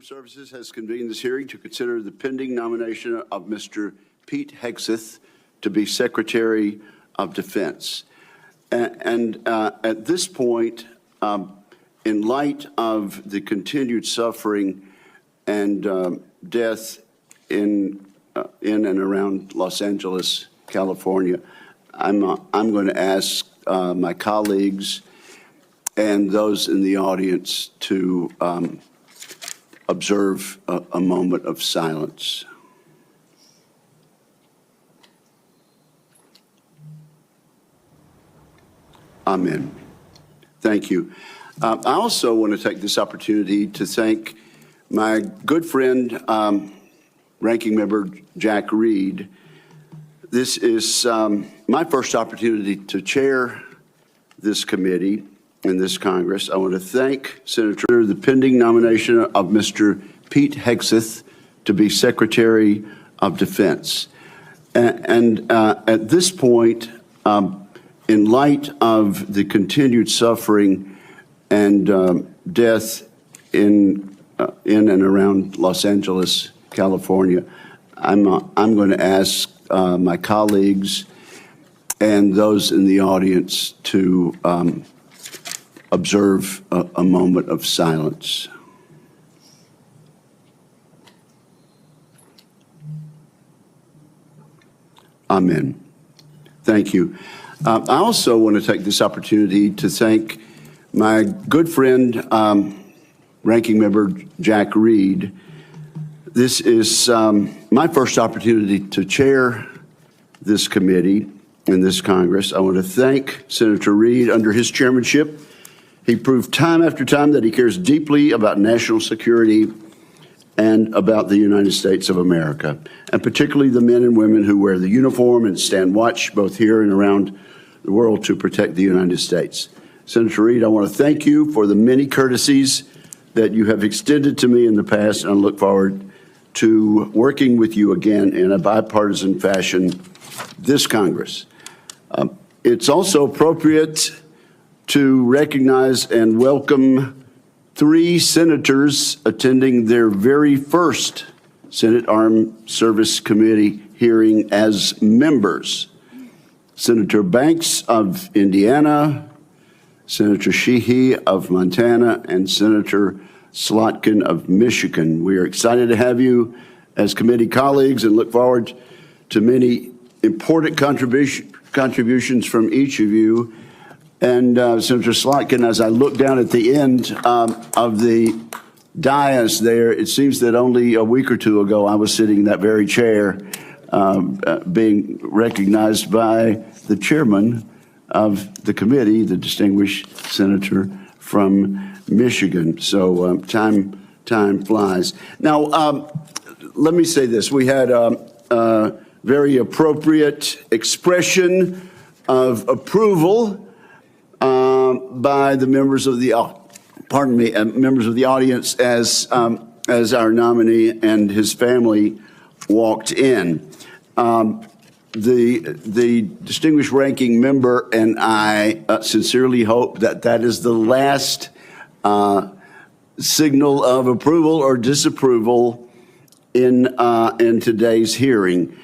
Armed Services has convened this hearing to consider the pending nomination of Mr. Pete Hegseth to be Secretary of Defense. And at this point, in light of the continued suffering and death in and around Los Angeles, California, I'm going to ask my colleagues and those in the audience to observe a moment of silence. Amen. Thank you. I also want to take this opportunity to thank my good friend, Ranking Member Jack Reed. This is my first opportunity to chair this committee in this Congress. I want to thank Senator the pending nomination of Mr. Pete Hegseth to be Secretary of Defense. And at this point, in light of the continued suffering and death in and around Los Angeles, California, I'm going to ask my colleagues and those in the audience to observe a moment of silence. Amen. Thank you. I also want to take this opportunity to thank my good friend, Ranking Member Jack Reed. This is my first opportunity to chair this committee in this Congress. I want to thank Senator Reed. Under his chairmanship, he proved time after time that he cares deeply about national security and about the United States of America, and particularly the men and women who wear the uniform and stand watch both here and around the world to protect the United States. Senator Reed, I want to thank you for the many courtesies that you have extended to me in the past, and I look forward to working with you again in a bipartisan fashion this Congress. It's also appropriate to recognize and welcome 3 senators attending their very first Senate Armed Service Committee hearing as members. Senator Banks of Indiana, Senator Sheehy of Montana, and Senator Slotkin of Michigan. We are excited to have you as committee colleagues and look forward to many important contributions from each of you. And Senator Slotkin, as I look down at the end of the dais there, it seems that only a week or two ago I was sitting in that very chair being recognized by the chairman of the committee, the distinguished senator from Michigan. So time flies. Now, let me say this. We had a very appropriate expression of approval by the members of the members of the audience as our nominee and his family walked in. The distinguished ranking member and I sincerely hope that that is the last signal of approval or disapproval in today's hearing.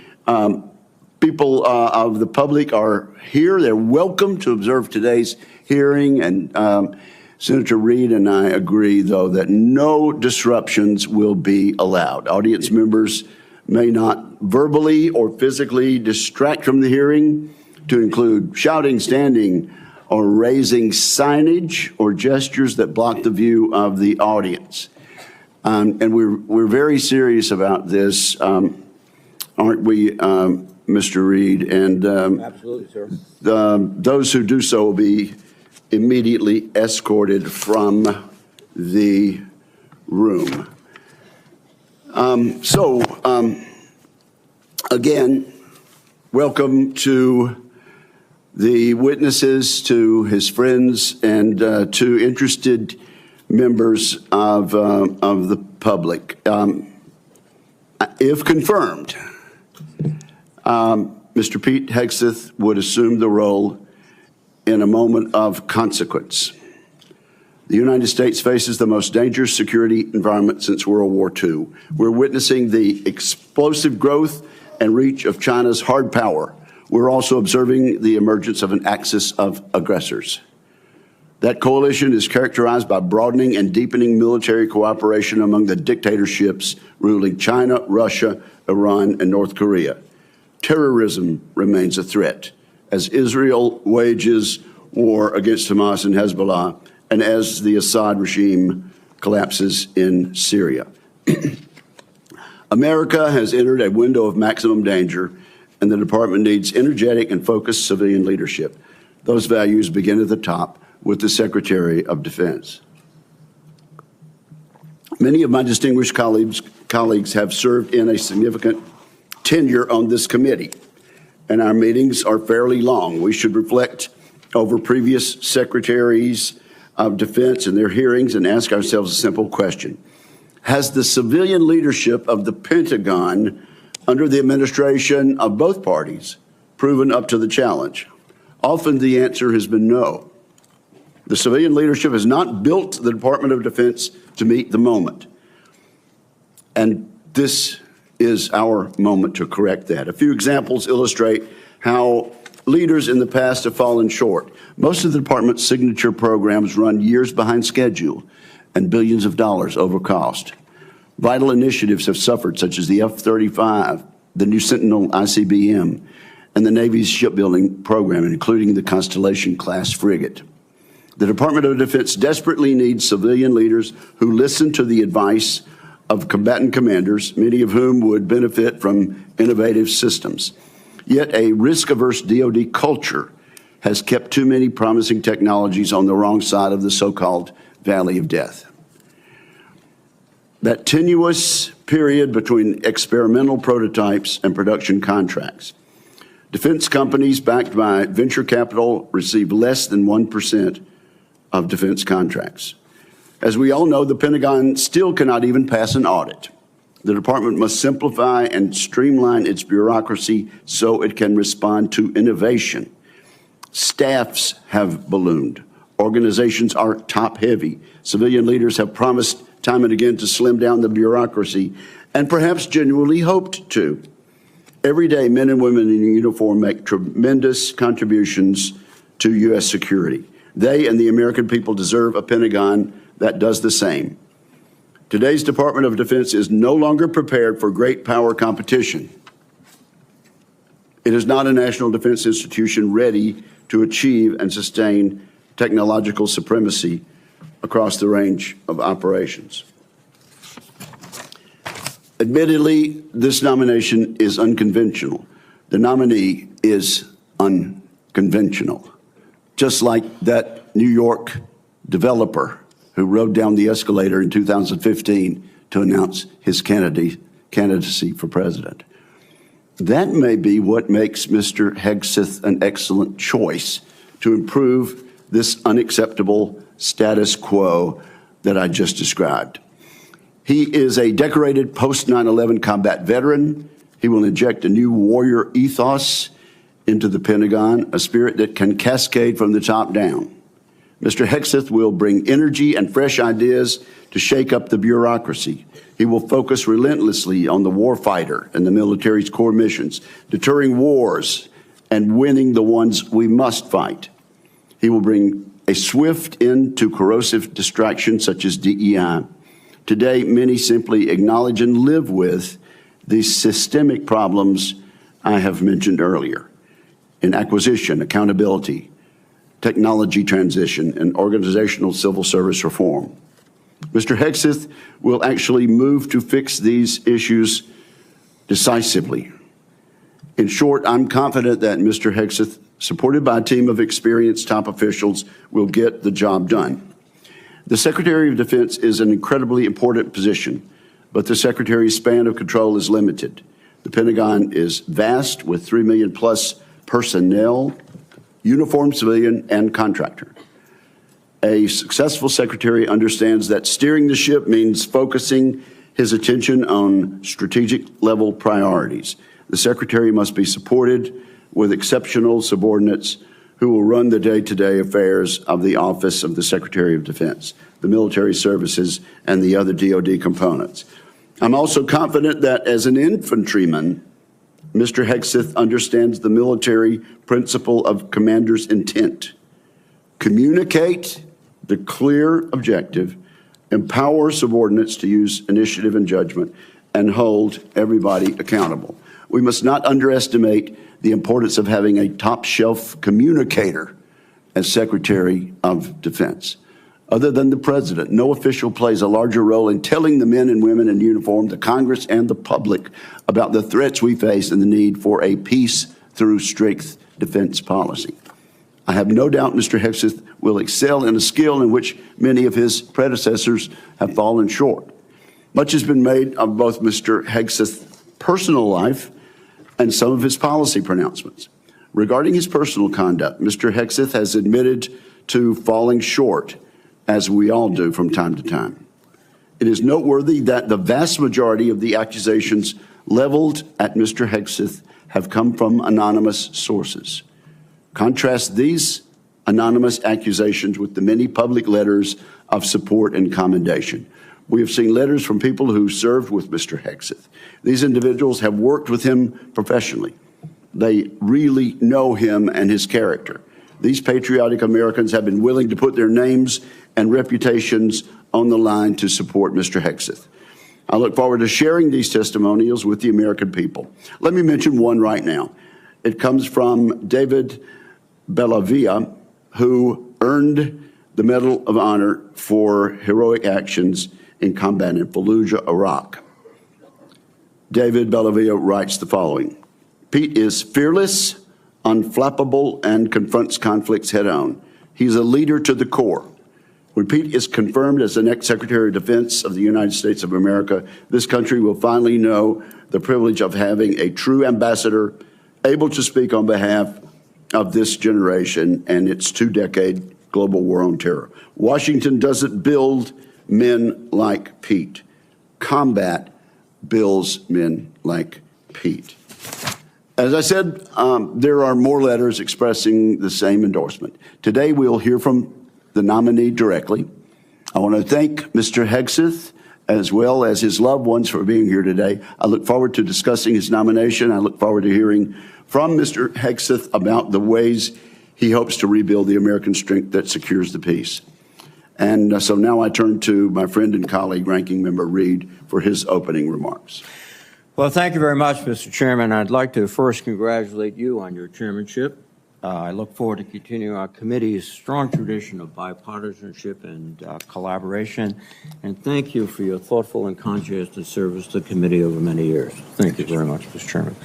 People of the public are here. They're welcome to observe today's hearing, and Senator Reed and I agree, though, that no disruptions will be allowed. Audience members may not verbally or physically distract from the hearing, to include shouting, standing, or raising signage or gestures that block the view of the audience. And we're very serious about this, aren't we, Mr. Reed? And absolutely, sir. Those who do so will be immediately escorted from the room. Again, welcome to the witnesses, to his friends, and to interested members of the public. If confirmed, Mr. Pete Hegseth would assume the role in a moment of consequence. The United States faces the most dangerous security environment since World War II. We're witnessing the explosive growth and reach of China's hard power. We're also observing the emergence of an axis of aggressors. That coalition is characterized by broadening and deepening military cooperation among the dictatorships ruling China, Russia, Iran, and North Korea. Terrorism remains a threat as Israel wages war against Hamas and Hezbollah, and as the Assad regime collapses in Syria. America has entered a window of maximum danger, and the department needs energetic and focused civilian leadership. Those values begin at the top with the Secretary of Defense. Many of my distinguished colleagues have served in a significant tenure on this committee, and our meetings are fairly long. We should reflect over previous secretaries of defense and their hearings and ask ourselves a simple question. Has the civilian leadership of the Pentagon under the administration of both parties proven up to the challenge? Often the answer has been no. The civilian leadership has not built the Department of Defense to meet the moment. And this is our moment to correct that. A few examples illustrate how leaders in the past have fallen short. Most of the department's signature programs run years behind schedule and billions of dollars over cost. Vital initiatives have suffered, such as the F-35, the new Sentinel ICBM, and the Navy's shipbuilding program, including the Constellation-class frigate. The Department of Defense desperately needs civilian leaders who listen to the advice of combatant commanders, many of whom would benefit from innovative systems. Yet a risk-averse DoD culture has kept too many promising technologies on the wrong side of the so-called valley of death. That tenuous period between experimental prototypes and production contracts. Defense companies backed by venture capital receive less than 1% of defense contracts. As we all know, the Pentagon still cannot even pass an audit. The department must simplify and streamline its bureaucracy so it can respond to innovation. Staffs have ballooned. Organizations are top-heavy. Civilian leaders have promised time and again to slim down the bureaucracy, and perhaps genuinely hoped to. Every day, men and women in uniform make tremendous contributions to U.S. security. They and the American people deserve a Pentagon that does the same. Today's Department of Defense is no longer prepared for great power competition. It is not a national defense institution ready to achieve and sustain technological supremacy across the range of operations. Admittedly, this nomination is unconventional. The nominee is unconventional, just like that New York developer who rode down the escalator in 2015 to announce his candidacy for president. That may be what makes Mr. Hegseth an excellent choice to improve this unacceptable status quo that I just described. He is a decorated post-9/11 combat veteran. He will inject a new warrior ethos into the Pentagon, a spirit that can cascade from the top down. Mr. Hegseth will bring energy and fresh ideas to shake up the bureaucracy. He will focus relentlessly on the warfighter and the military's core missions, deterring wars and winning the ones we must fight. He will bring a swift end to corrosive distractions such as DEI. Today, many simply acknowledge and live with the systemic problems I have mentioned earlier in acquisition, accountability, technology transition, and organizational civil service reform. Mr. Hegseth will actually move to fix these issues decisively. In short, I'm confident that Mr. Hegseth, supported by a team of experienced top officials, will get the job done. The Secretary of Defense is an incredibly important position, but the Secretary's span of control is limited. The Pentagon is vast, with 3 million plus personnel, uniformed civilian and contractor. A successful secretary understands that steering the ship means focusing his attention on strategic level priorities. The secretary must be supported with exceptional subordinates who will run the day-to-day affairs of the Office of the Secretary of Defense, the military services, and the other DoD components. I'm also confident that as an infantryman, Mr. Hegseth understands the military principle of commander's intent. Communicate the clear objective, empower subordinates to use initiative and judgment, and hold everybody accountable. We must not underestimate the importance of having a top-shelf communicator as Secretary of Defense. Other than the President, no official plays a larger role in telling the men and women in uniform, the Congress, and the public about the threats we face and the need for a peace through strict defense policy. I have no doubt Mr. Hegseth will excel in a skill in which many of his predecessors have fallen short. Much has been made of both Mr. Hegseth's personal life and some of his policy pronouncements. Regarding his personal conduct, Mr. Hegseth has admitted to falling short, as we all do from time to time. It is noteworthy that the vast majority of the accusations leveled at Mr. Hegseth have come from anonymous sources. Contrast these anonymous accusations with the many public letters of support and commendation. We have seen letters from people who served with Mr. Hegseth. These individuals have worked with him professionally. They really know him and his character. These patriotic Americans have been willing to put their names and reputations on the line to support Mr. Hegseth. I look forward to sharing these testimonials with the American people. Let me mention one right now. It comes from David Bellavia, who earned the Medal of Honor for heroic actions in combat in Fallujah, Iraq. David Bellavia writes the following: Pete is fearless, unflappable, and confronts conflicts head-on. He's a leader to the core. When Pete is confirmed as the next Secretary of Defense of the United States of America, this country will finally know the privilege of having a true ambassador able to speak on behalf of this generation and its two-decade global war on terror. Washington doesn't build men like Pete. Combat builds men like Pete. As I said, there are more letters expressing the same endorsement. Today, we'll hear from the nominee directly. I want to thank Mr. Hegseth as well as his loved ones for being here today. I look forward to discussing his nomination. I look forward to hearing from Mr. Hegseth about the ways he hopes to rebuild the American strength that secures the peace. And so now I turn to my friend and colleague, Ranking Member Reed, for his opening remarks. Well, thank you very much, Mr. Chairman. I'd like to first congratulate you on your chairmanship. I look forward to continuing our committee's strong tradition of bipartisanship and collaboration. And thank you for your thoughtful and conscientious service to the committee over many years. Thank you very much, Mr. Chairman.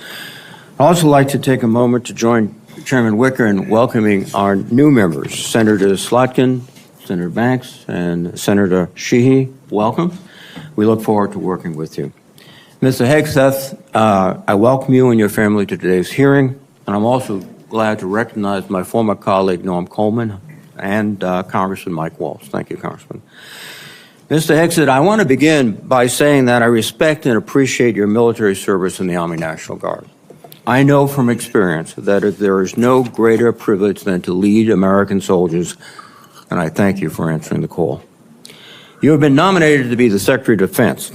I'd also like to take a moment to join Chairman Wicker in welcoming our new members, Senator Slotkin, Senator Banks, and Senator Sheehy. Welcome. We look forward to working with you. Mr. Hegseth, I welcome you and your family to today's hearing, and I'm also glad to recognize my former colleague, Norm Coleman, and Congressman Mike Waltz. Thank you, Congressman. Mr. Hegseth, I want to begin by saying that I respect and appreciate your military service in the Army National Guard. I know from experience that there is no greater privilege than to lead American soldiers, and I thank you for answering the call. You have been nominated to be the Secretary of Defense.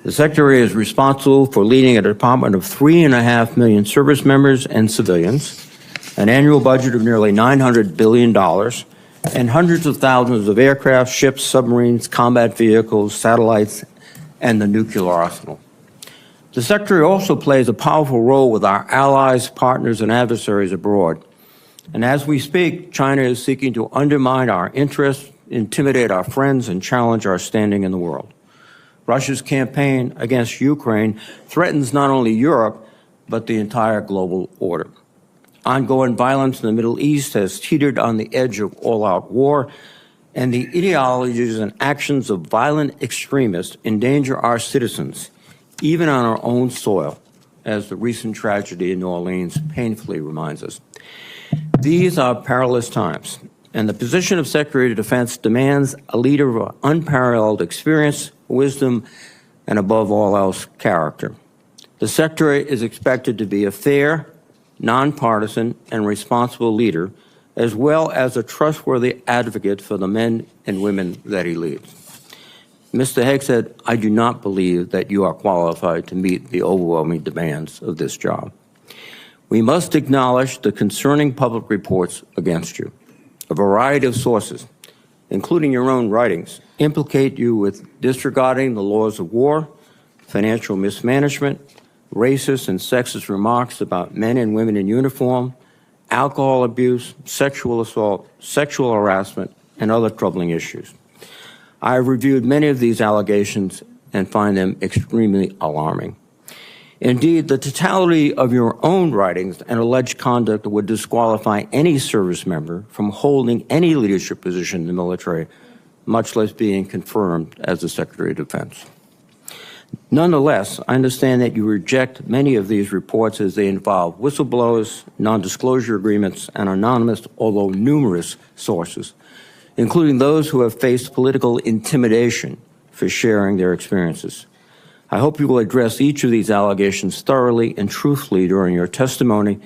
The Secretary is responsible for leading a department of 3.5 million service members and civilians, an annual budget of nearly $900 billion, and hundreds of thousands of aircraft, ships, submarines, combat vehicles, satellites, and the nuclear arsenal. The Secretary also plays a powerful role with our allies, partners, and adversaries abroad. And as we speak, China is seeking to undermine our interests, intimidate our friends, and challenge our standing in the world. Russia's campaign against Ukraine threatens not only Europe, but the entire global order. Ongoing violence in the Middle East has teetered on the edge of all-out war, and the ideologies and actions of violent extremists endanger our citizens, even on our own soil, as the recent tragedy in New Orleans painfully reminds us. These are perilous times, and the position of Secretary of Defense demands a leader of unparalleled experience, wisdom, and above all else, character. The Secretary is expected to be a fair, nonpartisan, and responsible leader as well as a trustworthy advocate for the men and women that he leads. Mr. Hegseth, I do not believe that you are qualified to meet the overwhelming demands of this job. We must acknowledge the concerning public reports against you. A variety of sources, including your own writings, implicate you with disregarding the laws of war, financial mismanagement, racist and sexist remarks about men and women in uniform, alcohol abuse, sexual assault, sexual harassment, and other troubling issues. I have reviewed many of these allegations and find them extremely alarming. Indeed, the totality of your own writings and alleged conduct would disqualify any service member from holding any leadership position in the military, much less being confirmed as the Secretary of Defense. Nonetheless, I understand that you reject many of these reports as they involve whistleblowers, non-disclosure agreements, and anonymous, although numerous, sources, including those who have faced political intimidation for sharing their experiences. I hope you will address each of these allegations thoroughly and truthfully during your testimony.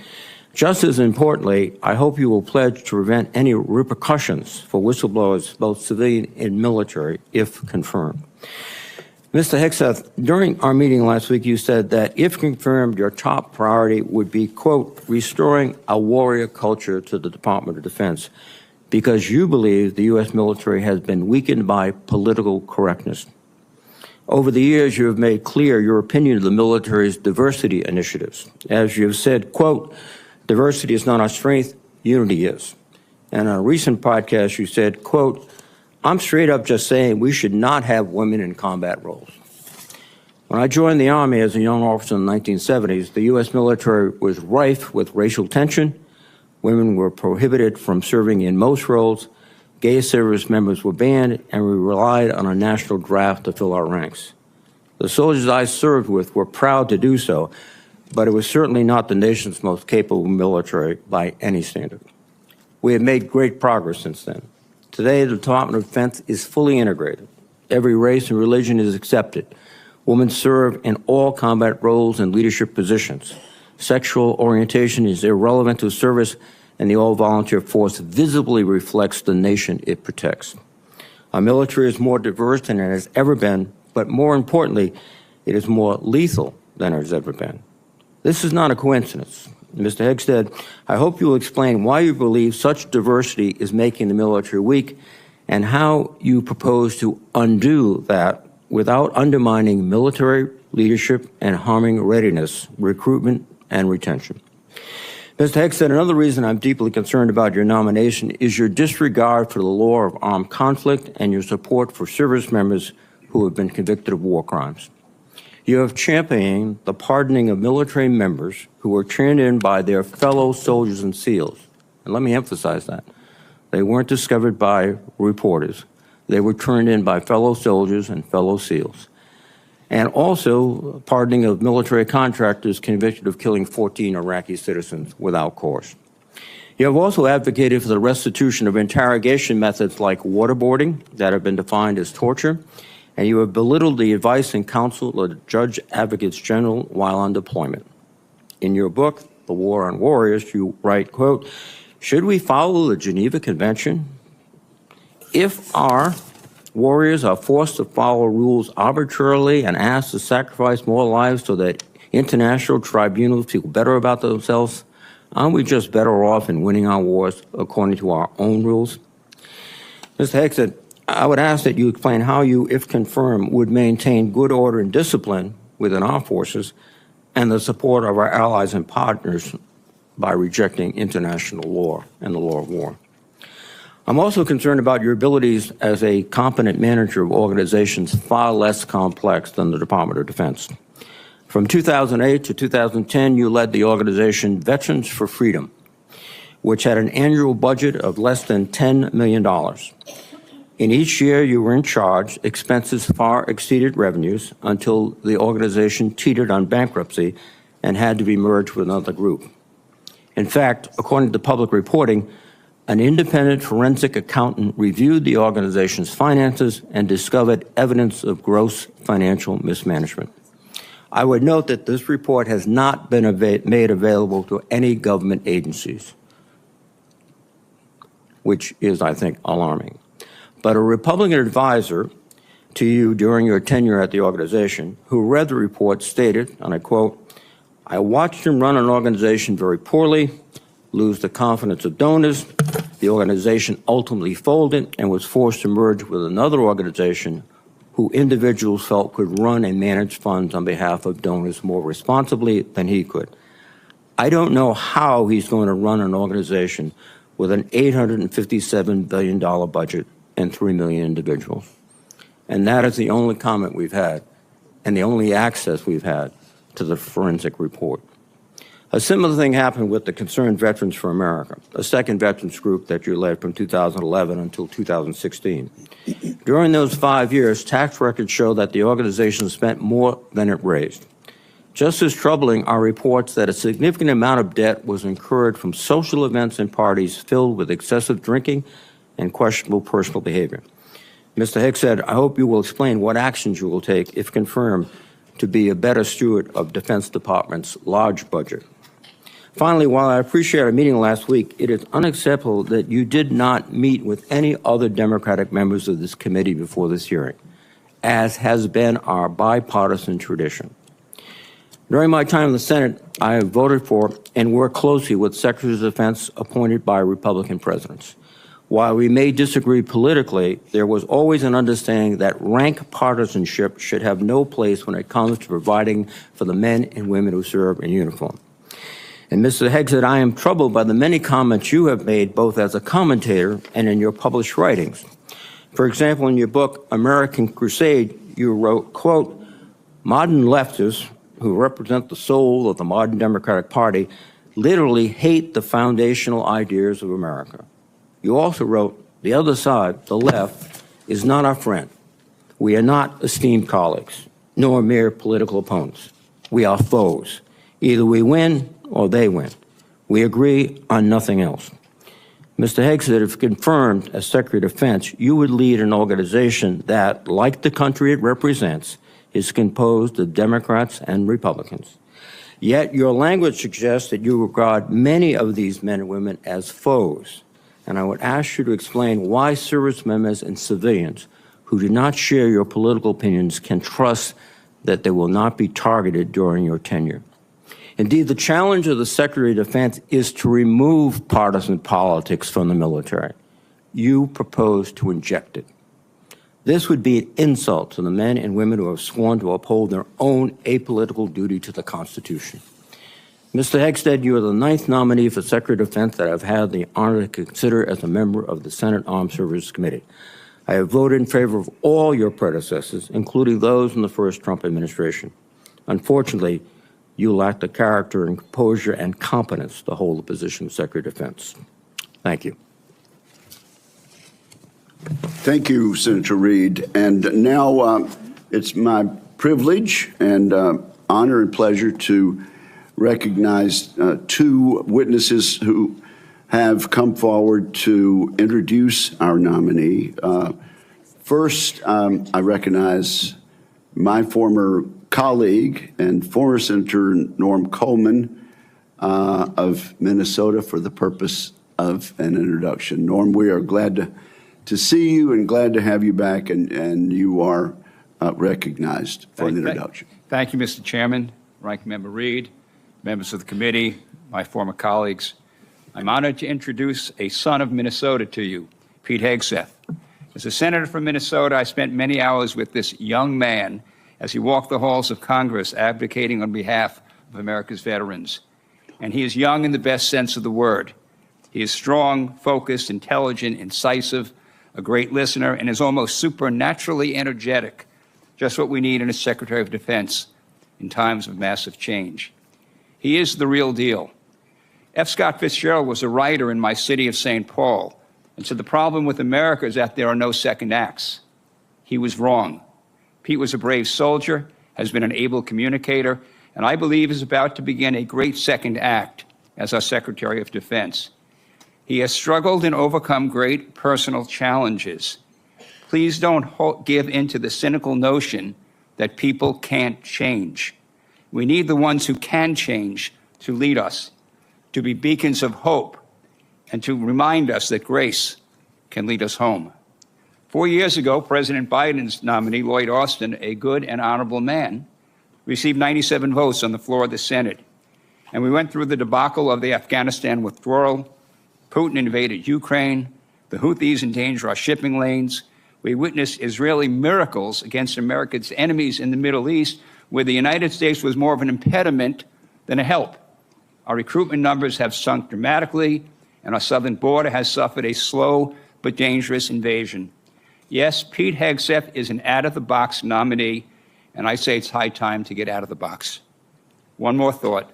Just as importantly, I hope you will pledge to prevent any repercussions for whistleblowers, both civilian and military, if confirmed. Mr. Hegseth, during our meeting last week, you said that if confirmed, your top priority would be, quote, restoring a warrior culture to the Department of Defense, because you believe the U.S. military has been weakened by political correctness. Over the years, you have made clear your opinion of the military's diversity initiatives. As you have said, quote, diversity is not our strength, unity is. And on a recent podcast, you said, quote, I'm straight up just saying we should not have women in combat roles. When I joined the Army as a young officer in the 1970s, the U.S. military was rife with racial tension. Women were prohibited from serving in most roles. Gay service members were banned, and we relied on a national draft to fill our ranks. The soldiers I served with were proud to do so, but it was certainly not the nation's most capable military by any standard. We have made great progress since then. Today, the Department of Defense is fully integrated. Every race and religion is accepted. Women serve in all combat roles and leadership positions. Sexual orientation is irrelevant to service, and the all-volunteer force visibly reflects the nation it protects. Our military is more diverse than it has ever been, but more importantly, it is more lethal than it has ever been. This is not a coincidence. Mr. Hegseth, I hope you will explain why you believe such diversity is making the military weak and how you propose to undo that without undermining military leadership and harming readiness, recruitment, and retention. Mr. Hegseth, another reason I'm deeply concerned about your nomination is your disregard for the law of armed conflict and your support for service members who have been convicted of war crimes. You have championed the pardoning of military members who were turned in by their fellow soldiers and SEALs. And let me emphasize that. They weren't discovered by reporters. They were turned in by fellow soldiers and fellow SEALs. And also pardoning of military contractors convicted of killing 14 Iraqi citizens without cause. You have also advocated for the restitution of interrogation methods like waterboarding that have been defined as torture, and you have belittled the advice and counsel of the Judge Advocates General while on deployment. In your book, The War on Warriors, you write, quote, should we follow the Geneva Convention? If our warriors are forced to follow rules arbitrarily and asked to sacrifice more lives so that international tribunals feel better about themselves, aren't we just better off in winning our wars according to our own rules? Mr. Hegseth, I would ask that you explain how you, if confirmed, would maintain good order and discipline within our forces and the support of our allies and partners by rejecting international law and the law of war. I'm also concerned about your abilities as a competent manager of organizations far less complex than the Department of Defense. From 2008 to 2010, you led the organization Veterans for Freedom, which had an annual budget of less than $10 million. In each year you were in charge, expenses far exceeded revenues until the organization teetered on bankruptcy and had to be merged with another group. In fact, according to public reporting, an independent forensic accountant reviewed the organization's finances and discovered evidence of gross financial mismanagement. I would note that this report has not been made available to any government agencies. which is, I think, alarming. But a Republican advisor to you during your tenure at the organization, who read the report, stated, and I quote, "I watched him run an organization very poorly, lose the confidence of donors. The organization ultimately folded and was forced to merge with another organization who individuals felt could run and manage funds on behalf of donors more responsibly than he could. I don't know how he's going to run an organization with an $857 billion budget and 3 million individuals." And that is the only comment we've had and the only access we've had to the forensic report. A similar thing happened with the Concerned Veterans for America, a second veterans group that you led from 2011 until 2016. During those 5 years, tax records show that the organization spent more than it raised. Just as troubling are reports that a significant amount of debt was incurred from social events and parties filled with excessive drinking and questionable personal behavior. Mr. Hegseth, I hope you will explain what actions you will take, if confirmed, to be a better steward of Defense Department's large budget. Finally, while I appreciate our meeting last week, it is unacceptable that you did not meet with any other Democratic members of this committee before this hearing, as has been our bipartisan tradition. During my time in the Senate, I have voted for and worked closely with Secretaries of Defense appointed by Republican presidents. While we may disagree politically, there was always an understanding that rank partisanship should have no place when it comes to providing for the men and women who serve in uniform. And Mr. Hegseth, I am troubled by the many comments you have made both as a commentator and in your published writings. For example, in your book, American Crusade, you wrote, quote, "Modern leftists, who represent the soul of the modern Democratic Party, literally hate the foundational ideas of America." You also wrote, "The other side, the left, is not our friend. We are not esteemed colleagues, nor mere political opponents. We are foes. Either we win or they win. We agree on nothing else." Mr. Hegseth, if confirmed as Secretary of Defense, you would lead an organization that, like the country it represents, is composed of Democrats and Republicans. Yet your language suggests that you regard many of these men and women as foes. And I would ask you to explain why service members and civilians who do not share your political opinions can trust that they will not be targeted during your tenure. Indeed, the challenge of the Secretary of Defense is to remove partisan politics from the military. You propose to inject it. This would be an insult to the men and women who have sworn to uphold their own apolitical duty to the Constitution. Mr. Hegseth, you are the 9th nominee for Secretary of Defense that I've had the honor to consider as a member of the Senate Armed Services Committee. I have voted in favor of all your predecessors, including those in the first Trump administration. Unfortunately, you lack the character and composure and competence to hold the position of Secretary of Defense. Thank you. Thank you, Senator Reid. And now it's my privilege and honor and pleasure to recognize 2 witnesses who have come forward to introduce our nominee. First, I recognize my former colleague and former Senator Norm Coleman of Minnesota for the purpose of an introduction. Norm, we are glad to see you and glad to have you back, and you are recognized for an introduction. Thank you, Mr. Chairman, Ranking Member Reid, members of the committee, my former colleagues. I'm honored to introduce a son of Minnesota to you, Pete Hegseth. As a senator from Minnesota, I spent many hours with this young man as he walked the halls of Congress advocating on behalf of America's veterans. And he is young in the best sense of the word. He is strong, focused, intelligent, incisive, a great listener, and is almost supernaturally energetic, just what we need in a Secretary of Defense in times of massive change. He is the real deal. F. Scott Fitzgerald was a writer in my city of St. Paul, and said the problem with America is that there are no second acts. He was wrong. Pete was a brave soldier, has been an able communicator, and I believe is about to begin a great second act as our Secretary of Defense. He has struggled and overcome great personal challenges. Please don't give in to the cynical notion that people can't change. We need the ones who can change to lead us, to be beacons of hope. and to remind us that grace can lead us home. 4 years ago, President Biden's nominee, Lloyd Austin, a good and honorable man, received 97 votes on the floor of the Senate. And we went through the debacle of the Afghanistan withdrawal. Putin invaded Ukraine. The Houthis endanger our shipping lanes. We witnessed Israeli miracles against America's enemies in the Middle East, where the United States was more of an impediment than a help. Our recruitment numbers have sunk dramatically, and our southern border has suffered a slow but dangerous invasion. Yes, Pete Hegseth is an out-of-the-box nominee, and I say it's high time to get out of the box. One more thought.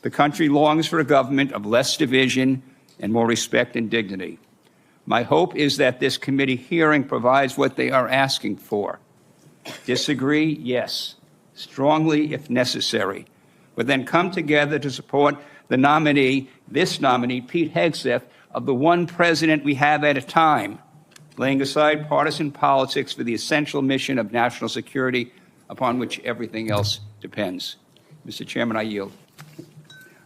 The country longs for a government of less division and more respect and dignity. My hope is that this committee hearing provides what they are asking for. Disagree? Yes. Strongly if necessary. But then come together to support the nominee, this nominee, Pete Hegseth, of the one president we have at a time, laying aside partisan politics for the essential mission of national security upon which everything else depends. Mr. Chairman, I yield.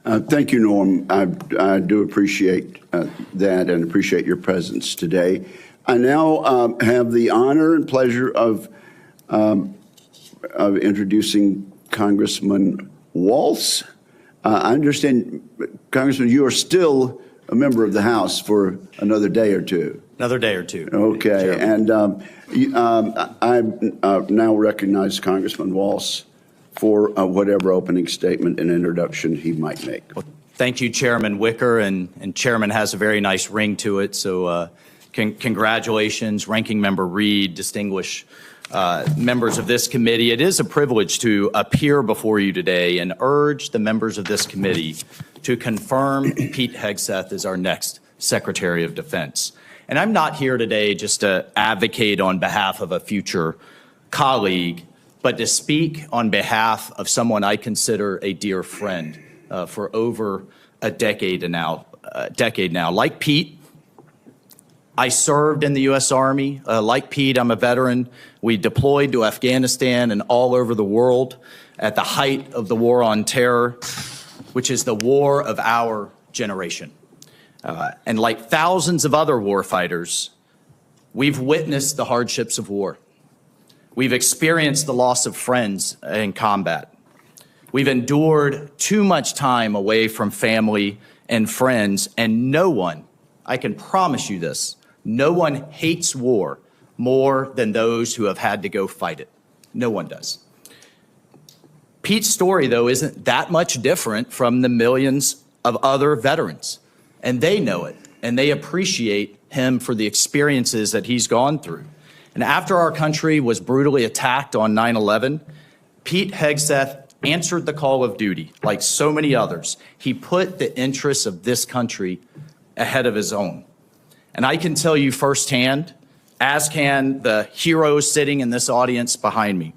Thank you, Norm. I do appreciate that and appreciate your presence today. I now have the honor and pleasure of introducing Congressman Waltz. I understand, Congressman, you are still a member of the House for another day or two. Another day or two. Okay, and I now recognize Congressman Waltz for whatever opening statement and introduction he might make. Well, thank you, Chairman Wicker, and Chairman has a very nice ring to it, so congratulations, Ranking Member Reed, distinguished members of this committee. It is a privilege to appear before you today and urge the members of this committee to confirm Pete Hegseth as our next Secretary of Defense. And I'm not here today just to advocate on behalf of a future colleague, but to speak on behalf of someone I consider a dear friend for over a decade now. Like Pete, I served in the U.S. Army. Like Pete, I'm a veteran. We deployed to Afghanistan and all over the world at the height of the war on terror, which is the war of our generation. And like thousands of other warfighters, we've witnessed the hardships of war. We've experienced the loss of friends in combat. We've endured too much time away from family and friends, and no one, I can promise you this, no one hates war more than those who have had to go fight it. No one does. Pete's story, though, isn't that much different from the millions of other veterans, and they know it, and they appreciate him for the experiences that he's gone through. And after our country was brutally attacked on 9/11, Pete Hegseth answered the call of duty like so many others. He put the interests of this country ahead of his own. And I can tell you firsthand, as can the heroes sitting in this audience behind me,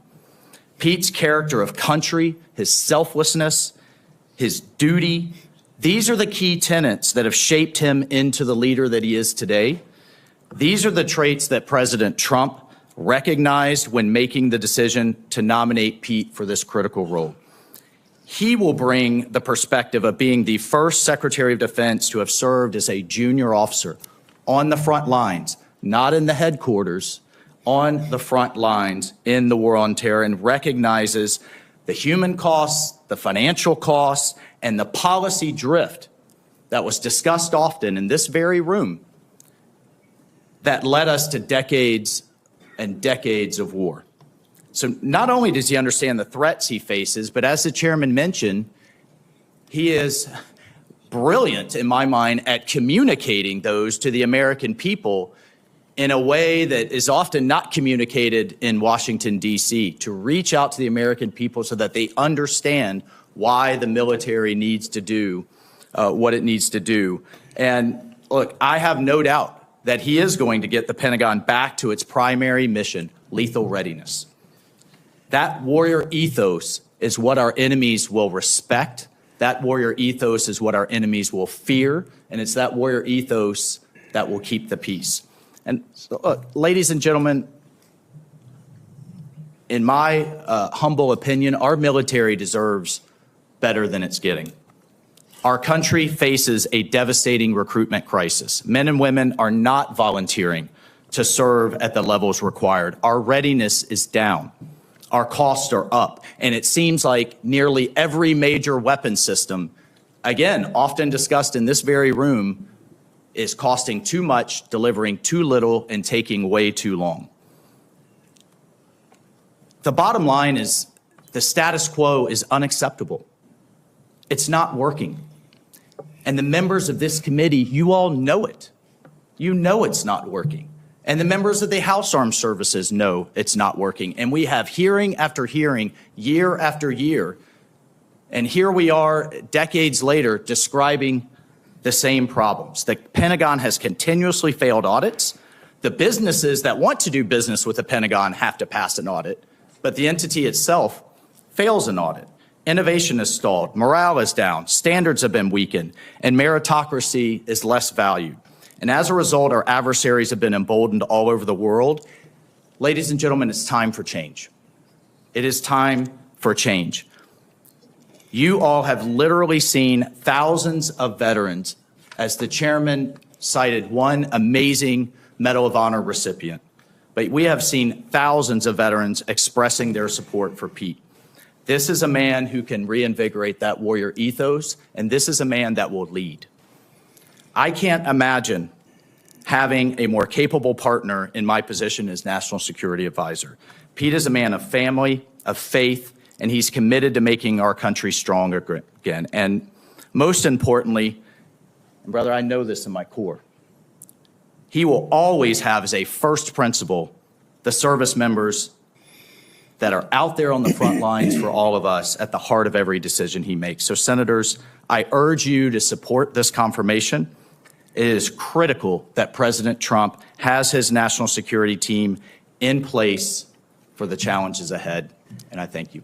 Pete's character of country, his selflessness, his duty, these are the key tenets that have shaped him into the leader that he is today. These are the traits that President Trump recognized when making the decision to nominate Pete for this critical role. He will bring the perspective of being the first Secretary of Defense to have served as a junior officer on the front lines, not in the headquarters, on the front lines in the war on terror, and recognizes the human costs, the financial costs, and the policy drift that was discussed often in this very room that led us to decades and decades of war. So not only does he understand the threats he faces, but as the chairman mentioned, he is brilliant, in my mind, at communicating those to the American people in a way that is often not communicated in Washington, D.C., to reach out to the American people so that they understand why the military needs to do what it needs to do. And look, I have no doubt that he is going to get the Pentagon back to its primary mission, lethal readiness. That warrior ethos is what our enemies will respect. That warrior ethos is what our enemies will fear. And it's that warrior ethos that will keep the peace. And so, look, ladies and gentlemen, in my humble opinion, our military deserves better than it's getting. Our country faces a devastating recruitment crisis. Men and women are not volunteering to serve at the levels required. Our readiness is down. Our costs are up. And it seems like nearly every major weapon system, again, often discussed in this very room, is costing too much, delivering too little, and taking way too long. The bottom line is the status quo is unacceptable. It's not working. And the members of this committee, you all know it. You know it's not working. And the members of the House Armed Services know it's not working. And we have hearing after hearing, year after year. And here we are decades later describing the same problems. The Pentagon has continuously failed audits. The businesses that want to do business with the Pentagon have to pass an audit, but the entity itself fails an audit. Innovation is stalled, morale is down, standards have been weakened, and meritocracy is less valued. And as a result, our adversaries have been emboldened all over the world. Ladies and gentlemen, it's time for change. It is time for change. You all have literally seen thousands of veterans, as the chairman cited one amazing Medal of Honor recipient. But we have seen thousands of veterans expressing their support for Pete. This is a man who can reinvigorate that warrior ethos, and this is a man that will lead. I can't imagine having a more capable partner in my position as National Security Advisor. Pete is a man of family, of faith, and he's committed to making our country strong again. And most importantly, and brother, I know this in my core, he will always have as a first principle the service members that are out there on the front lines for all of us at the heart of every decision he makes. So, senators, I urge you to support this confirmation. It is critical that President Trump has his national security team in place for the challenges ahead, and I thank you.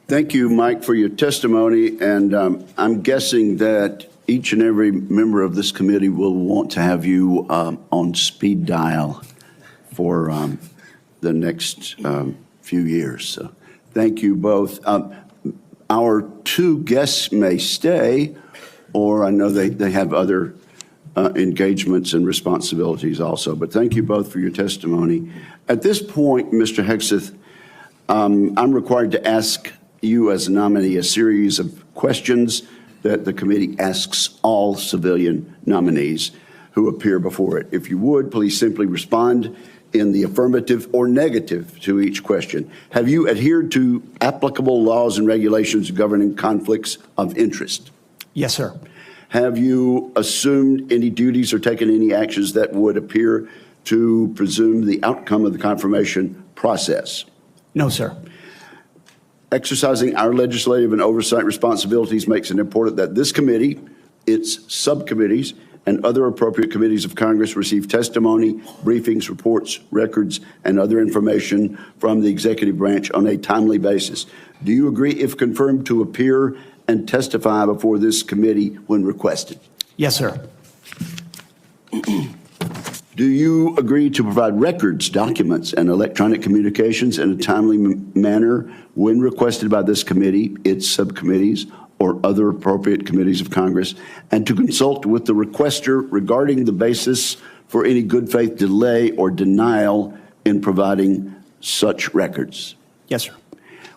Thank you, Mike, for your testimony, and I'm guessing that each and every member of this committee will want to have you on speed dial for the next few years. So thank you both. Our two guests may stay, or I know they have other engagements and responsibilities also, but thank you both for your testimony. At this point, Mr. Hegseth, I'm required to ask you as a nominee a series of questions that the committee asks all civilian nominees who appear before it. If you would, please simply respond in the affirmative or negative to each question. Have you adhered to applicable laws and regulations governing conflicts of interest? Yes, sir. Have you assumed any duties or taken any actions that would appear to presume the outcome of the confirmation process? No, sir. Exercising our legislative and oversight responsibilities makes it important that this committee, its subcommittees, and other appropriate committees of Congress receive testimony, briefings, reports, records, and other information from the executive branch on a timely basis. Do you agree, if confirmed, to appear and testify before this committee when requested? Yes, sir. Do you agree to provide records, documents, and electronic communications in a timely manner when requested by this committee, its subcommittees, or other appropriate committees of Congress, and to consult with the requester regarding the basis for any good faith delay or denial in providing such records? Yes, sir.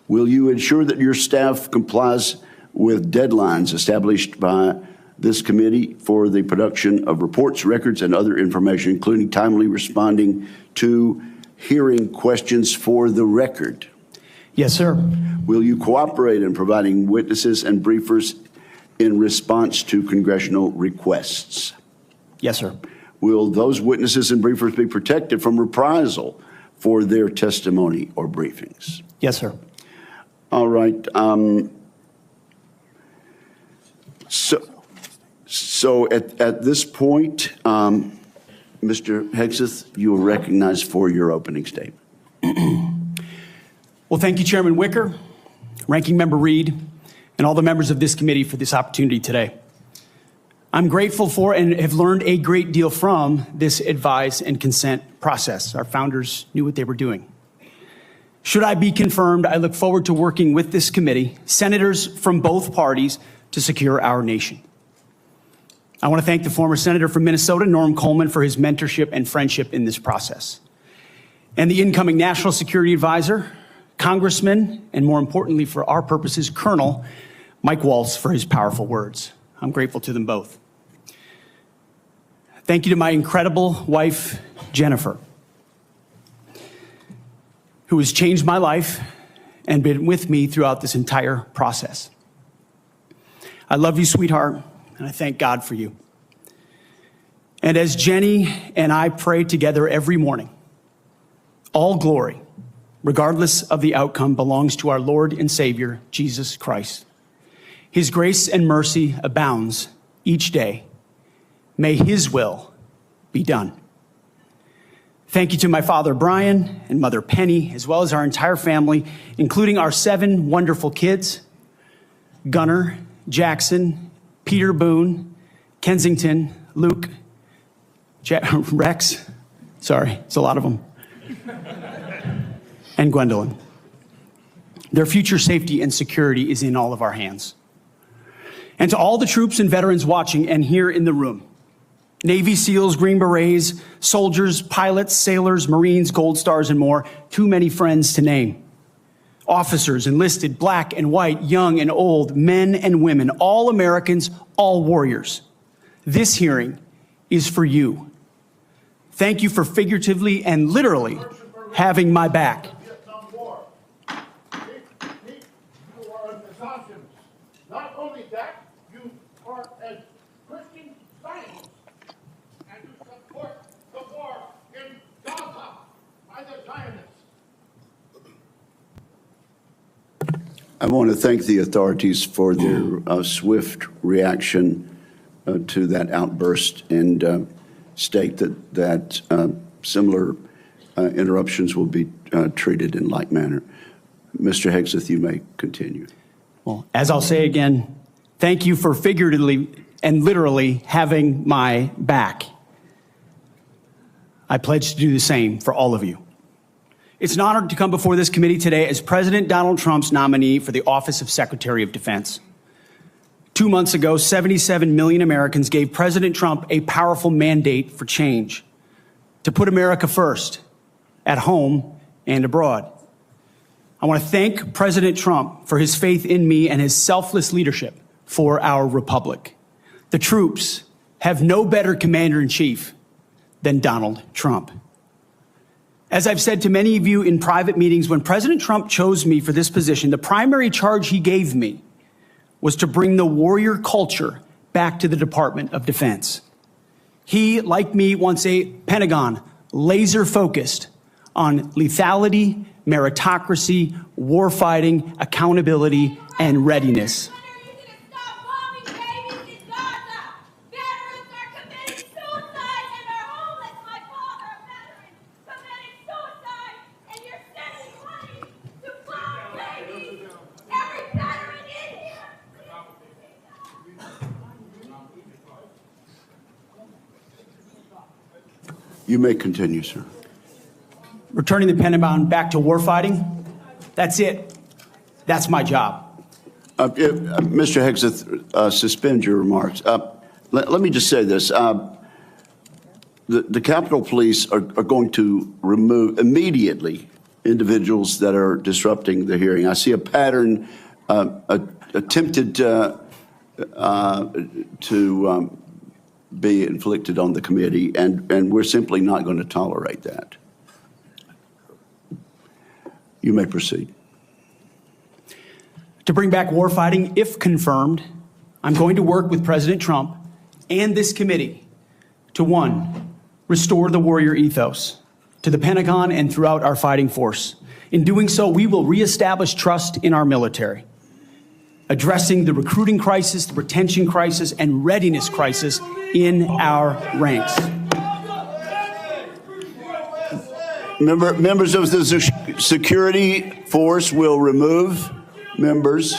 Will you ensure that your staff complies with deadlines established by this committee for the production of reports, records, and other information, including timely responding to hearing questions for the record? Yes, sir. Will you cooperate in providing witnesses and briefers in response to congressional requests? Yes, sir. Will those witnesses and briefers be protected from reprisal for their testimony or briefings? Yes, sir. All right. So at this point, Mr. Hegseth, you are recognized for your opening statement. Well, thank you, Chairman Wicker, Ranking Member Reed, and all the members of this committee for this opportunity today. I'm grateful for and have learned a great deal from this advise and consent process. Our founders knew what they were doing. Should I be confirmed, I look forward to working with this committee, senators from both parties, to secure our nation. I want to thank the former Senator from Minnesota, Norm Coleman, for his mentorship and friendship in this process, and the incoming National Security Advisor, Congressman, and more importantly for our purposes, Colonel Mike Waltz, for his powerful words. I'm grateful to them both. Thank you to my incredible wife, Jennifer, who has changed my life and been with me throughout this entire process. I love you, sweetheart, and I thank God for you. And as Jenny and I pray together every morning, all glory, regardless of the outcome, belongs to our Lord and Savior, Jesus Christ. His grace and mercy abounds each day. May his will be done. Thank you to my father, Brian, and mother, Penny, as well as our entire family, including our 7 wonderful kids, Gunnar, Jackson, Peter Boone, Kensington, Luke, Rex, sorry, it's a lot of them, and Gwendolyn. Their future safety and security is in all of our hands. And to all the troops and veterans watching and here in the room, Navy SEALs, Green Berets, soldiers, pilots, sailors, Marines, Gold Stars, and more, too many friends to name. Officers, enlisted, black and white, young and old, men and women, all Americans, all warriors. This hearing is for you. Thank you for figuratively and literally having my back. Not only that, you are as Christian Scientists, and you support the war in Gaza by the Zionists. I want to thank the authorities for their swift reaction to that outburst and state that similar interruptions will be treated in like manner. Mr. Hegseth, you may continue. Well, as I'll say again, thank you for figuratively and literally having my back. I pledge to do the same for all of you. It's an honor to come before this committee today as President Donald Trump's nominee for the office of Secretary of Defense. 2 months ago, 77 million Americans gave President Trump a powerful mandate for change, to put America first, at home and abroad. I want to thank President Trump for his faith in me and his selfless leadership for our republic. The troops have no better commander-in-chief than Donald Trump. As I've said to many of you in private meetings, when President Trump chose me for this position, the primary charge he gave me was to bring the warrior culture back to the Department of Defense. He, like me, wants a Pentagon laser-focused on lethality, meritocracy, warfighting, accountability, and readiness. You may continue, sir. Returning the Pentagon back to warfighting, that's it. That's my job. Mr. Hegseth, suspend your remarks. Let me just say this. The Capitol Police are going to remove immediately individuals that are disrupting the hearing. I see a pattern attempted to be inflicted on the committee, and we're simply not going to tolerate that. You may proceed. To bring back warfighting, if confirmed, I'm going to work with President Trump and this committee to, 1, restore the warrior ethos to the Pentagon and throughout our fighting force. In doing so, we will reestablish trust in our military, addressing the recruiting crisis, the retention crisis, and readiness crisis in our ranks. Members of the security force will remove members.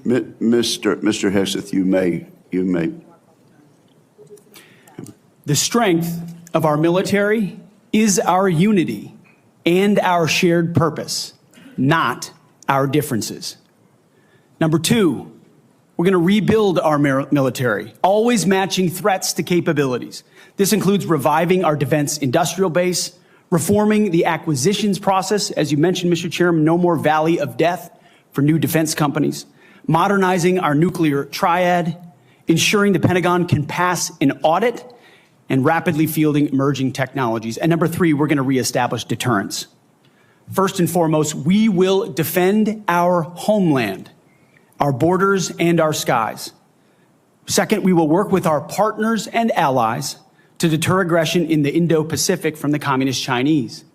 Mr. Hegseth, you may. The strength of our military is our unity and our shared purpose, not our differences. Number two, we're going to rebuild our military, always matching threats to capabilities. This includes reviving our defense industrial base, reforming the acquisitions process, as you mentioned, Mr. Chairman, no more valley of death for new defense companies, modernizing our nuclear triad, ensuring the Pentagon can pass an audit, and rapidly fielding emerging technologies. And number three, we're going to reestablish deterrence. First and foremost, we will defend our homeland, our borders, and our skies. Second, we will work with our partners and allies to deter aggression in the Indo-Pacific from the Communist Chinese.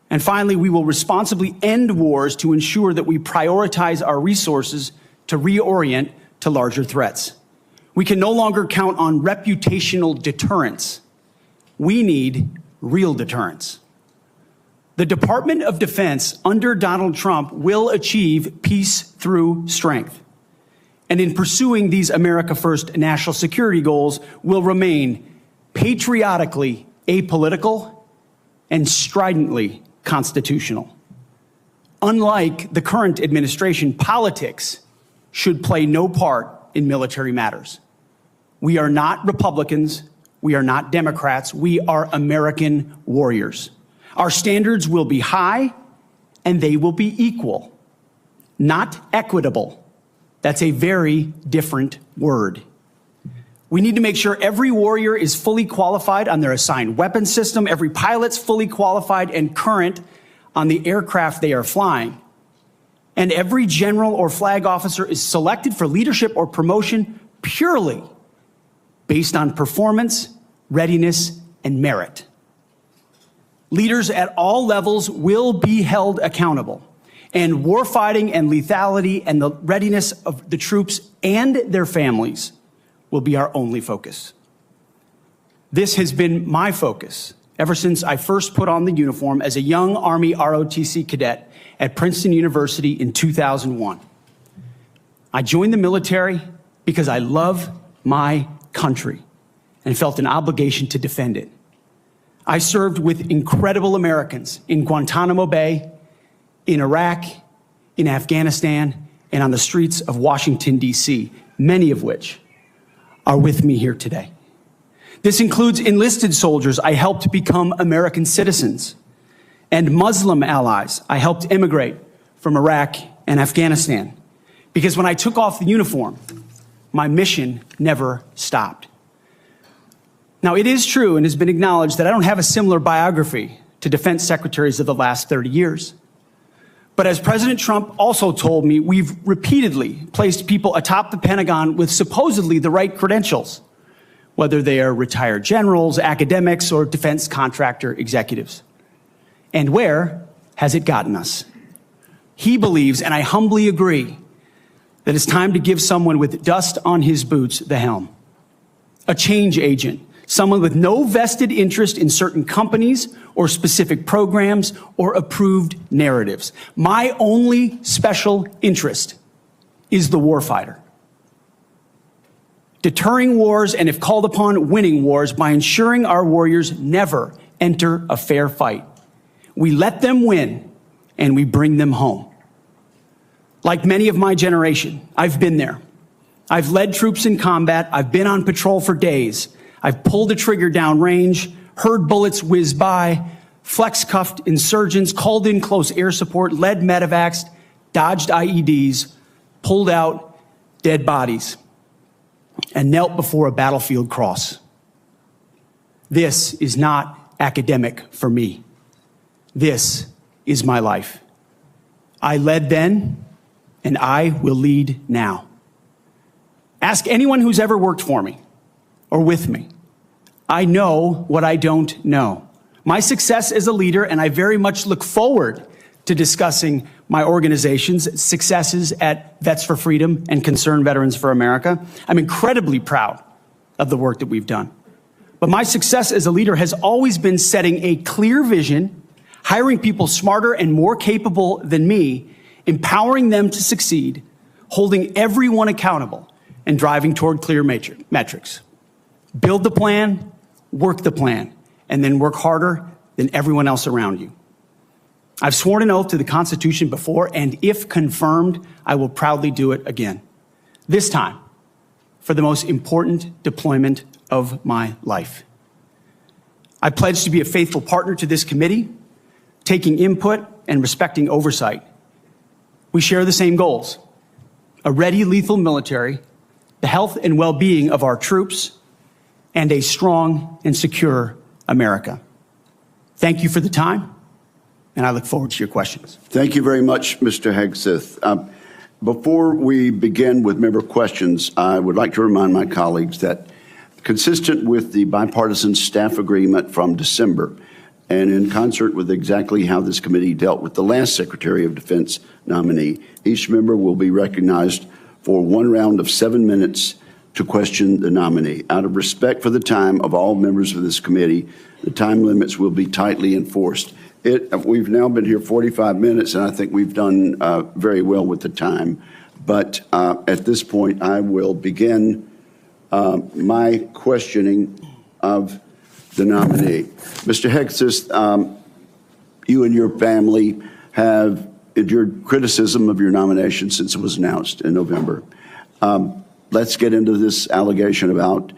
And finally, we will responsibly end wars to ensure that we prioritize our resources to reorient to larger threats. We can no longer count on reputational deterrence. We need real deterrence. The Department of Defense under Donald Trump will achieve peace through strength. And in pursuing these America First national security goals, will remain patriotically apolitical and stridently constitutional. Unlike the current administration, politics should play no part in military matters. We are not Republicans. We are not Democrats. We are American warriors. Our standards will be high and they will be equal, not equitable. That's a very different word. We need to make sure every warrior is fully qualified on their assigned weapon system, every pilot's fully qualified and current on the aircraft they are flying, and every general or flag officer is selected for leadership or promotion purely based on performance, readiness, and merit. Leaders at all levels will be held accountable, and warfighting and lethality and the readiness of the troops and their families will be our only focus. This has been my focus ever since I first put on the uniform as a young Army ROTC cadet at Princeton University in 2001. I joined the military because I love my country and felt an obligation to defend it. I served with incredible Americans in Guantanamo Bay, in Iraq, in Afghanistan, and on the streets of Washington, D.C., many of which are with me here today. This includes enlisted soldiers I helped become American citizens, and Muslim allies I helped immigrate from Iraq and Afghanistan. Because when I took off the uniform, my mission never stopped. Now, it is true and has been acknowledged that I don't have a similar biography to defense secretaries of the last 30 years. But as President Trump also told me, we've repeatedly placed people atop the Pentagon with supposedly the right credentials, whether they are retired generals, academics, or defense contractor executives. And where has it gotten us? He believes, and I humbly agree, that it's time to give someone with dust on his boots the helm. A change agent, someone with no vested interest in certain companies or specific programs or approved narratives. My only special interest is the warfighter. Deterring wars, and if called upon, winning wars by ensuring our warriors never enter a fair fight. We let them win and we bring them home. Like many of my generation, I've been there. I've led troops in combat. I've been on patrol for days. I've pulled the trigger downrange, heard bullets whiz by, flex-cuffed insurgents, called in close air support, led medevacs, dodged IEDs, pulled out dead bodies, and knelt before a battlefield cross. This is not academic for me. This is my life. I led then, and I will lead now. Ask anyone who's ever worked for me or with me. I know what I don't know. My success as a leader, and I very much look forward to discussing my organization's successes at Vets for Freedom and Concerned Veterans for America. I'm incredibly proud of the work that we've done. But my success as a leader has always been setting a clear vision, hiring people smarter and more capable than me, empowering them to succeed, holding everyone accountable, and driving toward clear metrics. Build the plan, work the plan, and then work harder than everyone else around you. I've sworn an oath to the Constitution before, and if confirmed, I will proudly do it again. This time, for the most important deployment of my life. I pledge to be a faithful partner to this committee, taking input and respecting oversight. We share the same goals: a ready, lethal military, the health and well-being of our troops, and a strong and secure America. Thank you for the time, and I look forward to your questions. Thank you very much, Mr. Hegseth. Before we begin with member questions, I would like to remind my colleagues that, consistent with the bipartisan staff agreement from December, and in concert with exactly how this committee dealt with the last Secretary of Defense nominee, each member will be recognized for one round of 7 minutes to question the nominee. Out of respect for the time of all members of this committee, the time limits will be tightly enforced. We've now been here 45 minutes, and I think we've done very well with the time. But at this point, I will begin my questioning of the nominee. Mr. Hegseth, you and your family have endured criticism of your nomination since it was announced in November. Let's get into this allegation about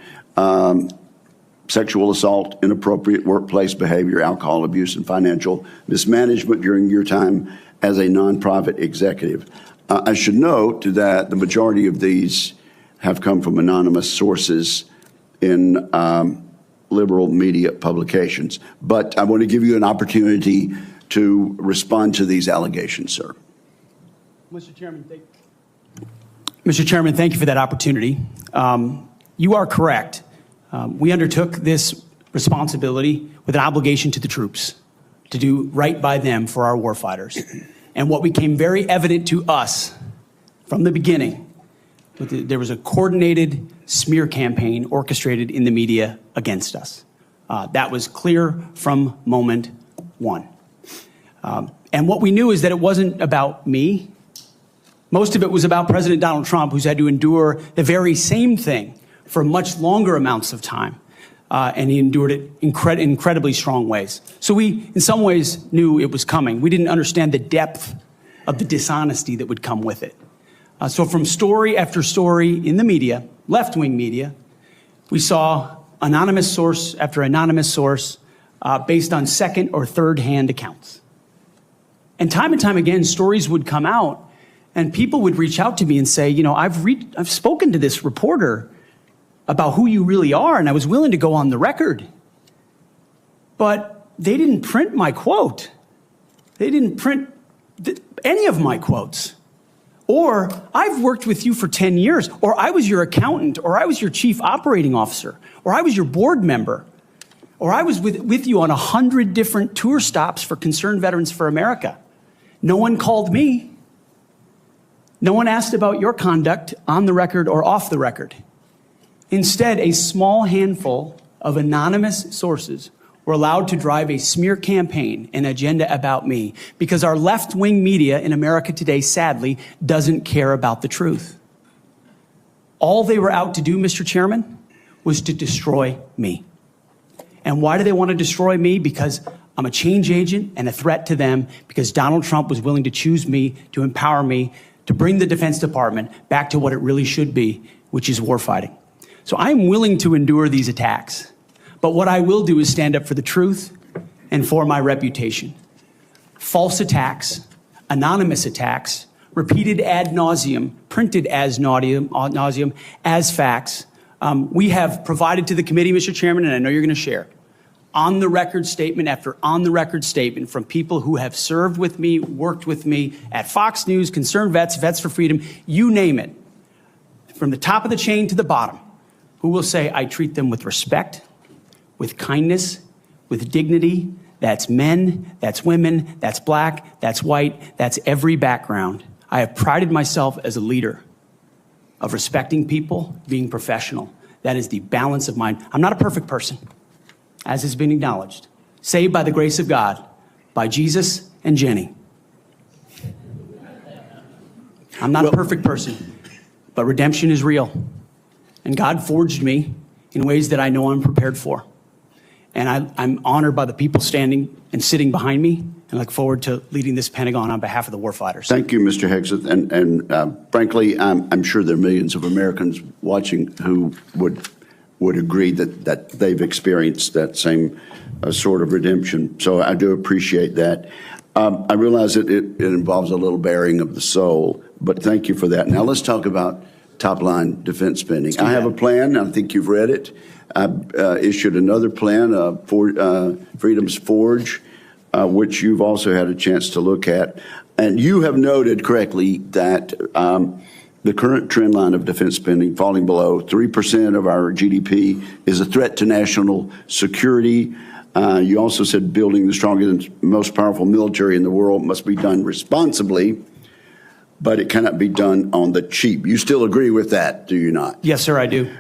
sexual assault, inappropriate workplace behavior, alcohol abuse, and financial mismanagement during your time as a nonprofit executive. I should note that the majority of these have come from anonymous sources in liberal media publications. But I want to give you an opportunity to respond to these allegations, sir. Mr. Chairman, thank you for that opportunity. You are correct. We undertook this responsibility with an obligation to the troops to do right by them for our warfighters. And what became very evident to us from the beginning, there was a coordinated smear campaign orchestrated in the media against us. That was clear from moment one. And what we knew is that it wasn't about me. Most of it was about President Donald Trump, who's had to endure the very same thing for much longer amounts of time. And he endured it in incredibly strong ways. So we, in some ways, knew it was coming. We didn't understand the depth of the dishonesty that would come with it. So from story after story in the media, left-wing media, we saw anonymous source after anonymous source based on second or third-hand accounts. And time again, stories would come out, and people would reach out to me and say, you know, I've spoken to this reporter about who you really are, and I was willing to go on the record. But they didn't print my quote. They didn't print any of my quotes. Or, I've worked with you for 10 years, or I was your accountant, or I was your chief operating officer, or I was your board member, or I was with you on 100 different tour stops for Concerned Veterans for America. No one called me. No one asked about your conduct on the record or off the record. Instead, a small handful of anonymous sources were allowed to drive a smear campaign, an agenda about me, because our left-wing media in America today, sadly, doesn't care about the truth. All they were out to do, Mr. Chairman, was to destroy me. And why do they want to destroy me? Because I'm a change agent and a threat to them, because Donald Trump was willing to choose me, to empower me, to bring the Defense Department back to what it really should be, which is warfighting. So I'm willing to endure these attacks. But what I will do is stand up for the truth and for my reputation. False attacks, anonymous attacks, repeated ad nauseum, printed as nauseum, as facts. We have provided to the committee, Mr. Chairman, and I know you're going to share, on-the-record statement after on-the-record statement from people who have served with me, worked with me at Fox News, Concerned Vets, Vets for Freedom, you name it, from the top of the chain to the bottom, who will say, I treat them with respect, with kindness, with dignity. That's men, that's women, that's black, that's white, that's every background. I have prided myself as a leader of respecting people, being professional. That is the balance of mine. I'm not a perfect person, as has been acknowledged. Saved by the grace of God, by Jesus and Jenny. I'm not a perfect person, but redemption is real. And God forged me in ways that I know I'm prepared for. And I'm honored by the people standing and sitting behind me, and look forward to leading this Pentagon on behalf of the warfighters. Thank you, Mr. Hegseth. And frankly, I'm sure there are millions of Americans watching who would agree that they've experienced that same sort of redemption. So I do appreciate that. I realize that it involves a little bearing of the soul, but thank you for that. Now let's talk about top-line defense spending. I have a plan. I think you've read it. I issued another plan for Freedom's Forge, which you've also had a chance to look at. And you have noted correctly that the current trend line of defense spending falling below 3% of our GDP is a threat to national security. You also said building the strongest and most powerful military in the world must be done responsibly, but it cannot be done on the cheap. You still agree with that, do you not? Yes, sir, I do.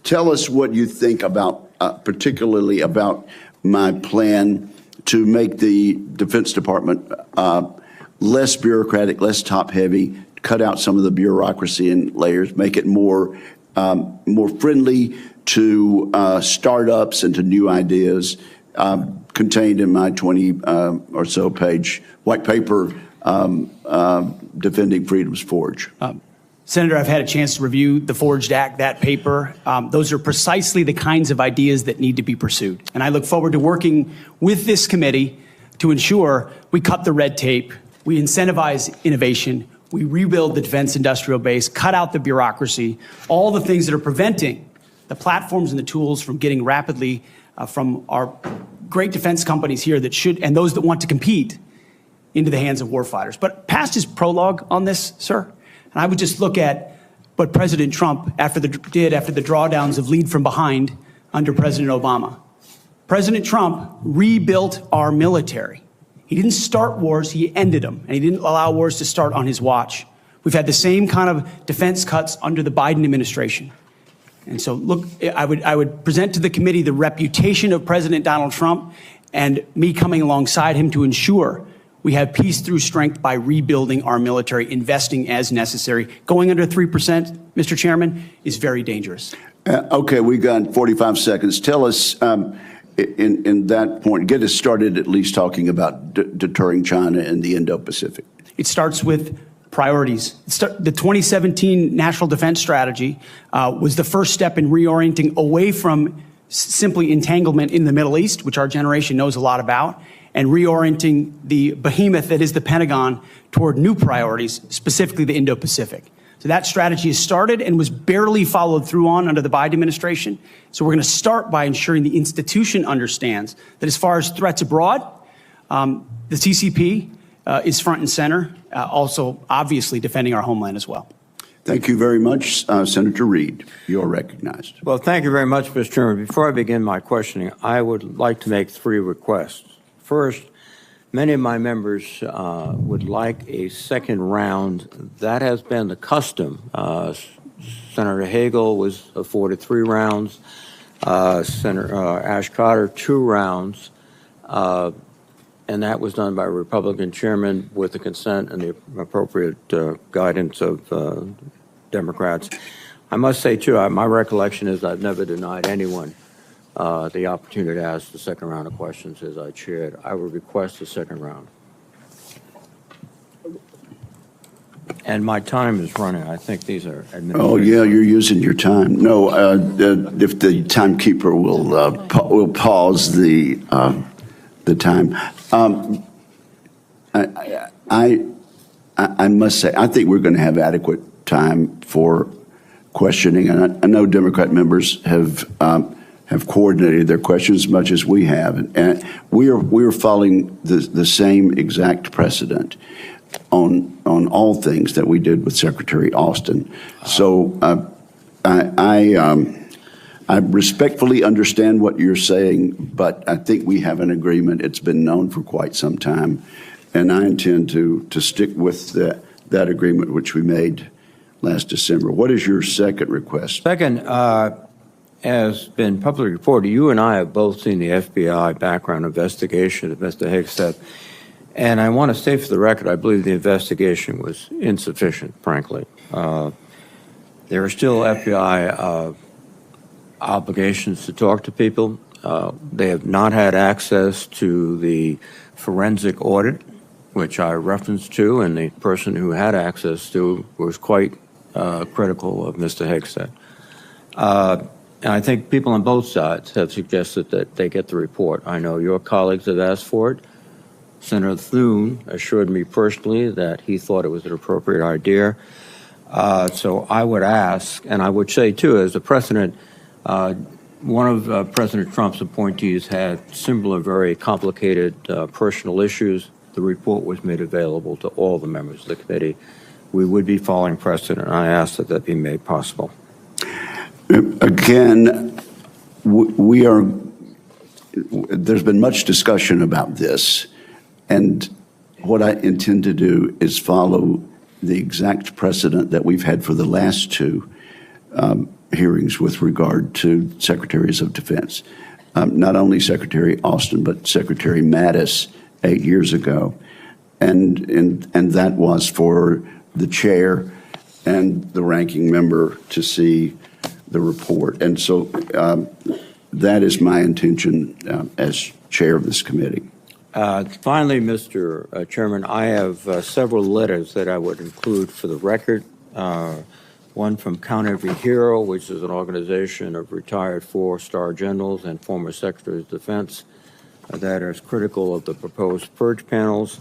Tell us what you think about, particularly about my plan to make the Defense Department less bureaucratic, less top-heavy, cut out some of the bureaucracy and layers, make it more friendly to startups and to new ideas, contained in my 20 or so page white paper, Defending Freedom's Forge. Senator, I've had a chance to review the Forged Act, that paper. Those are precisely the kinds of ideas that need to be pursued. And I look forward to working with this committee to ensure we cut the red tape, we incentivize innovation, we rebuild the defense industrial base, cut out the bureaucracy, all the things that are preventing the platforms and the tools from getting rapidly from our great defense companies here that should, and those that want to compete, into the hands of warfighters. But past his prologue on this, sir, and I would just look at what President Trump did after the drawdowns of lead from behind under President Obama. President Trump rebuilt our military. He didn't start wars, he ended them, and he didn't allow wars to start on his watch. We've had the same kind of defense cuts under the Biden administration. And so, look, I would present to the committee the reputation of President Donald Trump and me coming alongside him to ensure we have peace through strength by rebuilding our military, investing as necessary. Going under 3%, Mr. Chairman, is very dangerous. Okay, we got 45 seconds. Tell us, in that point, get us started at least talking about deterring China and the Indo-Pacific. It starts with priorities. The 2017 National Defense Strategy was the first step in reorienting away from simply entanglement in the Middle East, which our generation knows a lot about, and reorienting the behemoth that is the Pentagon toward new priorities, specifically the Indo-Pacific. So that strategy has started and was barely followed through on under the Biden administration. So we're going to start by ensuring the institution understands that as far as threats abroad, the CCP is front and center, also obviously defending our homeland as well. Thank you very much, Senator Reid. You're recognized. Well, thank you very much, Mr. Chairman. Before I begin my questioning, I would like to make 3 requests. First, many of my members would like a second round. That has been the custom. Senator Hagel was afforded 3 rounds. Senator Ash Carter, 2 rounds. And that was done by a Republican chairman with the consent and the appropriate guidance of Democrats. I must say, too, my recollection is I've never denied anyone the opportunity to ask the second round of questions as I chaired. I would request the second round. And my time is running. I think these are administrative. Oh, yeah, you're using your time. No, if the timekeeper will pause the time. I must say, I think we're going to have adequate time for questioning. And I know Democrat members have coordinated their questions as much as we have, and we are following the same exact precedent on all things that we did with Secretary Austin. So I respectfully understand what you're saying, but I think we have an agreement. It's been known for quite some time, and I intend to stick with that agreement which we made last December. What is your second request? Second, as been publicly reported, you and I have both seen the FBI background investigation of Mr. Hegseth, and I want to state for the record, I believe the investigation was insufficient, frankly. There are still FBI obligations to talk to people. They have not had access to the forensic audit, which I referenced to, and the person who had access to was quite critical of Mr. Hegseth. And I think people on both sides have suggested that they get the report. I know your colleagues have asked for it. Senator Thune assured me personally that he thought it was an appropriate idea. So I would ask, and I would say too, as a precedent, one of President Trump's appointees had similar, very complicated personal issues. The report was made available to all the members of the committee. We would be following precedent, and I ask that that be made possible. Again, there's been much discussion about this, and what I intend to do is follow the exact precedent that we've had for the last two hearings with regard to secretaries of defense. Not only Secretary Austin, but Secretary Mattis 8 years ago. And that was for the chair and the ranking member to see the report. And so that is my intention as chair of this committee. Finally, Mr. Chairman, I have several letters that I would include for the record. One from Count Every Hero, which is an organization of retired four-star generals and former secretaries of defense that is critical of the proposed purge panels.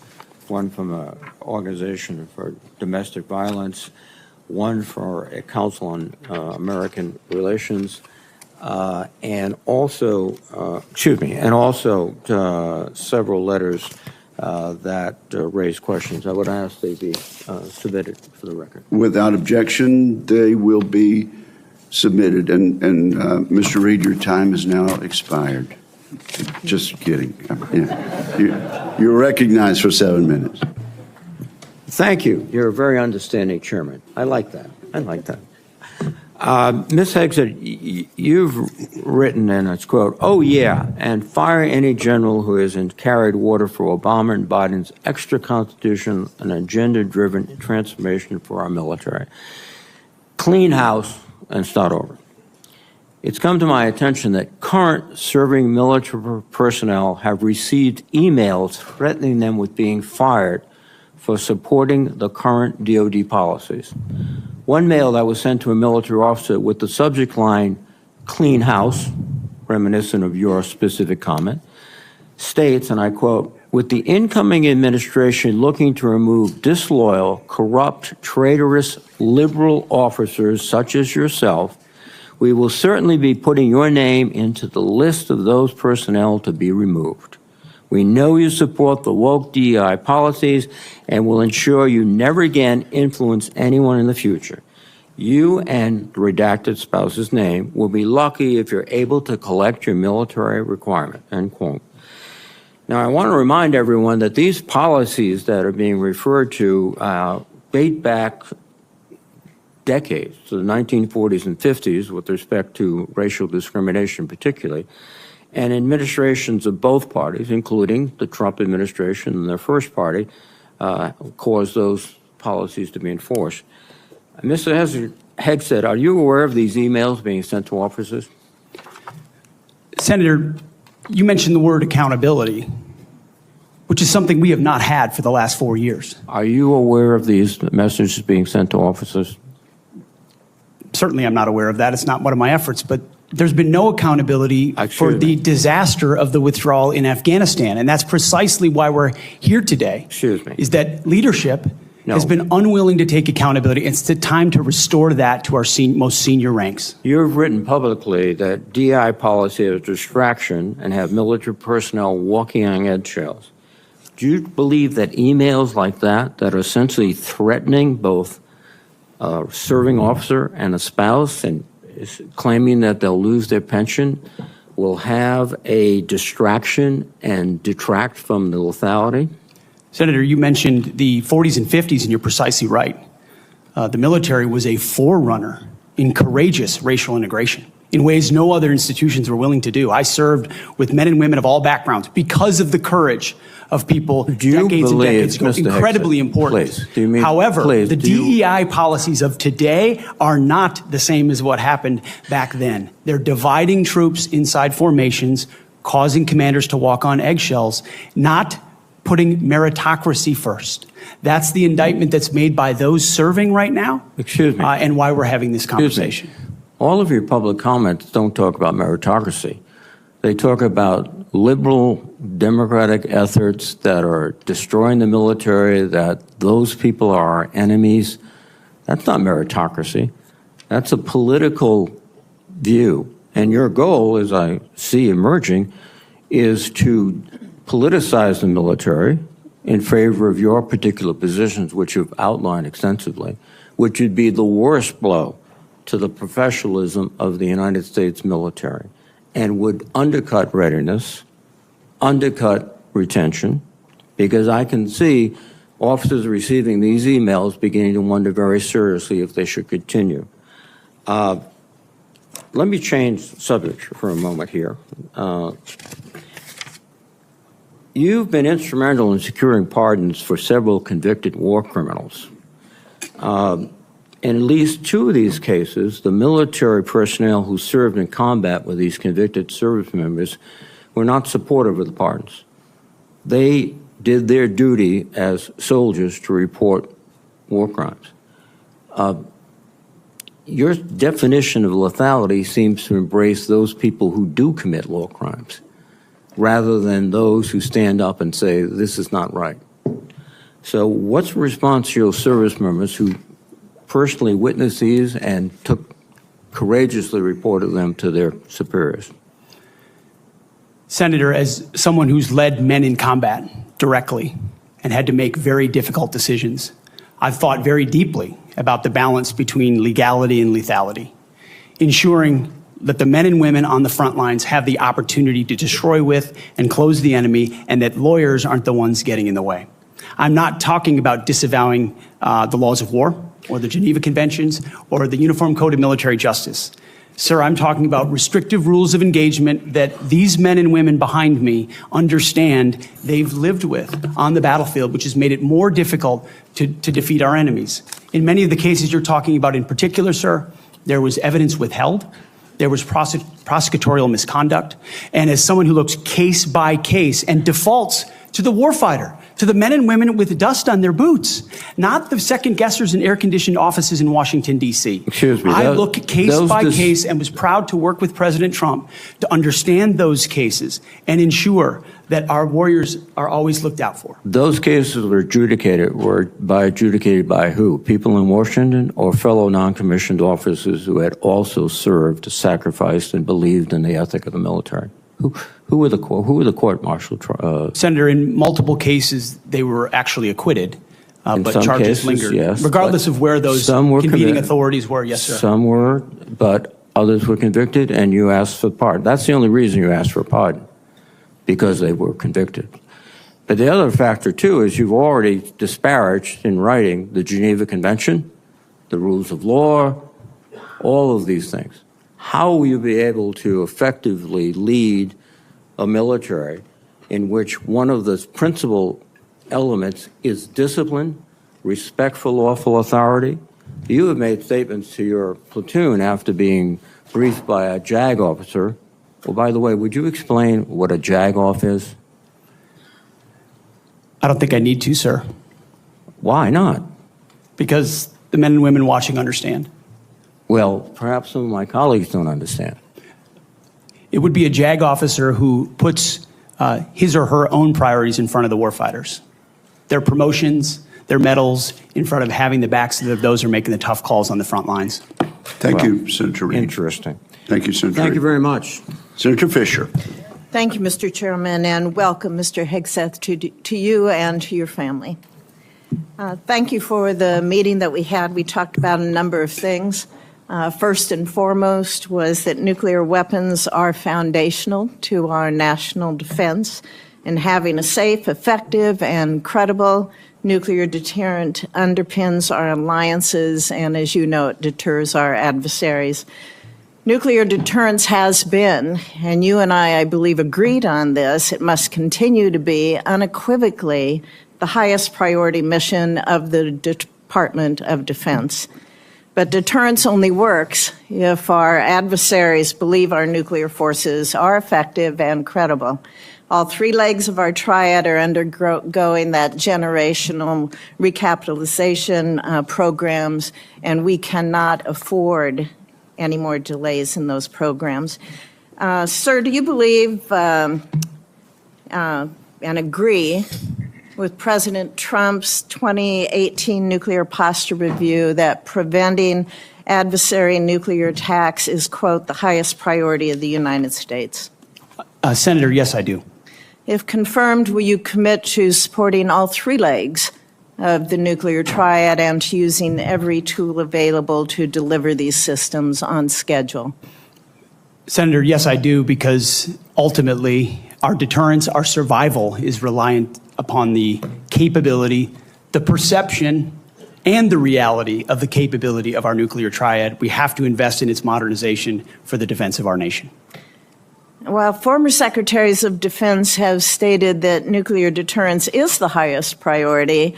One from an organization for domestic violence. One for a Council on American Relations. And also several letters that raise questions. I would ask they be submitted for the record. Without objection, they will be submitted. And Mr. Reed, your time has now expired. Just kidding. Yeah. You're recognized for 7 minutes. Thank you. You're a very understanding chairman. I like that. I like that. Ms. Hegseth, you've written, and it's quote, "Oh yeah, and fire any general who hasn't carried water for Obama and Biden's extra constitution and agenda-driven transformation for our military. Clean house and start over." It's come to my attention that current serving military personnel have received emails threatening them with being fired for supporting the current DOD policies. One mail that was sent to a military officer with the subject line, "Clean house," reminiscent of your specific comment, states, and I quote, "With the incoming administration looking to remove disloyal, corrupt, traitorous, liberal officers such as yourself, we will certainly be putting your name into the list of those personnel to be removed. We know you support the woke DEI policies and will ensure you never again influence anyone in the future. You and the redacted spouse's name will be lucky if you're able to collect your military requirement," end quote. Now, I want to remind everyone that these policies that are being referred to date back decades, to the 1940s and 50s with respect to racial discrimination particularly, and administrations of both parties, including the Trump administration and their first party, caused those policies to be enforced. Mr. Hegseth, are you aware of these emails being sent to officers? Senator, you mentioned the word accountability, which is something we have not had for the last 4 years. Are you aware of these messages being sent to officers? Certainly I'm not aware of that. It's not one of my efforts, but there's been no accountability for the disaster of the withdrawal in Afghanistan. And that's precisely why we're here today. Excuse me. Is that leadership has been unwilling to take accountability. It's the time to restore that to our most senior ranks. You've written publicly that DI policy is a distraction and have military personnel walking on eggshells. Do you believe that emails like that are essentially threatening both a serving officer and a spouse and claiming that they'll lose their pension will have a distraction and detract from the lethality? Senator, you mentioned the 40s and 50s, and you're precisely right. The military was a forerunner in courageous racial integration in ways no other institutions were willing to do. I served with men and women of all backgrounds because of the courage of people Do you decades and believe, decades ago. Mr. Incredibly Hegseth, important. please, do you mean- However, please, the do you- DEI policies of today are not the same as what happened back then. They're dividing troops inside formations, causing commanders to walk on eggshells, not putting meritocracy first. That's the indictment that's made by those serving right now. Excuse me. And why we're having this Excuse me. conversation. All of your public comments don't talk about meritocracy. They talk about liberal democratic efforts that are destroying the military, that those people are our enemies. That's not meritocracy. That's a political view. And your goal, as I see emerging, is to politicize the military in favor of your particular positions, which you've outlined extensively, which would be the worst blow to the professionalism of the United States military and would undercut readiness, undercut retention, because I can see officers receiving these emails beginning to wonder very seriously if they should continue. Let me change subject for a moment here. You've been instrumental in securing pardons for several convicted war criminals. In at least two of these cases, the military personnel who served in combat with these convicted service members were not supportive of the pardons. They did their duty as soldiers to report war crimes. Your definition of lethality seems to embrace those people who do commit war crimes, rather than those who stand up and say, this is not right. So what's the response to your service members who personally witnessed these and courageously reported them to their superiors? Senator, as someone who's led men in combat directly and had to make very difficult decisions, I've thought very deeply about the balance between legality and lethality, ensuring that the men and women on the front lines have the opportunity to destroy with and close the enemy, and that lawyers aren't the ones getting in the way. I'm not talking about disavowing the laws of war or the Geneva Conventions or the Uniform Code of Military Justice. Sir, I'm talking about restrictive rules of engagement that these men and women behind me understand they've lived with on the battlefield, which has made it more difficult to defeat our enemies. In many of the cases you're talking about in particular, sir, there was evidence withheld. There was prosecutorial misconduct. And as someone who looks case by case and defaults to the warfighter, to the men and women with dust on their boots, not the second guessers in air-conditioned offices in Washington, D.C. Excuse me. I look case by case and was proud to work with President Trump to understand those cases and ensure that our warriors are always looked out for. Those cases were adjudicated by who? People in Washington or fellow non-commissioned officers who had also served, sacrificed, and believed in the ethic of the military? Who were the court-martial? Senator, in multiple cases, they were actually acquitted, but charges cases, lingered. yes, regardless of where those convening authorities were, yes, sir. Some were, but others were convicted, and you asked for pardon. That's the only reason you asked for pardon, because they were convicted. But the other factor, too, is you've already disparaged in writing the Geneva Convention, the rules of law, all of these things. How will you be able to effectively lead a military in which one of the principal elements is discipline, respect for lawful authority? You have made statements to your platoon after being briefed by a JAG officer. Well, by the way, would you explain what a JAG-off is? I don't think I need to, sir. Why not? Because the men and women watching understand. Well, perhaps some of my colleagues don't understand. It would be a JAG officer who puts his or her own priorities in front of the warfighters. Their promotions, their medals, in front of having the backs of those who are making the tough calls on the front lines. Thank you, Senator Reid. Interesting. Thank you, Senator Thank Reid. you very much. Senator Fisher. Thank you, Mr. Chairman, and welcome, Mr. Hegseth, to you and to your family. Thank you for the meeting that we had. We talked about a number of things. First and foremost was that nuclear weapons are foundational to our national defense, and having a safe, effective, and credible nuclear deterrent underpins our alliances and, as you know, it deters our adversaries. Nuclear deterrence has been, and you and I believe, agreed on this, it must continue to be unequivocally the highest priority mission of the Department of Defense. But deterrence only works if our adversaries believe our nuclear forces are effective and credible. All three legs of our triad are undergoing that generational recapitalization programs, and we cannot afford any more delays in those programs. Sir, do you believe and agree with President Trump's 2018 nuclear posture review that preventing adversary nuclear attacks is, quote, the highest priority of the United States? Senator, yes, I do. If confirmed, will you commit to supporting all three legs of the nuclear triad and to using every tool available to deliver these systems on schedule? Senator, yes, I do, because ultimately our deterrence, our survival is reliant upon the capability, the perception, and the reality of the capability of our nuclear triad. We have to invest in its modernization for the defense of our nation. While former secretaries of defense have stated that nuclear deterrence is the highest priority,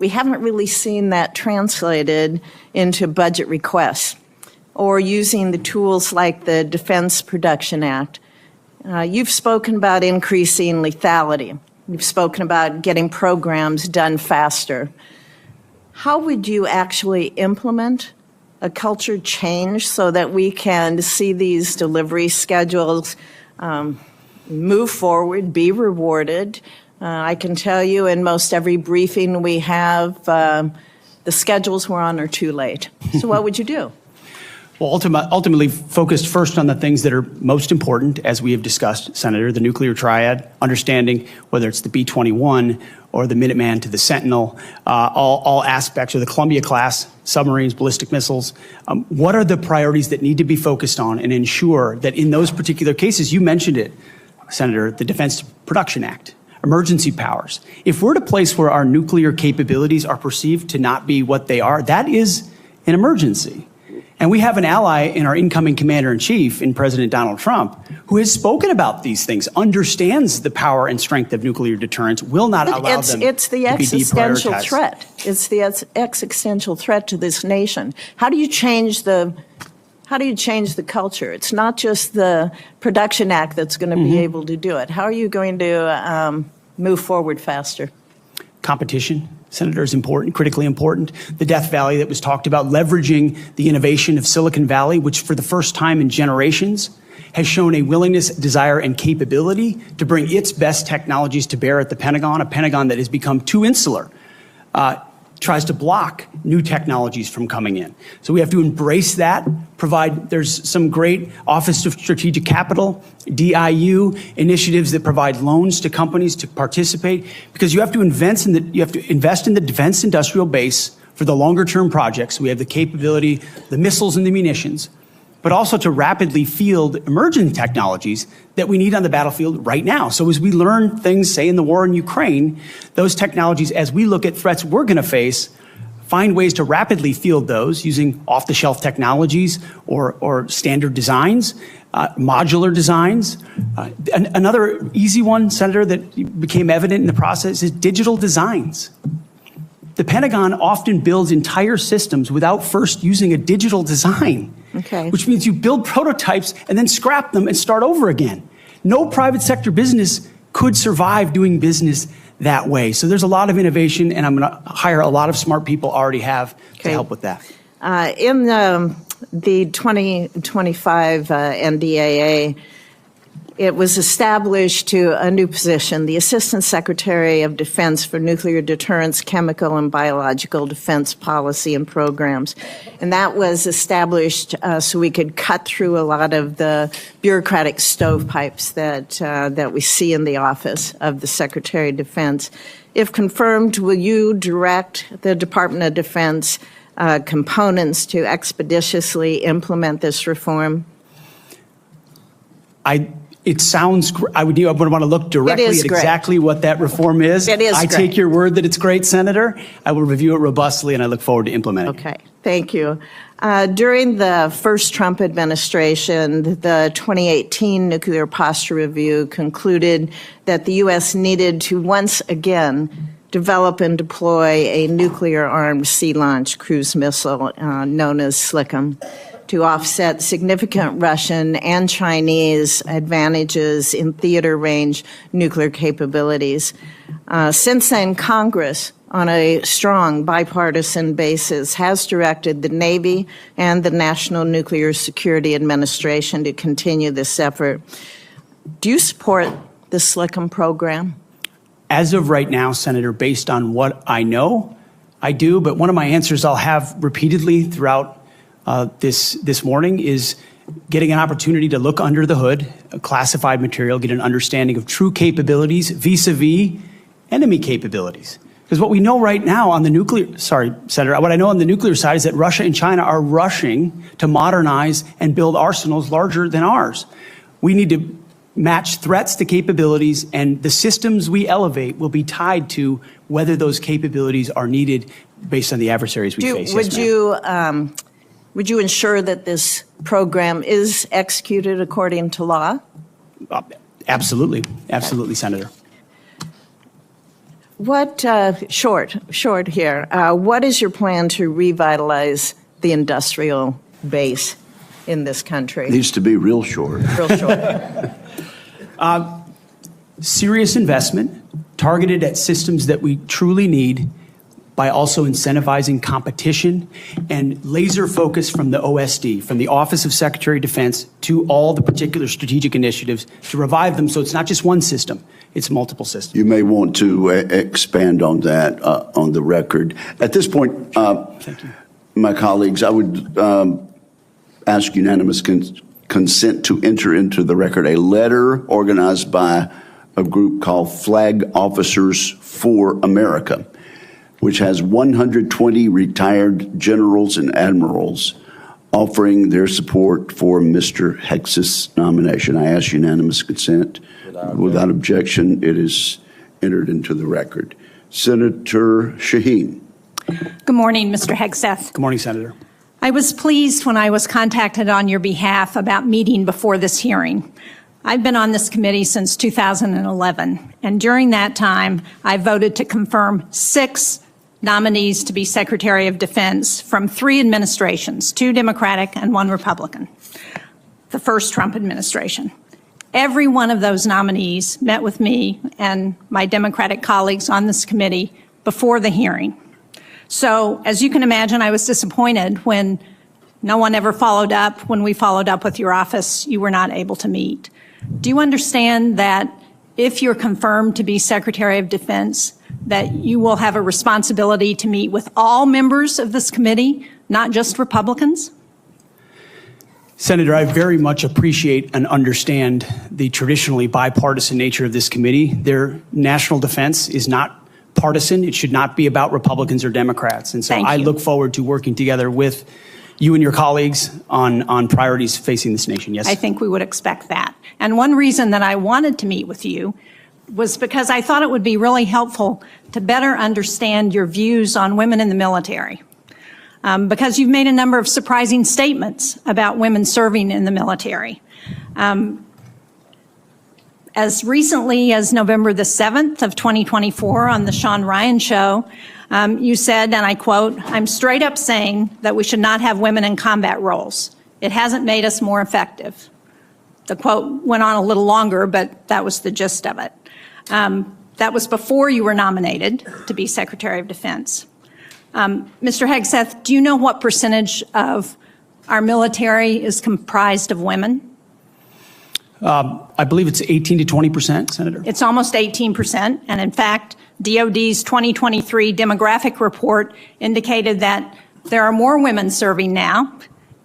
we haven't really seen that translated into budget requests or using the tools like the Defense Production Act. You've spoken about increasing lethality. You've spoken about getting programs done faster. How would you actually implement a culture change so that we can see these delivery schedules move forward, be rewarded? I can tell you in most every briefing we have, the schedules we're on are too late. So what would you do? Well, ultimately focused first on the things that are most important, as we have discussed, Senator, the nuclear triad, understanding whether it's the B-21 or the Minuteman to the Sentinel, all aspects of the Columbia-class submarines, ballistic missiles. What are the priorities that need to be focused on and ensure that in those particular cases, you mentioned it, Senator, the Defense Production Act, emergency powers. If we're at a place where our nuclear capabilities are perceived to not be what they are, that is an emergency. And we have an ally in our incoming commander-in-chief, in President Donald Trump, who has spoken about these things, understands the power and strength of nuclear deterrence, will not allow them it's the to be existential deprioritized. threat. It's the existential threat to this nation. How do you change the culture? It's not just the Production Act that's going to be able to do it. How are you going to move forward faster? Competition, Senator, is important, critically important. The Death Valley that was talked about, leveraging the innovation of Silicon Valley, which for the first time in generations has shown a willingness, desire, and capability to bring its best technologies to bear at the Pentagon, a Pentagon that has become too insular, tries to block new technologies from coming in. So we have to embrace that, there's some great Office of Strategic Capital, DIU initiatives that provide loans to companies to participate, because you have to invest in the defense industrial base for the longer term projects. We have the capability, the missiles and the munitions, but also to rapidly field emerging technologies that we need on the battlefield right now. So as we learn things, say in the war in Ukraine, those technologies, as we look at threats we're going to face, find ways to rapidly field those using off-the-shelf technologies or standard designs, modular designs. Another easy one, Senator, that became evident in the process is digital designs. The Pentagon often builds entire systems without first using a digital design. Okay. Which means you build prototypes and then scrap them and start over again. No private sector business could survive doing business that way. So there's a lot of innovation, and I'm going to hire a lot of smart people, already have, to help with that. In the 2025 NDAA, it was established to a new position, the Assistant Secretary of Defense for Nuclear Deterrence, Chemical and Biological Defense Policy and Programs. And that was established so we could cut through a lot of the bureaucratic stovepipes that we see in the office of the Secretary of Defense. If confirmed, will you direct the Department of Defense components to expeditiously implement this reform? It sounds, I would want to look directly is at great. exactly what that reform is. It is I great. take your word that it's great, Senator. I will review it robustly, and I look forward to implementing it. Okay, thank you. During the first Trump administration, the 2018 Nuclear Posture Review concluded that the U.S. needed to once again develop and deploy a nuclear-armed sea-launched cruise missile known as SLICM to offset significant Russian and Chinese advantages in theater-range nuclear capabilities. Since then, Congress, on a strong bipartisan basis, has directed the Navy and the National Nuclear Security Administration to continue this effort. Do you support the SLICM program? As of right now, Senator, based on what I know, I do. But one of my answers I'll have repeatedly throughout this morning is getting an opportunity to look under the hood, classified material, get an understanding of true capabilities vis-a-vis enemy capabilities. Because what we know right now on the nuclear, sorry, Senator, what I know on the nuclear side is that Russia and China are rushing to modernize and build arsenals larger than ours. We need to match threats to capabilities, and the systems we elevate will be tied to whether those capabilities are needed based on the adversaries we face. Would you ensure that this program is executed according to law? Absolutely. Absolutely, Senator. What, short here, what is your plan to revitalize the industrial base in this country? Needs to be real short. Real short. Serious investment targeted at systems that we truly need by also incentivizing competition and laser focus from the OSD, from the Office of Secretary of Defense, to all the particular strategic initiatives to revive them so it's not just one system, it's multiple systems. You may want to expand on that on the record. At this point, Thank you. my colleagues, I would ask unanimous consent to enter into the record a letter organized by a group called Flag Officers for America, which has 120 retired generals and admirals offering their support for Mr. Hegseth's nomination. I ask unanimous consent. Without objection, it is entered into the record. Senator Shaheen. Good morning, Mr. Hegseth. Good morning, Senator. I was pleased when I was contacted on your behalf about meeting before this hearing. I've been on this committee since 2011, and during that time, I voted to confirm 6 nominees to be Secretary of Defense from 3 administrations, 2 Democratic and 1 Republican, the first Trump administration. Every one of those nominees met with me and my Democratic colleagues on this committee before the hearing. So, as you can imagine, I was disappointed when no one ever followed up. When we followed up with your office, you were not able to meet. Do you understand that if you're confirmed to be Secretary of Defense, that you will have a responsibility to meet with all members of this committee, not just Republicans? Senator, I very much appreciate and understand the traditionally bipartisan nature of this committee. Their national defense is not partisan. It should not be about Republicans or Democrats. And so I look forward to working together with you and your colleagues on priorities facing this nation. Yes. I think we would expect that. And one reason that I wanted to meet with you was because I thought it would be really helpful to better understand your views on women in the military. Because you've made a number of surprising statements about women serving in the military. As recently as November the 7th of 2024 on the Sean Ryan Show, you said, and I quote, "I'm straight up saying that we should not have women in combat roles. It hasn't made us more effective." The quote went on a little longer, but that was the gist of it. That was before you were nominated to be Secretary of Defense. Mr. Hegseth, do you know what percentage of our military is comprised of women? I believe it's 18 to 20%, Senator. It's almost 18%. And in fact, DOD's 2023 demographic report indicated that there are more women serving now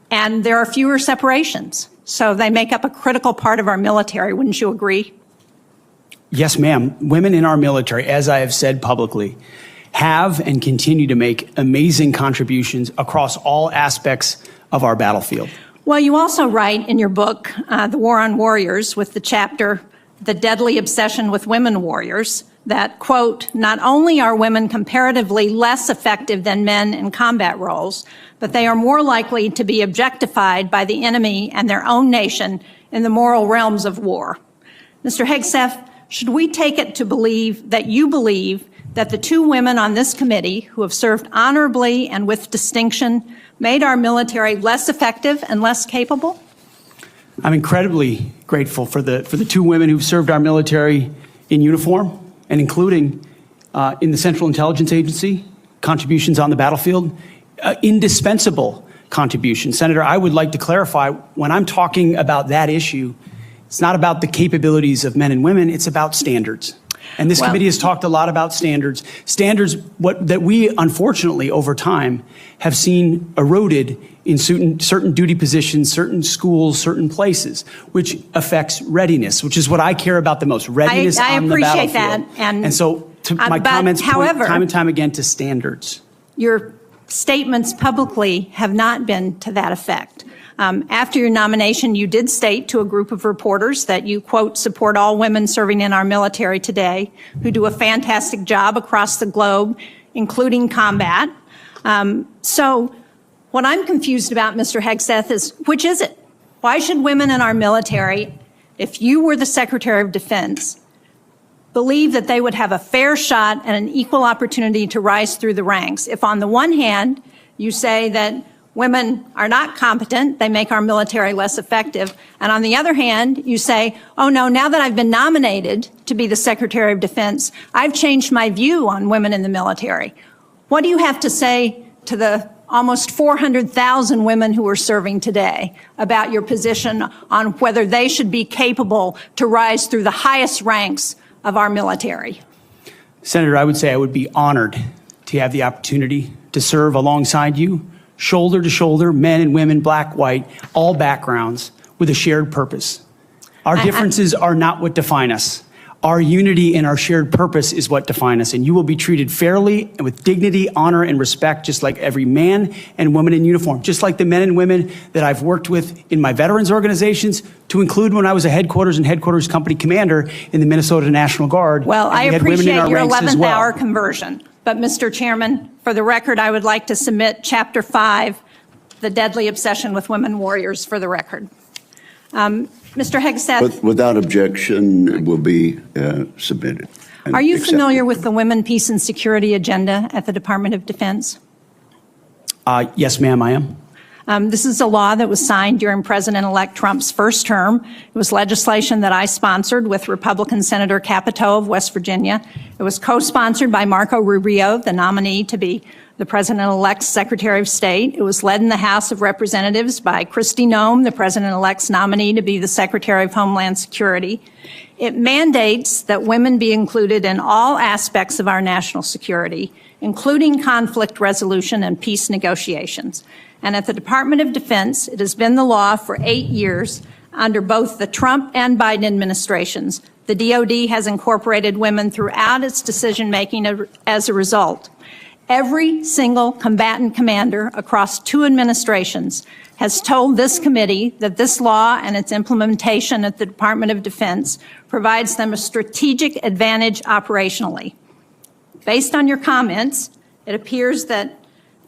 and there are fewer separations. So they make up a critical part of our military. Wouldn't you agree? Yes, ma'am. Women in our military, as I have said publicly, have and continue to make amazing contributions across all aspects of our battlefield. Well, you also write in your book, The War on Warriors, with the chapter, The Deadly Obsession with Women Warriors, that, quote, not only are women comparatively less effective than men in combat roles, but they are more likely to be objectified by the enemy and their own nation in the moral realms of war. Mr. Hegseth, should we take it to believe that you believe that the two women on this committee who have served honorably and with distinction made our military less effective and less capable? I'm incredibly grateful for the two women who've served our military in uniform and including in the Central Intelligence Agency, contributions on the battlefield, indispensable contributions. Senator, I would like to clarify, when I'm talking about that issue, it's not about the capabilities of men and women, it's about standards. And this committee has talked a lot about standards. Standards that we, unfortunately, over time, have seen eroded in certain duty positions, certain schools, certain places, which affects readiness, which is what I care about the most, readiness on the battlefield. I appreciate that. And so my comments point time and time again to standards. Your statements publicly have not been to that effect. After your nomination, you did state to a group of reporters that you, quote, support all women serving in our military today who do a fantastic job across the globe, including combat. So what I'm confused about, Mr. Hegseth, is which is it? Why should women in our military, if you were the Secretary of Defense, believe that they would have a fair shot and an equal opportunity to rise through the ranks? If on the one hand, you say that women are not competent, they make our military less effective, and on the other hand, you say, oh no, now that I've been nominated to be the Secretary of Defense, I've changed my view on women in the military. What do you have to say to the almost 400,000 women who are serving today about your position on whether they should be capable to rise through the highest ranks of our military? Senator, I would say I would be honored to have the opportunity to serve alongside you, shoulder to shoulder, men and women, black, white, all backgrounds, with a shared purpose. Our differences are not what define us. Our unity and our shared purpose is what define us, and you will be treated fairly and with dignity, honor, and respect, just like every man and woman in uniform, just like the men and women that I've worked with in my veterans organizations, to include when I was a headquarters and headquarters company commander in the Minnesota National Guard. Well, I appreciate your 11th hour well. Conversion. But, Mr. Chairman, for the record, I would like to submit Chapter 5, The Deadly Obsession with Women Warriors, for the record. Mr. Hegseth. Without objection, it will be submitted. Are you familiar with the Women, Peace, and Security agenda at the Department of Defense? Yes, ma'am, I am. This is a law that was signed during President-elect Trump's first term. It was legislation that I sponsored with Republican Senator Capito of West Virginia. It was co-sponsored by Marco Rubio, the nominee to be the President-elect's Secretary of State. It was led in the House of Representatives by Kristi Noem, the President-elect's nominee to be the Secretary of Homeland Security. It mandates that women be included in all aspects of our national security, including conflict resolution and peace negotiations. And at the Department of Defense, it has been the law for 8 years under both the Trump and Biden administrations. The DoD has incorporated women throughout its decision-making as a result. Every single combatant commander across 2 administrations has told this committee that this law and its implementation at the Department of Defense provides them a strategic advantage operationally. Based on your comments, it appears that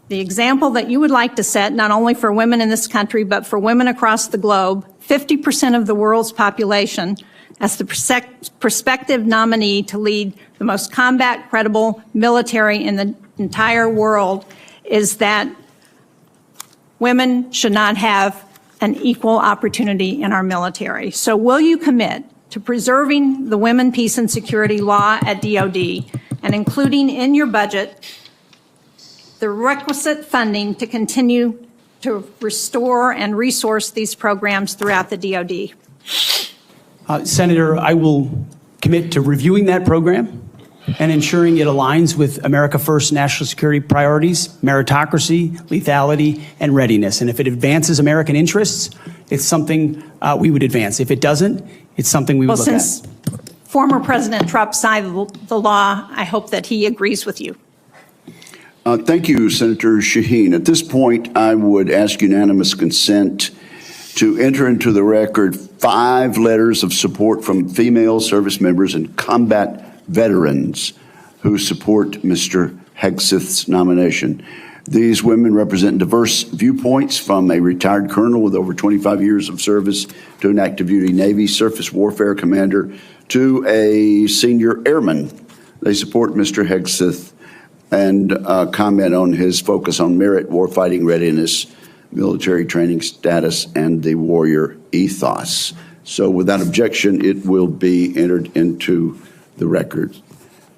the example that you would like to set, not only for women in this country, but for women across the globe, 50% of the world's population, as the prospective nominee to lead the most combat-credible military in the entire world, is that women should not have an equal opportunity in our military. So will you commit to preserving the Women, Peace, and Security law at DoD and including in your budget the requisite funding to continue to restore and resource these programs throughout the DoD? Senator, I will commit to reviewing that program and ensuring it aligns with America First national security priorities, meritocracy, lethality, and readiness. And if it advances American interests, it's something we would advance. If it doesn't, it's something we would look at. Since former President Trump signed the law, I hope that he agrees with you. Thank you, Senator Shaheen. At this point, I would ask unanimous consent to enter into the record 5 letters of support from female service members and combat veterans who support Mr. Hegseth's nomination. These women represent diverse viewpoints, from a retired colonel with over 25 years of service to an active duty Navy surface warfare commander to a senior airman. They support Mr. Hegseth and comment on his focus on merit, warfighting readiness, military training status, and the warrior ethos. So without objection, it will be entered into the record.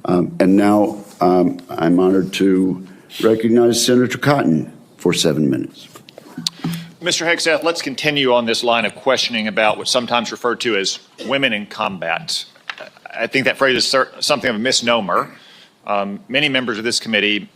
And now I'm honored to recognize Senator Cotton for 7 minutes. Mr. Hegseth, let's continue on this line of questioning about what's sometimes referred to as women in combat. I think that phrase is something of a misnomer. Many members of this committee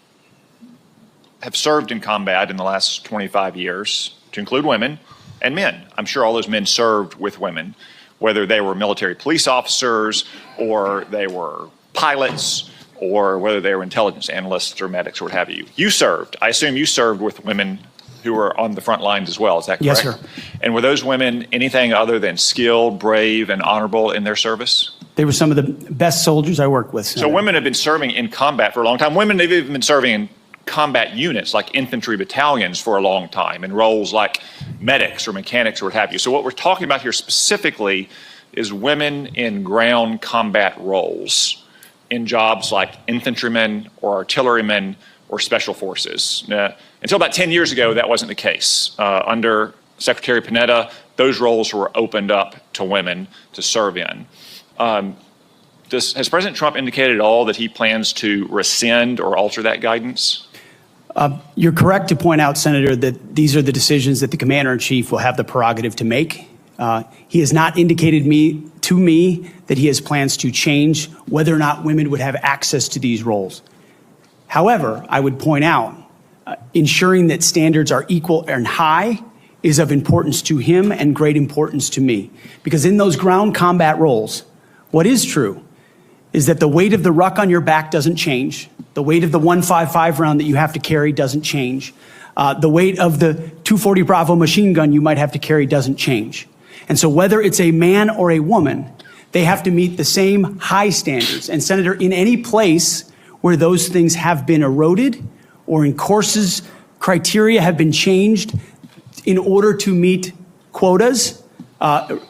have served in combat in the last 25 years, to include women and men. I'm sure all those men served with women, whether they were military police officers or they were pilots or whether they were intelligence analysts or medics or what have you. You served. I assume you served with women who were on the front lines as well. Is that correct? Yes, sir. And were those women anything other than skilled, brave, and honorable in their service? They were some of the best soldiers I worked with. So women have been serving in combat for a long time. Women have even been serving in combat units like infantry battalions for a long time, in roles like medics or mechanics or what have you. So what we're talking about here specifically is women in ground combat roles, in jobs like infantrymen or artillerymen or special forces. Until about 10 years ago, that wasn't the case. Under Secretary Panetta, those roles were opened up to women to serve in. Has President Trump indicated at all that he plans to rescind or alter that guidance? You're correct to point out, Senator, that these are the decisions that the Commander-in-Chief will have the prerogative to make. He has not indicated to me that he has plans to change whether or not women would have access to these roles. However, I would point out, ensuring that standards are equal and high is of importance to him and great importance to me. Because in those ground combat roles, what is true is that the weight of the ruck on your back doesn't change. The weight of the 155 round that you have to carry doesn't change. The weight of the 240 Bravo machine gun you might have to carry doesn't change. And so whether it's a man or a woman, they have to meet the same high standards. And Senator, in any place where those things have been eroded or in courses, criteria have been changed in order to meet quotas,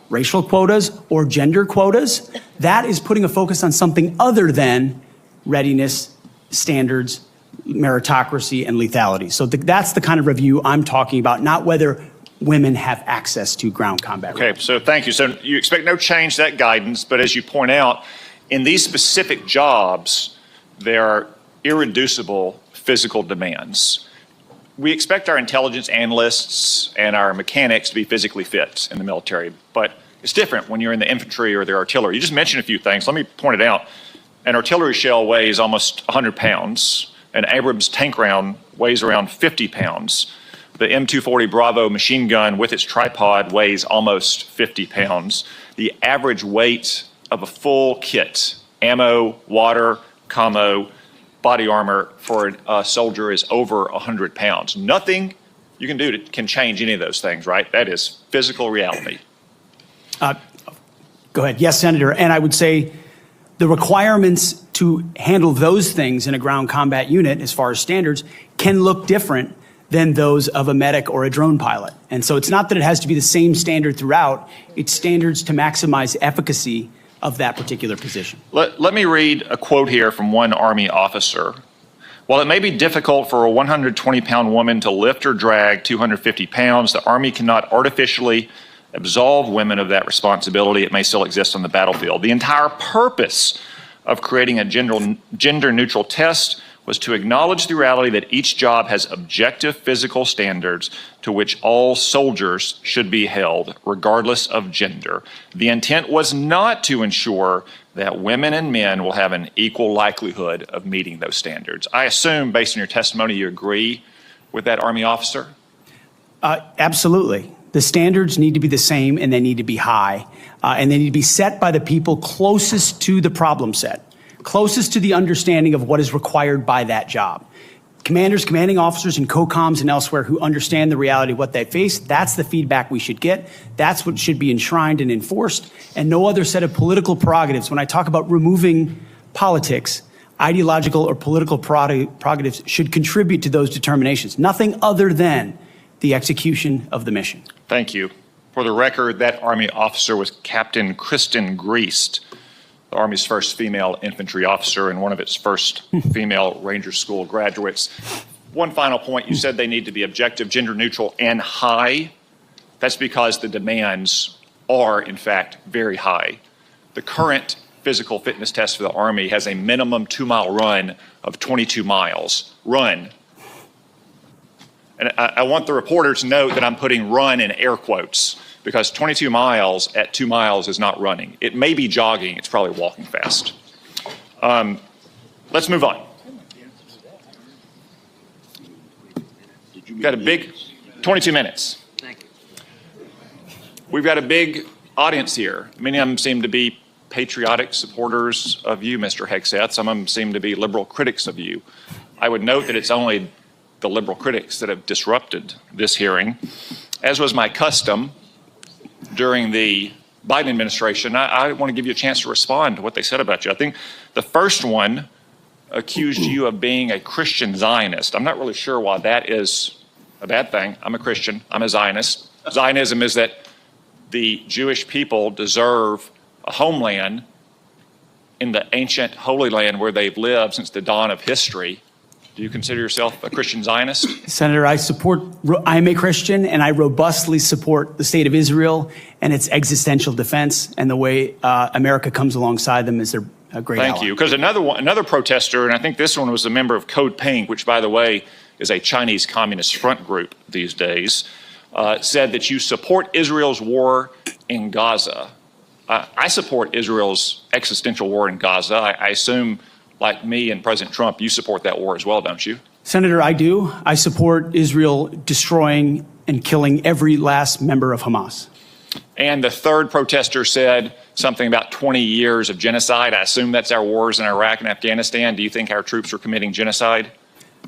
racial quotas or gender quotas, that is putting a focus on something other than readiness, standards, meritocracy, and lethality. So that's the kind of review I'm talking about, not whether women have access to ground combat. Okay, so thank you. So you expect no change to that guidance, but as you point out, in these specific jobs, there are irreducible physical demands. We expect our intelligence analysts and our mechanics to be physically fit in the military, but it's different when you're in the infantry or the artillery. You just mentioned a few things. Let me point it out. An artillery shell weighs almost 100 pounds. An Abrams tank round weighs around 50 pounds. The M240 Bravo machine gun with its tripod weighs almost 50 pounds. The average weight of a full kit, ammo, water, commo, body armor for a soldier is over 100 pounds. Nothing you can do can change any of those things, right? That is physical reality. Go ahead. Yes, Senator. And I would say the requirements to handle those things in a ground combat unit, as far as standards, can look different than those of a medic or a drone pilot. And so it's not that it has to be the same standard throughout, it's standards to maximize efficacy of that particular position. Let me read a quote here from one Army officer. While it may be difficult for a 120-pound woman to lift or drag 250 pounds, the Army cannot artificially absolve women of that responsibility. It may still exist on the battlefield. The entire purpose of creating a gender-neutral test was to acknowledge the reality that each job has objective physical standards to which all soldiers should be held, regardless of gender. The intent was not to ensure that women and men will have an equal likelihood of meeting those standards. I assume, based on your testimony, you agree with that Army officer? Absolutely. The standards need to be the same, and they need to be high, and they need to be set by the people closest to the problem set, closest to the understanding of what is required by that job. commanders, commanding officers, and COCOMs and elsewhere who understand the reality of what they face. That's the feedback we should get. That's what should be enshrined and enforced, and no other set of political prerogatives. When I talk about removing politics, ideological or political prerogatives should contribute to those determinations. Nothing other than the execution of the mission. Thank you. For the record, that Army officer was Captain Kristen Griest, the Army's first female infantry officer and one of its first female Ranger School graduates. One final point, you said they need to be objective, gender neutral, and high. That's because the demands are, in fact, very high. The current physical fitness test for the Army has a minimum 2-mile run of 22 miles. Run. And I want the reporter to note that I'm putting run in air quotes because 22 miles at 2 miles is not running. It may be jogging. It's probably walking fast. Let's move on. We've got a big 22 minutes. We've got a big audience here. Many of them seem to be patriotic supporters of you, Mr. Hegseth. Some of them seem to be liberal critics of you. I would note that it's only the liberal critics that have disrupted this hearing. As was my custom during the Biden administration, I want to give you a chance to respond to what they said about you. I think the first one accused you of being a Christian Zionist. I'm not really sure why that is a bad thing. I'm a Christian. I'm a Zionist. Zionism is that the Jewish people deserve a homeland in the ancient Holy Land where they've lived since the dawn of history. Do you consider yourself a Christian Zionist? Senator, I'm a Christian, and I robustly support the state of Israel and its existential defense, and the way America comes alongside them is a great ally. Thank you. Because another protester, and I think this one was a member of Code Pink, which, by the way, is a Chinese Communist front group these days, said that you support Israel's war in Gaza. I support Israel's existential war in Gaza. I assume, like me and President Trump, you support that war as well, don't you? Senator, I do. I support Israel destroying and killing every last member of Hamas. And the third protester said something about 20 years of genocide. I assume that's our wars in Iraq and Afghanistan. Do you think our troops are committing genocide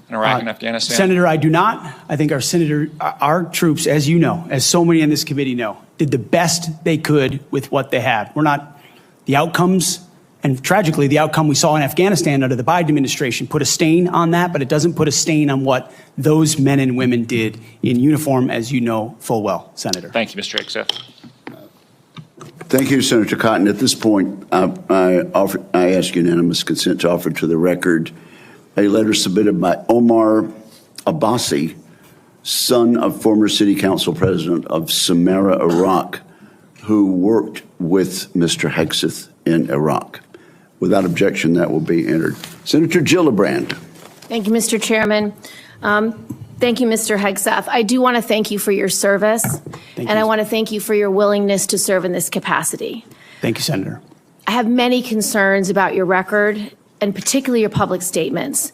in Iraq and Afghanistan? Senator, I do not. I think our troops, as you know, as so many in this committee know, did the best they could with what they had. We're not the outcomes. And tragically, the outcome we saw in Afghanistan under the Biden administration put a stain on that, but it doesn't put a stain on what those men and women did in uniform, as you know full well, Senator. Thank you, Mr. Hegseth. Thank you, Senator Cotton. At this point, I ask unanimous consent to offer to the record a letter submitted by Omar Abbasi, son of former city council president of Samarra, Iraq, who worked with Mr. Hegseth in Iraq. Without objection, that will be entered. Senator Gillibrand. Thank you, Mr. Chairman. Thank you, Mr. Hegseth. I do want to thank you for your service, and I want to thank you for your willingness to serve in this capacity. Thank you, Senator. I have many concerns about your record, and particularly your public statements,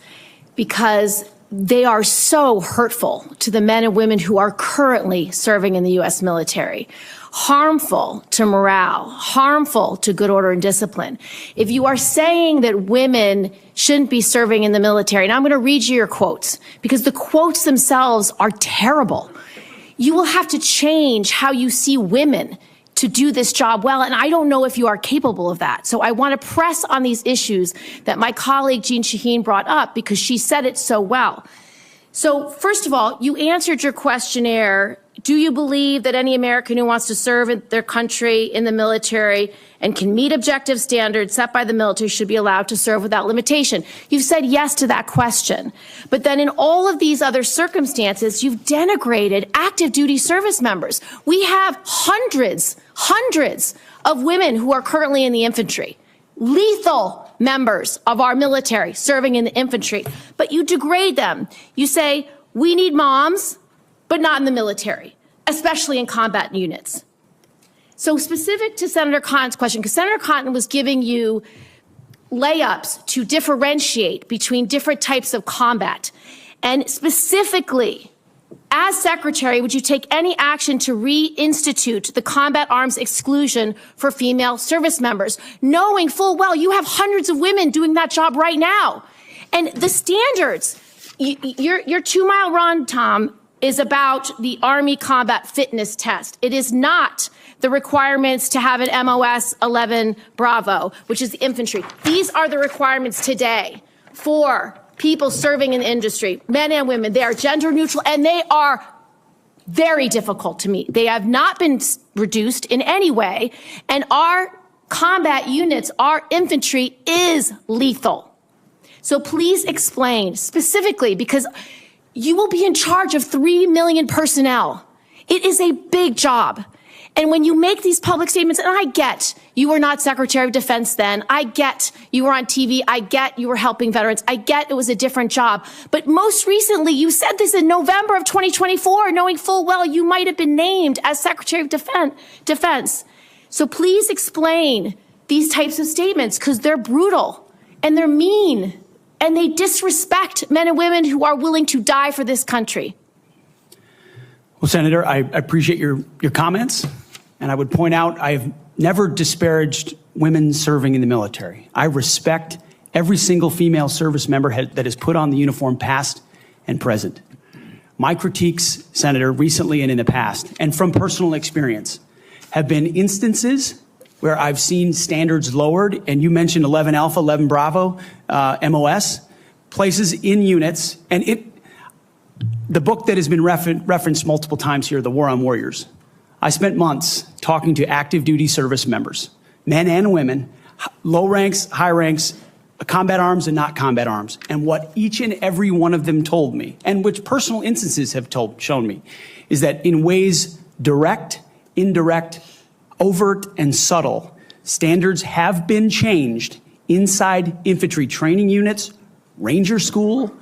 because they are so hurtful to the men and women who are currently serving in the U.S. military. Harmful to morale, harmful to good order and discipline. If you are saying that women shouldn't be serving in the military, and I'm going to read you your quotes because the quotes themselves are terrible. You will have to change how you see women to do this job well, and I don't know if you are capable of that. So I want to press on these issues that my colleague Jean Shaheen brought up because she said it so well. So first of all, you answered your questionnaire. Do you believe that any American who wants to serve in their country in the military and can meet objective standards set by the military should be allowed to serve without limitation? You've said yes to that question. But then in all of these other circumstances, you've denigrated active duty service members. We have hundreds of women who are currently in the infantry, lethal members of our military serving in the infantry, but you degrade them. You say, we need moms, but not in the military, especially in combat units. So specific to Senator Cotton's question, because Senator Cotton was giving you layups to differentiate between different types of combat. And specifically, as Secretary, would you take any action to reinstitute the combat arms exclusion for female service members, knowing full well you have hundreds of women doing that job right now? And the standards Your 2-mile run, Tom, is about the Army combat fitness test. It is not the requirements to have an MOS 11 Bravo, which is the infantry. These are the requirements today for people serving in the industry, men and women. They are gender neutral, and they are very difficult to meet. They have not been reduced in any way, and our combat units, our infantry is lethal. So please explain specifically, because you will be in charge of 3 million personnel. It is a big job. And when you make these public statements, and I get you were not Secretary of Defense then, I get you were on TV, I get you were helping veterans, I get it was a different job. But most recently, you said this in November of 2024, knowing full well you might have been named as Secretary of Defense. So please explain these types of statements, because they're brutal and they're mean and they disrespect men and women who are willing to die for this country. Well, Senator, I appreciate your comments, and I would point out I have never disparaged women serving in the military. I respect every single female service member that has put on the uniform, past and present. My critiques, Senator, recently and in the past, and from personal experience, have been instances where I've seen standards lowered, and you mentioned 11 Alpha, 11 Bravo, MOS, places in units, and the book that has been referenced multiple times here, The War on Warriors. I spent months talking to active duty service members, men and women, low ranks, high ranks, combat arms and not combat arms. And what each and every one of them told me, and which personal instances have shown me, is that in ways direct, indirect, overt, and subtle, standards have been changed inside infantry training units, ranger school,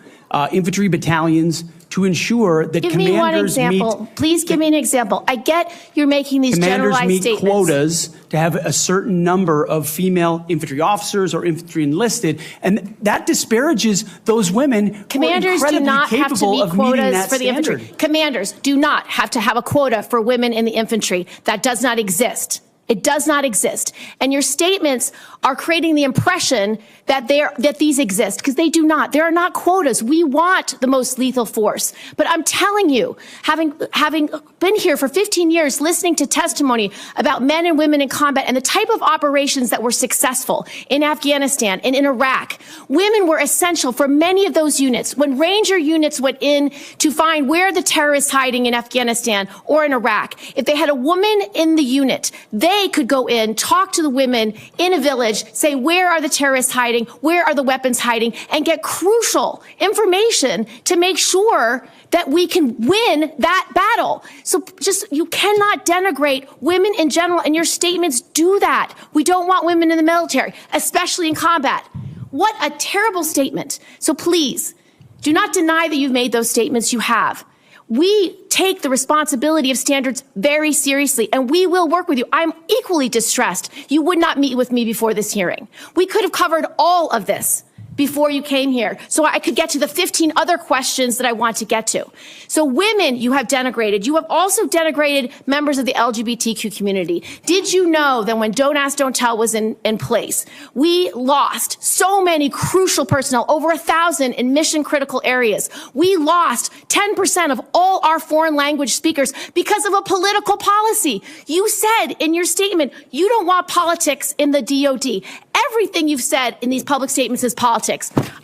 infantry battalions, to ensure that Give commanders me one example. Please give me an example. I get you're making these generalized commanders meet statements. quotas to have a certain number of female infantry officers or infantry enlisted, and that disparages those women Commanders who are do incredibly not have to capable meet of meeting quotas that for the standard. infantry. Commanders do not have to have a quota for women in the infantry. That does not exist. It does not exist. And your statements are creating the impression that these exist, because they do not. There are not quotas. We want the most lethal force. But I'm telling you, having been here for 15 years, listening to testimony about men and women in combat and the type of operations that were successful in Afghanistan and in Iraq, women were essential for many of those units. When Ranger units went in to find where the terrorists hiding in Afghanistan or in Iraq, if they had a woman in the unit, they could go in, talk to the women in a village, say, where are the terrorists hiding? Where are the weapons hiding? And get crucial information to make sure that we can win that battle. So you cannot denigrate women in general, and your statements do that. We don't want women in the military, especially in combat. What a terrible statement. So please, do not deny that you've made those statements. You have. We take the responsibility of standards very seriously, and we will work with you. I'm equally distressed you would not meet with me before this hearing. We could have covered all of this before you came here, so I could get to the 15 other questions that I want to get to. So women, you have denigrated. You have also denigrated members of the LGBTQ community. Did you know that when Don't Ask, Don't Tell was in place, we lost so many crucial personnel, over 1,000 in mission critical areas. We lost 10% of all our foreign language speakers because of a political policy. You said in your statement, you don't want politics in the DOD. Everything you've said in these public statements is politics.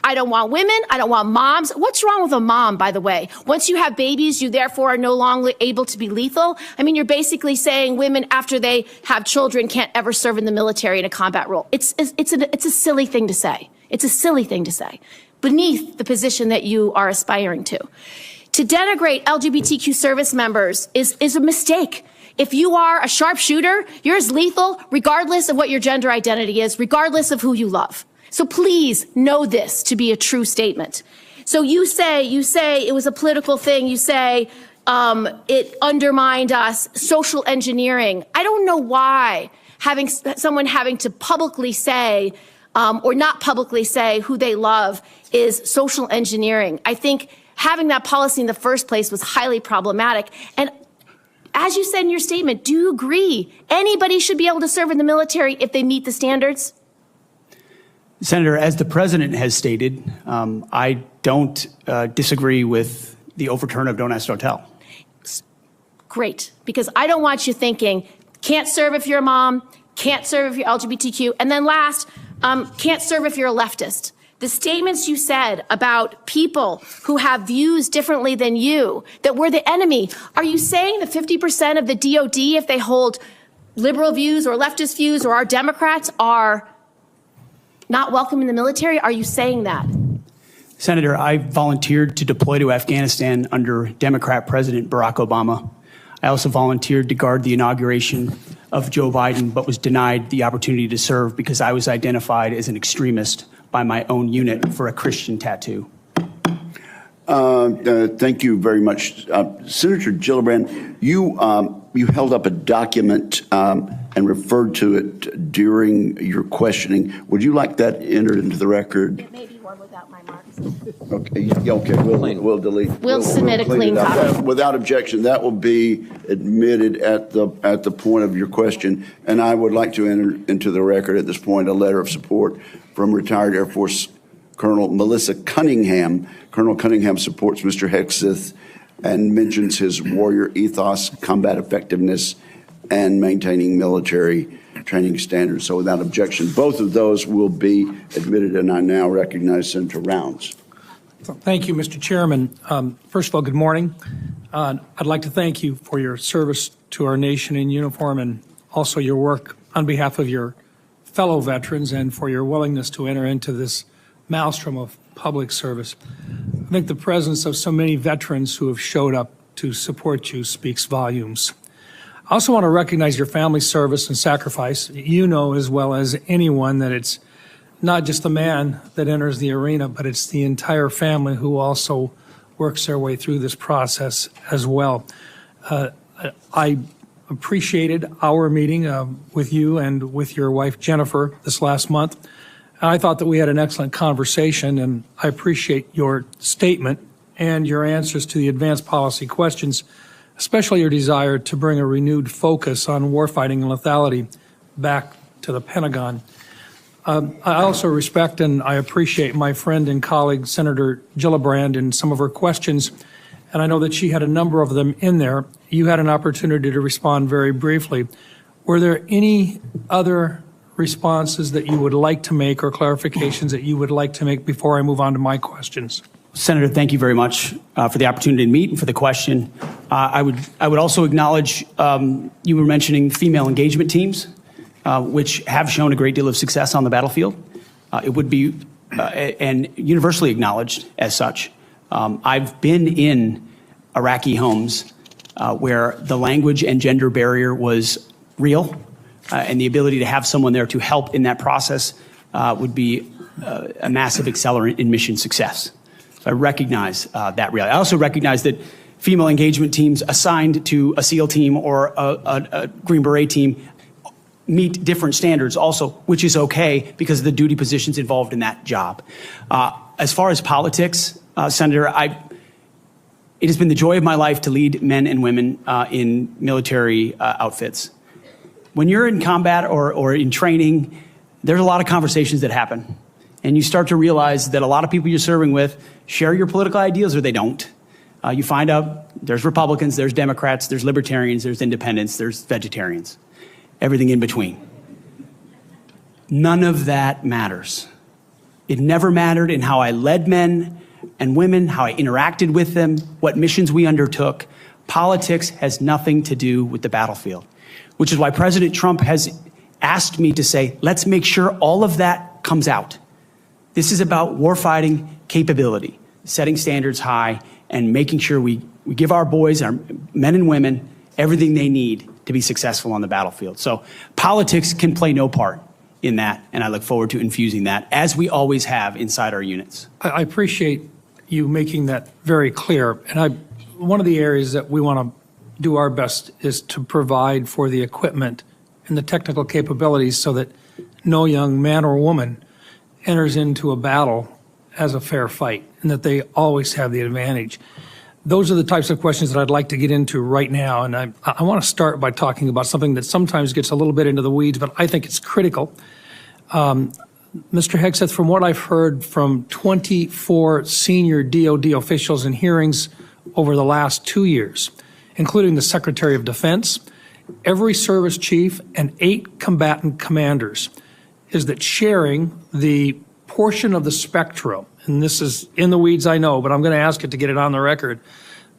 I don't want women. I don't want moms. What's wrong with a mom, by the way? Once you have babies, you therefore are no longer able to be lethal. I mean, you're basically saying women, after they have children, can't ever serve in the military in a combat role. It's a silly thing to say. It's a silly thing to say, beneath the position that you are aspiring to. To denigrate LGBTQ service members is a mistake. If you are a sharpshooter, you're as lethal regardless of what your gender identity is, regardless of who you love. So please know this to be a true statement. So you say it was a political thing. You say it undermined us, social engineering. I don't know why someone having to publicly say or not publicly say who they love is social engineering. I think having that policy in the first place was highly problematic. And as you said in your statement, do you agree anybody should be able to serve in the military if they meet the standards? Senator, as the president has stated, I don't disagree with the overturn of Don't Ask, Don't Tell. Great, because I don't want you thinking, can't serve if you're a mom, can't serve if you're LGBTQ, and then last, can't serve if you're a leftist. The statements you said about people who have views differently than you, that we're the enemy, are you saying that 50% of the DOD, if they hold liberal views or leftist views or are Democrats, are not welcome in the military? Are you saying that? Senator, I volunteered to deploy to Afghanistan under Democrat President Barack Obama. I also volunteered to guard the inauguration of Joe Biden, but was denied the opportunity to serve because I was identified as an extremist by my own unit for a Christian tattoo. Thank you very much. Senator Gillibrand, you held up a document and referred to it during your questioning. Would you like that entered into the record? It may be one without my marks. Okay, yeah, okay, we'll delete. We'll submit a clean copy. Without objection, that will be admitted at the point of your question. And I would like to enter into the record at this point a letter of support from retired Air Force Colonel Melissa Cunningham. Colonel Cunningham supports Mr. Hegseth and mentions his warrior ethos, combat effectiveness, and maintaining military training standards. So without objection, both of those will be admitted, and I now recognize Senator Rounds. Thank you, Mr. Chairman. First of all, good morning. I'd like to thank you for your service to our nation in uniform and also your work on behalf of your fellow veterans and for your willingness to enter into this maelstrom of public service. I think the presence of so many veterans who have showed up to support you speaks volumes. I also want to recognize your family's service and sacrifice. You know as well as anyone that it's not just the man that enters the arena, but it's the entire family who also works their way through this process as well. I appreciated our meeting with you and with your wife, Jennifer, this last month. I thought that we had an excellent conversation, and I appreciate your statement and your answers to the advanced policy questions, especially your desire to bring a renewed focus on warfighting and lethality back to the Pentagon. I also respect and I appreciate my friend and colleague, Senator Gillibrand, and some of her questions, and I know that she had a number of them in there. You had an opportunity to respond very briefly. Were there any other responses that you would like to make or clarifications that you would like to make before I move on to my questions? Senator, thank you very much for the opportunity to meet and for the question. I would also acknowledge you were mentioning female engagement teams, which have shown a great deal of success on the battlefield. It would be and universally acknowledged as such. I've been in Iraqi homes where the language and gender barrier was real, and the ability to have someone there to help in that process would be a massive accelerant in mission success. So I recognize that reality. I also recognize that female engagement teams assigned to a SEAL team or a Green Beret team meet different standards also, which is okay because of the duty positions involved in that job. As far as politics, Senator, it has been the joy of my life to lead men and women in military outfits. When you're in combat or in training, there's a lot of conversations that happen. And you start to realize that a lot of people you're serving with share your political ideals or they don't. You find out there's Republicans, there's Democrats, there's libertarians, there's independents, there's vegetarians, everything in between. None of that matters. It never mattered in how I led men and women, how I interacted with them, what missions we undertook. Politics has nothing to do with the battlefield, which is why President Trump has asked me to say, let's make sure all of that comes out. This is about warfighting capability, setting standards high, and making sure we give our boys, our men and women, everything they need to be successful on the battlefield. So politics can play no part in that, and I look forward to infusing that, as we always have inside our units. I appreciate you making that very clear. And one of the areas that we want to do our best is to provide for the equipment and the technical capabilities so that no young man or woman enters into a battle as a fair fight, and that they always have the advantage. Those are the types of questions that I'd like to get into right now, and I want to start by talking about something that sometimes gets a little bit into the weeds, but I think it's critical. Mr. Hegseth, from what I've heard from 24 senior DOD officials in hearings over the last 2 years, including the Secretary of Defense, every service chief, and 8 combatant commanders, is that sharing the portion of the spectrum, and this is in the weeds, I know, but I'm going to ask it to get it on the record,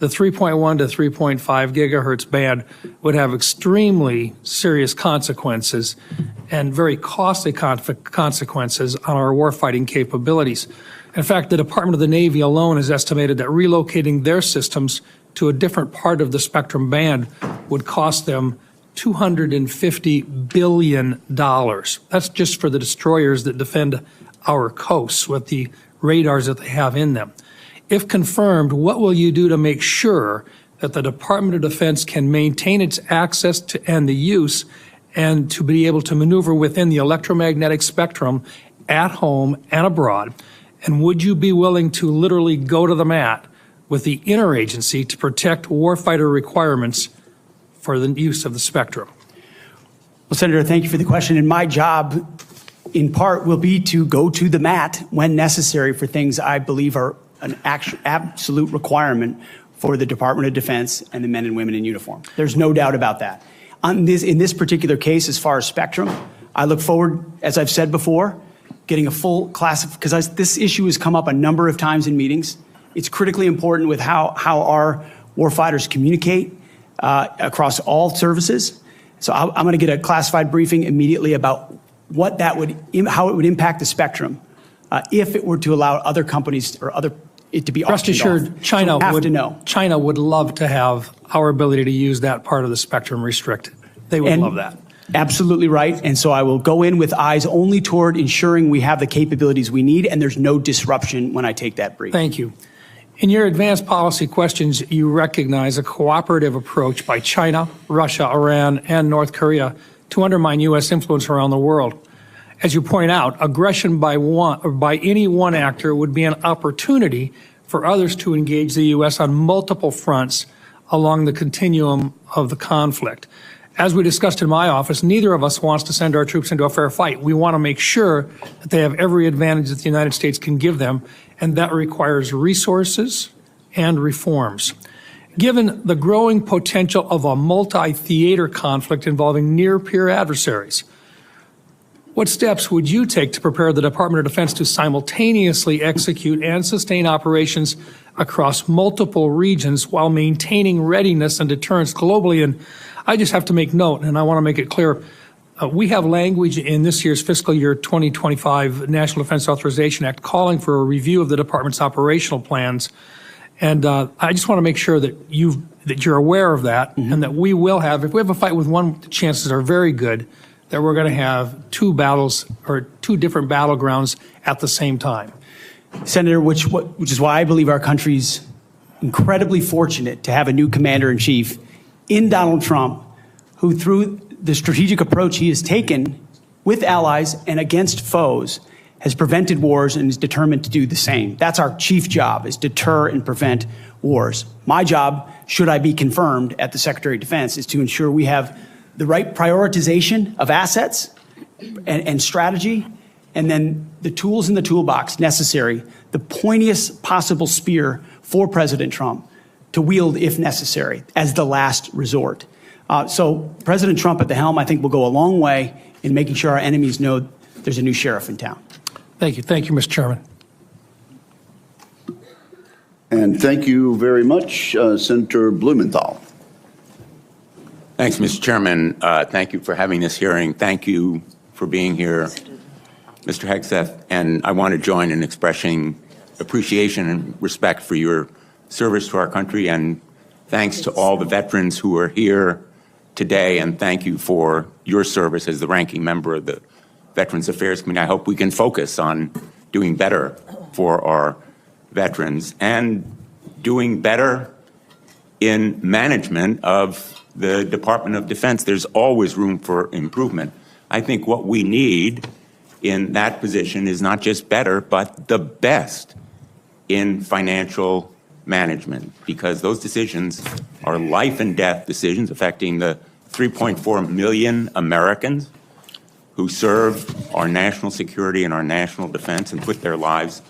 the 3.1 to 3.5 gigahertz band would have extremely serious consequences and very costly consequences on our warfighting capabilities. In fact, the Department of the Navy alone has estimated that relocating their systems to a different part of the spectrum band would cost them $250 billion. That's just for the destroyers that defend our coasts with the radars that they have in them. If confirmed, what will you do to make sure that the Department of Defense can maintain its access to and the use and to be able to maneuver within the electromagnetic spectrum at home and abroad? And would you be willing to literally go to the mat with the interagency to protect warfighter requirements for the use of the spectrum? Well, Senator, thank you for the question. And my job, in part, will be to go to the mat when necessary for things I believe are an absolute requirement for the Department of Defense and the men and women in uniform. There's no doubt about that. In this particular case, as far as spectrum, I look forward, as I've said before, getting a full class, because this issue has come up a number of times in meetings. It's critically important with how our warfighters communicate across all services. So I'm going to get a classified briefing immediately about what that would, how it would impact the spectrum if it were to allow other companies or it to be Rest auctioned assured, off. China would love to have our ability to use that part of the spectrum restricted. They would love that. Absolutely right. And so I will go in with eyes only toward ensuring we have the capabilities we need and there's no disruption when I take that brief. Thank you. In your advanced policy questions, you recognize a cooperative approach by China, Russia, Iran, and North Korea to undermine U.S. influence around the world. As you point out, aggression by any one actor would be an opportunity for others to engage the U.S. on multiple fronts along the continuum of the conflict. As we discussed in my office, neither of us wants to send our troops into a fair fight. We want to make sure that they have every advantage that the United States can give them, and that requires resources and reforms. Given the growing potential of a multi-theater conflict involving near-peer adversaries, what steps would you take to prepare the Department of Defense to simultaneously execute and sustain operations across multiple regions while maintaining readiness and deterrence globally? And I just have to make note, and I want to make it clear, we have language in this year's fiscal year 2025 National Defense Authorization Act calling for a review of the department's operational plans. And I just want to make sure that you're aware of that, and that we will have, if we have a fight with one, the chances are very good that we're going to have two battles or two different battlegrounds at the same time. Senator, which is why I believe our country's incredibly fortunate to have a new commander-in-chief in Donald Trump, who through the strategic approach he has taken with allies and against foes has prevented wars and is determined to do the same. That's our chief job, is deter and prevent wars. My job, should I be confirmed at the Secretary of Defense, is to ensure we have the right prioritization of assets and strategy, and then the tools in the toolbox necessary, the pointiest possible spear for President Trump to wield if necessary as the last resort. So President Trump at the helm, I think, will go a long way in making sure our enemies know there's a new sheriff in town. Thank you. Thank you, Mr. Chairman. And thank you very much, Senator Blumenthal. Thanks, Mr. Chairman. Thank you for having this hearing. Thank you for being here, Mr. Hegseth. And I want to join in expressing appreciation and respect for your service to our country. And thanks to all the veterans who are here today. And thank you for your service as the ranking member of the Veterans Affairs Committee. I hope we can focus on doing better for our veterans and doing better in management of the Department of Defense. There's always room for improvement. I think what we need in that position is not just better, but the best in financial management, because those decisions are life and death decisions affecting the 3.4 million Americans who serve our national security and our national defense and put their lives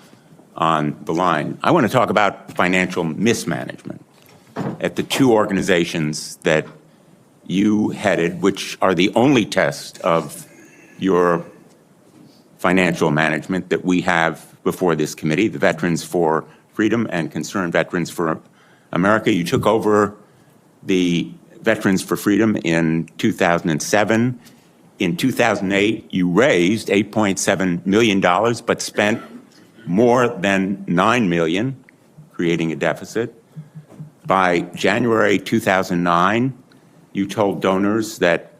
on the line. I want to talk about financial mismanagement at the two organizations that you headed, which are the only test of your financial management that we have before this committee, the Veterans for Freedom and Concerned Veterans for America. You took over the Veterans for Freedom in 2007. In 2008, you raised $8.7 million, but spent more than $9 million, creating a deficit. By January 2009, you told donors that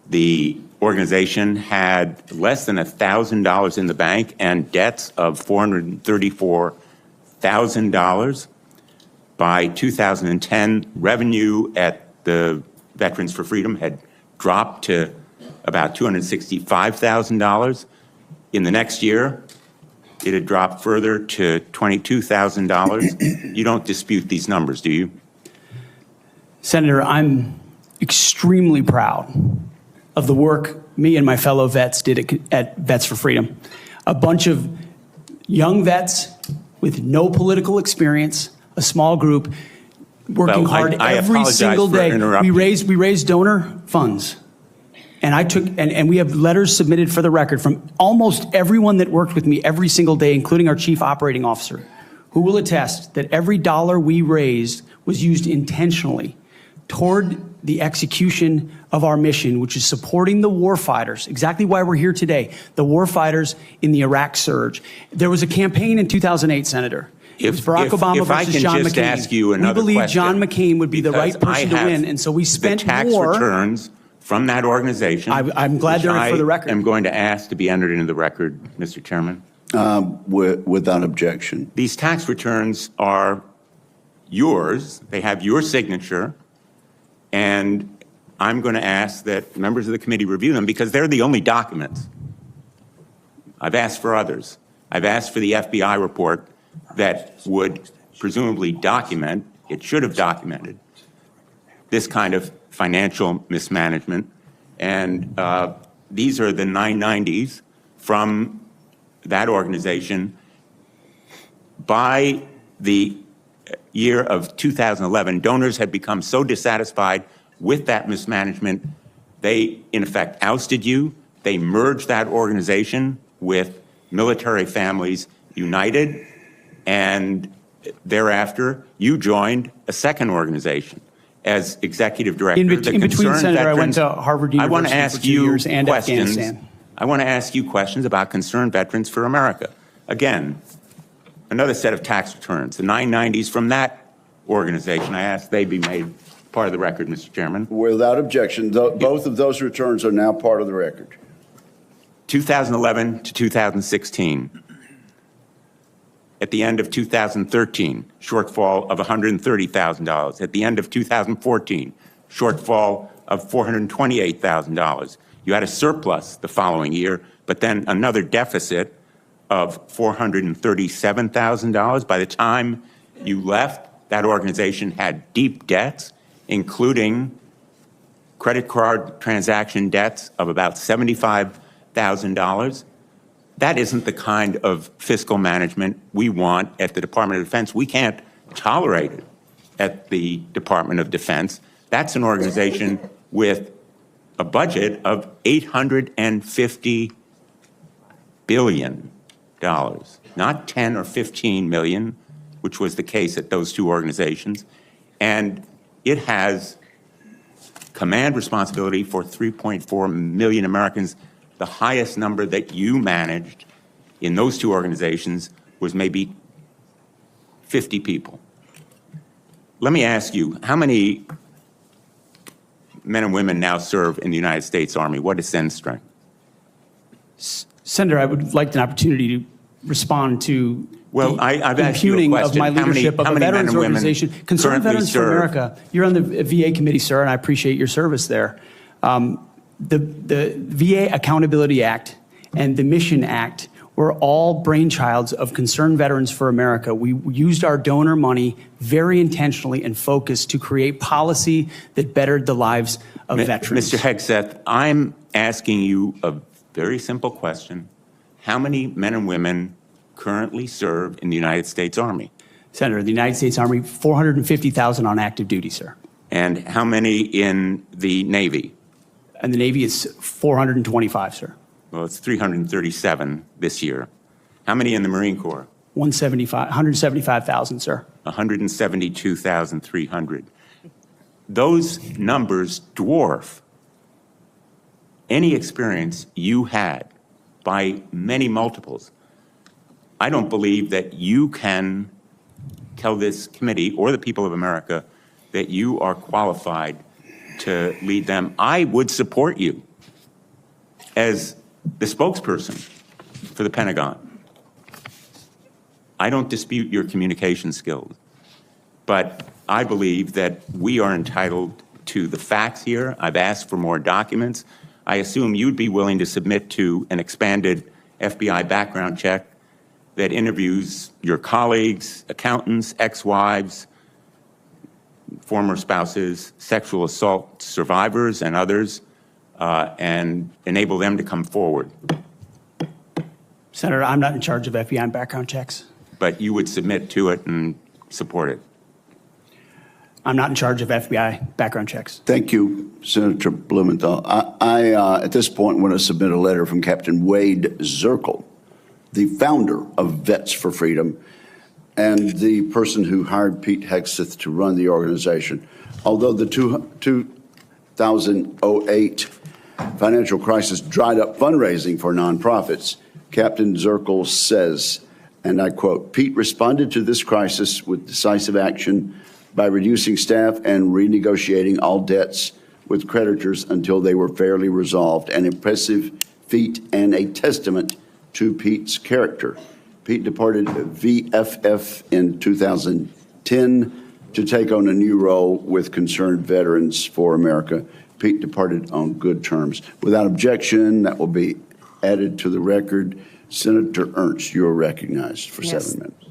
the organization had less than $1,000 in the bank and debts of $434,000. By 2010, revenue at the Veterans for Freedom had dropped to about $265,000. In the next year, it had dropped further to $22,000. You don't dispute these numbers, do you? Senator, I'm extremely proud of the work me and my fellow vets did at Vets for Freedom. A bunch of young vets with no political experience, a small group working hard every single day. We raised donor funds. And and we have letters submitted for the record from almost everyone that worked with me every single day, including our chief operating officer, who will attest that every dollar we raised was used intentionally toward the execution of our mission, which is supporting the warfighters, exactly why we're here today, the warfighters in the Iraq surge. There was a campaign in 2008, Senator. It was Barack Obama versus John McCain. Ask you another we believe question, John McCain would be the right person to win, and so we spent the tax more. returns from that organization. I'm glad they're for the record. I'm going to ask to be entered into the record, Mr. Chairman. Without objection. These tax returns are yours. They have your signature. And I'm going to ask that members of the committee review them because they're the only documents. I've asked for others. I've asked for the FBI report that would presumably document, it should have documented, this kind of financial mismanagement. And these are the 990s from that organization. By the year of 2011, donors had become so dissatisfied with that mismanagement, they, in effect, ousted you. They merged that organization with Military Families United, and thereafter, you joined a second organization as executive director. In between, Senator, I went to Harvard University I want to ask for 2 years and questions. Afghanistan. I want to ask you questions about Concerned Veterans for America. Again, another set of tax returns, the 990s from that organization. I ask they be made part of the record, Mr. Chairman. Without objection, both of those returns are now part of the record. 2011 to 2016. At the end of 2013, shortfall of $130,000. At the end of 2014, shortfall of $428,000. You had a surplus the following year, but then another deficit of $437,000. By the time you left, that organization had deep debts, including credit card transaction debts of about $75,000. That isn't the kind of fiscal management we want at the Department of Defense. We can't tolerate it at the Department of Defense. That's an organization with a budget of $850 billion, not 10 or 15 million, which was the case at those two organizations. And it has command responsibility for 3.4 million Americans. The highest number that you managed in those two organizations was maybe 50 people. Let me ask you, how many men and women now serve in the United States Army? What is Sen's strength? Senator, I would like an opportunity to respond to I've asked you a impugning question. of my leadership of a veterans organization. Concerned Veterans for America, you're on the VA committee, sir, and I appreciate your service there. The VA Accountability Act and the Mission Act were all brainchilds of Concerned Veterans for America. We used our donor money very intentionally and focused to create policy that bettered the lives of veterans. Mr. Hegseth, I'm asking you a very simple question. How many men and women currently serve in the United States Army? Senator, the United States Army, 450,000 on active duty, sir. And how many in the Navy? And the Navy is 425, sir. Well, it's 337 this year. How many in the Marine Corps? 175,000, sir. 172,300. Those numbers dwarf any experience you had by many multiples. I don't believe that you can tell this committee or the people of America that you are qualified to lead them. I would support you as the spokesperson for the Pentagon. I don't dispute your communication skills, but I believe that we are entitled to the facts here. I've asked for more documents. I assume you'd be willing to submit to an expanded FBI background check that interviews your colleagues, accountants, ex-wives, former spouses, sexual assault survivors, and others, and enable them to come forward. Senator, I'm not in charge of FBI background checks. But you would submit to it and support it. I'm not in charge of FBI background checks. Thank you, Senator Blumenthal. I at this point, want to submit a letter from Captain Wade Zirkle, the founder of Vets for Freedom and the person who hired Pete Hegseth to run the organization. Although the 2008 financial crisis dried up fundraising for nonprofits, Captain Zirkle says, and I quote, "Pete responded to this crisis with decisive action by reducing staff and renegotiating all debts with creditors until they were fairly resolved, an impressive feat and a testament to Pete's character." Pete departed VFF in 2010 to take on a new role with Concerned Veterans for America. Pete departed on good terms. Without objection, that will be added to the record. Senator Ernst, you're recognized for 7 minutes.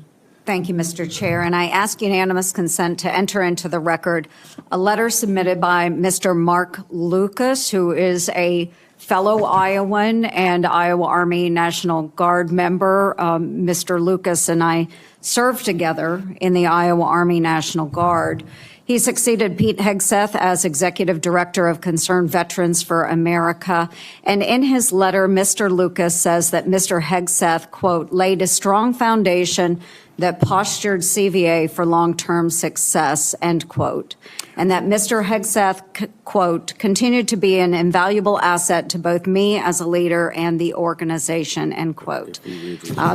Thank you, Mr. Chair. And I ask unanimous consent to enter into the record a letter submitted by Mr. Mark Lucas, who is a fellow Iowan and Iowa Army National Guard member. Mr. Lucas and I served together in the Iowa Army National Guard. He succeeded Pete Hegseth as Executive Director of Concerned Veterans for America. And in his letter, Mr. Lucas says that Mr. Hegseth, quote, laid a strong foundation that postured CVA for long-term success, end quote. And that Mr. Hegseth, quote, continued to be an invaluable asset to both me as a leader and the organization, end quote.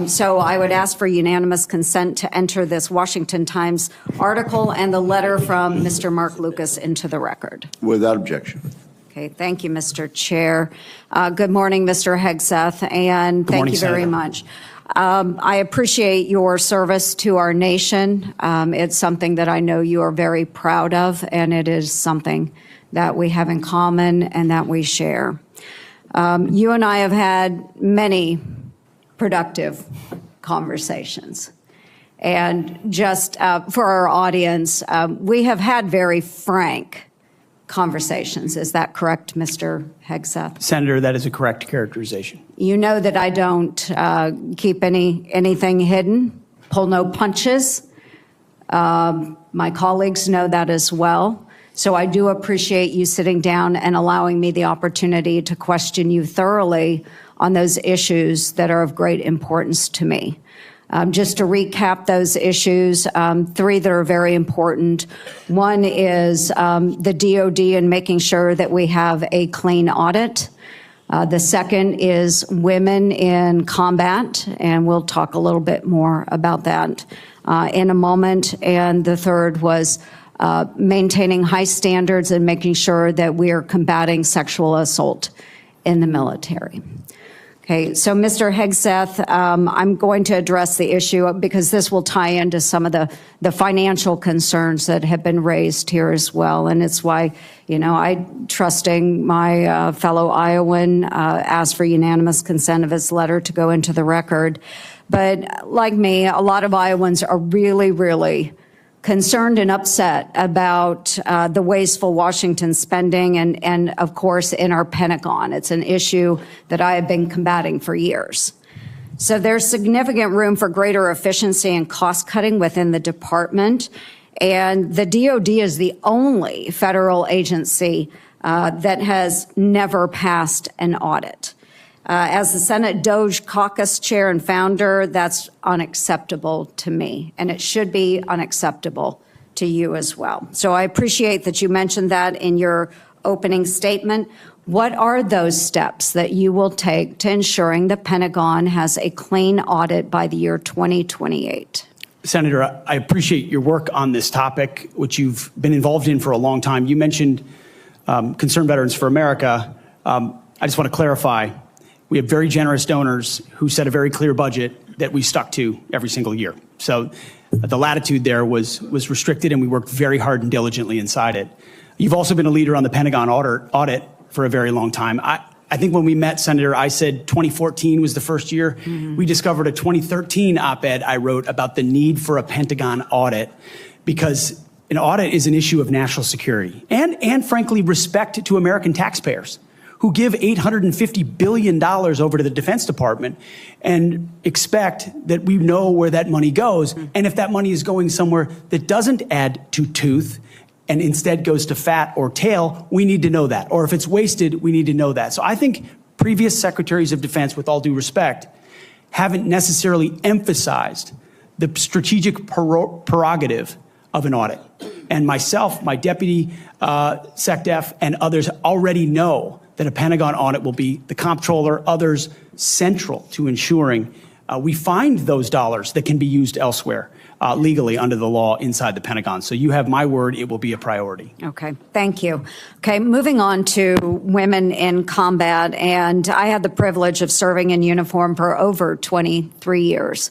So I would ask for unanimous consent to enter this Washington Times article and the letter from Mr. Mark Lucas into the record. Without objection. Okay, thank you, Mr. Chair. Good morning, Mr. Hegseth, and thank you very much. I appreciate your service to our nation. It's something that I know you are very proud of, and it is something that we have in common and that we share. You and I have had many productive conversations. And just for our audience, we have had very frank conversations. Is that correct, Mr. Hegseth? Senator, that is a correct characterization. You know that I don't keep anything hidden, pull no punches. My colleagues know that as well. So I do appreciate you sitting down and allowing me the opportunity to question you thoroughly on those issues that are of great importance to me. Just to recap those issues, 3 that are very important. One is the DOD and making sure that we have a clean audit. The second is women in combat, and we'll talk a little bit more about that in a moment. And the third was maintaining high standards and making sure that we are combating sexual assault in the military. Okay, so Mr. Hegseth, I'm going to address the issue because this will tie into some of the financial concerns that have been raised here as well. And it's why, you know, trusting my fellow Iowan, asked for unanimous consent of his letter to go into the record. But like me, a lot of Iowans are really, really concerned and upset about the wasteful Washington spending and, of course, in our Pentagon. It's an issue that I have been combating for years. So there's significant room for greater efficiency and cost cutting within the department. And the DoD is the only federal agency that has never passed an audit. As the Senate DOJ caucus chair and founder, that's unacceptable to me, and it should be unacceptable to you as well. So I appreciate that you mentioned that in your opening statement. What are those steps that you will take to ensuring the Pentagon has a clean audit by the year 2028? Senator, I appreciate your work on this topic, which you've been involved in for a long time. You mentioned Concerned Veterans for America. I just want to clarify. We have very generous donors who set a very clear budget that we stuck to every single year. So the latitude there was restricted, and we worked very hard and diligently inside it. You've also been a leader on the Pentagon audit for a very long time. I think when we met, Senator, I said 2014 was the first year. Mm-hmm. We discovered a 2013 op-ed I wrote about the need for a Pentagon audit because an audit is an issue of national security and frankly, respect to American taxpayers who give $850 billion over to the Defense Department and expect that we know where that money goes. And if that money is going somewhere that doesn't add to tooth and instead goes to fat or tail, we need to know that. Or if it's wasted, we need to know that. So I think previous secretaries of defense, with all due respect, haven't necessarily emphasized the strategic prerogative of an audit. And myself, my deputy SecDef, and others already know that a Pentagon audit will be the comptroller, others central to ensuring we find those dollars that can be used elsewhere legally under the law inside the Pentagon. So you have my word, it will be a priority. Okay, thank you. Okay, moving on to women in combat, and I had the privilege of serving in uniform for over 23 years.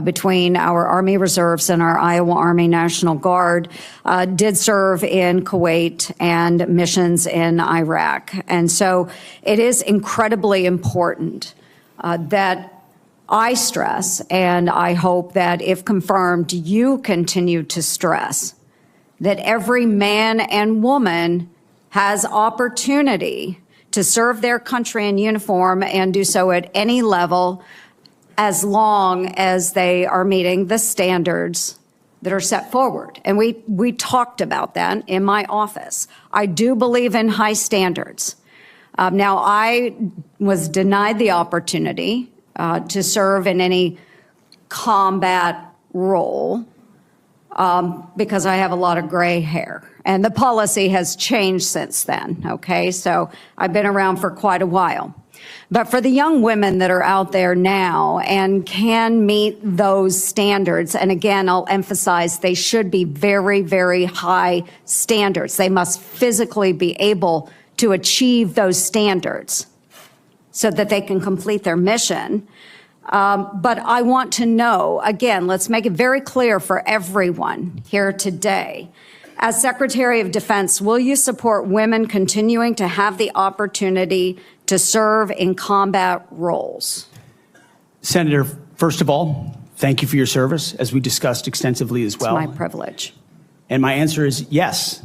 Between our Army Reserves and our Iowa Army National Guard, did serve in Kuwait and missions in Iraq. And so it is incredibly important that I stress, and I hope that if confirmed, you continue to stress, that every man and woman has opportunity to serve their country in uniform and do so at any level as long as they are meeting the standards that are set forward. And we talked about that in my office. I do believe in high standards. Now, I was denied the opportunity to serve in any combat role because I have a lot of gray hair. And the policy has changed since then, okay? So I've been around for quite a while. But for the young women that are out there now and can meet those standards, and again, I'll emphasize they should be very, very high standards. They must physically be able to achieve those standards so that they can complete their mission. But I want to know, again, let's make it very clear for everyone here today. As Secretary of Defense, will you support women continuing to have the opportunity to serve in combat roles? Senator, first of all, thank you for your service, as we discussed extensively as well. It's my privilege. And my answer is yes,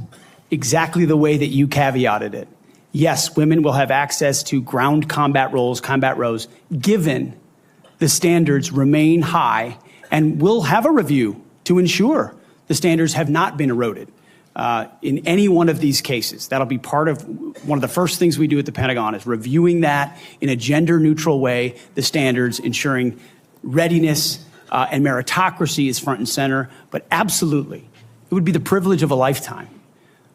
exactly the way that you caveated it. Yes, women will have access to ground combat roles, given the standards remain high, and we'll have a review to ensure the standards have not been eroded in any one of these cases. That'll be part of one of the first things we do at the Pentagon is reviewing that in a gender-neutral way, the standards, ensuring readiness and meritocracy is front and center. But absolutely, it would be the privilege of a lifetime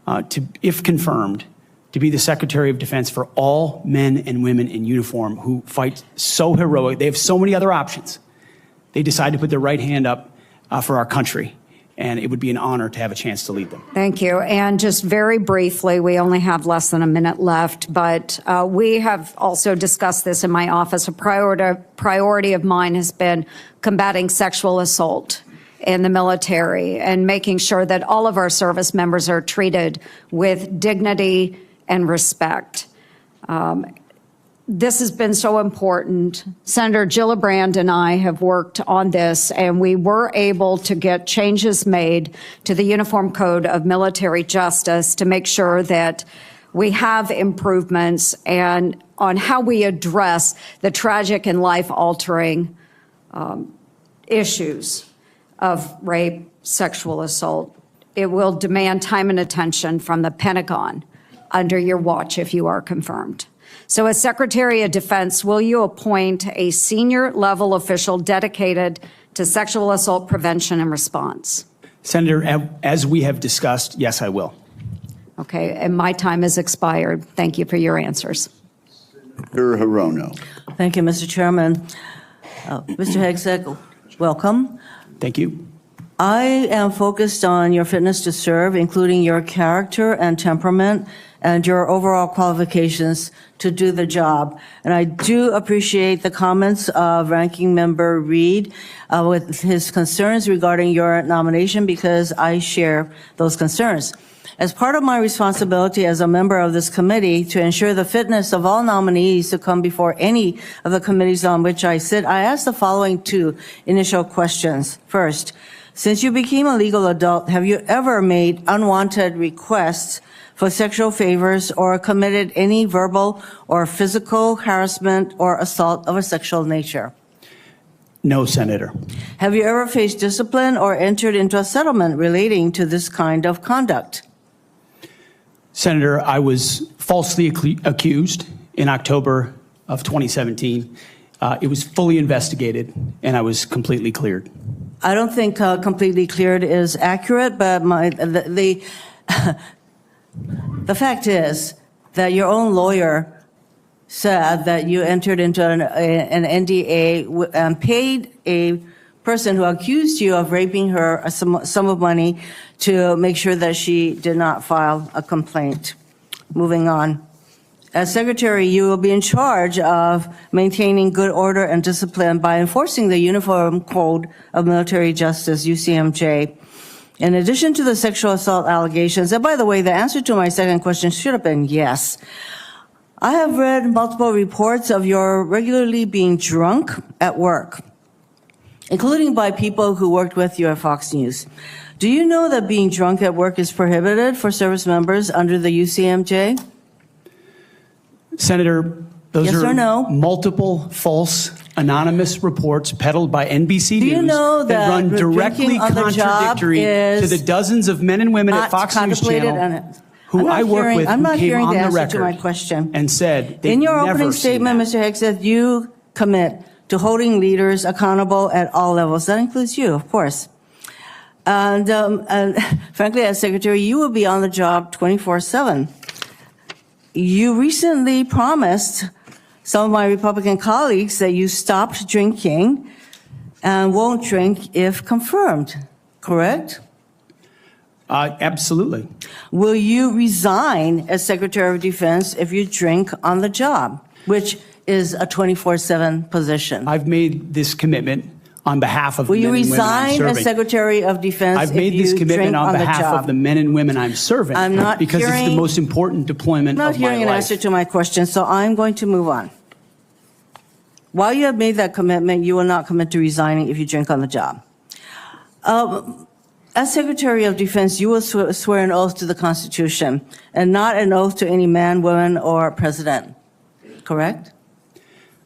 to, if confirmed, to be the Secretary of Defense for all men and women in uniform who fight so heroic. They have so many other options. They decide to put their right hand up for our country, and it would be an honor to have a chance to lead them. Thank you. And just very briefly, we only have less than a minute left, but we have also discussed this in my office. A priority of mine has been combating sexual assault in the military and making sure that all of our service members are treated with dignity and respect. this has been so important. Senator Gillibrand and I have worked on this, and we were able to get changes made to the Uniform Code of Military Justice to make sure that we have improvements and on how we address the tragic and life-altering issues of rape, sexual assault. It will demand time and attention from the Pentagon under your watch if you are confirmed. So as Secretary of Defense, will you appoint a senior level official dedicated to sexual assault prevention and response? Senator, as we have discussed, yes, I will. Okay, and my time has expired. Thank you for your answers. Senator Hirono. Thank you, Mr. Chairman. Mr. Hegseth, welcome. Thank you. I am focused on your fitness to serve, including your character and temperament and your overall qualifications to do the job. And I do appreciate the comments of Ranking Member Reed with his concerns regarding your nomination, because I share those concerns. As part of my responsibility as a member of this committee to ensure the fitness of all nominees to come before any of the committees on which I sit, I ask the following two initial questions. First, since you became a legal adult, have you ever made unwanted requests for sexual favors or committed any verbal or physical harassment or assault of a sexual nature? No, Senator. Have you ever faced discipline or entered into a settlement relating to this kind of conduct? Senator, I was falsely accused in October of 2017. It was fully investigated, and I was completely cleared. I don't think completely cleared is accurate, but the fact is that your own lawyer said that you entered into an NDA and paid a person who accused you of raping her a sum of money to make sure that she did not file a complaint. Moving on. As Secretary, you will be in charge of maintaining good order and discipline by enforcing the Uniform Code of Military Justice, UCMJ. In addition to the sexual assault allegations, and by the way, the answer to my second question should have been yes. I have read multiple reports of your regularly being drunk at work, including by people who worked with you at Fox News. Do you know that being drunk at work is prohibited for service members under the UCMJ? Senator, those Yes are or no? multiple false anonymous reports peddled by NBC Do you News know that run directly drinking on the job contradictory to is the dozens of men and women at not Fox News contemplated Channel who I work with I'm who not came hearing on the the answer to my record question. and said they've In your never opening seen statement, that. Mr. Hegseth, you commit to holding leaders accountable at all levels. That includes you, of course. And frankly, as Secretary, you will be on the job 24/7. You recently promised some of my Republican colleagues that you stopped drinking and won't drink if confirmed, correct? Absolutely. Will you resign as Secretary of Defense if you drink on the job, which is a 24/7 position? I've made this commitment on behalf of Will the you men and women I'm resign serving. as Secretary of Defense I've if made this you commitment drink on the behalf job? of the men and women I'm serving I'm not because it's the hearing- most important deployment I'm not of my hearing an life. answer to my question, so I'm going to move on. While you have made that commitment, you will not commit to resigning if you drink on the job. As Secretary of Defense, you will swear an oath to the Constitution and not an oath to any man, woman, or president, correct?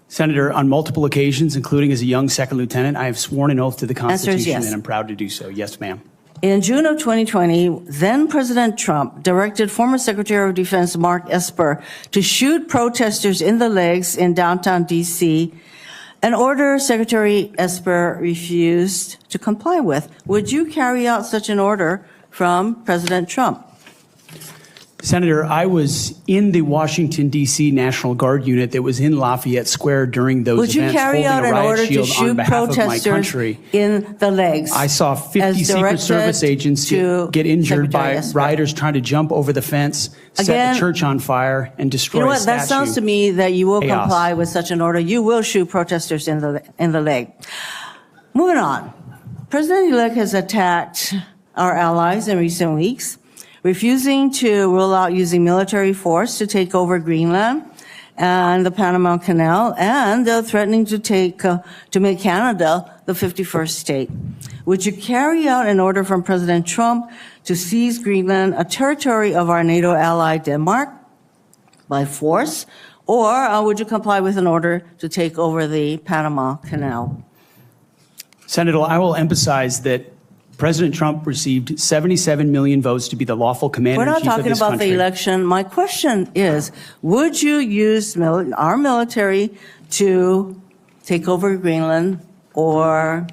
Senator, on multiple occasions, including as a young second lieutenant, I have sworn an oath to the Answer is Constitution, yes. and I'm proud to do so. Yes, ma'am. In June of 2020, then President Trump directed former Secretary of Defense Mark Esper to shoot protesters in the legs in downtown D.C., an order Secretary Esper refused to comply with. Would you carry out such an order from President Trump? Senator, I was in the Washington, D.C. National Guard unit that was in Lafayette Square during those Would you events, carry holding out a an riot order to shield on shoot behalf of my protesters country. in the legs? I saw 50 as Secret directed Service agents to get injured Secretary by Esper? rioters trying to jump over the fence, set Again, the church on fire, and destroy You know a what? statue. That sounds to me that you will Chaos. comply with such an order. You will shoot protesters in the leg. Moving on. President-elect has attacked our allies in recent weeks, refusing to rule out using military force to take over Greenland and the Panama Canal, and they're threatening to make Canada the 51st state. Would you carry out an order from President Trump to seize Greenland, a territory of our NATO ally Denmark, by force, or would you comply with an order to take over the Panama Canal? Senator, I will emphasize that President Trump received 77 million votes to be the lawful commander-in-chief of this country. We're not talking about the election. My question is, would you use our military to take over Greenland or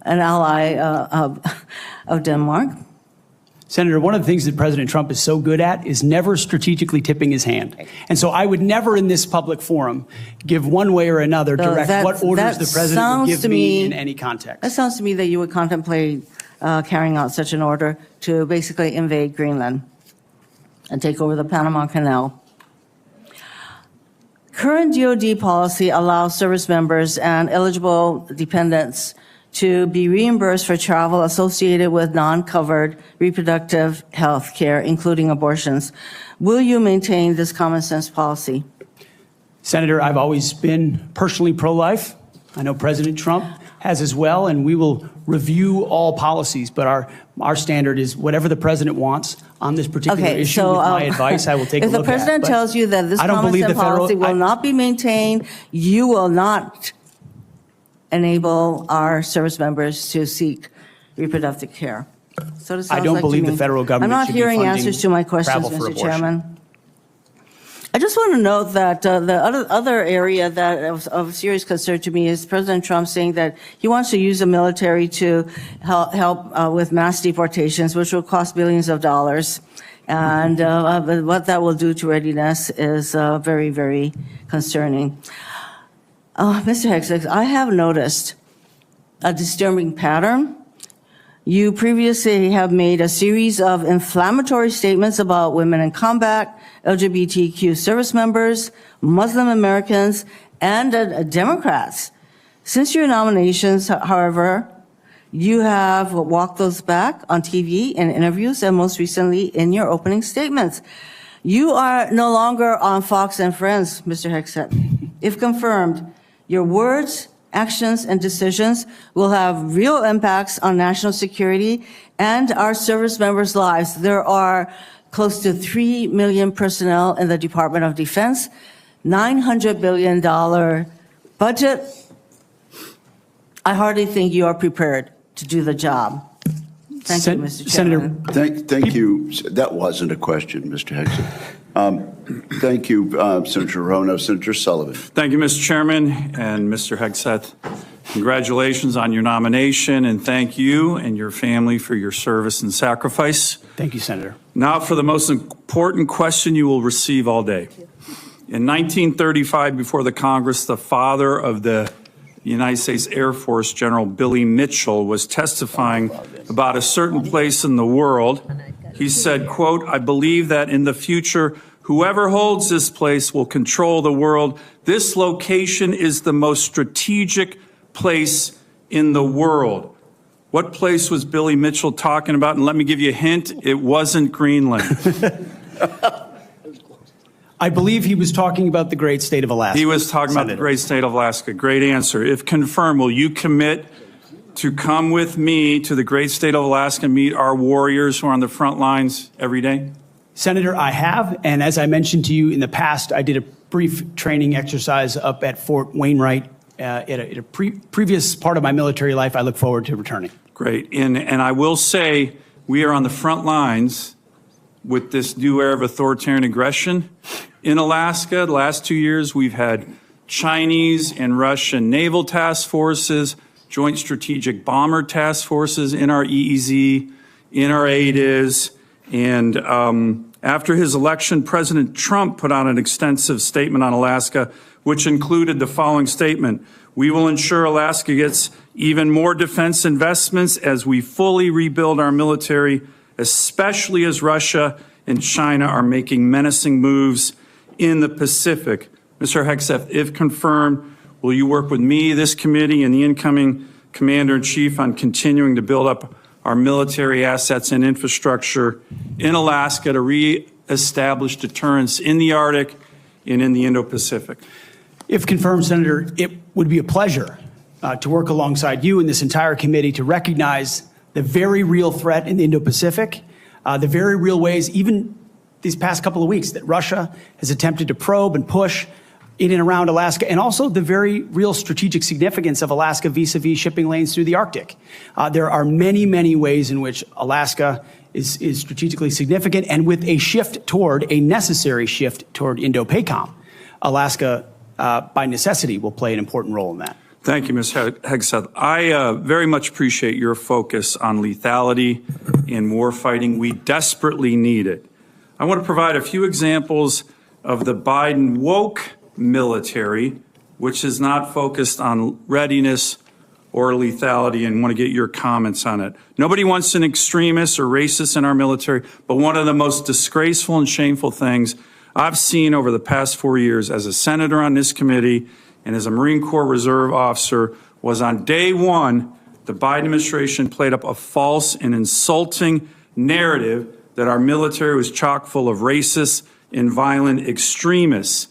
an ally of Denmark? Senator, one of the things that President Trump is so good at is never strategically tipping his hand. And so I would never in this public forum give one way or another direct what orders the president would give me in any context. That sounds to me that you would contemplate carrying out such an order to basically invade Greenland and take over the Panama Canal. Current DoD policy allows service members and eligible dependents to be reimbursed for travel associated with non-covered reproductive health care, including abortions. Will you maintain this common sense policy? Senator, I've always been personally pro-life. I know President Trump has as well, and we will review all policies, but our standard is whatever the president wants on this particular issue. With my advice, I will take a look at. If the president tells you that this common sense policy will not be maintained, you will not enable our service members to seek reproductive care. So it sounds I don't like believe to me. the federal government I'm not should be hearing funding answers to my questions, travel for Mr. abortion. Chairman. I just want to note that the other area that of serious concern to me is President Trump saying that he wants to use the military to help with mass deportations, which will cost billions of dollars. And what that will do to readiness is very, very concerning. Mr. Hegseth, I have noticed a disturbing pattern. You previously have made a series of inflammatory statements about women in combat, LGBTQ service members, Muslim Americans, and Democrats. Since your nominations, however, you have walked those back on TV in interviews and most recently in your opening statements. You are no longer on Fox and Friends, Mr. Hegseth. If confirmed, your words, actions, and decisions will have real impacts on national security and our service members' lives. There are close to 3 million personnel in the Department of Defense, $900 billion budget. I hardly think you are prepared to do the job. Thank you, Mr. Chairman. Thank you. That wasn't a question, Mr. Hegseth. Thank you, Senator Rono. Senator Sullivan. Thank you, Mr. Chairman and Mr. Hegseth. Congratulations on your nomination, and thank you and your family for your service and sacrifice. Thank you, Senator. Now for the most important question you will receive all day. In 1935, before the Congress, the father of the United States Air Force, General Billy Mitchell, was testifying about a certain place in the world. He said, quote, "I believe that in the future, whoever holds this place will control the world. This location is the most strategic place in the world." What place was Billy Mitchell talking about? And let me give you a hint, it wasn't Greenland. I believe he was talking about the great state of Alaska. He was talking about the great state of Alaska. Great answer. If confirmed, will you commit to come with me to the great state of Alaska and meet our warriors who are on the front lines every day? Senator, I have, and as I mentioned to you in the past, I did a brief training exercise up at Fort Wainwright at a previous part of my military life. I look forward to returning. Great. And I will say we are on the front lines with this new era of authoritarian aggression. In Alaska, the last 2 years, we've had Chinese and Russian naval task forces, joint strategic bomber task forces in our EEZ, in our ADIZ. And after his election, President Trump put out an extensive statement on Alaska, which included the following statement: "We will ensure Alaska gets even more defense investments as we fully rebuild our military, especially as Russia and China are making menacing moves in the Pacific." Mr. Hegseth, if confirmed, will you work with me, this committee, and the incoming Commander-in-Chief on continuing to build up our military assets and infrastructure in Alaska to reestablish deterrence in the Arctic and in the Indo-Pacific? If confirmed, Senator, it would be a pleasure to work alongside you and this entire committee to recognize the very real threat in the Indo-Pacific, the very real ways, even these past couple of weeks, that Russia has attempted to probe and push in and around Alaska, and also the very real strategic significance of Alaska vis-a-vis shipping lanes through the Arctic. There are many, many ways in which Alaska is strategically significant, and with a necessary shift toward Indo-PACOM, Alaska, by necessity, will play an important role in that. Thank you, Ms. Hegseth. I very much appreciate your focus on lethality and warfighting. We desperately need it. I want to provide a few examples of the Biden woke military, which is not focused on readiness or lethality, and want to get your comments on it. Nobody wants an extremist or racist in our military, but one of the most disgraceful and shameful things I've seen over the past 4 years as a senator on this committee and as a Marine Corps Reserve officer was on day one, the Biden administration played up a false and insulting narrative that our military was chock full of racist and violent extremists.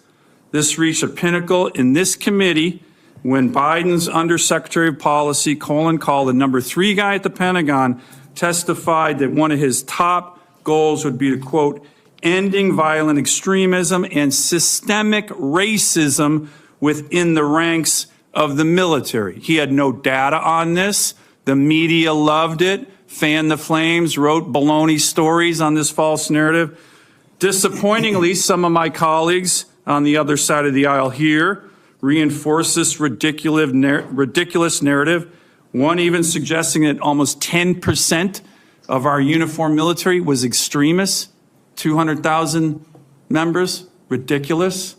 This reached a pinnacle in this committee when Biden's Undersecretary of Policy, Colin Kahl, the number 3 guy at the Pentagon, testified that one of his top goals would be to, quote, ending violent extremism and systemic racism within the ranks of the military. He had no data on this. The media loved it, fanned the flames, wrote baloney stories on this false narrative. Disappointingly, some of my colleagues on the other side of the aisle here reinforce this ridiculous narrative, one even suggesting that almost 10% of our uniformed military was extremists, 200,000 members, ridiculous,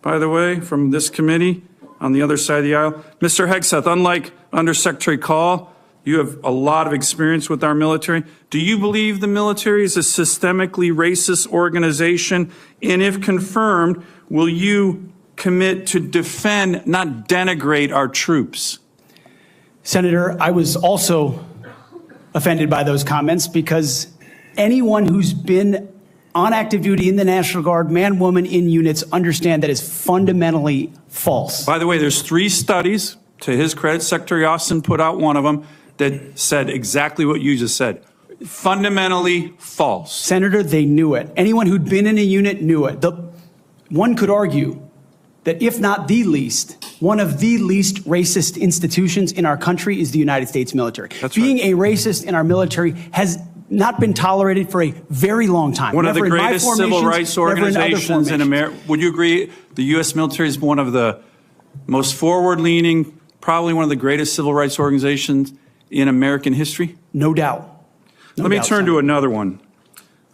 by the way, from this committee on the other side of the aisle. Mr. Hegseth, unlike Undersecretary Kahl, you have a lot of experience with our military. Do you believe the military is a systemically racist organization? And if confirmed, will you commit to defend, not denigrate, our troops? Senator, I was also offended by those comments because anyone who's been on active duty in the National Guard, man, woman, in units, understand that is fundamentally false. By the way, there's 3 studies, to his credit, Secretary Austin put out one of them, that said exactly what you just said. Fundamentally false. Senator, they knew it. Anyone who'd been in a unit knew it. One could argue that if not the least, one of the least racist institutions in our country is the United States military. That's Being right. a racist in our military has not been tolerated for a very long time. One of the Never in my greatest civil formations, rights never in other organizations in America. Would you agree the U.S. military is one of the most forward-leaning, probably one of the greatest civil rights organizations in American history? No doubt. Let me turn to another one.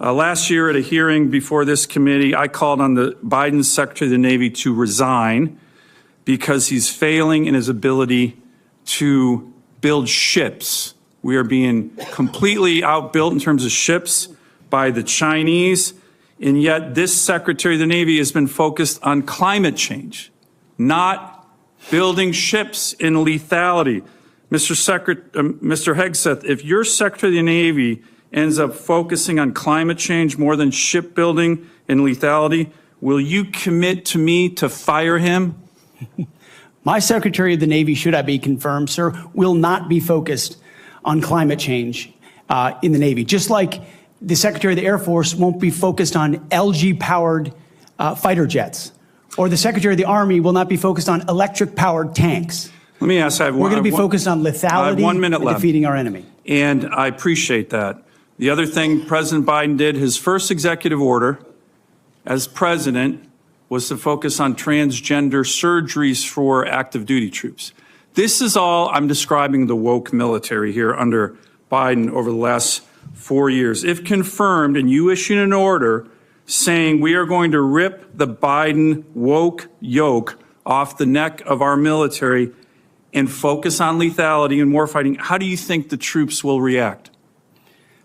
Last year at a hearing before this committee, I called on the Biden Secretary of the Navy to resign because he's failing in his ability to build ships. We are being completely outbuilt in terms of ships by the Chinese, and yet this Secretary of the Navy has been focused on climate change, not building ships in lethality. Mr. Hegseth, if your Secretary of the Navy ends up focusing on climate change more than shipbuilding and lethality, will you commit to me to fire him? My Secretary of the Navy, should I be confirmed, sir, will not be focused on climate change in the Navy, just like the Secretary of the Air Force won't be focused on LG-powered fighter jets, or the Secretary of the Army will not be focused on electric-powered tanks. Let me ask, We're going to be focused on lethality and defeating our enemy. And I appreciate that. The other thing President Biden did, his first executive order as president, was to focus on transgender surgeries for active duty troops. This is all I'm describing the woke military here under Biden over the last 4 years. If confirmed and you issue an order saying we are going to rip the Biden woke yoke off the neck of our military and focus on lethality and warfighting, how do you think the troops will react?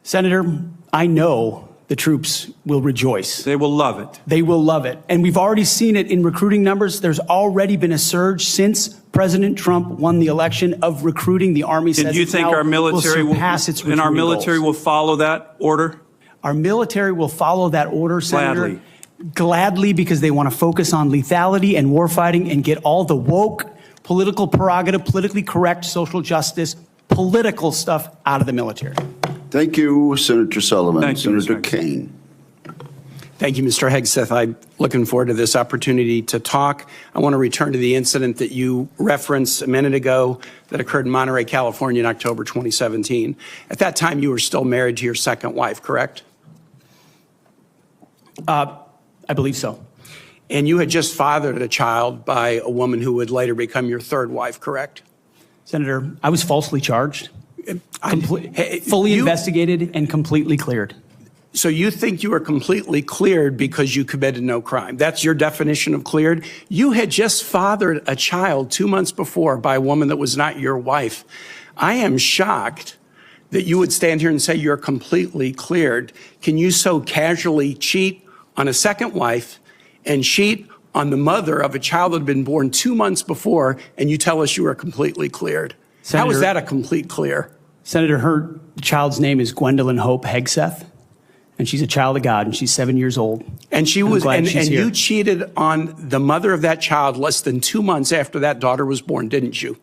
Senator, I know the troops will rejoice. They will love it. They will love it. And we've already seen it in recruiting numbers. There's already been a surge since President Trump won the election of recruiting. The Army says do you think our military will surpass its follow that order? Our military will follow that order, Senator. Gladly. Gladly, because they want to focus on lethality and warfighting and get all the woke, political prerogative, politically correct, social justice, political stuff out of the military. Thank you, Senator Sullivan. Thank you, Senator Mr. Kane. Thank you, Mr. Hegseth. I'm looking forward to this opportunity to talk. I want to return to the incident that you referenced a minute ago that occurred in Monterey, California in October 2017. At that time, you were still married to your second wife, correct? I believe so. And you had just fathered a child by a woman who would later become your third wife, correct? Senator, I was falsely charged, fully investigated, and completely cleared. So you think you were completely cleared because you committed no crime. That's your definition of cleared? You had just fathered a child 2 months before by a woman that was not your wife. I am shocked that you would stand here and say you're completely cleared. Can you so casually cheat on a second wife and cheat on the mother of a child that had been born 2 months before, and you tell us you were completely cleared? Senator, how is that a complete clear? Senator, her child's name is Gwendolyn Hope Hegseth, and she's a child of God, and she's 7 years old. And she was, and you cheated on the mother of that child less than 2 months after that daughter was born, didn't you?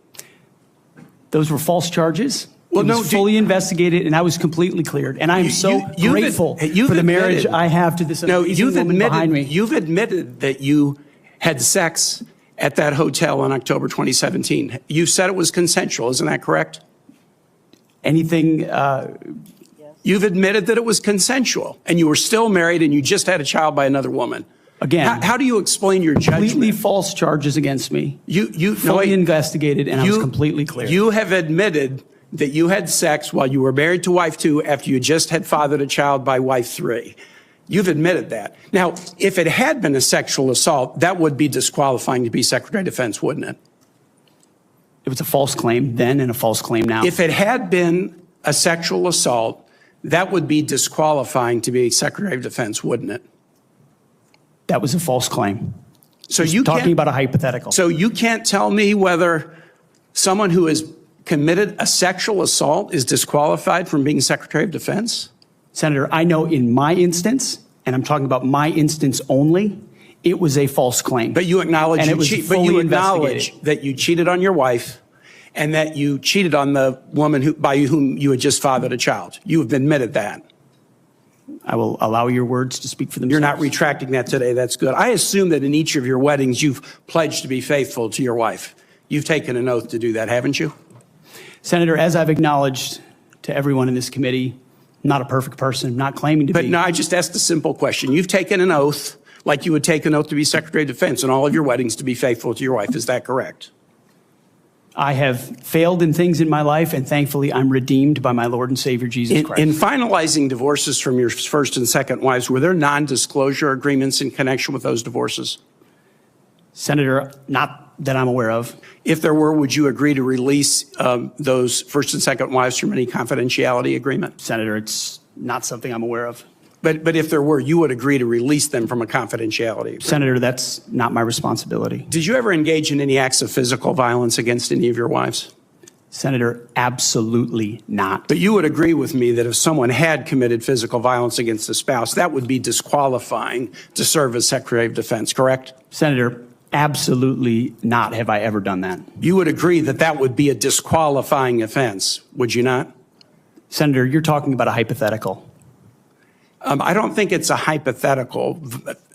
Those were false charges. Well, it was fully investigated, and I was completely cleared. And I am so grateful for the marriage I have to this amazing woman behind me. You've admitted that you had sex at that hotel in October 2017. You said it was consensual, isn't that correct? Anything? You've admitted that it was consensual, and you were still married, and you just had a child by another woman. Again, how do you explain your judgment? Completely false charges against me. You fully investigated, and I was completely clear. You have admitted that you had sex while you were married to wife 2 after you just had fathered a child by wife 3. You've admitted that. Now, if it had been a sexual assault, that would be disqualifying to be Secretary of Defense, wouldn't it? It was a false claim then and a false claim now. If it had been a sexual assault, that would be disqualifying to be Secretary of Defense, wouldn't it? That was a false claim. So you talking about a hypothetical. So you can't tell me whether someone who has committed a sexual assault is disqualified from being Secretary of Defense? Senator, I know in my instance, and I'm talking about my instance only, it was a false claim. But you acknowledge, but you acknowledge that you cheated on your wife and that you cheated on the woman by whom you had just fathered a child. You have admitted that. I will allow your words to speak for themselves. You're not retracting that today. That's good. I assume that in each of your weddings, you've pledged to be faithful to your wife. You've taken an oath to do that, haven't you? Senator, as I've acknowledged to everyone in this committee, not a perfect person, not claiming to be. But no, I just asked a simple question. You've taken an oath like you would take an oath to be Secretary of Defense in all of your weddings to be faithful to your wife. Is that correct? I have failed in things in my life, and thankfully I'm redeemed by my Lord and Savior Jesus Christ. In finalizing divorces from your first and second wives, were there non-disclosure agreements in connection with those divorces? Senator, not that I'm aware of. If there were, would you agree to release those first and second wives from any confidentiality agreement? Senator, it's not something I'm aware of. But if there were, you would agree to release them from a confidentiality agreement? Senator, that's not my responsibility. Did you ever engage in any acts of physical violence against any of your wives? Senator, absolutely not. But you would agree with me that if someone had committed physical violence against a spouse, that would be disqualifying to serve as Secretary of Defense, correct? Senator, absolutely not have I ever done that. You would agree that that would be a disqualifying offense, would you not? Senator, you're talking about a hypothetical. I don't think it's a hypothetical.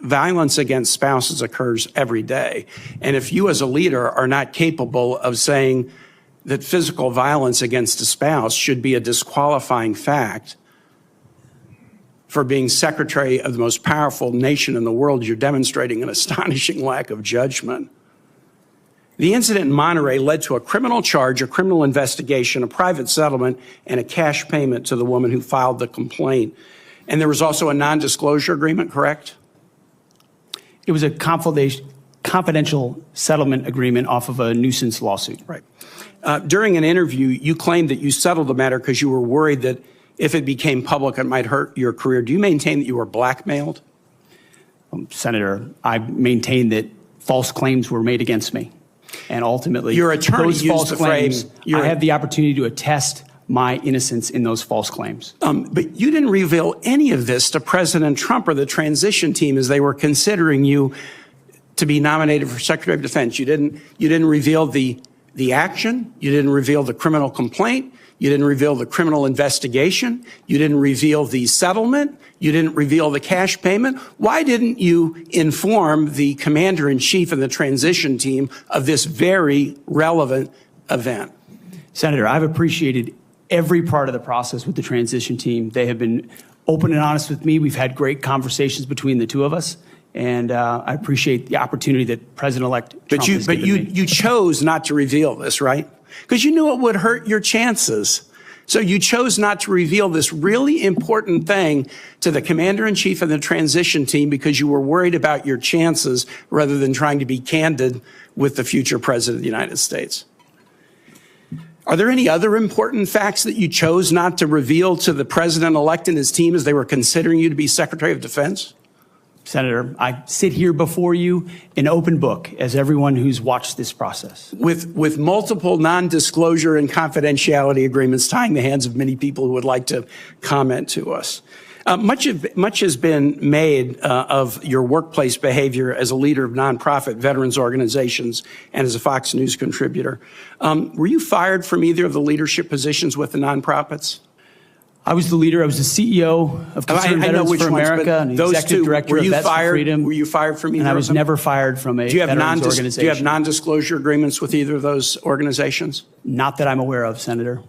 Violence against spouses occurs every day. And if you as a leader are not capable of saying that physical violence against a spouse should be a disqualifying fact for being Secretary of the most powerful nation in the world, you're demonstrating an astonishing lack of judgment. The incident in Monterey led to a criminal charge, a criminal investigation, a private settlement, and a cash payment to the woman who filed the complaint. And there was also a non-disclosure agreement, correct? It was a confidential settlement agreement off of a nuisance lawsuit. Right. During an interview, you claimed that you settled the matter because you were worried that if it became public, it might hurt your career. Do you maintain that you were blackmailed? Senator, I maintain that false claims were made against me. And ultimately, your attorney those used false the claims, phrase, I have the opportunity to attest my innocence in those false claims. But you didn't reveal any of this to President Trump or the transition team as they were considering you to be nominated for Secretary of Defense. You didn't reveal the action. You didn't reveal the criminal complaint. You didn't reveal the criminal investigation. You didn't reveal the settlement. You didn't reveal the cash payment. Why didn't you inform the commander-in-chief and the transition team of this very relevant event? Senator, I've appreciated every part of the process with the transition team. They have been open and honest with me. We've had great conversations between the two of us. And I appreciate the opportunity that President-elect Trump has given me. You chose not to reveal this, right? Because you knew it would hurt your chances. So you chose not to reveal this really important thing to the commander-in-chief and the transition team because you were worried about your chances rather than trying to be candid with the future president of the United States. Are there any other important facts that you chose not to reveal to the president-elect and his team as they were considering you to be Secretary of Defense? Senator, I sit here before you an open book, as everyone who's watched this process. With multiple non-disclosure and confidentiality agreements tying the hands of many people who would like to comment to us. Much has been made of your workplace behavior as a leader of nonprofit veterans organizations and as a Fox News contributor. Were you fired from either of the leadership positions with the nonprofits? I was the leader. I was the CEO of Concerned Veterans for America and the executive director of Vets for Freedom. Were you fired from either and I of was them? never fired from a veterans organization. Do you have non-disclosure agreements with either of those organizations? Not that I'm aware of, Senator.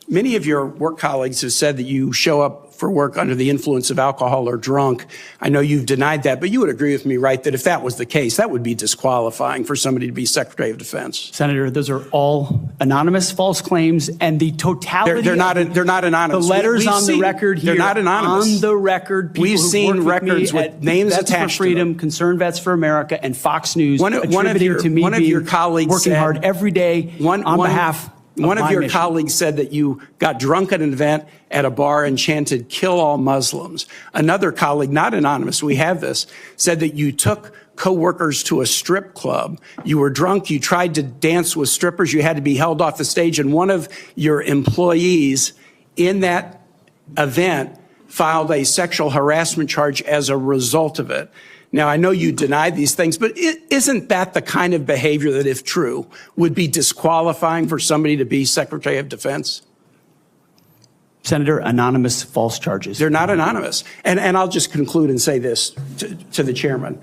Many of your work colleagues have said that you show up for work under the influence of alcohol or drunk. I know you've denied that, but you would agree with me, right, that if that was the case, that would be disqualifying for somebody to be Secretary of Defense. Senator, those are all anonymous false claims, and the totality they're not anonymous. The letters on the record here. They're not anonymous. On the record, we've seen records with names attached to them. Vets for Freedom, Concerned Vets for America, and Fox News attributing to me one of your colleagues working hard every day on behalf. One of your colleagues said that you got drunk at an event at a bar and chanted, "Kill all Muslims." Another colleague, not anonymous, we have this, said that you took coworkers to a strip club. You were drunk, you tried to dance with strippers, you had to be held off the stage, and one of your employees in that event filed a sexual harassment charge as a result of it. Now, I know you denied these things, but isn't that the kind of behavior that, if true, would be disqualifying for somebody to be Secretary of Defense? Senator, anonymous false charges. They're not anonymous. And I'll just conclude and say this to the chairman.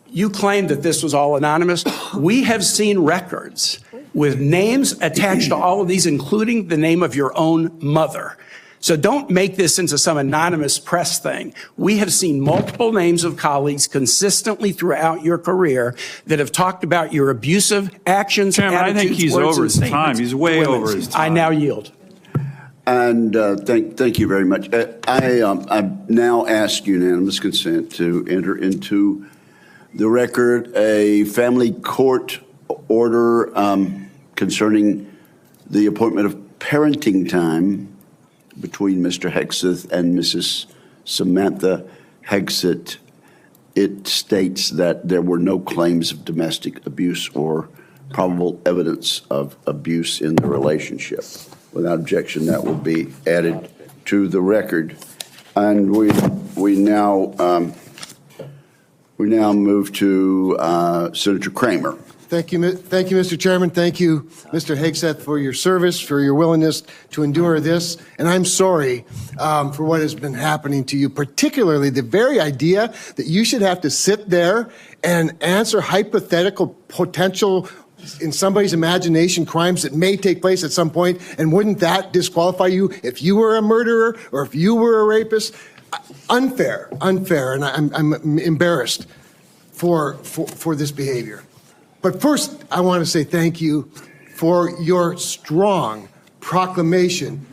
You claim that this was all anonymous. We have seen records with names attached to all of these, including the name of your own mother. So don't make this into some anonymous press thing. We have seen multiple names of colleagues consistently throughout your career that have talked about your abusive actions, Chairman, attitudes, I think he's words, over and his time. statements He's way to women. over his time. I now yield. And thank you very much. I now ask unanimous consent to enter into the record a family court order concerning the appointment of parenting time between Mr. Hegseth and Mrs. Samantha Hegseth. It states that there were no claims of domestic abuse or probable evidence of abuse in the relationship. Without objection, that will be added to the record. And we now move to Senator Kramer. Thank you, Mr. Chairman. Thank you, Mr. Hegseth, for your service, for your willingness to endure this. And I'm sorry for what has been happening to you, particularly the very idea that you should have to sit there and answer hypothetical potential, in somebody's imagination, crimes that may take place at some point. And wouldn't that disqualify you if you were a murderer or if you were a rapist? Unfair. And I'm embarrassed for this behavior. But first, I want to say thank you for your strong proclamation,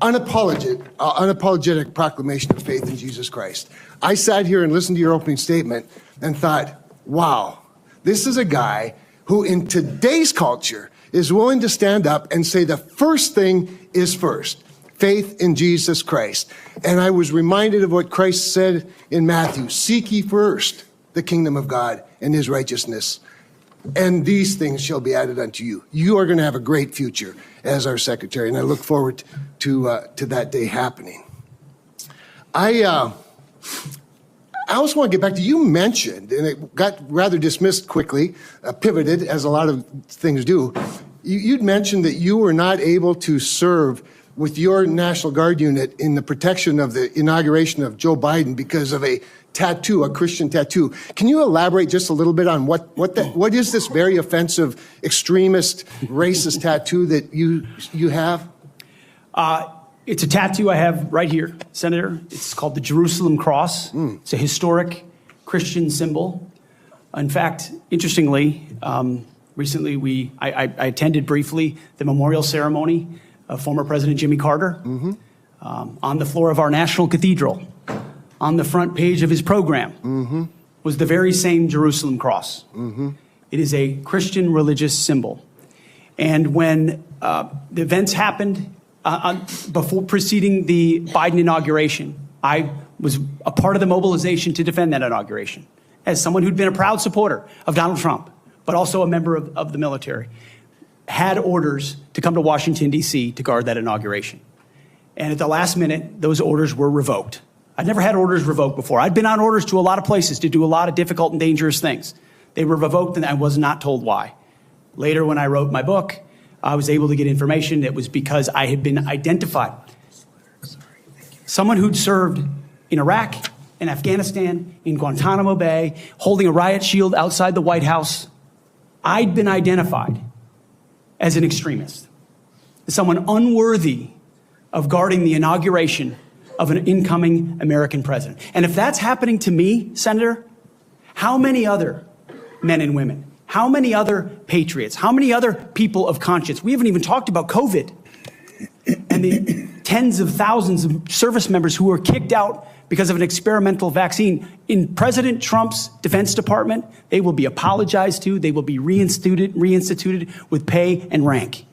unapologetic proclamation of faith in Jesus Christ. I sat here and listened to your opening statement and thought, wow, this is a guy who in today's culture is willing to stand up and say the first thing is first, faith in Jesus Christ. And I was reminded of what Christ said in Matthew, seek ye first the kingdom of God and his righteousness. and these things shall be added unto you. You are going to have a great future as our secretary, and I look forward to that day happening. I also want to get back to, you mentioned, and it got rather dismissed quickly, pivoted, as a lot of things do. You'd mentioned that you were not able to serve with your National Guard unit in the protection of the inauguration of Joe Biden because of a tattoo, a Christian tattoo. Can you elaborate just a little bit on what is this very offensive, extremist, racist tattoo that you have? It's a tattoo I have right here, Senator. It's called the Jerusalem Cross. It's a historic Christian symbol. In fact, interestingly, recently I attended briefly the memorial ceremony of former President Jimmy Carter on the floor of our National Cathedral. On the front page of his program was the very same Jerusalem Cross. It is a Christian religious symbol. And when the events happened before preceding the Biden inauguration, I was a part of the mobilization to defend that inauguration as someone who'd been a proud supporter of Donald Trump, but also a member of the military, had orders to come to Washington, D.C. to guard that inauguration. And at the last minute, those orders were revoked. I'd never had orders revoked before. I'd been on orders to a lot of places to do a lot of difficult and dangerous things. They were revoked, and I was not told why. Later, when I wrote my book, I was able to get information that was because I had been identified. Someone who'd served in Iraq, in Afghanistan, in Guantanamo Bay, holding a riot shield outside the White House. I'd been identified as an extremist, as someone unworthy of guarding the inauguration of an incoming American president. And if that's happening to me, Senator, how many other men and women, how many other patriots, how many other people of conscience? We haven't even talked about COVID and the tens of thousands of service members who were kicked out because of an experimental vaccine. In President Trump's Defense Department, they will be apologized to, they will be reinstituted with pay and rank.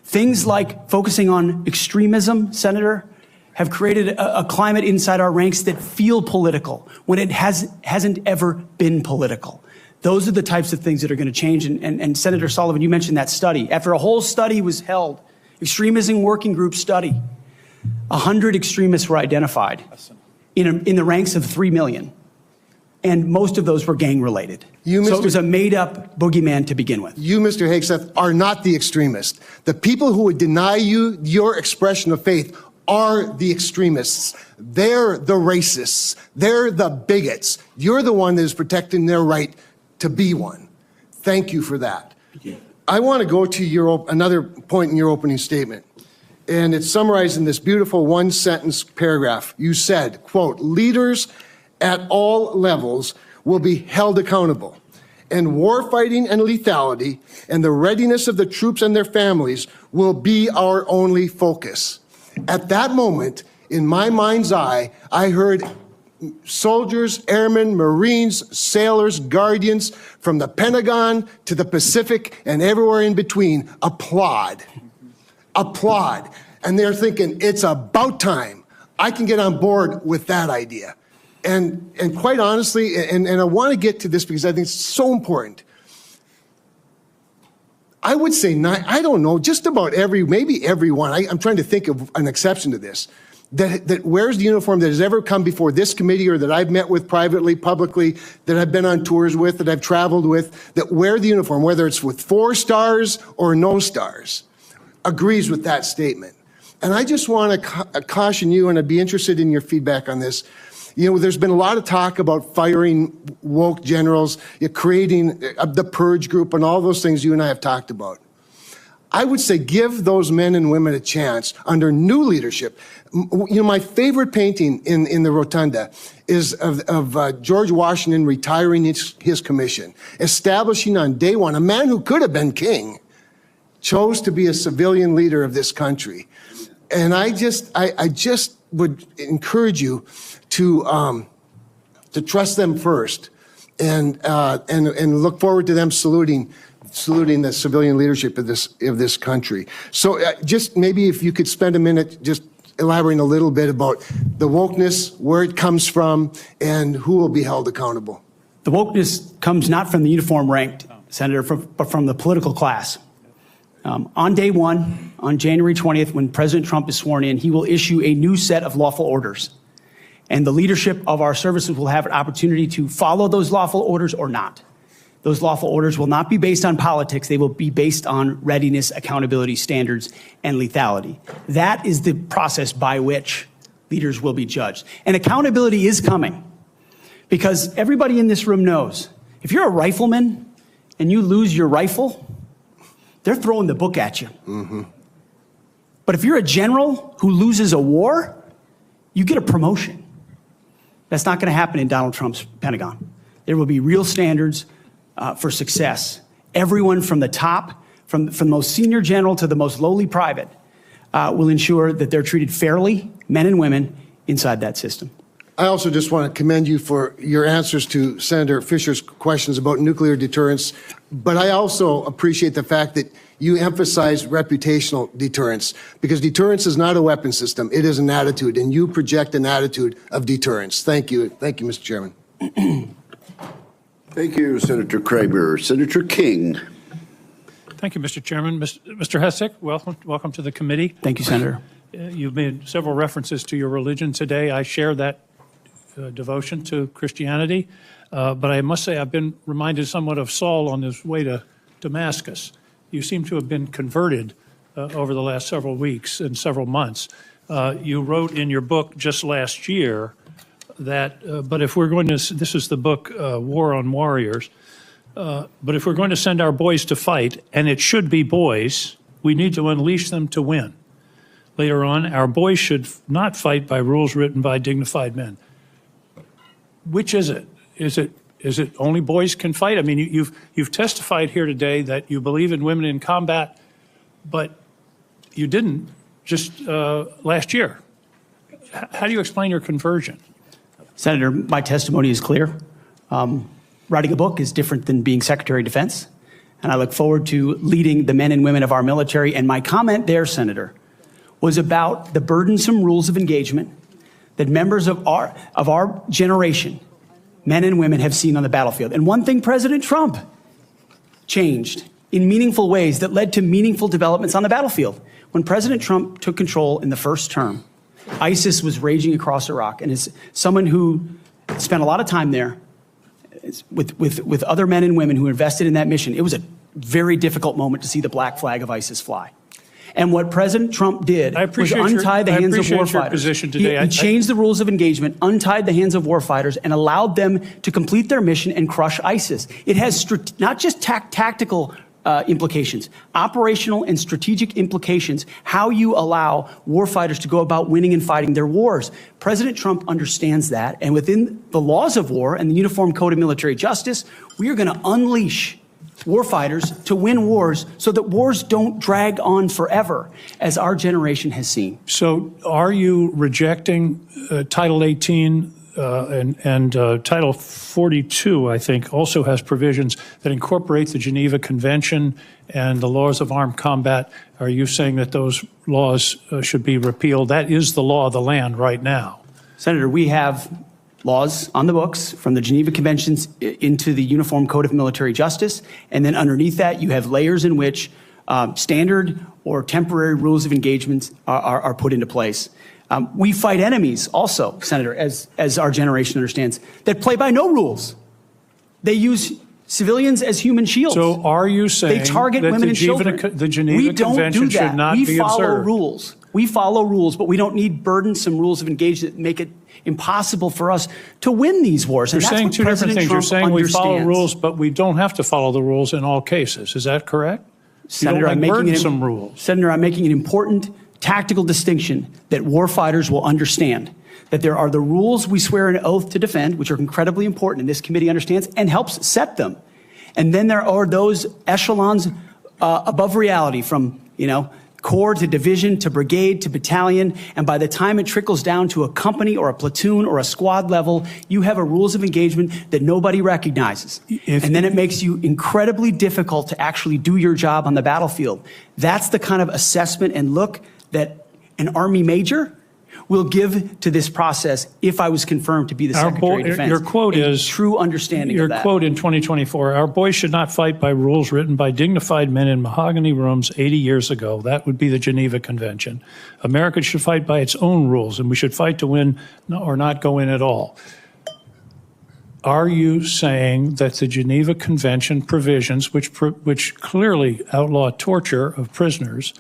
Things like focusing on extremism, Senator, have created a climate inside our ranks that feel political when it hasn't ever been political. Those are the types of things that are going to change. And Senator Sullivan, you mentioned that study. After a whole study was held, extremism working group study, 100 extremists were identified in the ranks of 3 million. And most of those were gang-related. So it was a made-up boogeyman to begin with. You, Mr. Hegseth, are not the extremist. The people who would deny you your expression of faith are the extremists. They're the racists. They're the bigots. You're the one that is protecting their right to be one. Thank you for that. I want to go to another point in your opening statement, and it's summarized in this beautiful one-sentence paragraph. You said, quote, leaders at all levels will be held accountable, and warfighting and lethality and the readiness of the troops and their families will be our only focus. At that moment, in my mind's eye, I heard soldiers, airmen, Marines, sailors, guardians from the Pentagon to the Pacific and everywhere in between applaud. Applaud. And they're thinking, it's about time. I can get on board with that idea. And quite honestly, and I want to get to this because I think it's so important. I would say, I don't know, just about maybe everyone, I'm trying to think of an exception to this, that wears the uniform that has ever come before this committee or that I've met with privately, publicly, that I've been on tours with, that I've traveled with, that wear the uniform, whether it's with 4 stars or no stars, agrees with that statement. And I just want to caution you, and I'd be interested in your feedback on this. You know, there's been a lot of talk about firing woke generals, creating the purge group, and all those things you and I have talked about. I would say give those men and women a chance under new leadership. You know, my favorite painting in the rotunda is of George Washington retiring his commission, establishing on day one, a man who could have been king, chose to be a civilian leader of this country. And I just would encourage you to trust them first, and look forward to them saluting the civilian leadership of this country. So just maybe if you could spend a minute just elaborating a little bit about the wokeness, where it comes from, and who will be held accountable. The wokeness comes not from the uniform ranked Senator, but from the political class. On day one, on January 20th, when President Trump is sworn in, he will issue a new set of lawful orders. And the leadership of our services will have an opportunity to follow those lawful orders or not. Those lawful orders will not be based on politics. They will be based on readiness, accountability, standards, and lethality. That is the process by which leaders will be judged. And accountability is coming, because everybody in this room knows if you're a rifleman and you lose your rifle, they're throwing the book at you. Mm-hmm. But if you're a general who loses a war, you get a promotion. That's not going to happen in Donald Trump's Pentagon. There will be real standards for success. Everyone from the top, from the most senior general to the most lowly private, will ensure that they're treated fairly, men and women, inside that system. I also just want to commend you for your answers to Senator Fisher's questions about nuclear deterrence, but I also appreciate the fact that you emphasize reputational deterrence, because deterrence is not a weapon system, it is an attitude, and you project an attitude of deterrence. Thank you. Thank you, Mr. Chairman. Thank you, Senator Kramer. Senator King. Thank you, Mr. Chairman. Mr. Hegseth, welcome to the committee. Thank you, Senator. You've made several references to your religion today. I share that devotion to Christianity, but I must say I've been reminded somewhat of Saul on his way to Damascus. You seem to have been converted over the last several weeks and several months. You wrote in your book just last year that, but if we're going to, this is the book War on Warriors, but if we're going to send our boys to fight, and it should be boys, we need to unleash them to win. Later on, our boys should not fight by rules written by dignified men. Which is it? Is it only boys can fight? I mean, you've testified here today that you believe in women in combat, but you didn't just last year. How do you explain your conversion? Senator, my testimony is clear. Writing a book is different than being Secretary of Defense, and I look forward to leading the men and women of our military. And my comment there, Senator, was about the burdensome rules of engagement that members of our generation, men and women, have seen on the battlefield. And one thing President Trump changed in meaningful ways that led to meaningful developments on the battlefield. When President Trump took control in the first term, ISIS was raging across Iraq. And as someone who spent a lot of time there with other men and women who invested in that mission, it was a very difficult moment to see the black flag of ISIS fly. And what President Trump did was untie the hands of warfighters. He changed the rules of engagement, untied the hands of warfighters, and allowed them to complete their mission and crush ISIS. It has not just tactical implications, operational and strategic implications, how you allow warfighters to go about winning and fighting their wars. President Trump understands that, and within the laws of war and the Uniform Code of Military Justice, we are going to unleash warfighters to win wars so that wars don't drag on forever, as our generation has seen. So are you rejecting Title 18 and Title 42, I think, also has provisions that incorporate the Geneva Convention and the laws of armed combat? Are you saying that those laws should be repealed? That is the law of the land right now. Senator, we have laws on the books from the Geneva Conventions into the Uniform Code of Military Justice. And then underneath that, you have layers in which standard or temporary rules of engagement are put into place. We fight enemies also, Senator, as our generation understands, that play by no rules. They use civilians as human shields. So are you saying they target that women and children? The Geneva Convention should not be observed? We follow rules. We follow rules, but we don't need burdensome rules of engagement that make it impossible for us to win these wars. You're saying two different things. You're saying we follow rules, but we don't have to follow the rules in all cases. Is that correct? Senator, I'm making an important tactical distinction that warfighters will understand. That there are the rules we swear an oath to defend, which are incredibly important, and this committee understands and helps set them. And then there are those echelons above reality, from, corps to division to brigade to battalion, and by the time it trickles down to a company or a platoon or a squad level, you have a rules of engagement that nobody recognizes. And then it makes you incredibly difficult to actually do your job on the battlefield. That's the kind of assessment and look that an Army major will give to this process if I was confirmed to be the Secretary of Defense. Your quote is true understanding of that. Your quote in 2024, our boys should not fight by rules written by dignified men in mahogany rooms 80 years ago. That would be the Geneva Convention. America should fight by its own rules, and we should fight to win or not go in at all. Are you saying that the Geneva Convention provisions, which clearly outlaw torture of prisoners,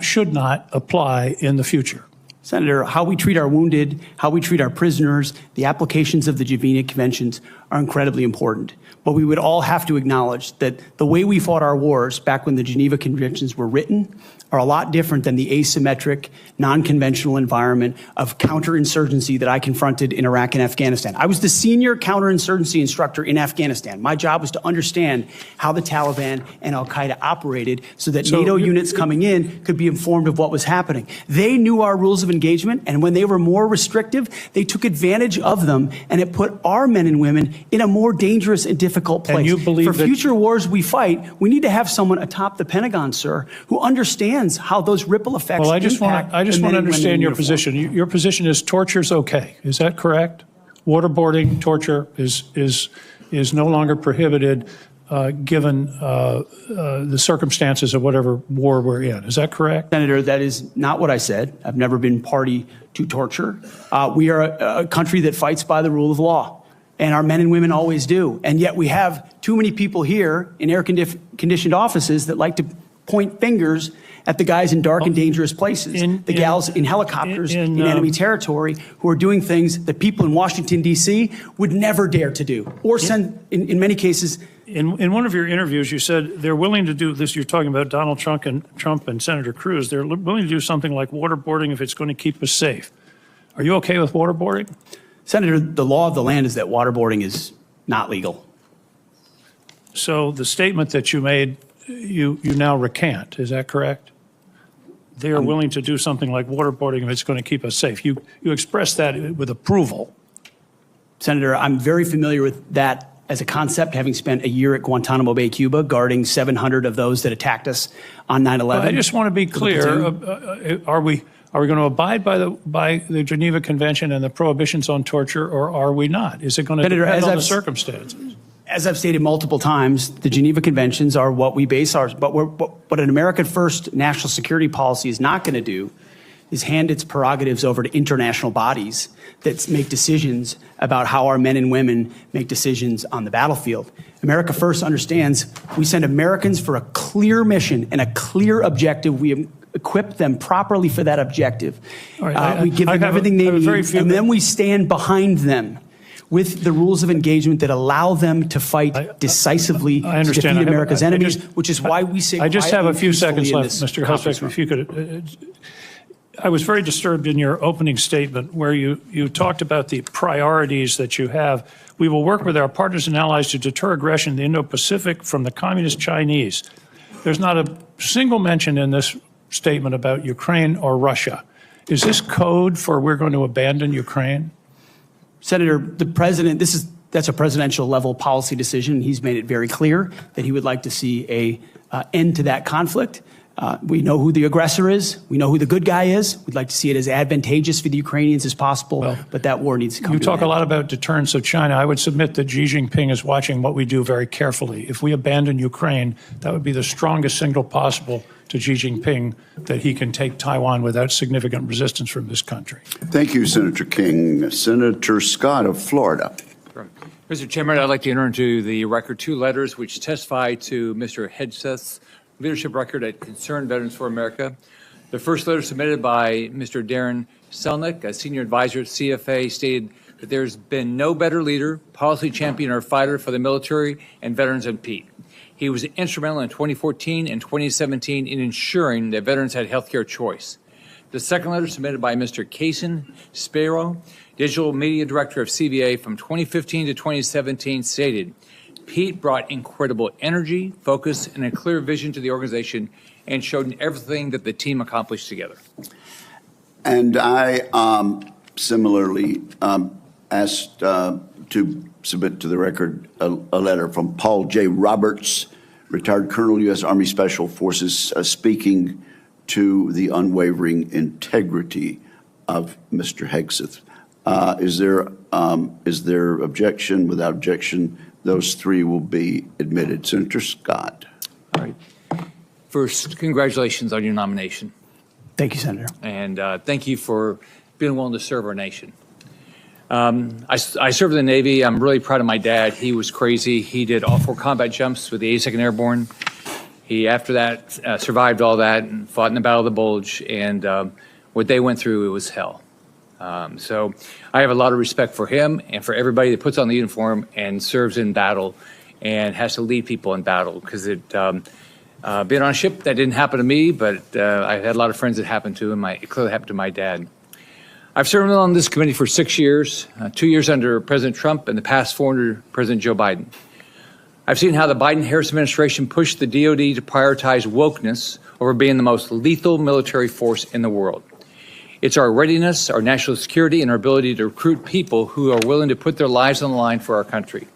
should not apply in the future? Senator, how we treat our wounded, how we treat our prisoners, the applications of the Geneva Conventions are incredibly important. But we would all have to acknowledge that the way we fought our wars back when the Geneva Conventions were written are a lot different than the asymmetric, non-conventional environment of counterinsurgency that I confronted in Iraq and Afghanistan. I was the senior counterinsurgency instructor in Afghanistan. My job was to understand how the Taliban and Al-Qaeda operated so that NATO units coming in could be informed of what was happening. They knew our rules of engagement, and when they were more restrictive, they took advantage of them, and it put our men and women in a more dangerous and difficult place. And you believe For future wars we fight, we need to have someone atop the Pentagon, sir, who understands how those ripple effects Well, I just impact want to understand your position. Your position is torture's okay. Is that correct? Waterboarding, torture is no longer prohibited given the circumstances of whatever war we're in. Is that correct? Senator, that is not what I said. I've never been party to torture. We are a country that fights by the rule of law, and our men and women always do. And yet we have too many people here in air-conditioned offices that like to point fingers at the guys in dark and dangerous places, the gals in helicopters in enemy territory who are doing things that people in Washington, D.C. would never dare to do, or send, in many cases. In one of your interviews, you said they're willing to do this. You're talking about Donald Trump and Senator Cruz. They're willing to do something like waterboarding if it's going to keep us safe. Are you okay with waterboarding? Senator, the law of the land is that waterboarding is not legal. So the statement that you made, you now recant. Is that correct? They are willing to do something like waterboarding if it's going to keep us safe. You expressed that with approval. Senator, I'm very familiar with that as a concept, having spent a year at Guantanamo Bay, Cuba, guarding 700 of those that attacked us on 9/11. I just want to be clear. Are we going to abide by the Geneva Convention and the prohibitions on torture, or are we not? Is it going to depend on the circumstances? As I've stated multiple times, the Geneva Conventions are what we base ours. But what an American first national security policy is not going to do is hand its prerogatives over to international bodies that make decisions about how our men and women make decisions on the battlefield. America First understands we send Americans for a clear mission and a clear objective. We equip them properly for that objective. Right, we give them everything they need, and then we stand behind them with the rules of engagement that allow them to fight decisively to defeat America's enemies, which is why we say. I just have a few seconds left, Mr. Hegseth, if you could. I was very disturbed in your opening statement where you talked about the priorities that you have. We will work with our partners and allies to deter aggression in the Indo-Pacific from the communist Chinese. There's not a single mention in this statement about Ukraine or Russia. Is this code for we're going to abandon Ukraine? Senator, the president, that's a presidential level policy decision. He's made it very clear that he would like to see a end to that conflict. We know who the aggressor is. We know who the good guy is. We'd like to see it as advantageous for the Ukrainians as possible, but that war needs to come to an end. You talk a lot about deterrence of China. I would submit that Xi Jinping is watching what we do very carefully. If we abandon Ukraine, that would be the strongest signal possible to Xi Jinping that he can take Taiwan without significant resistance from this country. Thank you, Senator King. Senator Scott of Florida. Mr. Chairman, I'd like to enter into the record two letters which testify to Mr. Hegseth's leadership record at Concerned Veterans for America. The first letter submitted by Mr. Darren Selnick, a senior advisor at CFA, stated that there's been no better leader, policy champion, or fighter for the military and veterans than Pete. He was instrumental in 2014 and 2017 in ensuring that veterans had health care choice. The second letter submitted by Mr. Kason Spiro, Digital Media Director of CVA from 2015 to 2017, stated, Pete brought incredible energy, focus, and a clear vision to the organization and showed everything that the team accomplished together. And I similarly asked to submit to the record a letter from Paul J. Roberts, retired Colonel, U.S. Army Special Forces, speaking to the unwavering integrity of Mr. Hegseth. Is there objection? Without objection, those three will be admitted. Senator Scott. All right. First, congratulations on your nomination. Thank you, Senator. And thank you for being willing to serve our nation. I served in the Navy. I'm really proud of my dad. He was crazy. He did all 4 combat jumps with the 82nd Airborne. He, after that, survived all that and fought in the Battle of the Bulge. And what they went through, it was hell. So I have a lot of respect for him and for everybody that puts on the uniform and serves in battle and has to lead people in battle, because being on a ship, that didn't happen to me, but I had a lot of friends that happened to, and it clearly happened to my dad. I've served on this committee for 6 years, 2 years under President Trump and the past 4 under President Joe Biden. I've seen how the Biden-Harris administration pushed the DoD to prioritize wokeness over being the most lethal military force in the world. It's our readiness, our national security, and our ability to recruit people who are willing to put their lives on the line for our country.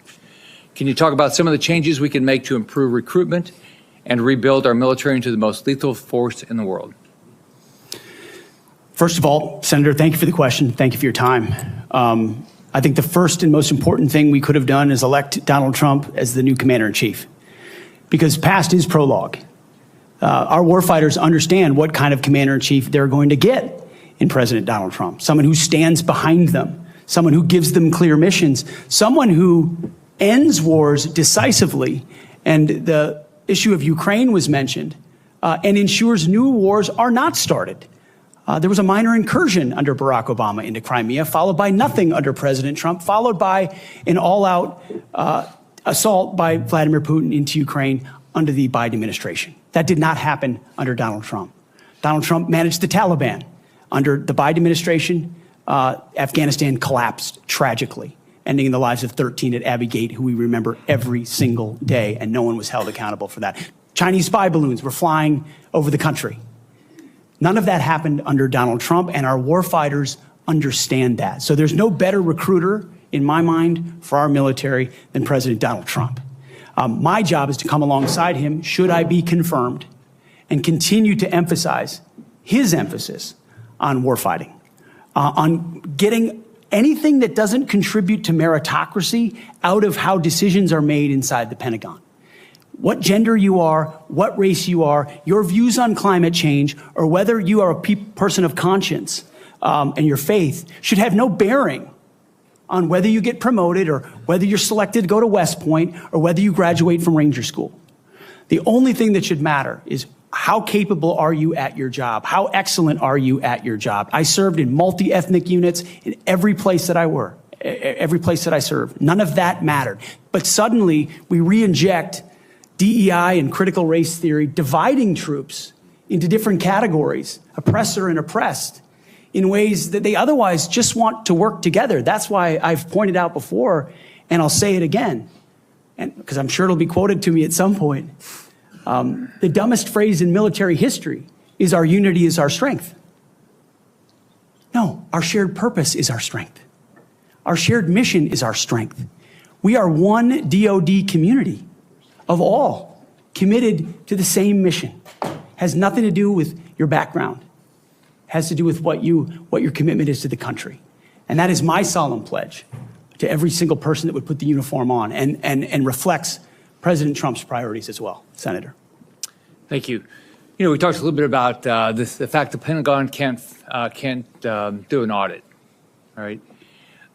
Can you talk about some of the changes we can make to improve recruitment and rebuild our military into the most lethal force in the world? First of all, Senator, thank you for the question. Thank you for your time. I think the first and most important thing we could have done is elect Donald Trump as the new commander-in-chief, because past is prologue. Our warfighters understand what kind of commander-in-chief they're going to get in President Donald Trump, someone who stands behind them, someone who gives them clear missions, someone who ends wars decisively, and the issue of Ukraine was mentioned, and ensures new wars are not started. There was a minor incursion under Barack Obama into Crimea, followed by nothing under President Trump, followed by an all-out assault by Vladimir Putin into Ukraine under the Biden administration. That did not happen under Donald Trump. Donald Trump managed the Taliban. Under the Biden administration, Afghanistan collapsed tragically, ending in the lives of 13 at Abbey Gate, who we remember every single day, and no one was held accountable for that. Chinese spy balloons were flying over the country. None of that happened under Donald Trump, and our warfighters understand that. So there's no better recruiter, in my mind, for our military than President Donald Trump. My job is to come alongside him, should I be confirmed, and continue to emphasize his emphasis on warfighting, on getting anything that doesn't contribute to meritocracy out of how decisions are made inside the Pentagon. What gender you are, what race you are, your views on climate change, or whether you are a person of conscience and your faith should have no bearing on whether you get promoted or whether you're selected to go to West Point or whether you graduate from Ranger School. The only thing that should matter is how capable are you at your job? How excellent are you at your job? I served in multi-ethnic units in every place that I worked, every place that I served. None of that mattered. But suddenly we re-inject DEI and critical race theory, dividing troops into different categories, oppressor and oppressed, in ways that they otherwise just want to work together. That's why I've pointed out before, and I'll say it again, and because I'm sure it'll be quoted to me at some point. The dumbest phrase in military history is our unity is our strength. No, our shared purpose is our strength. Our shared mission is our strength. We are one DoD community of all committed to the same mission. Has nothing to do with your background. Has to do with what your commitment is to the country. And that is my solemn pledge to every single person that would put the uniform on, and reflects President Trump's priorities as well. Senator. Thank you. You know, we talked a little bit about the fact the Pentagon can't do an audit. All right.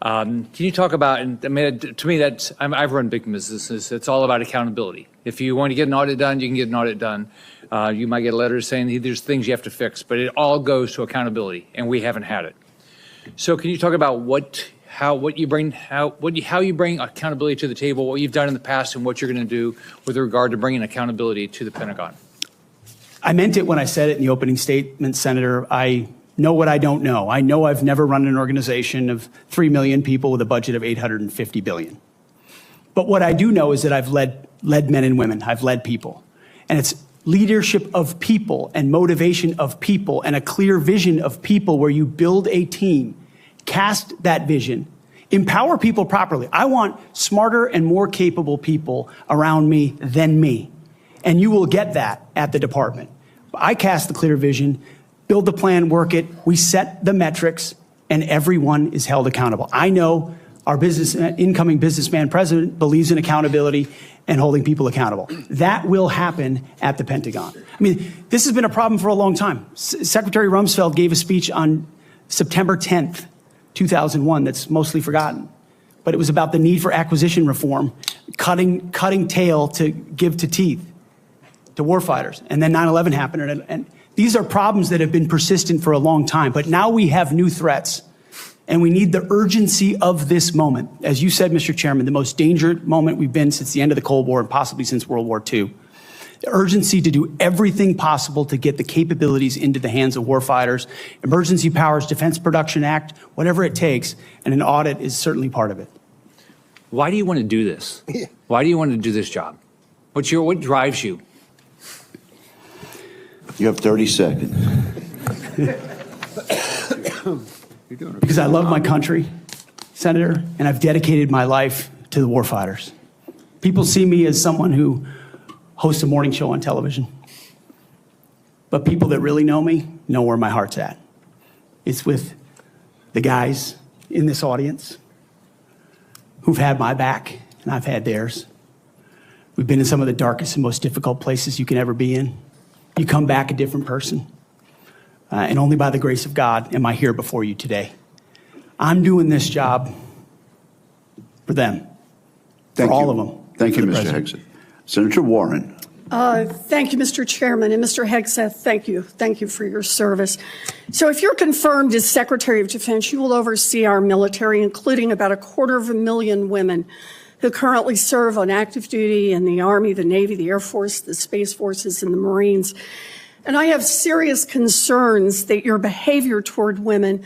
Can you talk about, and I mean, to me, I've run big businesses. It's all about accountability. If you want to get an audit done, you can get an audit done. You might get a letter saying there's things you have to fix, but it all goes to accountability, and we haven't had it. So can you talk about how you bring accountability to the table, what you've done in the past, and what you're going to do with regard to bringing accountability to the Pentagon? I meant it when I said it in the opening statement, Senator. I know what I don't know. I know I've never run an organization of 3 million people with a budget of $850 billion. But what I do know is that I've led men and women. I've led people. And it's leadership of people and motivation of people and a clear vision of people where you build a team, cast that vision, empower people properly. I want smarter and more capable people around me than me. And you will get that at the department. I cast the clear vision, build the plan, work it. We set the metrics, and everyone is held accountable. I know our incoming businessman president believes in accountability and holding people accountable. That will happen at the Pentagon. I mean, this has been a problem for a long time. Secretary Rumsfeld gave a speech on September 10th, 2001 that's mostly forgotten. But it was about the need for acquisition reform, cutting tail to give to teeth to warfighters. And then 9/11 happened. And these are problems that have been persistent for a long time. But now we have new threats. And we need the urgency of this moment. As you said, Mr. Chairman, the most dangerous moment we've been since the end of the Cold War and possibly since World War II. The urgency to do everything possible to get the capabilities into the hands of warfighters, emergency powers, Defense Production Act, whatever it takes, and an audit is certainly part of it. Why do you want to do this? Why do you want to do this job? What drives you? You have 30 seconds. Because I love my country, Senator, and I've dedicated my life to the warfighters. People see me as someone who hosts a morning show on television. But people that really know me know where my heart's at. It's with the guys in this audience who've had my back, and I've had theirs. We've been in some of the darkest and most difficult places you can ever be in. You come back a different person. And only by the grace of God am I here before you today. I'm doing this job for them, for all of them. Thank you, Mr. Hegseth. Senator Warren. Thank you, Mr. Chairman. And Mr. Hegseth, thank you. Thank you for your service. So if you're confirmed as Secretary of Defense, you will oversee our military, including about 250,000 women who currently serve on active duty in the Army, the Navy, the Air Force, the Space Forces, and the Marines. And I have serious concerns that your behavior toward women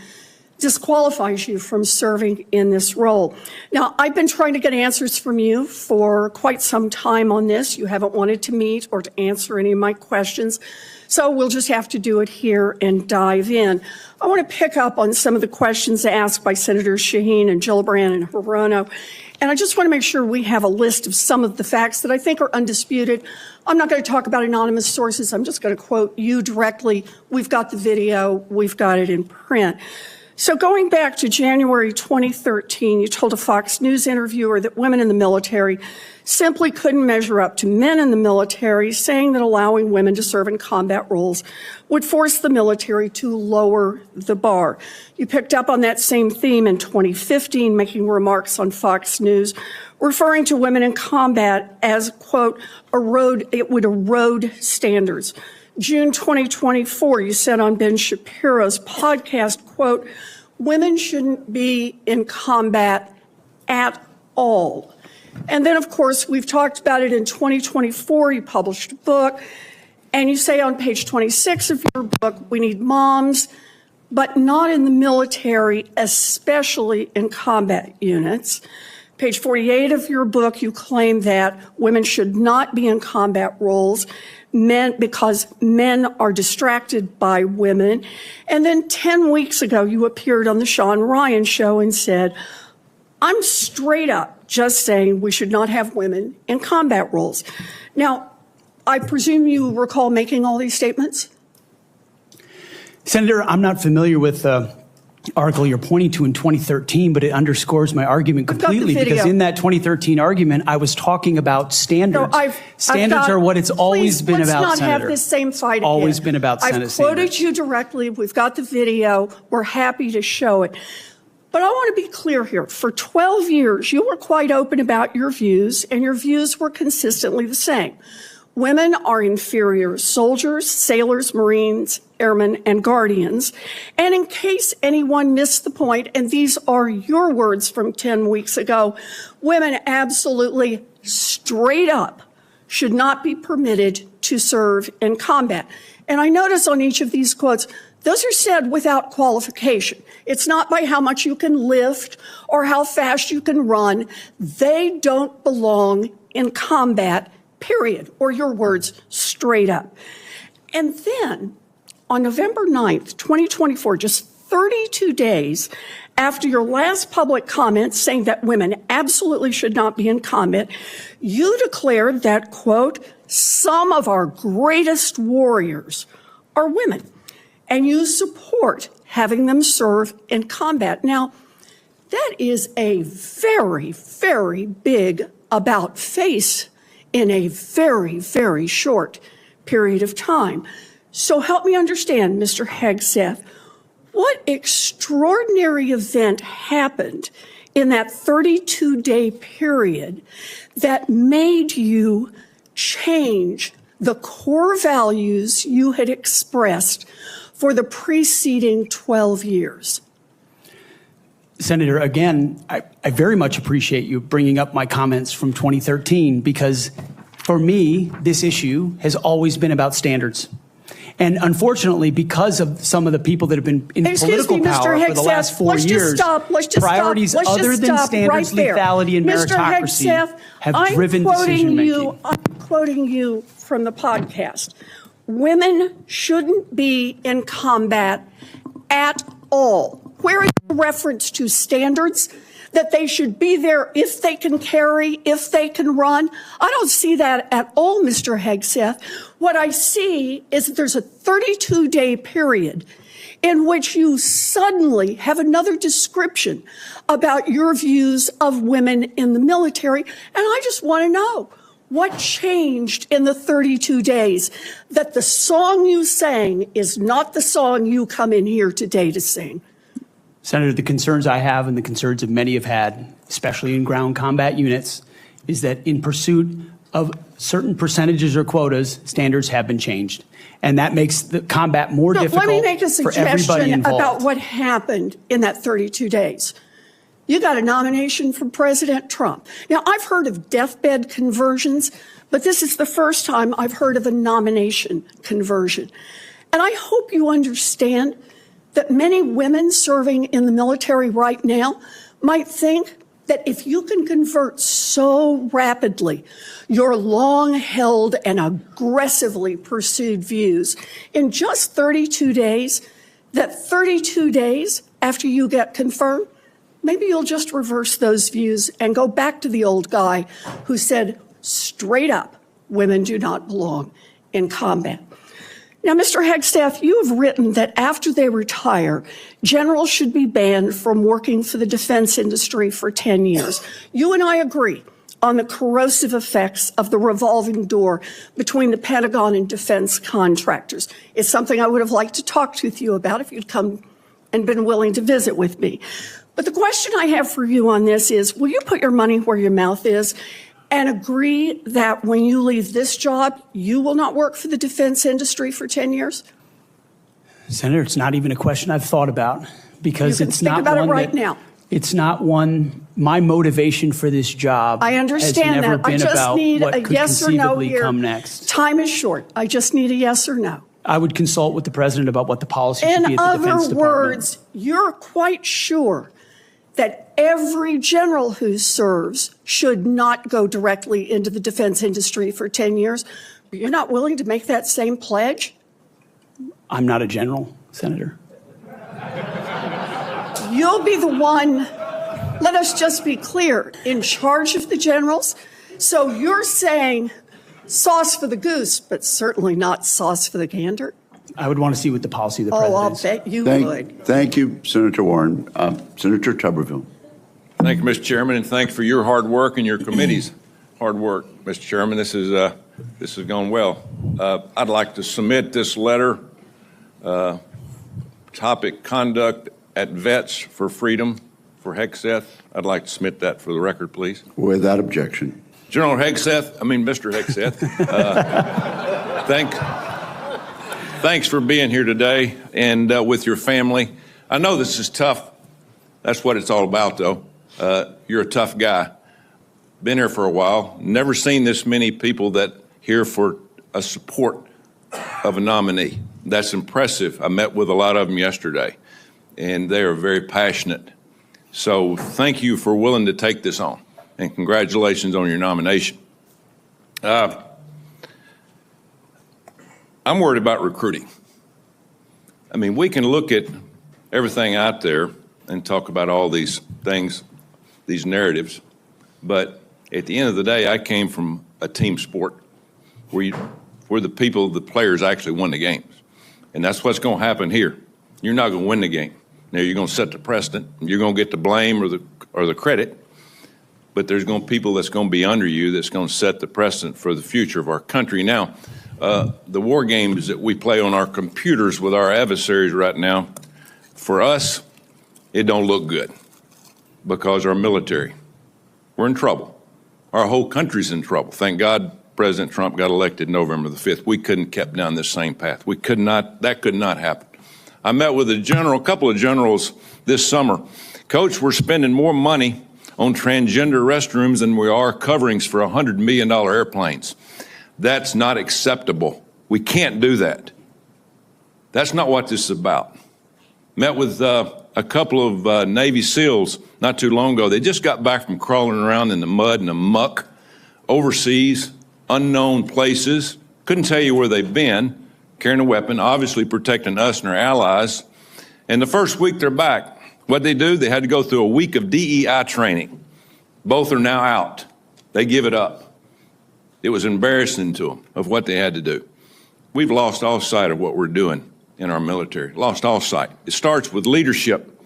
disqualifies you from serving in this role. Now, I've been trying to get answers from you for quite some time on this. You haven't wanted to meet or to answer any of my questions. So we'll just have to do it here and dive in. I want to pick up on some of the questions asked by Senators Shaheen and Gillibrand and Hirono. And I just want to make sure we have a list of some of the facts that I think are undisputed. I'm not going to talk about anonymous sources. I'm just going to quote you directly. We've got the video. We've got it in print. So going back to January 2013, you told a Fox News interviewer that women in the military simply couldn't measure up to men in the military, saying that allowing women to serve in combat roles would force the military to lower the bar. You picked up on that same theme in 2015, making remarks on Fox News, referring to women in combat as, quote, it would erode standards. June 2024, you said on Ben Shapiro's podcast, quote, women shouldn't be in combat at all. And then, of course, we've talked about it in 2024. You published a book, and you say on page 26 of your book, we need moms, but not in the military, especially in combat units. Page 48 of your book, you claim that women should not be in combat roles because men are distracted by women. And then 10 weeks ago, you appeared on the Sean Ryan show and said, I'm straight up just saying we should not have women in combat roles. Now, I presume you recall making all these statements? Senator, I'm not familiar with the article you're pointing to in 2013, but it underscores my argument completely, because in that 2013 argument, I was talking about standards. No, standards are what it's always been about, let's not Senator. have this same fight Always again. been about Senate I've quoted standards. you directly. We've got the video. We're happy to show it. But I want to be clear here. For 12 years, you were quite open about your views, and your views were consistently the same. Women are inferior soldiers, sailors, Marines, airmen, and guardians. And in case anyone missed the point, and these are your words from 10 weeks ago, women absolutely straight up should not be permitted to serve in combat. And I notice on each of these quotes, those are said without qualification. It's not by how much you can lift or how fast you can run. They don't belong in combat, period, or your words, straight up. And then on November 9th, 2024, just 32 days after your last public comment saying that women absolutely should not be in combat, you declared that, quote, some of our greatest warriors are women, and you support having them serve in combat. Now, that is a very, very big about face in a very, very short period of time. So help me understand, Mr. Hegseth, what extraordinary event happened in that 32-day period that made you change the core values you had expressed for the preceding 12 years? Senator, again, I very much appreciate you bringing up my comments from 2013 because for me, this issue has always been about standards. And unfortunately, because of some of the people that have been in political power for the last 4 years, priorities other than standards, lethality, and meritocracy have driven decision-making. I'm quoting you from the podcast. Women shouldn't be in combat at all. Where is the reference to standards? That they should be there if they can carry, if they can run. I don't see that at all, Mr. Hegseth. What I see is that there's a 32-day period in which you suddenly have another description about your views of women in the military. And I just want to know what changed in the 32 days that the song you sang is not the song you come in here today to sing. Senator, the concerns I have and the concerns that many have had, especially in ground combat units, is that in pursuit of certain percentages or quotas, standards have been changed. And that makes the combat more difficult let me make a for everybody suggestion involved. about what happened in that 32 days. You got a nomination from President Trump. Now, I've heard of deathbed conversions, but this is the first time I've heard of a nomination conversion. And I hope you understand that many women serving in the military right now might think that if you can convert so rapidly your long-held and aggressively pursued views in just 32 days, that 32 days after you get confirmed, maybe you'll just reverse those views and go back to the old guy who said straight up, women do not belong in combat. Now, Mr. Hegseth, you have written that after they retire, generals should be banned from working for the defense industry for 10 years. You and I agree on the corrosive effects of the revolving door between the Pentagon and defense contractors. It's something I would have liked to talk to you about if you'd come and been willing to visit with me. But the question I have for you on this is, will you put your money where your mouth is and agree that when you leave this job, you will not work for the defense industry for 10 years? Senator, it's not even a question I've thought about because it's not about one it right that, now. It's not one, my motivation for this job I understand has never that. I been just about need what a could yes or no conceivably here. come next. Time is short. I just need a yes or no. I would consult with the president about what the policy should be In at the Defense other Department. words, you're quite sure that every general who serves should not go directly into the defense industry for 10 years. But you're not willing to make that same pledge? I'm not a general, Senator. You'll be the one, let us just be clear, in charge of the generals. So you're saying sauce for the goose, but certainly not sauce for the gander? I would want to see what the policy of the president is. I'll bet you would. Thank you, Senator Warren. Senator Tuberville. Thank you, Mr. Chairman, and thank you for your hard work and your committee's hard work, Mr. Chairman. This has gone well. I'd like to submit this letter, topic conduct at Vets for Freedom for Hegseth. I'd like to submit that for the record, please. Without objection. General Hegseth, Mr. Hegseth, thanks for being here today and with your family. I know this is tough. That's what it's all about, though. You're a tough guy. Been here for a while. Never seen this many people that here for a support of a nominee. That's impressive. I met with a lot of them yesterday, and they are very passionate. So thank you for willing to take this on, and congratulations on your nomination. I'm worried about recruiting. We can look at everything out there and talk about all these things, these narratives. But at the end of the day, I came from a team sport where the players actually won the games. And that's what's going to happen here. You're not going to win the game. Now, you're going to set the precedent. You're going to get the blame or the credit. But there's going to be people that's going to be under you that's going to set the precedent for the future of our country. Now, the war games that we play on our computers with our adversaries right now, for us, it don't look good because our military, we're in trouble. Our whole country's in trouble. Thank God President Trump got elected November the 5th. We couldn't have kept down this same path. That could not happen. I met with a couple of generals this summer. Coach, we're spending more money on transgender restrooms than we are coverings for $100 million airplanes. That's not acceptable. We can't do that. That's not what this is about. Met with a couple of Navy SEALs not too long ago. They just got back from crawling around in the mud and the muck overseas, unknown places. Couldn't tell you where they've been, carrying a weapon, obviously protecting us and our allies. And the first week they're back. What'd they do? They had to go through a week of DEI training. Both are now out. They give it up. It was embarrassing to them of what they had to do. We've lost all sight of what we're doing in our military, lost all sight. It starts with leadership,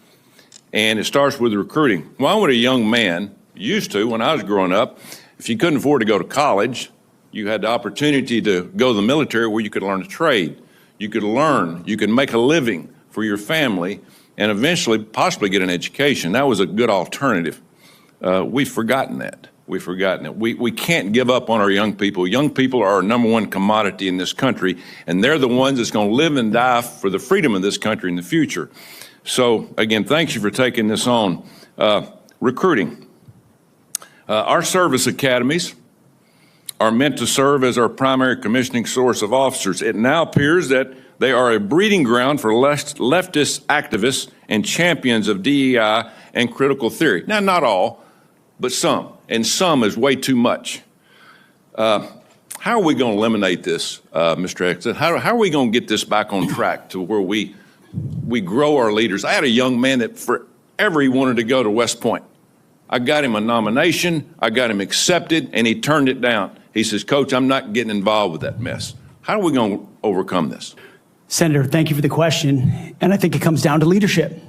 and it starts with recruiting. Well, when a young man, used to when I was growing up, if you couldn't afford to go to college, you had the opportunity to go to the military where you could learn a trade. You could learn, you could make a living for your family, and eventually possibly get an education. That was a good alternative. We've forgotten that. We've forgotten it. We can't give up on our young people. Young people are our number one commodity in this country, and they're the ones that's going to live and die for the freedom of this country in the future. So, again, thank you for taking this on. Recruiting. Our service academies are meant to serve as our primary commissioning source of officers. It now appears that they are a breeding ground for leftist activists and champions of DEI and critical theory. Now, not all, but some, and some is way too much. How are we going to eliminate this, Mr. Hegseth? How are we going to get this back on track to where we grow our leaders? I had a young man that forever he wanted to go to West Point. I got him a nomination, I got him accepted, and he turned it down. He says, Coach, I'm not getting involved with that mess. How are we going to overcome this? Senator, thank you for the question. And I think it comes down to leadership,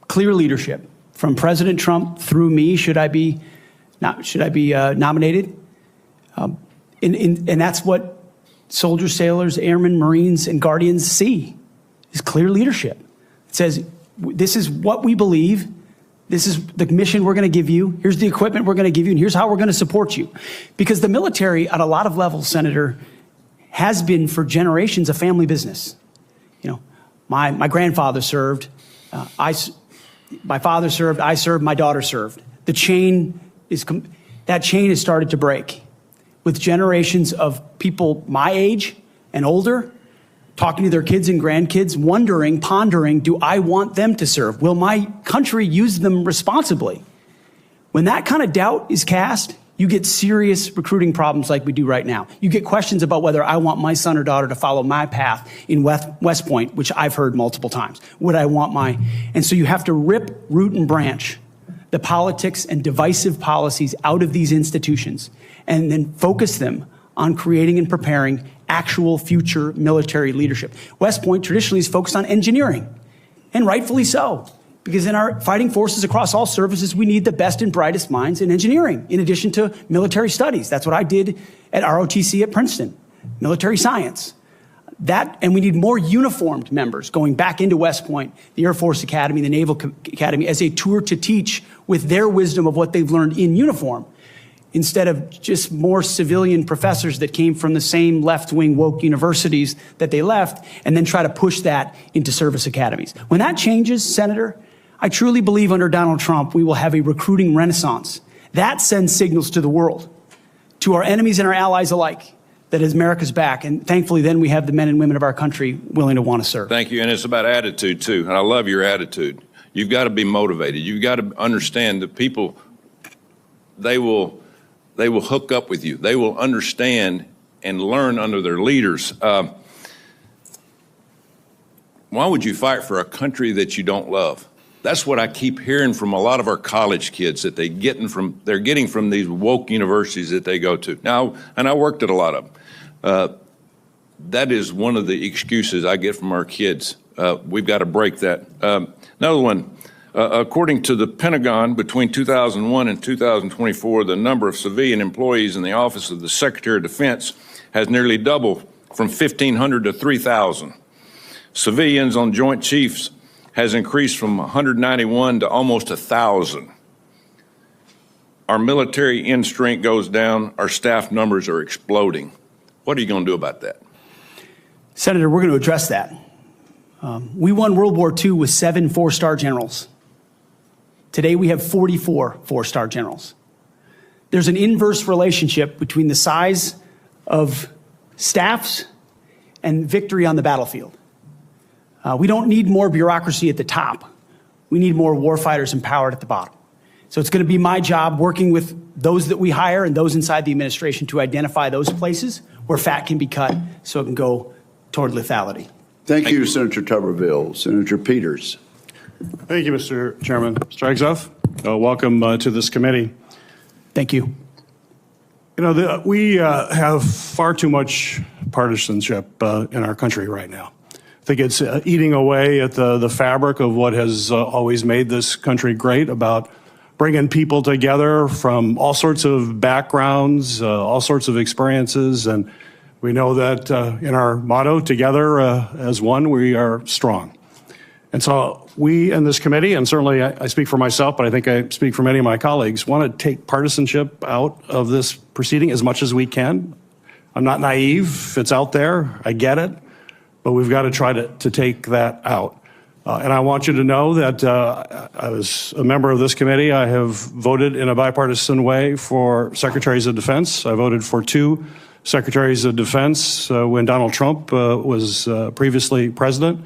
clear leadership. From President Trump through me, should I be nominated? And that's what soldiers, sailors, airmen, Marines, and Guardians see, is clear leadership. It says, this is what we believe. This is the mission we're going to give you. Here's the equipment we're going to give you, and here's how we're going to support you. Because the military, at a lot of levels, Senator, has been for generations a family business. You know, my grandfather served, my father served, I served, my daughter served. The chain that chain has started to break with generations of people my age and older talking to their kids and grandkids, wondering, pondering, do I want them to serve? Will my country use them responsibly? When that kind of doubt is cast, you get serious recruiting problems like we do right now. You get questions about whether I want my son or daughter to follow my path in West Point, which I've heard multiple times. Would I want and so you have to rip, root, and branch the politics and divisive policies out of these institutions and then focus them on creating and preparing actual future military leadership. West Point traditionally is focused on engineering, and rightfully so, because in our fighting forces across all services, we need the best and brightest minds in engineering, in addition to military studies. That's what I did at ROTC at Princeton, military science. And we need more uniformed members going back into West Point, the Air Force Academy, the Naval Academy, as a tour to teach with their wisdom of what they've learned in uniform, instead of just more civilian professors that came from the same left-wing woke universities that they left, and then try to push that into service academies. When that changes, Senator, I truly believe under Donald Trump, we will have a recruiting renaissance. That sends signals to the world, to our enemies and our allies alike, that America's back. And thankfully, then we have the men and women of our country willing to want to serve. Thank you. And it's about attitude, too. And I love your attitude. You've got to be motivated. You've got to understand that people, they will hook up with you. They will understand and learn under their leaders. One why would you fight for a country that you don't love? That's what I keep hearing from a lot of our college kids that they're getting from these woke universities that they go to. Now, and I worked at a lot of them. That is one of the excuses I get from our kids. We've got to break that. Another one, according to the Pentagon, between 2001 and 2024, the number of civilian employees in the Office of the Secretary of Defense has nearly doubled from 1,500 to 3,000. Civilians on Joint Chiefs has increased from 191 to almost 1,000. Our military end strength goes down. Our staff numbers are exploding. What are you going to do about that? Senator, we're going to address that. We won World War II with 7 four-star generals. Today we have 44 four-star generals. There's an inverse relationship between the size of staffs and victory on the battlefield. We don't need more bureaucracy at the top. We need more warfighters empowered at the bottom. So it's going to be my job working with those that we hire and those inside the administration to identify those places where fat can be cut so it can go toward lethality. Thank you, Senator Tuberville. Senator Peters. Thank you, Mr. Chairman. Mr. Hegseth, welcome to this committee. Thank you. You know, we have far too much partisanship in our country right now. I think it's eating away at the fabric of what has always made this country great, about bringing people together from all sorts of backgrounds, all sorts of experiences. And we know that in our motto, together as one, we are strong. And so we in this committee, and certainly I speak for myself, but I think I speak for many of my colleagues, want to take partisanship out of this proceeding as much as we can. I'm not naive. It's out there. I get it. But we've got to try to take that out. And I want you to know that as a member of this committee, I have voted in a bipartisan way for secretaries of defense. I voted for 2 secretaries of defense when Donald Trump was previously president.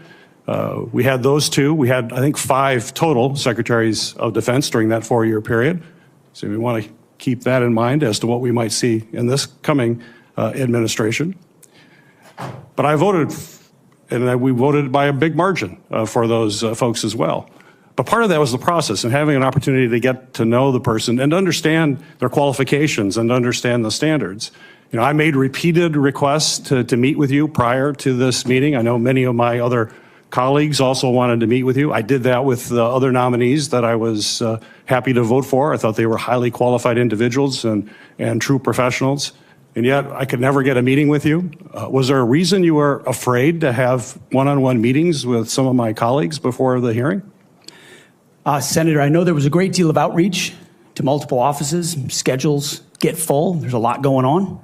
We had those 2. We had, I think, 5 total secretaries of defense during that 4-year period. So we want to keep that in mind as to what we might see in this coming administration. But I voted, and we voted by a big margin for those folks as well. But part of that was the process and having an opportunity to get to know the person and understand their qualifications and understand the standards. You know, I made repeated requests to meet with you prior to this meeting. I know many of my other colleagues also wanted to meet with you. I did that with the other nominees that I was happy to vote for. I thought they were highly qualified individuals and true professionals. And yet I could never get a meeting with you. Was there a reason you were afraid to have one-on-one meetings with some of my colleagues before the hearing? Senator, I know there was a great deal of outreach to multiple offices. Schedules get full. There's a lot going on.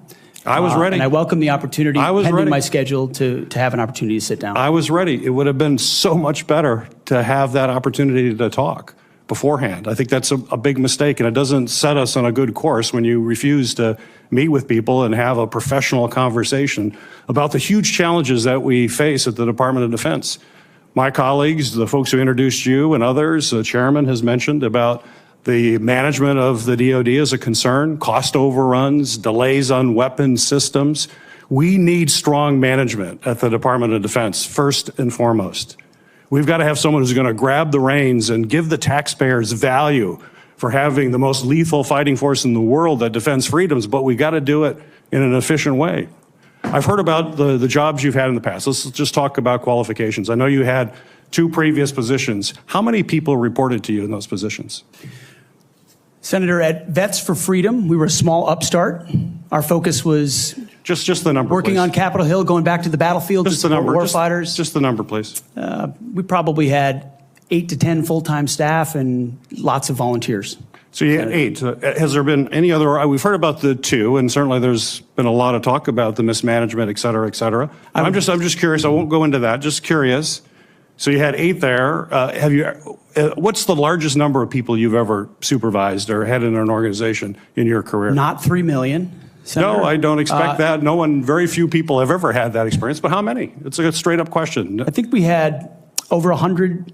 I was ready. And I welcome the opportunity, pending ready. my schedule, to have an opportunity to sit down. I was ready. It would have been so much better to have that opportunity to talk beforehand. I think that's a big mistake, and it doesn't set us on a good course when you refuse to meet with people and have a professional conversation about the huge challenges that we face at the Department of Defense. My colleagues, the folks who introduced you and others, the chairman has mentioned about the management of the DoD is a concern, cost overruns, delays on weapon systems. We need strong management at the Department of Defense, first and foremost. We've got to have someone who's going to grab the reins and give the taxpayers value for having the most lethal fighting force in the world that defends freedoms, but we've got to do it in an efficient way. I've heard about the jobs you've had in the past. Let's just talk about qualifications. I know you had 2 previous positions. How many people reported to you in those positions? Senator, at Vets for Freedom, we were a small upstart. Our focus was just the number, working please. On Capitol Hill, going back to the battlefield just to support warfighters. Just the number, please. We probably had 8 to 10 full-time staff and lots of volunteers. So you had 8. Has there been any other? We've heard about the 2, and certainly there's been a lot of talk about the mismanagement, et cetera, et cetera. I'm just curious. I won't go into that. Just curious. So you had 8 there. What's the largest number of people you've ever supervised or had in an organization in your career? Not 3 million. Senator. No, I don't expect that. Very few people have ever had that experience. But how many? It's a straight up question. I think we had over 100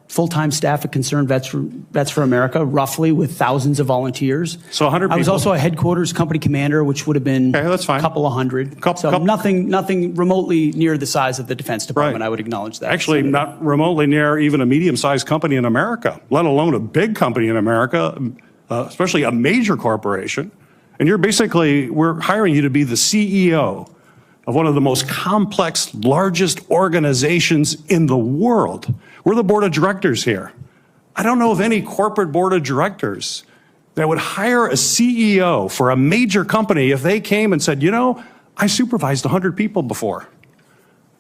full-time staff at Concerned Vets for America, roughly, with thousands of volunteers. So 100 people. I was also a headquarters company commander, which would have been a couple of hundred. Nothing remotely near the size of the Defense Department. Right. I would acknowledge that. Actually, not remotely near even a medium-sized company in America, let alone a big company in America, especially a major corporation. And we're hiring you to be the CEO of one of the most complex, largest organizations in the world. We're the board of directors here. I don't know of any corporate board of directors that would hire a CEO for a major company if they came and said, you know, I supervised 100 people before.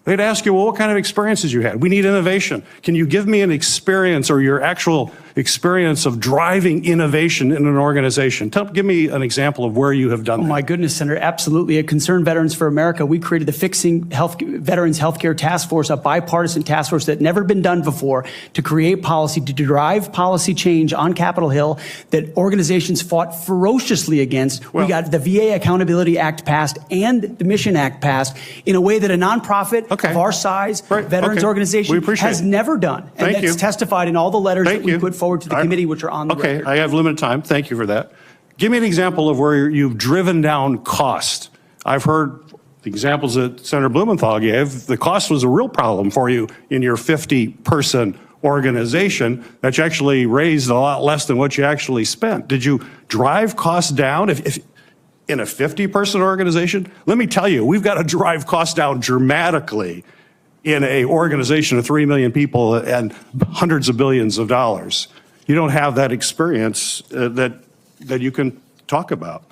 They'd ask you, well, what kind of experiences you had? We need innovation. Can you give me an experience or your actual experience of driving innovation in an organization? Give me an example of where you have done that. Oh, my goodness, Senator, absolutely. At Concerned Veterans for America, we created the Fixing Veterans Healthcare Task Force, a bipartisan task force that had never been done before, to create policy, to drive policy change on Capitol Hill that organizations fought ferociously against. We got the VA Accountability Act passed and the Mission Act passed in a way that a nonprofit of our size, veterans organization, has never done. And that's testified in all the letters that we put forward to the committee, which are on the record. I have limited time. Thank you for that. Give me an example of where you've driven down cost. I've heard the examples that Senator Blumenthal gave. The cost was a real problem for you in your 50-person organization that you actually raised a lot less than what you actually spent. Did you drive costs down? If in a 50-person organization, let me tell you, we've got to drive costs down dramatically in an organization of 3 million people and hundreds of billions of dollars. You don't have that experience that you can talk about.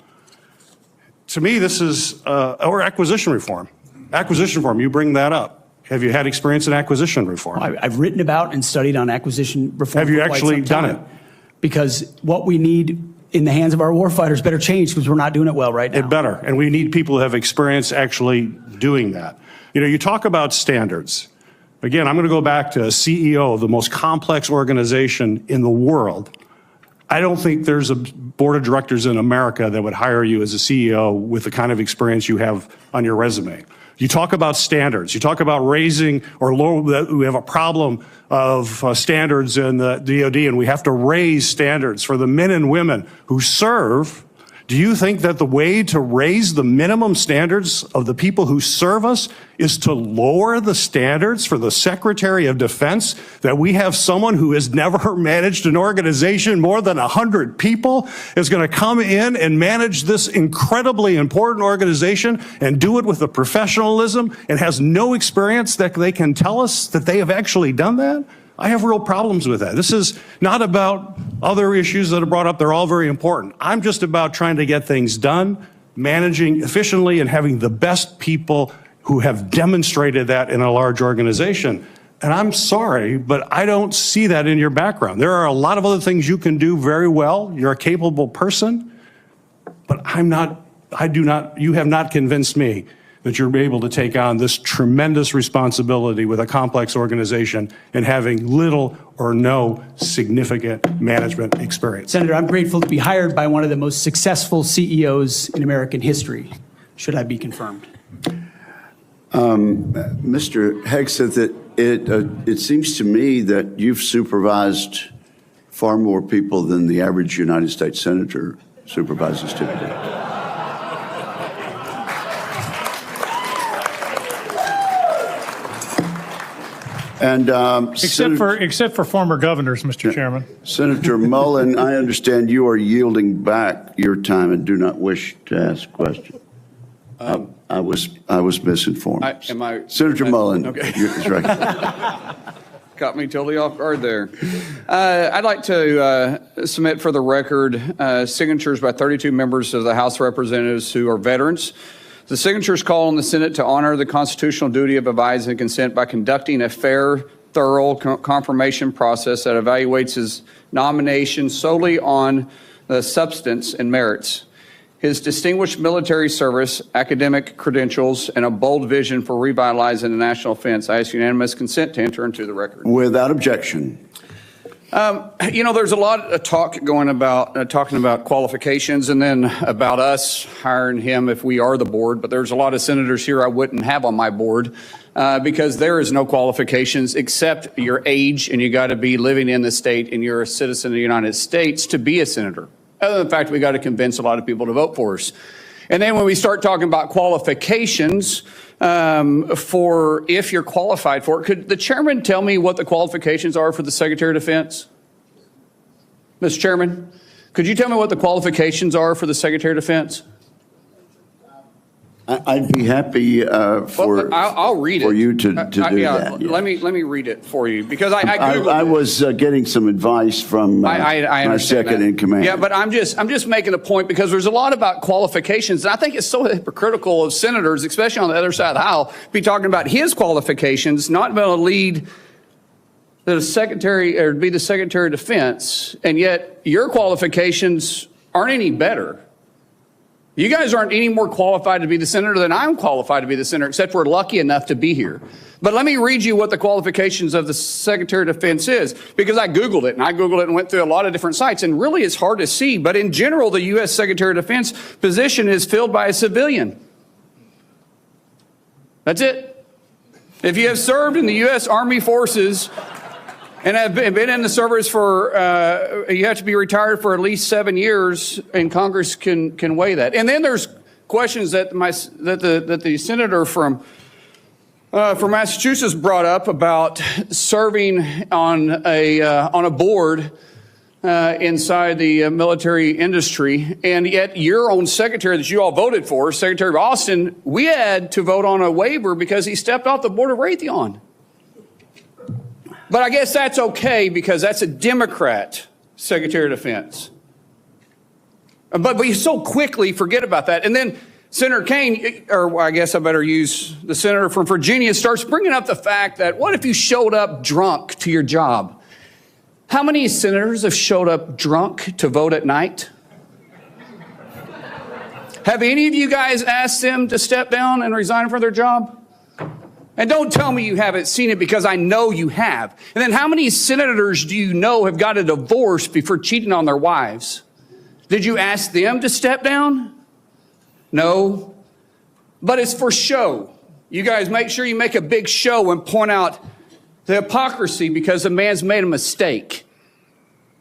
To me, this is or acquisition reform. Acquisition reform, you bring that up. Have you had experience in acquisition reform? I've written about and studied on acquisition reform. Have you actually done it? Because what we need in the hands of our warfighters better change, because we're not doing it well right now. It better, and we need people who have experience actually doing that. You know, you talk about standards. Again, I'm going to go back to a CEO of the most complex organization in the world. I don't think there's a board of directors in America that would hire you as a CEO with the kind of experience you have on your resume. You talk about standards. You talk about raising or lower. We have a problem of standards in the DoD, and we have to raise standards for the men and women who serve. Do you think that the way to raise the minimum standards of the people who serve us is to lower the standards for the Secretary of Defense? That we have someone who has never managed an organization more than 100 people is going to come in and manage this incredibly important organization and do it with a professionalism and has no experience that they can tell us that they have actually done that? I have real problems with that. This is not about other issues that are brought up. They're all very important. I'm just about trying to get things done, managing efficiently, and having the best people who have demonstrated that in a large organization. And I'm sorry, but I don't see that in your background. There are a lot of other things you can do very well. You're a capable person, but you have not convinced me that you're able to take on this tremendous responsibility with a complex organization and having little or no significant management experience. Senator, I'm grateful to be hired by one of the most successful CEOs in American history, should I be confirmed. Mr. Hegseth, it seems to me that you've supervised far more people than the average United States senator supervises typically. And except for former governors, Mr. Chairman. Senator Mullen, I understand you are yielding back your time and do not wish to ask a question. I was misinformed. Senator Mullen, okay. that's right. Caught me totally off guard there. I'd like to submit for the record signatures by 32 members of the House of Representatives who are veterans. The signatures call on the Senate to honor the constitutional duty of advise and consent by conducting a fair, thorough confirmation process that evaluates his nomination solely on the substance and merits. His distinguished military service, academic credentials, and a bold vision for revitalizing the national defense. I ask unanimous consent to enter into the record. Without objection. There's a lot of talk going about talking about qualifications and then about us hiring him if we are the board. But there's a lot of senators here I wouldn't have on my board because there is no qualifications except your age, and you got to be living in the state and you're a citizen of the United States to be a senator. Other than the fact we got to convince a lot of people to vote for us. And then when we start talking about qualifications for if you're qualified for it, could the chairman tell me what the qualifications are for the Secretary of Defense? Mr. Chairman, could you tell me what the qualifications are for the Secretary of Defense? I'd be happy I'll read it. for you to do that. Yeah. Let me read it for you because I Googled I it. was getting some advice from my second in command. Yeah, but I'm just making a point because there's a lot about qualifications, and I think it's so hypocritical of senators, especially on the other side of the aisle, be talking about his qualifications, not being able to lead the secretary or be the Secretary of Defense, and yet your qualifications aren't any better. You guys aren't any more qualified to be the senator than I'm qualified to be the senator, except we're lucky enough to be here. But let me read you what the qualifications of the Secretary of Defense is, because I Googled it and went through a lot of different sites, and really it's hard to see. But in general, the U.S. Secretary of Defense position is filled by a civilian. That's it. If you have served in the U.S. Army Forces and have been in the service for, you have to be retired for at least 7 years, and Congress can weigh that. And then there's questions that the senator from Massachusetts brought up about serving on a board inside the military industry, and yet your own secretary that you all voted for, Secretary Austin, we had to vote on a waiver because he stepped off the board of Raytheon. But I guess that's okay because that's a Democrat Secretary of Defense. But we so quickly forget about that. And then Senator Kaine, or I guess I better use the senator from Virginia, starts bringing up the fact that what if you showed up drunk to your job? How many senators have showed up drunk to vote at night? Have any of you guys asked them to step down and resign from their job? And don't tell me you haven't seen it because I know you have. And then how many senators do you know have got a divorce before cheating on their wives? Did you ask them to step down? No. But it's for show. You guys make sure you make a big show and point out the hypocrisy because the man's made a mistake.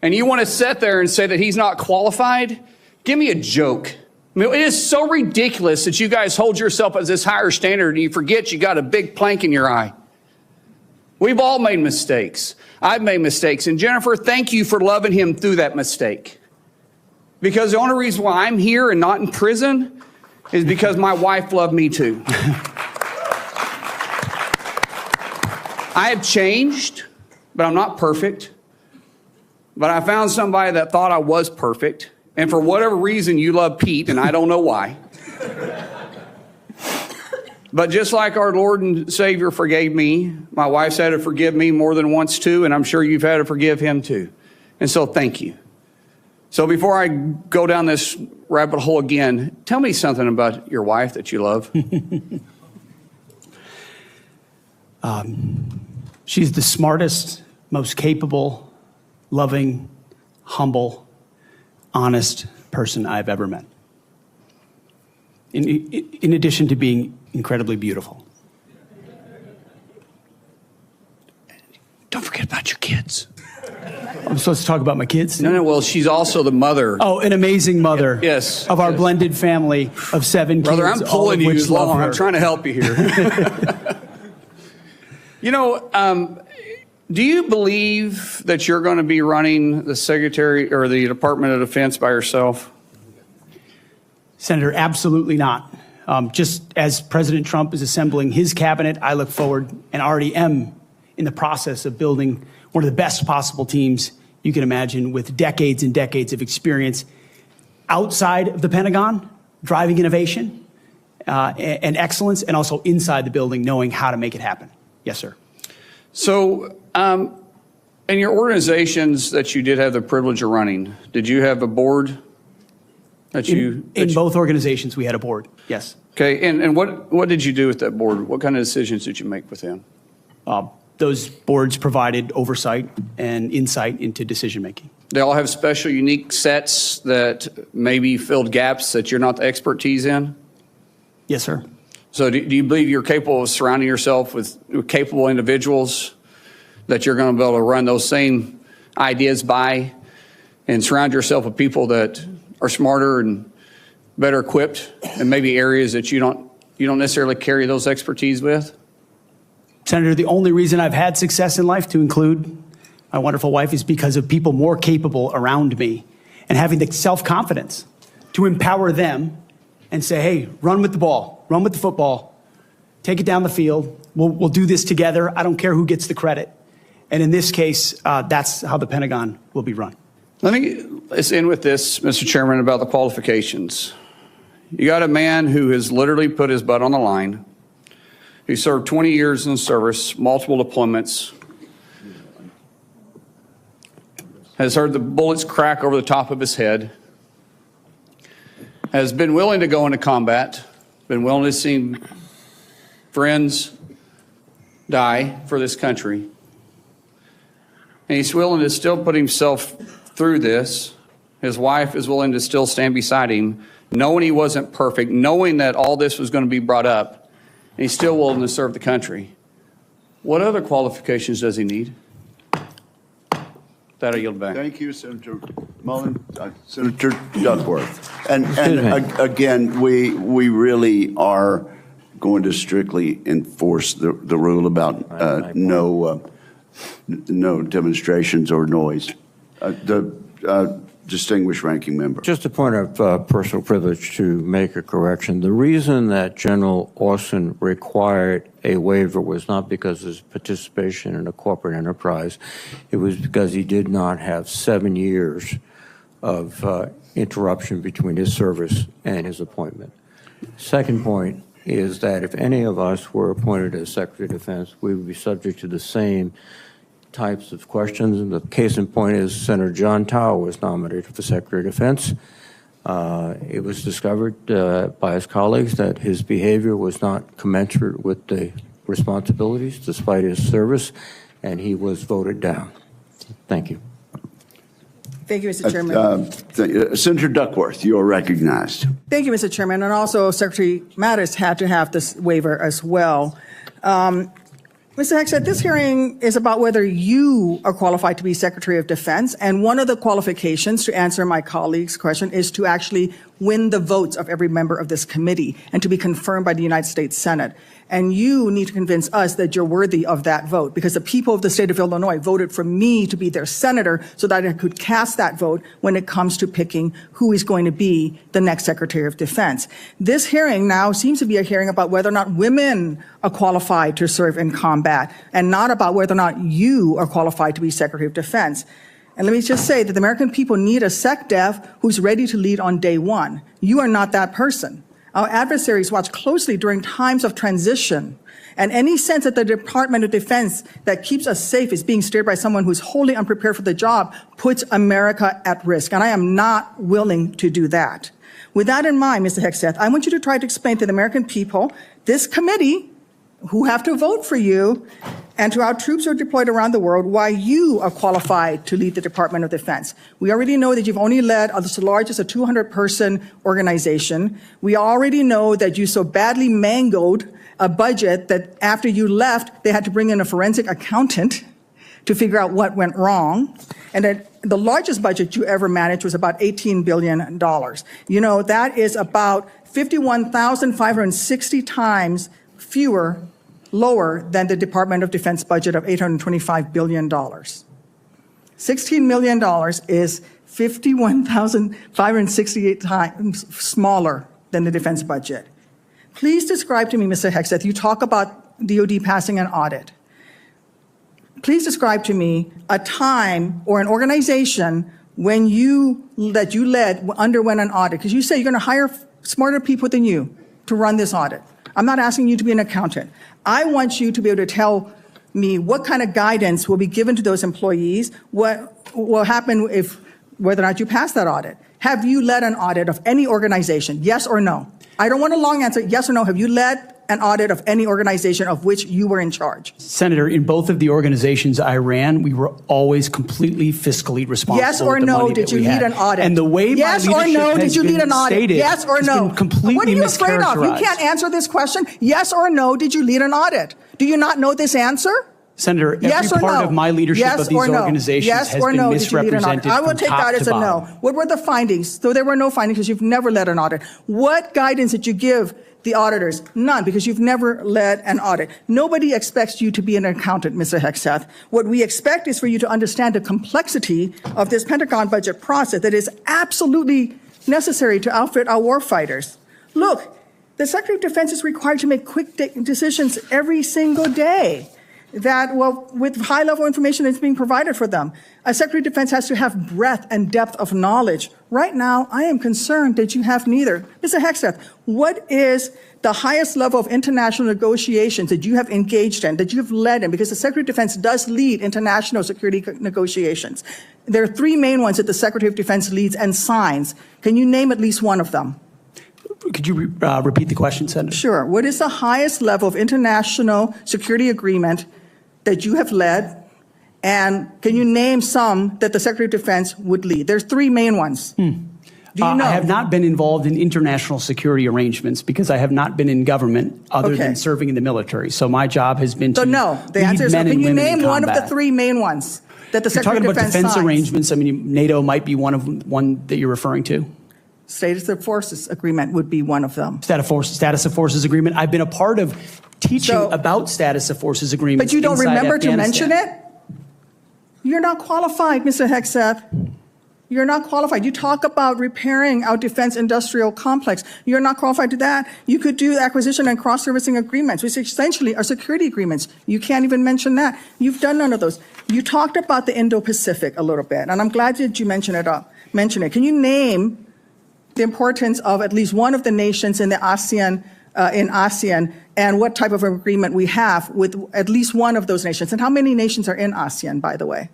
And you want to sit there and say that he's not qualified? Give me a joke. I mean, it is so ridiculous that you guys hold yourself as this higher standard and you forget you got a big plank in your eye. We've all made mistakes. I've made mistakes. And Jennifer, thank you for loving him through that mistake. Because the only reason why I'm here and not in prison is because my wife loved me too. I have changed, but I'm not perfect. But I found somebody that thought I was perfect. And for whatever reason, you love Pete, and I don't know why. But just like our Lord and Savior forgave me, my wife's had to forgive me more than once too, and I'm sure you've had to forgive him too. And so thank you. So before I go down this rabbit hole again, tell me something about your wife that you love. She's the smartest, most capable, loving, humble, honest person I've ever met. In addition to being incredibly beautiful. Don't forget about your kids. I'm supposed to talk about my kids? No, well, she's also the mother. Oh, an amazing mother. Yes. Of our blended family of 7 Brother, kids. I'm pulling you along. Her. I'm trying to help you here. Do you believe that you're going to be running the Secretary or the Department of Defense by yourself? Senator, absolutely not. Just as President Trump is assembling his cabinet, I look forward and already am in the process of building one of the best possible teams you can imagine with decades and decades of experience outside of the Pentagon, driving innovation and excellence, and also inside the building, knowing how to make it happen. Yes, sir. So, in your organizations that you did have the privilege of running, did you have a board that you... In both organizations, we had a board, yes. Okay, and what did you do with that board? What kind of decisions did you make with them? those boards provided oversight and insight into decision-making. They all have special, unique sets that maybe filled gaps that you're not the expertise in? Yes, sir. So do you believe you're capable of surrounding yourself with capable individuals that you're going to be able to run those same ideas by, and surround yourself with people that are smarter and better equipped in maybe areas that you don't necessarily carry those expertise with? Senator, the only reason I've had success in life, to include my wonderful wife, is because of people more capable around me and having the self-confidence to empower them and say, hey, run with the ball, run with the football, take it down the field. We'll do this together. I don't care who gets the credit. And in this case, that's how the Pentagon will be run. Let's end with this, Mr. Chairman, about the qualifications. You got a man who has literally put his butt on the line. He served 20 years in service, multiple deployments, has heard the bullets crack over the top of his head, has been willing to go into combat, been willing to see friends die for this country. And he's willing to still put himself through this. His wife is willing to still stand beside him, knowing he wasn't perfect, knowing that all this was going to be brought up. And he's still willing to serve the country. What other qualifications does he need? That I yield back. Thank you, Senator Mullen. Senator Duckworth. And again, we really are going to strictly enforce the rule about no demonstrations or noise. The distinguished ranking member. Just a point of personal privilege to make a correction. The reason that General Austin required a waiver was not because of his participation in a corporate enterprise. It was because he did not have 7 years of interruption between his service and his appointment. Second point is that if any of us were appointed as Secretary of Defense, we would be subject to the same types of questions. And the case in point is Senator John Tower was nominated for Secretary of Defense. It was discovered by his colleagues that his behavior was not commensurate with the responsibilities despite his service, and he was voted down. Thank you. Thank you, Mr. Chairman. Senator Duckworth, you are recognized. Thank you, Mr. Chairman. And also, Secretary Mattis had to have this waiver as well. Mr. Hegseth, this hearing is about whether you are qualified to be Secretary of Defense, and one of the qualifications, to answer my colleague's question, is to actually win the votes of every member of this committee and to be confirmed by the United States Senate. And you need to convince us that you're worthy of that vote, because the people of the state of Illinois voted for me to be their senator so that I could cast that vote when it comes to picking who is going to be the next Secretary of Defense. This hearing now seems to be a hearing about whether or not women are qualified to serve in combat, and not about whether or not you are qualified to be Secretary of Defense. And let me just say that the American people need a SecDef who's ready to lead on day one. You are not that person. Our adversaries watch closely during times of transition, and any sense that the Department of Defense that keeps us safe is being steered by someone who's wholly unprepared for the job puts America at risk, and I am not willing to do that. With that in mind, Mr. Hegseth, I want you to try to explain to the American people, this committee, who have to vote for you, and to our troops who are deployed around the world, why you are qualified to lead the Department of Defense. We already know that you've only led as large as a 200-person organization. We already know that you so badly mangled a budget that after you left, they had to bring in a forensic accountant to figure out what went wrong. And that the largest budget you ever managed was about $18 billion. You know, that is about 51,560 times fewer, lower than the Department of Defense budget of $825 billion. $16 million is 51,568 times smaller than the defense budget. Please describe to me, Mr. Hegseth, you talk about DOD passing an audit. Please describe to me a time or an organization when that you led underwent an audit, because you say you're going to hire smarter people than you to run this audit. I'm not asking you to be an accountant. I want you to be able to tell me what kind of guidance will be given to those employees, what will happen if, whether or not you pass that audit. Have you led an audit of any organization? Yes or no? I don't want a long answer. Yes or no? Have you led an audit of any organization of which you were in charge? Senator, in both of the organizations I ran, we were always completely fiscally responsible. Yes or with the no, money did that you we lead had. an audit? And the way yes my or leadership no, has did you lead been an audit? stated Yes or has no? been completely What are you afraid of? You mischaracterized. can't answer this question. Yes or no, did you lead an audit? Do you not know this answer? Senator, every Yes or part no? of my leadership Yes of these or no? organizations Yes has or been no, did you lead an audit? misrepresented I will from take top that as to a no. bottom. What were the findings? So there were no findings because you've never led an audit. What guidance did you give the auditors? None, because you've never led an audit. Nobody expects you to be an accountant, Mr. Hegseth. What we expect is for you to understand the complexity of this Pentagon budget process that is absolutely necessary to outfit our warfighters. Look, the Secretary of Defense is required to make quick decisions every single day that, well, with high-level information that's being provided for them. A Secretary of Defense has to have breadth and depth of knowledge. Right now, I am concerned that you have neither. Mr. Hegseth, what is the highest level of international negotiations that you have engaged in, that you have led in? Because the Secretary of Defense does lead international security negotiations. There are three main ones that the Secretary of Defense leads and signs. Can you name at least one of them? Could you repeat the question, Senator? Sure. What is the highest level of international security agreement that you have led? And can you name some that the Secretary of Defense would lead? There's three main ones. Do you know? I have not been involved in international security arrangements because I have not been in government other than serving in the military. So my job has been to no. The lead answer is no. men Can and you women name in one of the combat. three main ones that the You're Secretary talking of about Defense defense signs? arrangements. I mean, NATO might be one that you're referring to. Status of Forces Agreement would be one of them. Status of Forces Agreement. I've been a part of teaching about Status of Forces Agreements. But you don't inside remember to Afghanistan. mention it? You're not qualified, Mr. Hegseth. You're not qualified. You talk about repairing our defense industrial complex. You're not qualified to that. You could do acquisition and cross-servicing agreements, which essentially are security agreements. You can't even mention that. You've done none of those. You talked about the Indo-Pacific a little bit, and I'm glad that you mentioned it. Can you name the importance of at least one of the nations in the ASEAN, and what type of agreement we have with at least one of those nations? And how many nations are in ASEAN, by the way?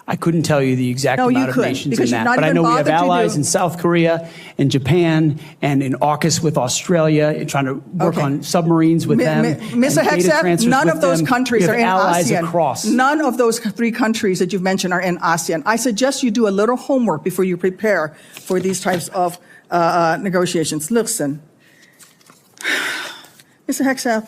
I couldn't tell you the exact amount of nations in that, but I know we have allies in South Korea and Japan and in AUKUS with Australia, and trying to work on submarines with them. Mr. and data Hegseth, transfers none with of those them. countries We are have in allies ASEAN. across. None of those three countries that you've mentioned are in ASEAN. I suggest you do a little homework before you prepare for these types of negotiations. Listen, Mr. Hegseth,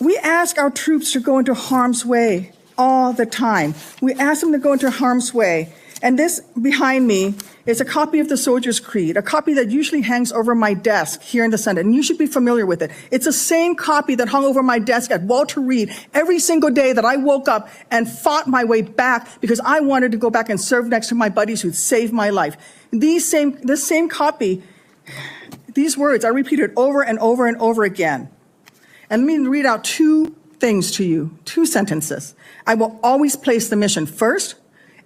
we ask our troops to go into harm's way all the time. We ask them to go into harm's way. And this behind me is a copy of the Soldier's Creed, a copy that usually hangs over my desk here in the Senate, and you should be familiar with it. It's the same copy that hung over my desk at Walter Reed every single day that I woke up and fought my way back because I wanted to go back and serve next to my buddies who saved my life. This same copy, these words are repeated over and over and over again. And let me read out two things to you, two sentences. I will always place the mission first,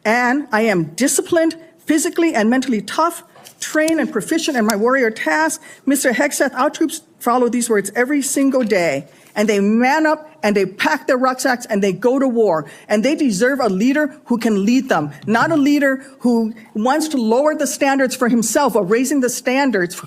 and I am disciplined, physically and mentally tough, trained and proficient in my warrior task. Mr. Hegseth, our troops follow these words every single day, and they man up and they pack their rucksacks and they go to war. And they deserve a leader who can lead them, not a leader who wants to lower the standards for himself or raising the standards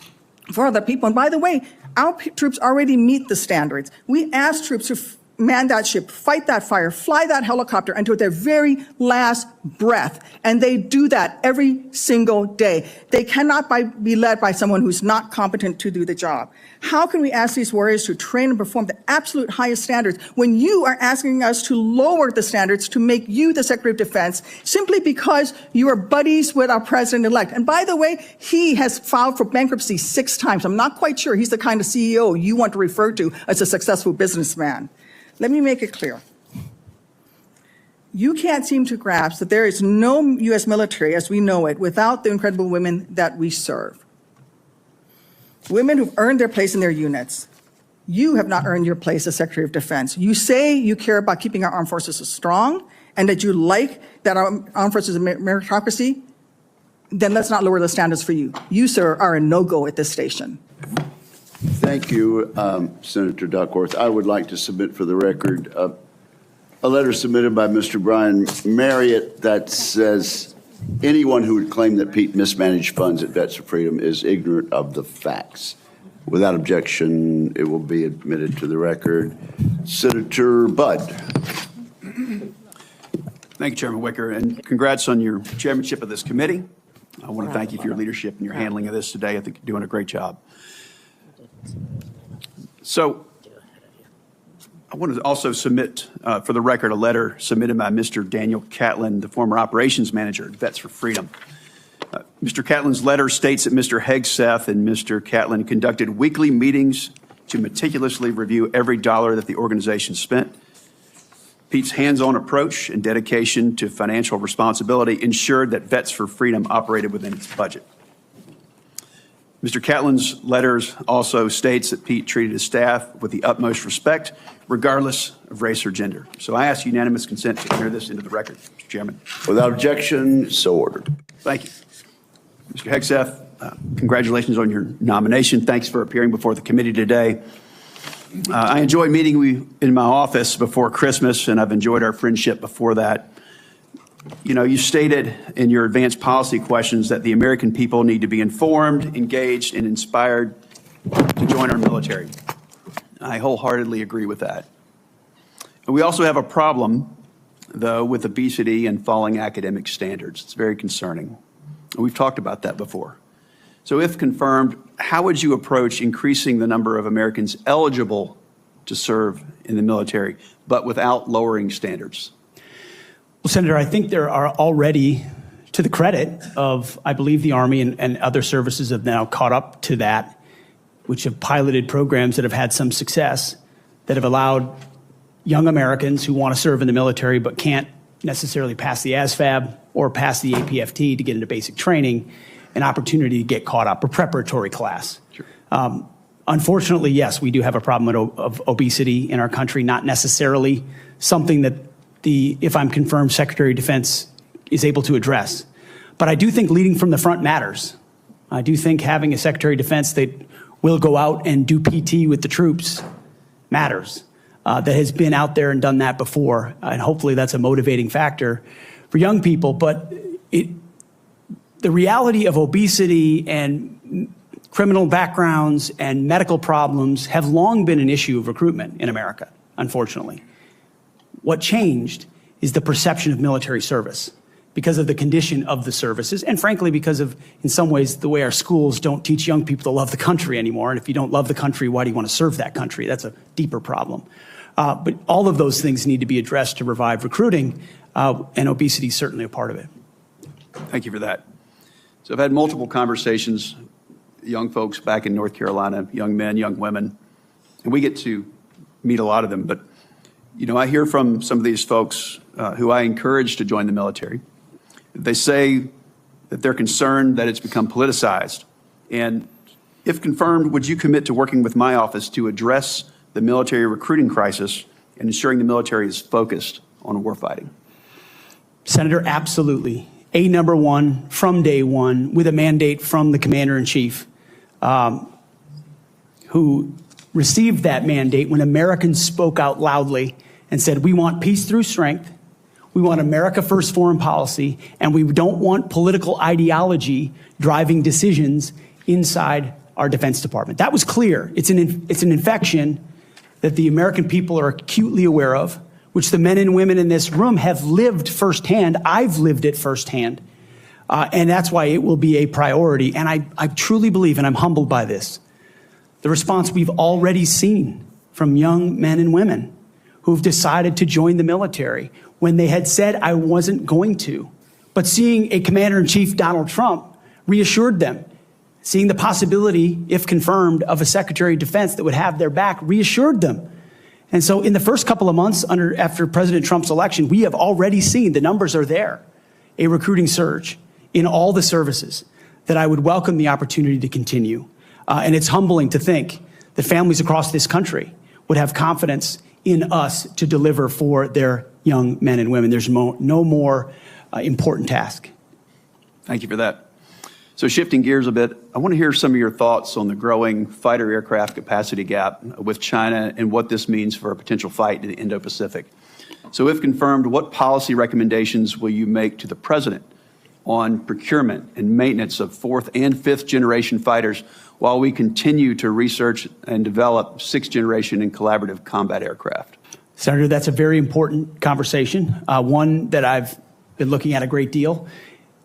for other people. And by the way, our troops already meet the standards. We ask troops to man that ship, fight that fire, fly that helicopter until their very last breath. And they do that every single day. They cannot be led by someone who's not competent to do the job. How can we ask these warriors to train and perform the absolute highest standards when you are asking us to lower the standards to make you the Secretary of Defense simply because you are buddies with our president-elect? And by the way, he has filed for bankruptcy 6 times. I'm not quite sure he's the kind of CEO you want to refer to as a successful businessman. Let me make it clear. You can't seem to grasp that there is no U.S. military as we know it without the incredible women that we serve. Women who've earned their place in their units. You have not earned your place as Secretary of Defense. You say you care about keeping our armed forces strong and that you like that our armed forces are meritocracy, then let's not lower the standards for you. You, sir, are a no-go at this station. Thank you, Senator Duckworth. I would like to submit for the record a letter submitted by Mr. Brian Marriott that says anyone who would claim that Pete mismanaged funds at Vets for Freedom is ignorant of the facts. Without objection, it will be admitted to the record. Senator Budd. Thank you, Chairman Wicker, and congrats on your chairmanship of this committee. I want to thank you for your leadership and your handling of this today. I think you're doing a great job. So I want to also submit for the record a letter submitted by Mr. Daniel Catlin, the former operations manager at Vets for Freedom. Mr. Catlin's letter states that Mr. Hegseth and Mr. Catlin conducted weekly meetings to meticulously review every dollar that the organization spent. Pete's hands-on approach and dedication to financial responsibility ensured that Vets for Freedom operated within its budget. Mr. Catlin's letters also states that Pete treated his staff with the utmost respect, regardless of race or gender. So I ask unanimous consent to enter this into the record, Mr. Chairman. Without objection, so ordered. Thank you. Mr. Hegseth, congratulations on your nomination. Thanks for appearing before the committee today. I enjoyed meeting you in my office before Christmas, and I've enjoyed our friendship before that. You know, you stated in your advanced policy questions that the American people need to be informed, engaged, and inspired to join our military. I wholeheartedly agree with that. And we also have a problem, though, with obesity and falling academic standards. It's very concerning. And we've talked about that before. So if confirmed, how would you approach increasing the number of Americans eligible to serve in the military, but without lowering standards? Well, Senator, I think there are already, to the credit of, I believe, the Army and other services have now caught up to that, which have piloted programs that have had some success, that have allowed young Americans who want to serve in the military but can't necessarily pass the ASVAB or pass the APFT to get into basic training, an opportunity to get caught up, a preparatory class. Sure. Unfortunately, yes, we do have a problem of obesity in our country, not necessarily something that if I'm confirmed, Secretary of Defense is able to address. But I do think leading from the front matters. I do think having a Secretary of Defense that will go out and do PT with the troops matters, that has been out there and done that before. And hopefully that's a motivating factor for young people. But the reality of obesity and criminal backgrounds and medical problems have long been an issue of recruitment in America, unfortunately. What changed is the perception of military service because of the condition of the services and, frankly, because of, in some ways, the way our schools don't teach young people to love the country anymore. And if you don't love the country, why do you want to serve that country? That's a deeper problem. But all of those things need to be addressed to revive recruiting, and obesity is certainly a part of it. Thank you for that. So I've had multiple conversations, young folks back in North Carolina, young men, young women, and we get to meet a lot of them. But, you know, I hear from some of these folks who I encourage to join the military. They say that they're concerned that it's become politicized. And if confirmed, would you commit to working with my office to address the military recruiting crisis and ensuring the military is focused on warfighting? Senator, absolutely. Number one, from day one, with a mandate from the Commander-in-Chief, who received that mandate when Americans spoke out loudly and said, we want peace through strength, we want America first foreign policy, and we don't want political ideology driving decisions inside our Defense Department. That was clear. It's an infection that the American people are acutely aware of, which the men and women in this room have lived firsthand. I've lived it firsthand. And that's why it will be a priority. And I truly believe, and I'm humbled by this, the response we've already seen from young men and women who've decided to join the military when they had said, I wasn't going to. But seeing a Commander-in-Chief, Donald Trump, reassured them. Seeing the possibility, if confirmed, of a Secretary of Defense that would have their back reassured them. And so in the first couple of months after President Trump's election, we have already seen, the numbers are there, a recruiting surge in all the services that I would welcome the opportunity to continue. And it's humbling to think that families across this country would have confidence in us to deliver for their young men and women. There's no more important task. Thank you for that. So shifting gears a bit, I want to hear some of your thoughts on the growing fighter aircraft capacity gap with China and what this means for a potential fight in the Indo-Pacific. So if confirmed, what policy recommendations will you make to the President on procurement and maintenance of 4th and 5th generation fighters while we continue to research and develop 6th generation and collaborative combat aircraft? Senator, that's a very important conversation, one that I've been looking at a great deal.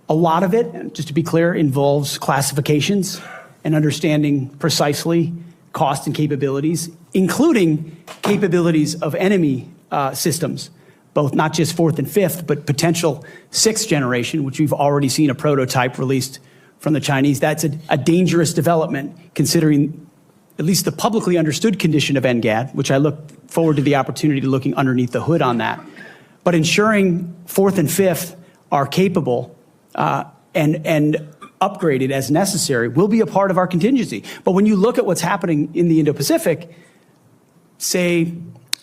A lot of it, just to be clear, involves classifications and understanding precisely cost and capabilities, including capabilities of enemy systems, both not just 4th and 5th, but potential 6th generation, which we've already seen a prototype released from the Chinese. That's a dangerous development, considering at least the publicly understood condition of NGAD, which I look forward to the opportunity to looking underneath the hood on that. But ensuring 4th and 5th are capable and upgraded as necessary will be a part of our contingency. But when you look at what's happening in the Indo-Pacific, say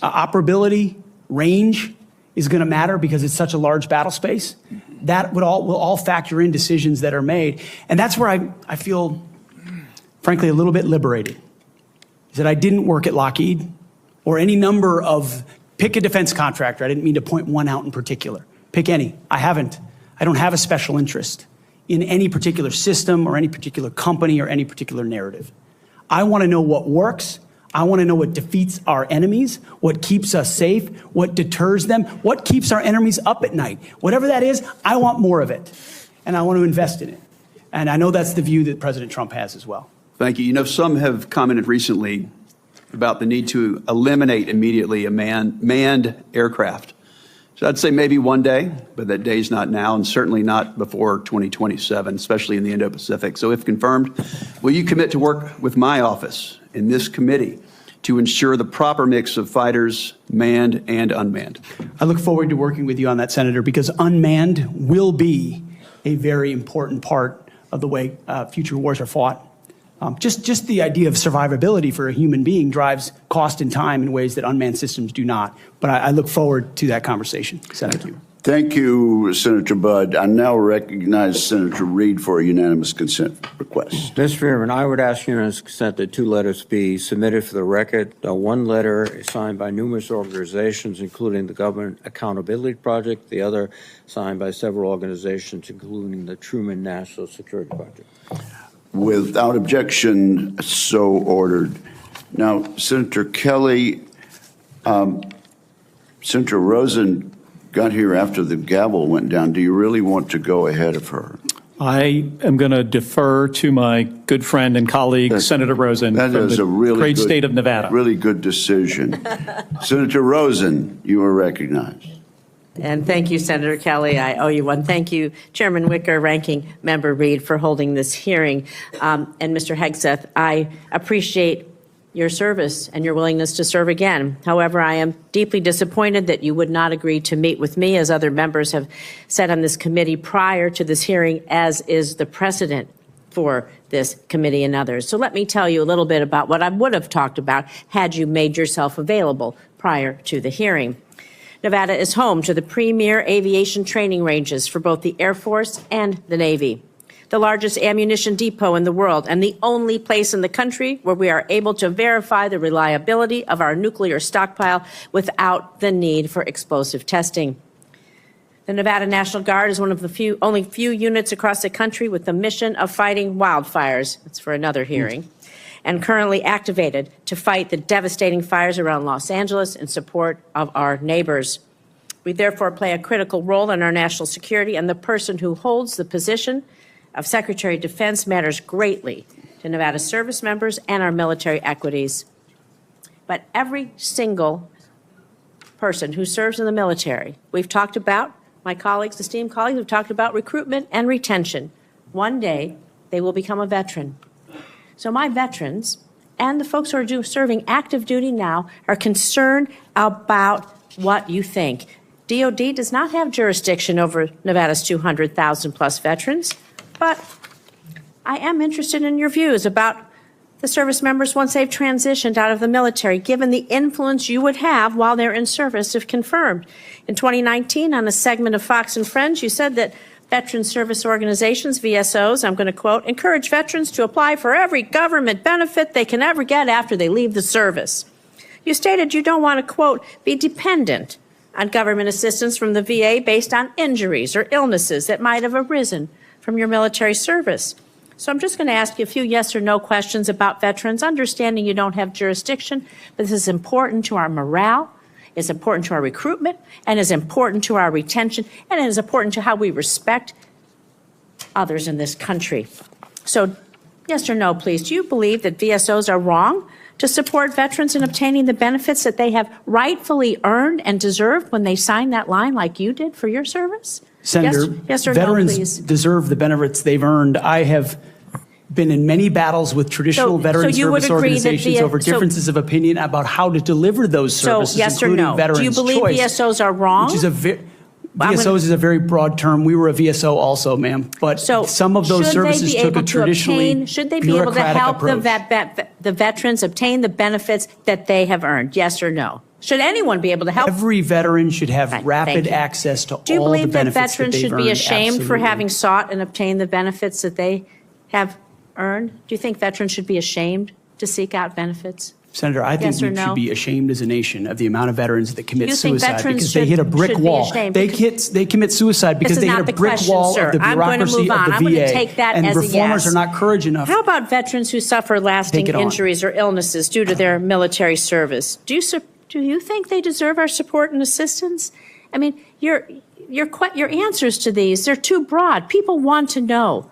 operability, range is going to matter because it's such a large battle space. That will all factor in decisions that are made. And that's where I feel, frankly, a little bit liberated, is that I didn't work at Lockheed or any number of, pick a defense contractor. I didn't mean to point one out in particular. Pick any. I don't have a special interest in any particular system or any particular company or any particular narrative. I want to know what works. I want to know what defeats our enemies, what keeps us safe, what deters them, what keeps our enemies up at night. Whatever that is, I want more of it, and I want to invest in it. And I know that's the view that President Trump has as well. Thank you. You know, some have commented recently about the need to eliminate immediately a manned aircraft. So I'd say maybe one day, but that day's not now, and certainly not before 2027, especially in the Indo-Pacific. So if confirmed, will you commit to work with my office in this committee to ensure the proper mix of fighters, manned and unmanned? I look forward to working with you on that, Senator, because unmanned will be a very important part of the way future wars are fought. Just the idea of survivability for a human being drives cost and time in ways that unmanned systems do not. But I look forward to that conversation, Senator. Thank you, Senator Budd. I now recognize Senator Reid for a unanimous consent request. Mr. Chairman, I would ask unanimous consent that 2 letters be submitted for the record. One letter is signed by numerous organizations, including the Government Accountability Project. The other signed by several organizations, including the Truman National Security Project. Without objection, so ordered. Now, Senator Kelly, Senator Rosen got here after the gavel went down. Do you really want to go ahead of her? I am going to defer to my good friend and colleague, Senator Rosen, that from is the a really great good, state of Nevada. Really good decision. Senator Rosen, you are recognized. And thank you, Senator Kelly. I owe you one. Thank you, Chairman Wicker, Ranking Member Reid, for holding this hearing. And Mr. Hegseth, I appreciate your service and your willingness to serve again. However, I am deeply disappointed that you would not agree to meet with me, as other members have said on this committee prior to this hearing, as is the precedent for this committee and others. So let me tell you a little bit about what I would have talked about had you made yourself available prior to the hearing. Nevada is home to the premier aviation training ranges for both the Air Force and the Navy, the largest ammunition depot in the world, and the only place in the country where we are able to verify the reliability of our nuclear stockpile without the need for explosive testing. The Nevada National Guard is one of the only few units across the country with the mission of fighting wildfires. That's for another hearing. And currently activated to fight the devastating fires around Los Angeles in support of our neighbors. We therefore play a critical role in our national security, and the person who holds the position of Secretary of Defense matters greatly to Nevada service members and our military equities. But every single person who serves in the military, we've talked about, my colleagues, esteemed colleagues, we've talked about recruitment and retention. One day, they will become a veteran. So my veterans and the folks who are serving active duty now are concerned about what you think. DOD does not have jurisdiction over Nevada's 200,000 plus veterans, but I am interested in your views about the service members once they've transitioned out of the military, given the influence you would have while they're in service if confirmed. In 2019, on a segment of Fox and Friends, you said that veteran service organizations, VSOs, I'm going to quote, encourage veterans to apply for every government benefit they can ever get after they leave the service. You stated you don't want to, quote, be dependent on government assistance from the VA based on injuries or illnesses that might have arisen from your military service. So I'm just going to ask you a few yes or no questions about veterans, understanding you don't have jurisdiction, but this is important to our morale, it's important to our recruitment, and is important to our retention, and it is important to how we respect others in this country. So yes or no, please. Do you believe that VSOs are wrong to support veterans in obtaining the benefits that they have rightfully earned and deserved when they signed that line like you did for your service? Senator, yes or veterans no, please. deserve the benefits they've earned. I have been in many battles with traditional veteran service organizations over differences of opinion about how to deliver those services, yes or including no? Veterans Do you believe Choice, VSOs are wrong? Which is VSOs is a very broad term. We were a VSO also, ma'am. But some of those services took a traditionally should they be able to help approach. the veterans obtain the benefits that they have earned? Yes or no? Should anyone be able to help? Every veteran should have rapid access to all the benefits Do you believe that that veterans they've should be earned? ashamed for Absolutely. having sought and obtained the benefits that they have earned? Do you think veterans should be ashamed to seek out benefits? Senator, I think Yes or we no? should be ashamed as a nation of the amount of veterans that commit You think suicide veterans because they hit a brick should be wall. ashamed? They commit suicide because This is they hit not a the brick question, wall sir. of the I'm going to bureaucracy move on. of I'm the going VA. to take that and as a reformers yes. are not courage enough. How about veterans who suffer lasting Take it on. injuries or illnesses due to their military service? Do you think they deserve our support and assistance? I mean, your answers to these, they're too broad. People want to know,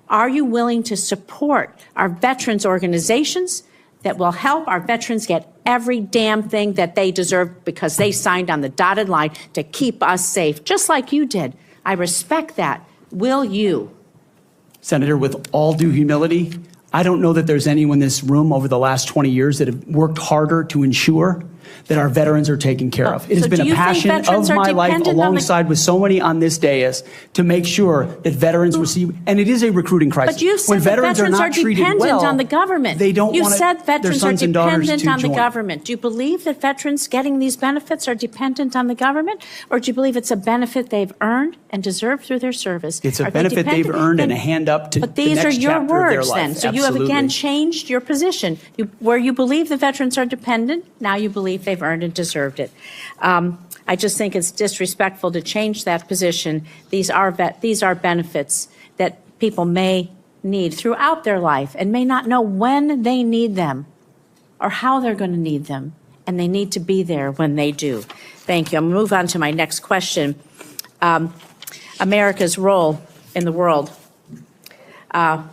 are you willing to support our veterans organizations that will help our veterans get every damn thing that they deserve because they signed on the dotted line to keep us safe, just like you did? I respect that. Will you? Senator, with all due humility, I don't know that there's anyone in this room over the last 20 years that have worked harder to ensure that our veterans are taken care of. It has So been do a you think passion veterans of are my life, dependent on the- alongside with so many on this dais, to make sure that veterans receive, and it is a recruiting crisis. But you said when that veterans are not treated dependent well, on the government. they don't You want said their veterans are sons and daughters dependent to on the join. government. Do you believe that veterans getting these benefits are dependent on the government? Or do you believe it's a benefit they've earned and deserved through their service? It's a Are they benefit they've dependent? earned and Then- a hand up to But the these next are your chapter of their words then. life. So you have again Absolutely. changed your position. Where you believe the veterans are dependent, now you believe they've earned and deserved it. I just think it's disrespectful to change that position. These are benefits that people may need throughout their life and may not know when they need them or how they're going to need them, and they need to be there when they do. Thank you. I'm going to move on to my next question. America's role in the world. Our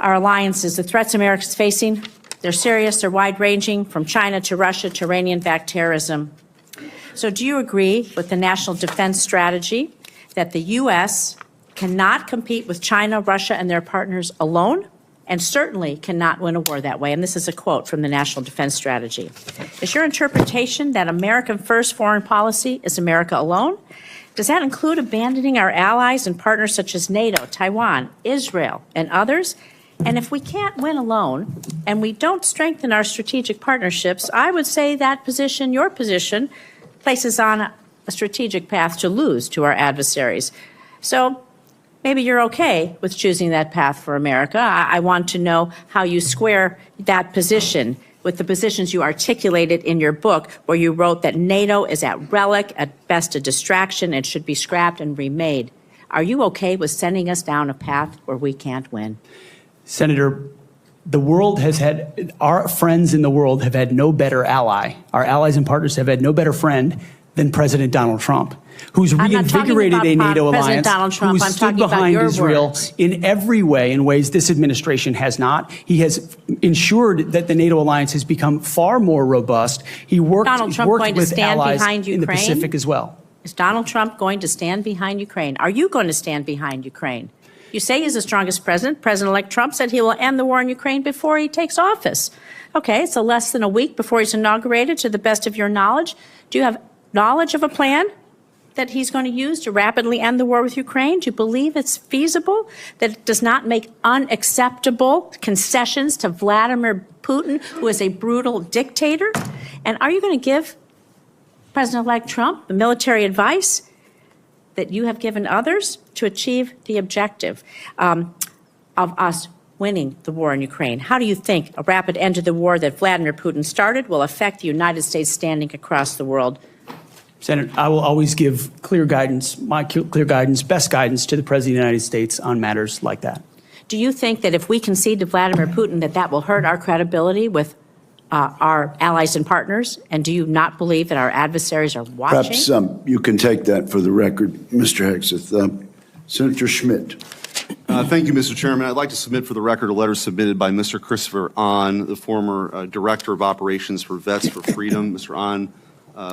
alliances, the threats America's facing, they're serious, they're wide-ranging, from China to Russia to Iranian-backed terrorism. So do you agree with the National Defense Strategy that the U.S. cannot compete with China, Russia, and their partners alone, and certainly cannot win a war that way? And this is a quote from the National Defense Strategy. Is your interpretation that American first foreign policy is America alone? Does that include abandoning our allies and partners such as NATO, Taiwan, Israel, and others? And if we can't win alone and we don't strengthen our strategic partnerships, I would say that position, your position, places on a strategic path to lose to our adversaries. So maybe you're okay with choosing that path for America. I want to know how you square that position with the positions you articulated in your book, where you wrote that NATO is at relic, at best a distraction, and should be scrapped and remade. Are you okay with sending us down a path where we can't win? Senator, the world has had, our friends in the world have had no better ally. Our allies and partners have had no better friend than President Donald Trump, who's reinvigorated a NATO alliance, who's stood behind Israel in every way, in ways this administration has not. He has ensured that the NATO alliance has become far more robust. He worked with allies in the Pacific as well. Is Donald Trump going to stand behind Ukraine? Are you going to stand behind Ukraine? You say he's the strongest president. President-elect Trump said he will end the war in Ukraine before he takes office. Okay, so less than a week before he's inaugurated, to the best of your knowledge. Do you have knowledge of a plan that he's going to use to rapidly end the war with Ukraine? Do you believe it's feasible, that it does not make unacceptable concessions to Vladimir Putin, who is a brutal dictator? And are you going to give President-elect Trump the military advice that you have given others to achieve the objective of us winning the war in Ukraine? How do you think a rapid end to the war that Vladimir Putin started will affect the United States standing across the world Senator, I will always give clear guidance, best guidance to the President of the United States on matters like that. Do you think that if we concede to Vladimir Putin, that will hurt our credibility with our allies and partners? And do you not believe that our adversaries are watching? Perhaps you can take that for the record, Mr. Hegseth. Senator Schmidt. Thank you, Mr. Chairman. I'd like to submit for the record a letter submitted by Mr. Christopher Ahn, the former Director of Operations for Vets for Freedom. Mr. Ahn,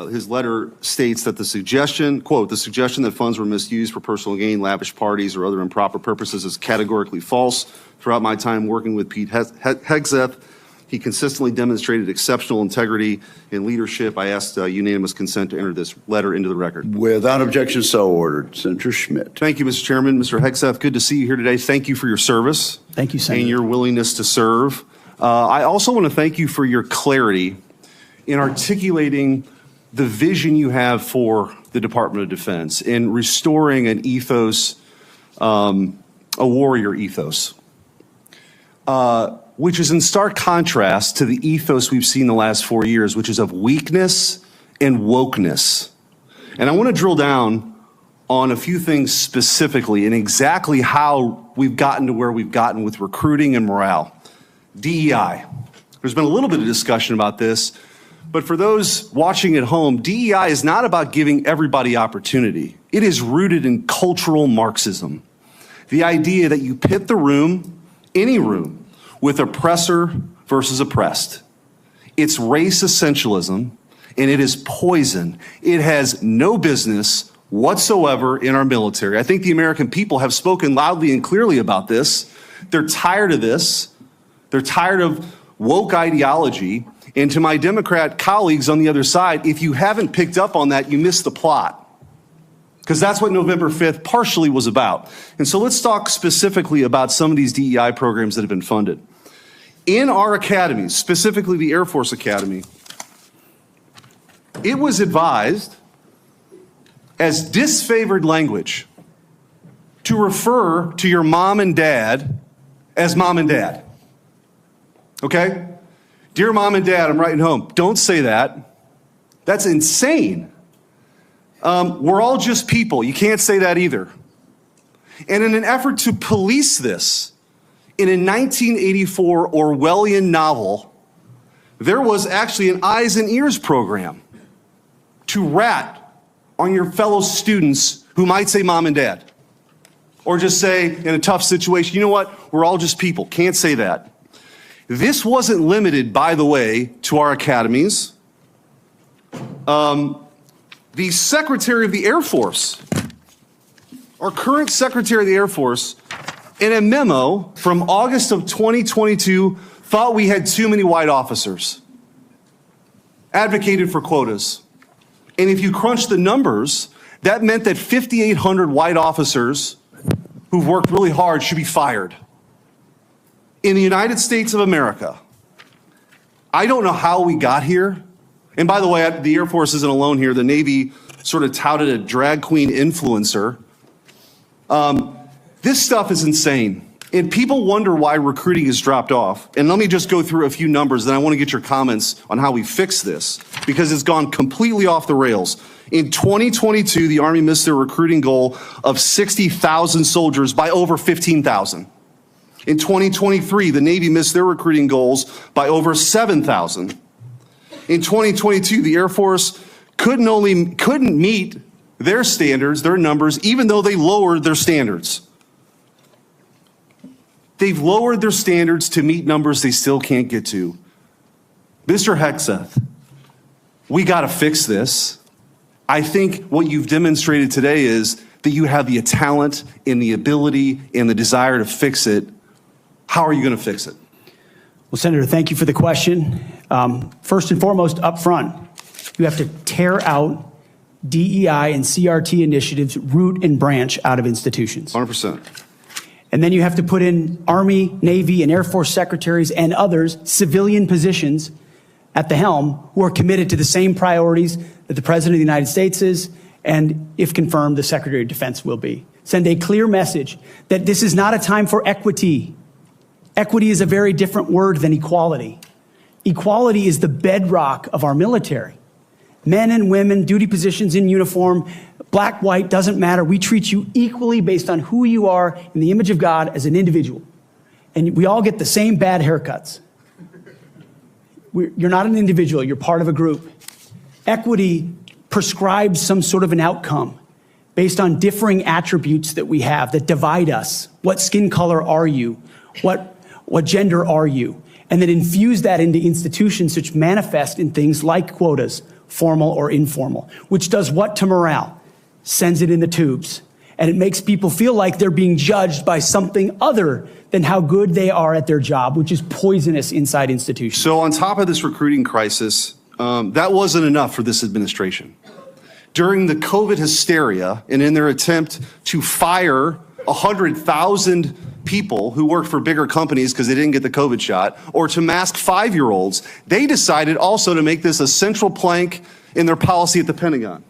his letter states that the suggestion, quote, the suggestion that funds were misused for personal gain, lavish parties, or other improper purposes is categorically false. Throughout my time working with Pete Hegseth, he consistently demonstrated exceptional integrity and leadership. I asked unanimous consent to enter this letter into the record. Without objection, so ordered. Senator Schmidt. Thank you, Mr. Chairman. Mr. Hegseth, good to see you here today. Thank you for your service. Thank you, Senator. And your willingness to serve. I also want to thank you for your clarity in articulating the vision you have for the Department of Defense in restoring an ethos, a warrior ethos. Which is in stark contrast to the ethos we've seen the last 4 years, which is of weakness and wokeness. And I want to drill down on a few things specifically and exactly how we've gotten to where we've gotten with recruiting and morale. DEI. There's been a little bit of discussion about this, but for those watching at home, DEI is not about giving everybody opportunity. It is rooted in cultural Marxism. The idea that you pit the room, any room, with oppressor versus oppressed. It's race essentialism, and it is poison. It has no business whatsoever in our military. I think the American people have spoken loudly and clearly about this. They're tired of this. They're tired of woke ideology. And to my Democrat colleagues on the other side, if you haven't picked up on that, you missed the plot. Because that's what November 5th partially was about. And so let's talk specifically about some of these DEI programs that have been funded. In our academies, specifically the Air Force Academy, it was advised as disfavored language to refer to your mom and dad as mom and dad. Okay? Dear mom and dad, I'm writing home. Don't say that. That's insane. We're all just people. You can't say that either. And in an effort to police this, in a 1984 Orwellian novel, there was actually an eyes and ears program to rat on your fellow students who might say mom and dad. Or just say, in a tough situation, you know what, we're all just people. Can't say that. This wasn't limited, by the way, to our academies. The Secretary of the Air Force, our current Secretary of the Air Force, in a memo from August of 2022, thought we had too many white officers, advocated for quotas. And if you crunch the numbers, that meant that 5,800 white officers who've worked really hard should be fired. In the United States of America, I don't know how we got here. And by the way, the Air Force isn't alone here. The Navy sort of touted a drag queen influencer. This stuff is insane. And people wonder why recruiting has dropped off. And let me just go through a few numbers, then I want to get your comments on how we fix this, because it's gone completely off the rails. In 2022, the Army missed their recruiting goal of 60,000 soldiers by over 15,000. In 2023, the Navy missed their recruiting goals by over 7,000. In 2022, the Air Force couldn't meet their standards, their numbers, even though they lowered their standards. They've lowered their standards to meet numbers they still can't get to. Mr. Hegseth, we got to fix this. I think what you've demonstrated today is that you have the talent and the ability and the desire to fix it. How are you going to fix it? Well, Senator, thank you for the question. First and foremost, up front, you have to tear out DEI and CRT initiatives, root and branch out of institutions. 100%. And then you have to put in Army, Navy, and Air Force secretaries and others, civilian positions at the helm, who are committed to the same priorities that the President of the United States is, and if confirmed, the Secretary of Defense will be. Send a clear message that this is not a time for equity. Equity is a very different word than equality. Equality is the bedrock of our military. Men and women, duty positions in uniform, black, white, doesn't matter. We treat you equally based on who you are in the image of God as an individual. And we all get the same bad haircuts. You're not an individual, you're part of a group. Equity prescribes some sort of an outcome based on differing attributes that we have that divide us. What skin color are you? What gender are you? And then infuse that into institutions which manifest in things like quotas, formal or informal, which does what to morale? Sends it in the tubes. And it makes people feel like they're being judged by something other than how good they are at their job, which is poisonous inside institutions. So on top of this recruiting crisis, that wasn't enough for this administration. During the COVID hysteria and in their attempt to fire 100,000 people who worked for bigger companies because they didn't get the COVID shot, or to mask 5-year-olds, they decided also to make this a central plank in their policy at the Pentagon.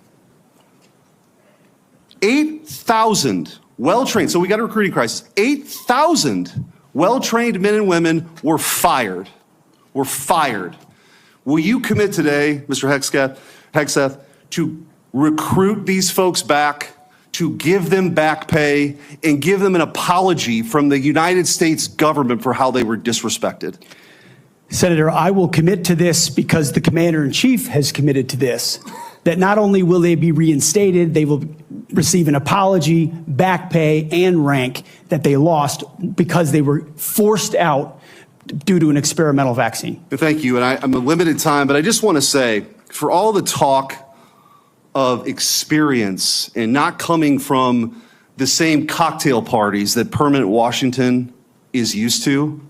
8,000 well-trained, so we got a recruiting crisis, 8,000 well-trained men and women were fired. Will you commit today, Mr. Hegseth, to recruit these folks back, to give them back pay, and give them an apology from the United States government for how they were disrespected? Senator, I will commit to this because the Commander-in-Chief has committed to this, that not only will they be reinstated, they will receive an apology, back pay, and rank that they lost because they were forced out due to an experimental vaccine. Thank you, and I'm a limited time, but I just want to say, for all the talk of experience and not coming from the same cocktail parties that permanent Washington is used to,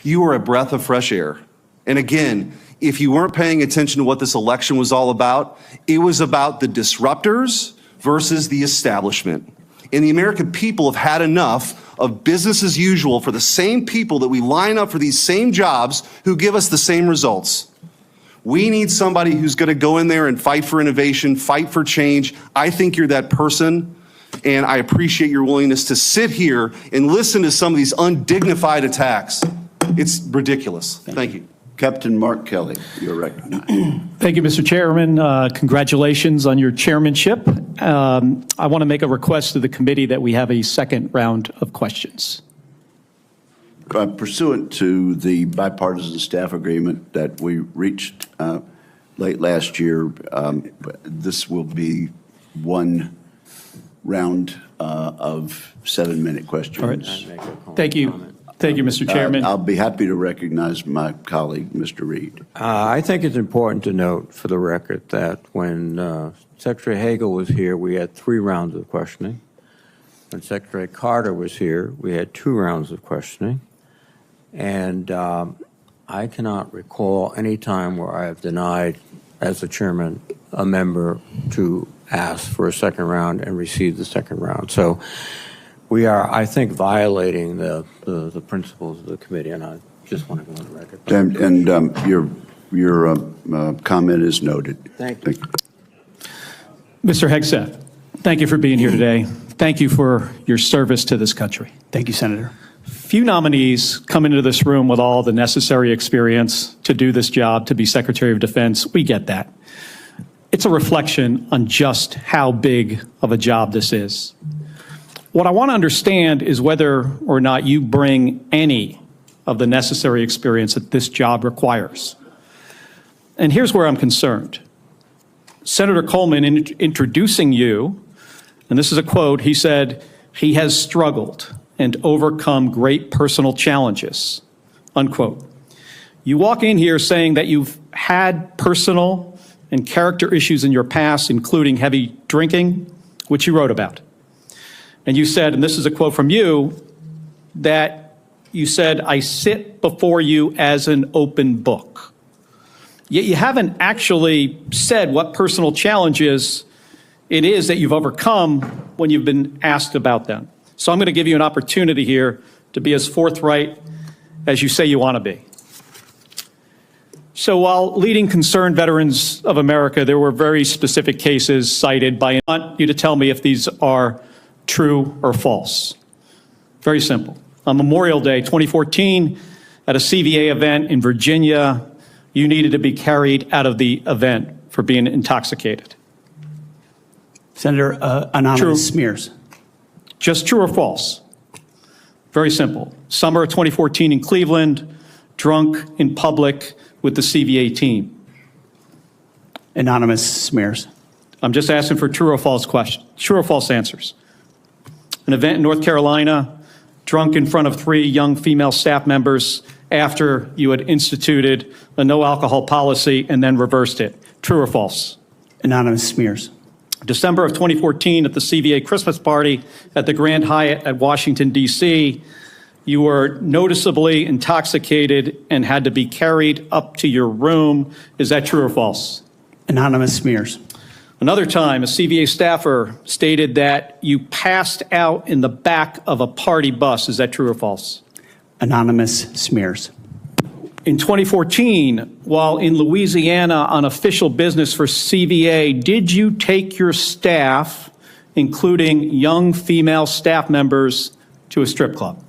you are a breath of fresh air. And again, if you weren't paying attention to what this election was all about, it was about the disruptors versus the establishment. And the American people have had enough of business as usual for the same people that we line up for these same jobs who give us the same results. We need somebody who's going to go in there and fight for innovation, fight for change. I think you're that person, and I appreciate your willingness to sit here and listen to some of these undignified attacks. It's ridiculous. Thank you. Captain Mark Kelly, you're recognized. Thank you, Mr. Chairman. Congratulations on your chairmanship. I want to make a request to the committee that we have a second round of questions. Pursuant to the bipartisan staff agreement that we reached late last year, this will be one round of 7-minute questions. All right. Thank you. Thank you, Mr. Chairman. I'll be happy to recognize my colleague, Mr. Reed. I think it's important to note for the record that when Secretary Hagel was here, we had 3 rounds of questioning. When Secretary Carter was here, we had 2 rounds of questioning. And I cannot recall any time where I have denied, as the chairman, a member to ask for a second round and receive the second round. So we are, I think, violating the principles of the committee, and I just want to go on the record. And your comment is noted. Thank you. Mr. Hegseth, thank you for being here today. Thank you for your service to this country. Thank you, Senator. Few nominees come into this room with all the necessary experience to do this job, to be Secretary of Defense. We get that. It's a reflection on just how big of a job this is. What I want to understand is whether or not you bring any of the necessary experience that this job requires. And here's where I'm concerned. Senator Coleman, in introducing you, and this is a quote, he said, "He has struggled and overcome great personal challenges," unquote. You walk in here saying that you've had personal and character issues in your past, including heavy drinking, which you wrote about. And you said, and this is a quote from you, that you said, "I sit before you as an open book." Yet you haven't actually said what personal challenges it is that you've overcome when you've been asked about them. So I'm going to give you an opportunity here to be as forthright as you say you want to be. So while leading concerned veterans of America, there were very specific cases cited by, I want you to tell me if these are true or false. Very simple. On Memorial Day 2014, at a CVA event in Virginia, you needed to be carried out of the event for being intoxicated? Senator, anonymous True. smears. Just true or false? Very simple. Summer of 2014 in Cleveland, drunk in public with the CVA team. Anonymous smears. I'm just asking for true or false questions, true or false answers. An event in North Carolina, drunk in front of 3 young female staff members after you had instituted a no alcohol policy and then reversed it. True or false? Anonymous smears. December of 2014 at the CVA Christmas party at the Grand Hyatt at Washington, D.C., you were noticeably intoxicated and had to be carried up to your room. Is that true or false? Anonymous smears. Another time, a CVA staffer stated that you passed out in the back of a party bus. Is that true or false? Anonymous smears. In 2014, while in Louisiana on official business for CVA, did you take your staff, including young female staff members, to a strip club?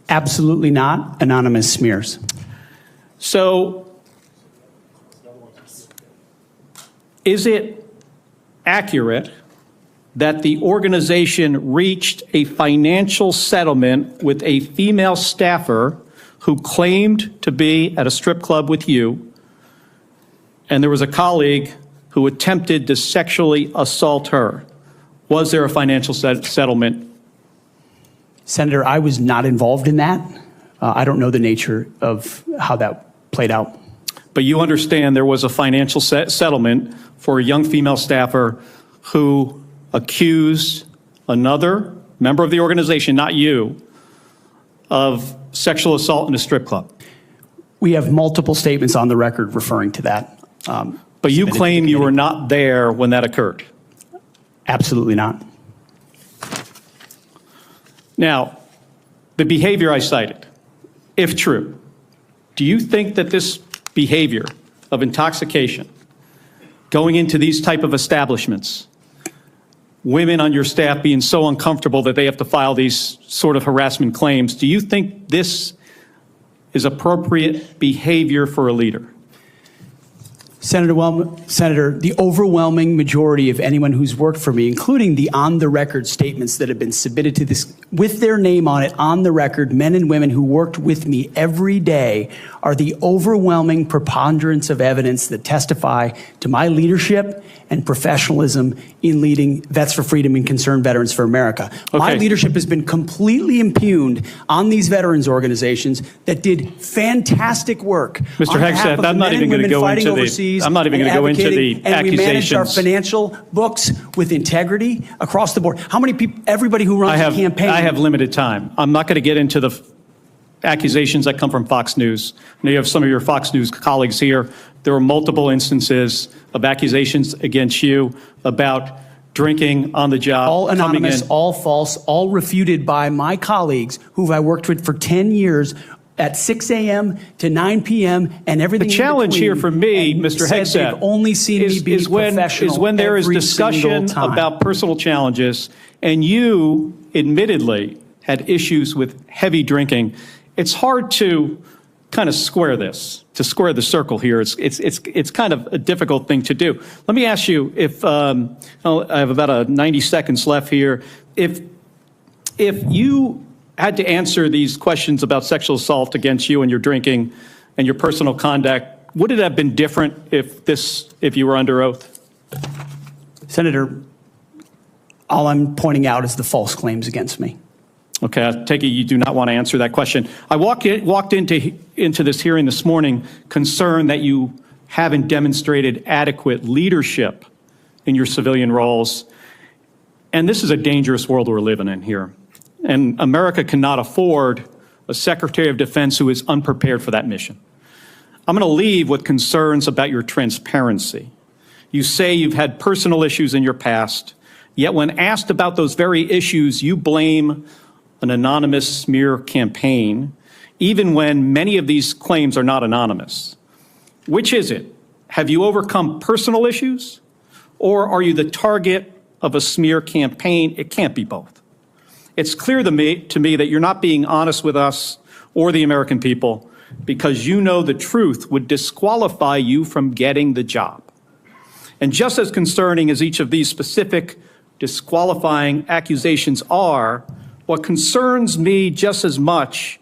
Absolutely not. Anonymous smears. So, is it accurate that the organization reached a financial settlement with a female staffer who claimed to be at a strip club with you, and there was a colleague who attempted to sexually assault her? Was there a financial settlement? Senator, I was not involved in that. I don't know the nature of how that played out. But you understand there was a financial settlement for a young female staffer who accused another member of the organization, not you, of sexual assault in a strip club. We have multiple statements on the record referring to that. But you claim you were not there when that occurred. Absolutely not. Now, the behavior I cited, if true, do you think that this behavior of intoxication, going into these type of establishments, women on your staff being so uncomfortable that they have to file these sort of harassment claims, do you think this is appropriate behavior for a leader? Senator, the overwhelming majority of anyone who's worked for me, including the on-the-record statements that have been submitted to this, with their name on it, on the record, men and women who worked with me every day, are the overwhelming preponderance of evidence that testify to my leadership and professionalism in leading Vets for Freedom and Concerned Veterans for America. My leadership has been completely impugned on these veterans organizations that did fantastic work. Mr. Hegseth, I'm not even going to go into the accusations. And we managed our financial books with integrity across the board. How many people, everybody who runs a campaign. I have limited time. I'm not going to get into the accusations that come from Fox News. I know you have some of your Fox News colleagues here. There were multiple instances of accusations against you about drinking on the job. All anonymous, all false, all refuted by my colleagues who I worked with for 10 years at 6 a.m. to 9 p.m. and everything. The challenge here for me, Mr. Hegseth, only seen me be professional is when there is discussion time. about personal challenges, and you admittedly had issues with heavy drinking. It's hard to kind of square this, to square the circle here. It's kind of a difficult thing to do. Let me ask you, if I have about 90 seconds left here, if you had to answer these questions about sexual assault against you and your drinking and your personal conduct, would it have been different if you were under oath? Senator, all I'm pointing out is the false claims against me. Okay, I take it you do not want to answer that question. I walked into this hearing this morning concerned that you haven't demonstrated adequate leadership in your civilian roles. And this is a dangerous world we're living in here. And America cannot afford a Secretary of Defense who is unprepared for that mission. I'm going to leave with concerns about your transparency. You say you've had personal issues in your past, yet when asked about those very issues, you blame an anonymous smear campaign, even when many of these claims are not anonymous. Which is it? Have you overcome personal issues, or are you the target of a smear campaign? It can't be both. It's clear to me that you're not being honest with us or the American people because you know the truth would disqualify you from getting the job. And just as concerning as each of these specific disqualifying accusations are, what concerns me just as much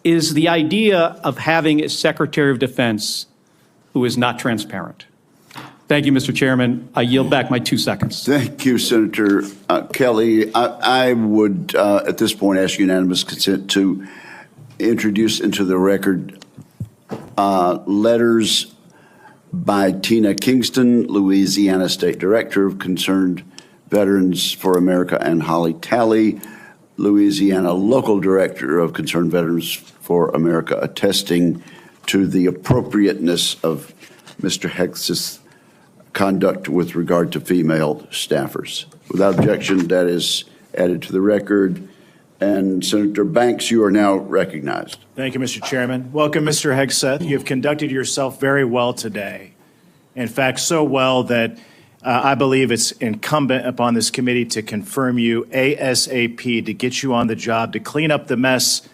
is the idea of having a Secretary of Defense who is not transparent. Thank you, Mr. Chairman. I yield back my 2 seconds. Thank you, Senator Kelly. I would, at this point, ask unanimous consent to introduce into the record letters by Tina Kingston, Louisiana State Director of Concerned Veterans for America, and Holly Talley, Louisiana Local Director of Concerned Veterans for America, attesting to the appropriateness of Mr. Hegseth's conduct with regard to female staffers. Without objection, that is added to the record. And Senator Banks, you are now recognized. Thank you, Mr. Chairman. Welcome, Mr. Hegseth. You have conducted yourself very well today. In fact, so well that I believe it's incumbent upon this committee to confirm you ASAP, to get you on the job, to clean up the mess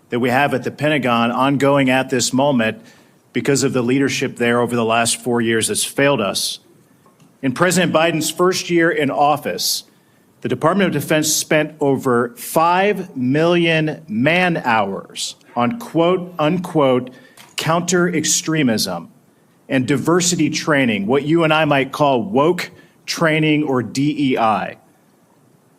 that we have at the Pentagon ongoing at this moment because of the leadership there over the last 4 years that's failed us. In President Biden's first year in office, the Department of Defense spent over 5 million man-hours on quote-unquote counter-extremism and diversity training, what you and I might call woke training or DEI.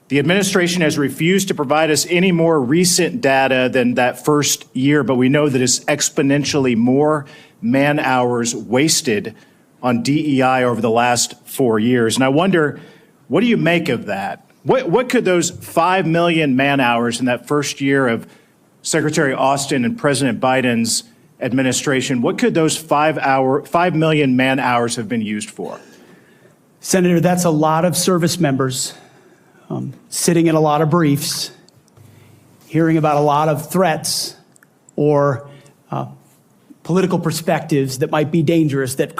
The administration has refused to provide us any more recent data than that first year, but we know that it's exponentially more man-hours wasted on DEI over the last 4 years. And I wonder, what do you make of that? What could those 5 million man-hours in that first year of Secretary Austin and President Biden's administration, what could those 5 million man-hours have been used for? Senator, that's a lot of service members sitting in a lot of briefs, hearing about a lot of threats or political perspectives that might be dangerous, that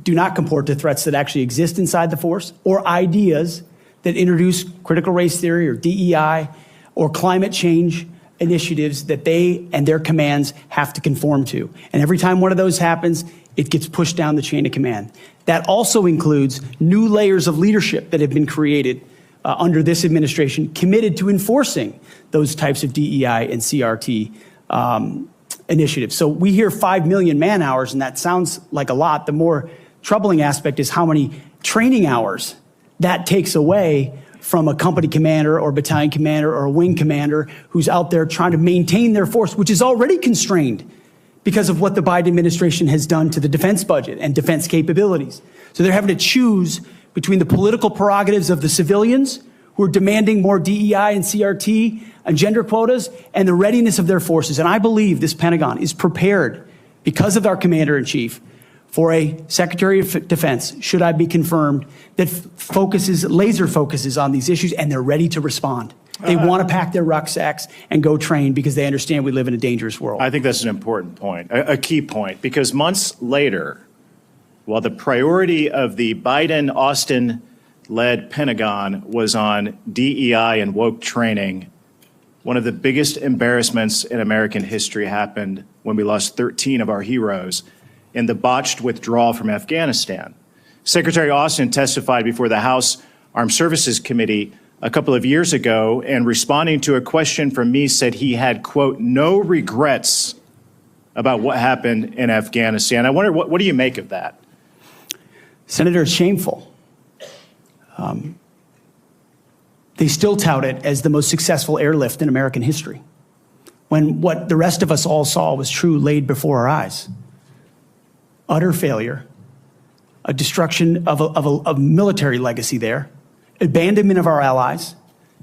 do not comport to threats that actually exist inside the force, or ideas that introduce critical race theory or DEI or climate change initiatives that they and their commands have to conform to. And every time one of those happens, it gets pushed down the chain of command. That also includes new layers of leadership that have been created under this administration, committed to enforcing those types of DEI and CRT initiatives. So we hear 5 million man-hours, and that sounds like a lot. The more troubling aspect is how many training hours that takes away from a company commander or battalion commander or a wing commander who's out there trying to maintain their force, which is already constrained because of what the Biden administration has done to the defense budget and defense capabilities. So they're having to choose between the political prerogatives of the civilians who are demanding more DEI and CRT and gender quotas and the readiness of their forces. And I believe this Pentagon is prepared, because of our commander-in-chief, for a Secretary of Defense, should I be confirmed, that laser focuses on these issues, and they're ready to respond. They want to pack their rucksacks and go train because they understand we live in a dangerous world. I think that's an important point, a key point, because months later, while the priority of the Biden-Austin-led Pentagon was on DEI and woke training, one of the biggest embarrassments in American history happened when we lost 13 of our heroes in the botched withdrawal from Afghanistan. Secretary Austin testified before the House Armed Services Committee a couple of years ago, and responding to a question from me said he had, quote, no regrets about what happened in Afghanistan. I wonder, what do you make of that? Senator, it's shameful. They still tout it as the most successful airlift in American history, when what the rest of us all saw was true laid before our eyes. Utter failure, a destruction of a military legacy there, abandonment of our allies,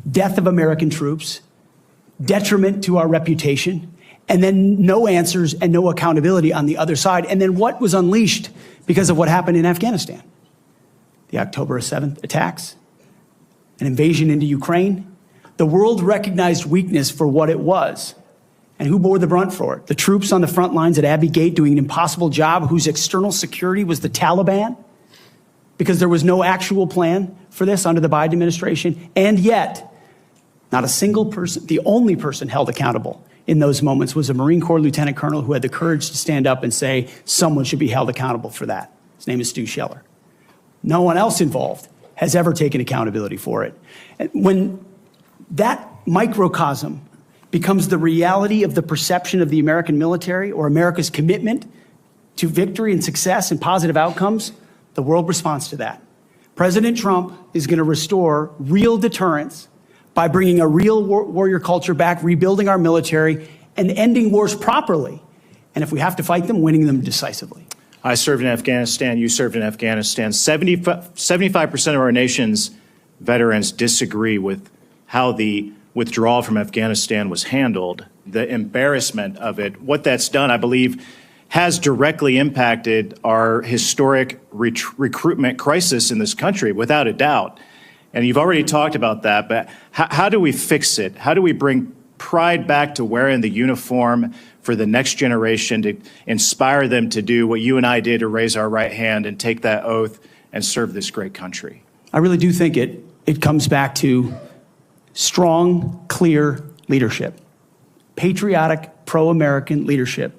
death of American troops, detriment to our reputation, and then no answers and no accountability on the other side. And then what was unleashed because of what happened in Afghanistan? The October 7th attacks, an invasion into Ukraine. The world recognized weakness for what it was. And who bore the brunt for it? The troops on the front lines at Abbey Gate doing an impossible job, whose external security was the Taliban, because there was no actual plan for this under the Biden administration. And yet, not a single person, the only person held accountable in those moments was a Marine Corps lieutenant colonel who had the courage to stand up and say someone should be held accountable for that. His name is Stu Scheller. No one else involved has ever taken accountability for it. And when that microcosm becomes the reality of the perception of the American military or America's commitment to victory and success and positive outcomes, the world responds to that. President Trump is going to restore real deterrence by bringing a real warrior culture back, rebuilding our military, and ending wars properly. And if we have to fight them, winning them decisively. I served in Afghanistan. You served in Afghanistan. 75% of our nation's veterans disagree with how the withdrawal from Afghanistan was handled, the embarrassment of it. What that's done, I believe, has directly impacted our historic recruitment crisis in this country, without a doubt. And you've already talked about that, but how do we fix it? How do we bring pride back to wearing the uniform for the next generation, to inspire them to do what you and I did, to raise our right hand and take that oath and serve this great country? I really do think it comes back to strong, clear leadership, patriotic, pro-American leadership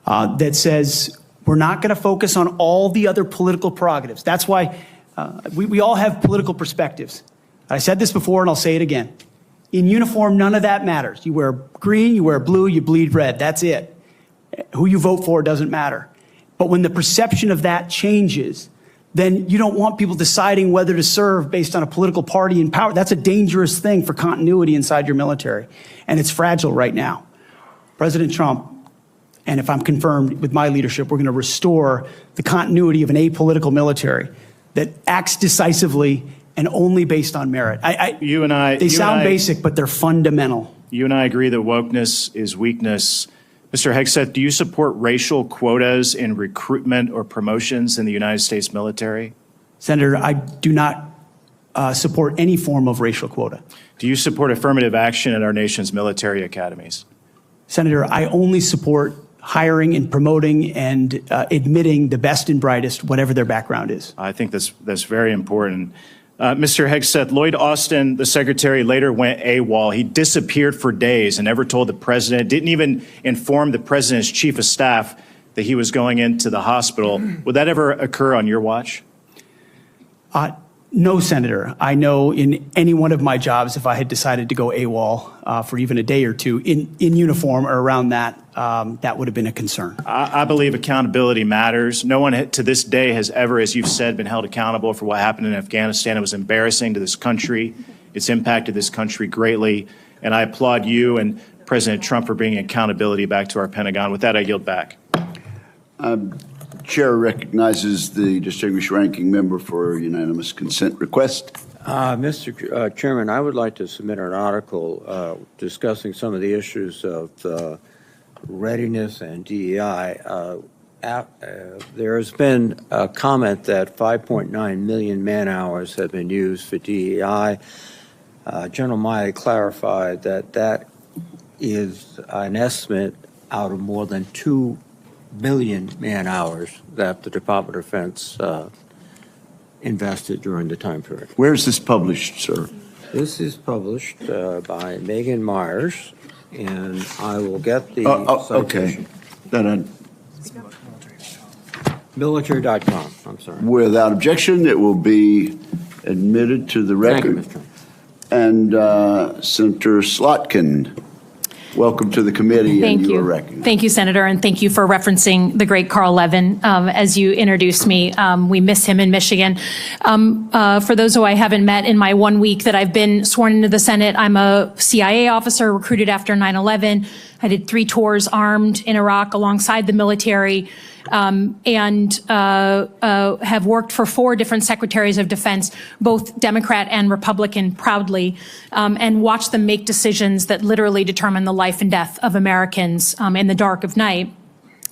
that says we're not going to focus on all the other political prerogatives. That's why we all have political perspectives. I said this before and I'll say it again. In uniform, none of that matters. You wear green, you wear blue, you bleed red. That's it. Who you vote for doesn't matter. But when the perception of that changes, then you don't want people deciding whether to serve based on a political party in power. That's a dangerous thing for continuity inside your military. And it's fragile right now. President Trump, and if I'm confirmed with my leadership, we're going to restore the continuity of an apolitical military that acts decisively and only based on merit. They sound basic, but they're fundamental. You and I agree that wokeness is weakness. Mr. Hegseth, do you support racial quotas in recruitment or promotions in the United States military? Senator, I do not support any form of racial quota. Do you support affirmative action at our nation's military academies? Senator, I only support hiring and promoting and admitting the best and brightest, whatever their background is. I think that's very important. Mr. Hegseth, Lloyd Austin, the secretary, later went AWOL. He disappeared for days and never told the president, didn't even inform the president's chief of staff that he was going into the hospital. Would that ever occur on your watch? No, Senator. I know in any one of my jobs, if I had decided to go AWOL for even a day or two in uniform or around that, that would have been a concern. I believe accountability matters. No one to this day has ever, as you've said, been held accountable for what happened in Afghanistan. It was embarrassing to this country. It's impacted this country greatly. And I applaud you and President Trump for bringing accountability back to our Pentagon. With that, I yield back. Chair recognizes the distinguished ranking member for a unanimous consent request. Mr. Chairman, I would like to submit an article discussing some of the issues of readiness and DEI. There has been a comment that 5.9 million man-hours have been used for DEI. General Milley clarified that that is an estimate out of more than 2 billion man-hours that the Department of Defense invested during the time period. Where is this published, sir? This is published by Megan Myers, and I will get the okay. Military.com, I'm sorry. Without objection, it will be admitted to the record. Thank you, Mr. And Senator Slotkin, welcome to the committee. Thank and you you. are recognized. Thank you, Senator, and thank you for referencing the great Carl Levin as you introduced me. We miss him in Michigan. For those who I haven't met in my 1 week that I've been sworn into the Senate, I'm a CIA officer recruited after 9/11. I did 3 tours armed in Iraq alongside the military, and have worked for 4 different secretaries of defense, both Democrat and Republican, proudly, and watched them make decisions that literally determine the life and death of Americans in the dark of night.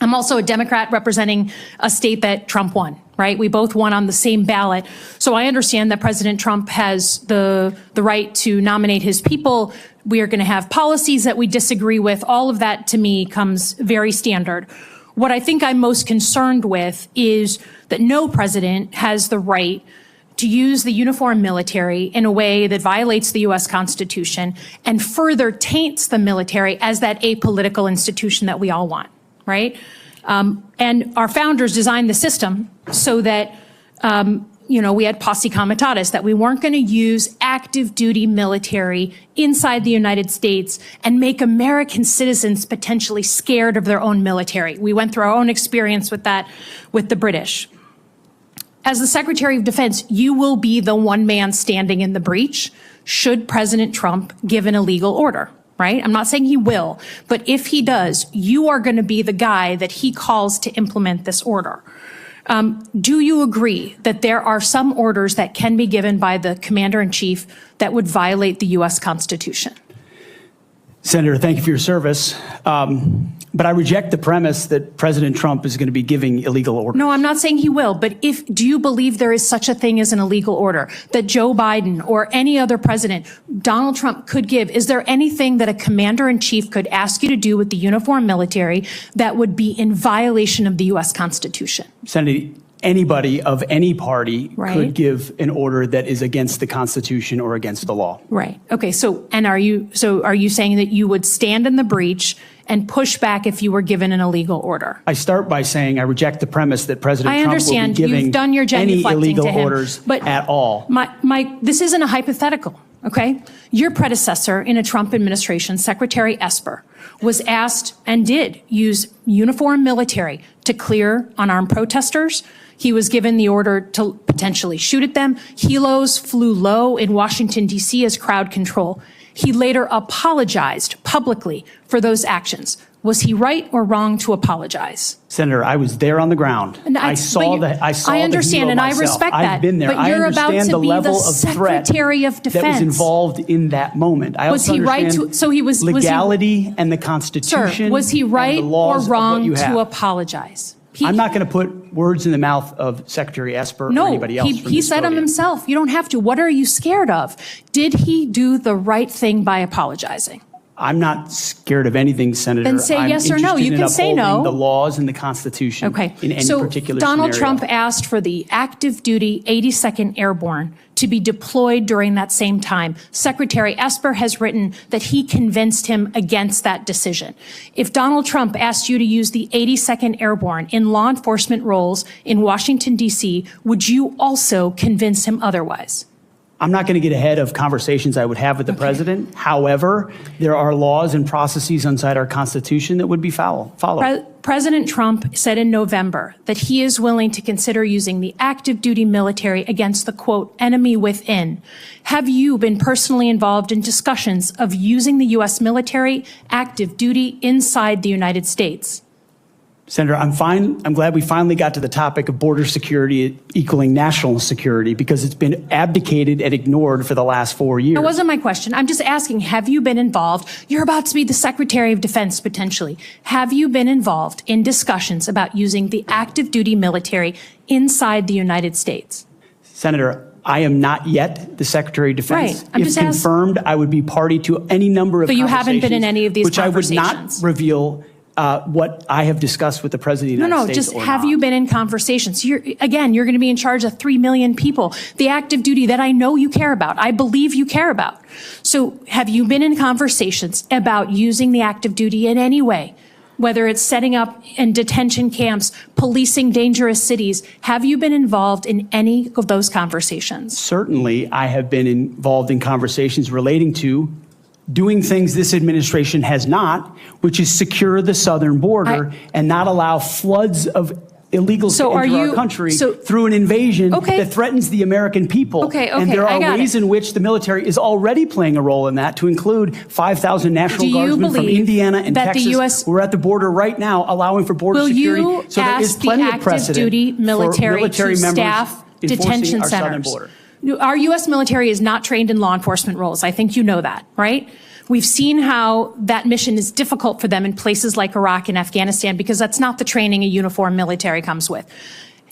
I'm also a Democrat representing a state that Trump won, right? We both won on the same ballot. So I understand that President Trump has the right to nominate his people. We are going to have policies that we disagree with. All of that, to me, comes very standard. What I think I'm most concerned with is that no president has the right to use the uniformed military in a way that violates the U.S. Constitution and further taints the military as that apolitical institution that we all want, right? And our founders designed the system so that we had posse comitatus, that we weren't going to use active duty military inside the United States and make American citizens potentially scared of their own military. We went through our own experience with that with the British. As the Secretary of Defense, you will be the one man standing in the breach should President Trump give an illegal order, right? I'm not saying he will, but if he does, you are going to be the guy that he calls to implement this order. Do you agree that there are some orders that can be given by the Commander-in-Chief that would violate the U.S. Constitution? Senator, thank you for your service. But I reject the premise that President Trump is going to be giving illegal orders. No, I'm not saying he will, but do you believe there is such a thing as an illegal order that Joe Biden or any other president, Donald Trump, could give? Is there anything that a commander-in-chief could ask you to do with the uniformed military that would be in violation of the U.S. Constitution? Senator, anybody of any party Right. could give an order that is against the Constitution or against the law. Right. Okay. Are you saying that you would stand in the breach and push back if you were given an illegal order? I start by saying I reject the premise that President I Trump will be understand giving you've done your any genuflecting illegal to him, orders but at all. This isn't a hypothetical. Okay. Your predecessor in a Trump administration, Secretary Esper, was asked and did use uniformed military to clear unarmed protesters. He was given the order to potentially shoot at them. Helos flew low in Washington, D.C. as crowd control. He later apologized publicly for those actions. Was he right or wrong to apologize? Senator, I was there on the ground. And I saw the I understand, and I respect that. I've been there. But you're I about understand to the be level the of threat Secretary of Defense. that was involved in that moment. I Was also he right understand to? So he was legality and the Constitution. Sir, was he right and the or laws of what wrong you have. to apologize? I'm not going to put words in the mouth of Secretary Esper or anybody else. from he this said them podium. himself. You don't have to. What are you scared of? Did he do the right thing by apologizing? I'm not scared of anything, Senator. Then say I'm yes or no. interested You in can say no. upholding the laws and the Constitution Okay. in any So particular Donald scenario. Trump asked for the active duty 82nd Airborne to be deployed during that same time. Secretary Esper has written that he convinced him against that decision. If Donald Trump asked you to use the 82nd Airborne in law enforcement roles in Washington, D.C., would you also convince him otherwise? I'm not going to get ahead of conversations I would have with the president. However, there are laws and processes inside our Constitution that would be followed. President Trump said in November that he is willing to consider using the active duty military against the, quote, enemy within. Have you been personally involved in discussions of using the U.S. military active duty inside the United States? Senator, I'm glad we finally got to the topic of border security equaling national security because it's been abdicated and ignored for the last 4 years. That wasn't my question. I'm just asking, have you been involved? You're about to be the Secretary of Defense, potentially. Have you been involved in discussions about using the active duty military inside the United States? Senator, I am not yet the Secretary of Defense. Right. I'm if just confirmed, I would be party to any number of But you conversations. haven't been in any of these which conversations. I would not reveal what I have discussed with the President of the United States. Just have you been in conversations? You're going to be in charge of 3 million people. The active duty that I know you care about, I believe you care about. So have you been in conversations about using the active duty in any way? Whether it's setting up in detention camps, policing dangerous cities, have you been involved in any of those conversations? Certainly, I have been involved in conversations relating to doing things this administration has not, which is secure the southern border and not allow floods of illegals to enter our country through an invasion that threatens the American people. And there are ways in which the military is already playing a role in that, to include 5,000 National Guardsmen from Indiana and Texas. We're at the border right now allowing for border security. Will you So there is ask plenty the of active precedent duty military for military to members staff enforcing detention our southern centers? border. Our U.S. military is not trained in law enforcement roles. I think you know that, right? We've seen how that mission is difficult for them in places like Iraq and Afghanistan because that's not the training a uniformed military comes with.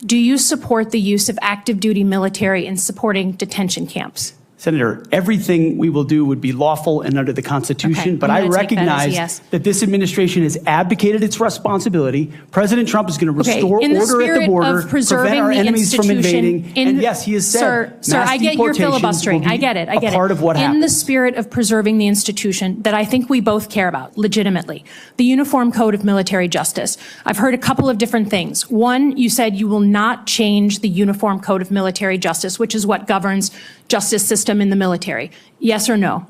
Do you support the use of active duty military in supporting detention camps? Senator, everything we will do would be lawful and under the Constitution, Okay, but I'm I gonna take that as a recognize yes. that this administration has abdicated its responsibility. President Trump is going to Okay, restore in the order at the spirit border, of preserving prevent our the enemies from institution, invading, and yes, he has said Sir, mass I get your deportations will filibustering. be I get it. I get a part it. of what In happens. the spirit of preserving the institution that I think we both care about, legitimately, the Uniform Code of Military Justice. I've heard a couple of different things. One, you said you will not change the Uniform Code of Military Justice, which is what governs justice system in the military. Yes or no?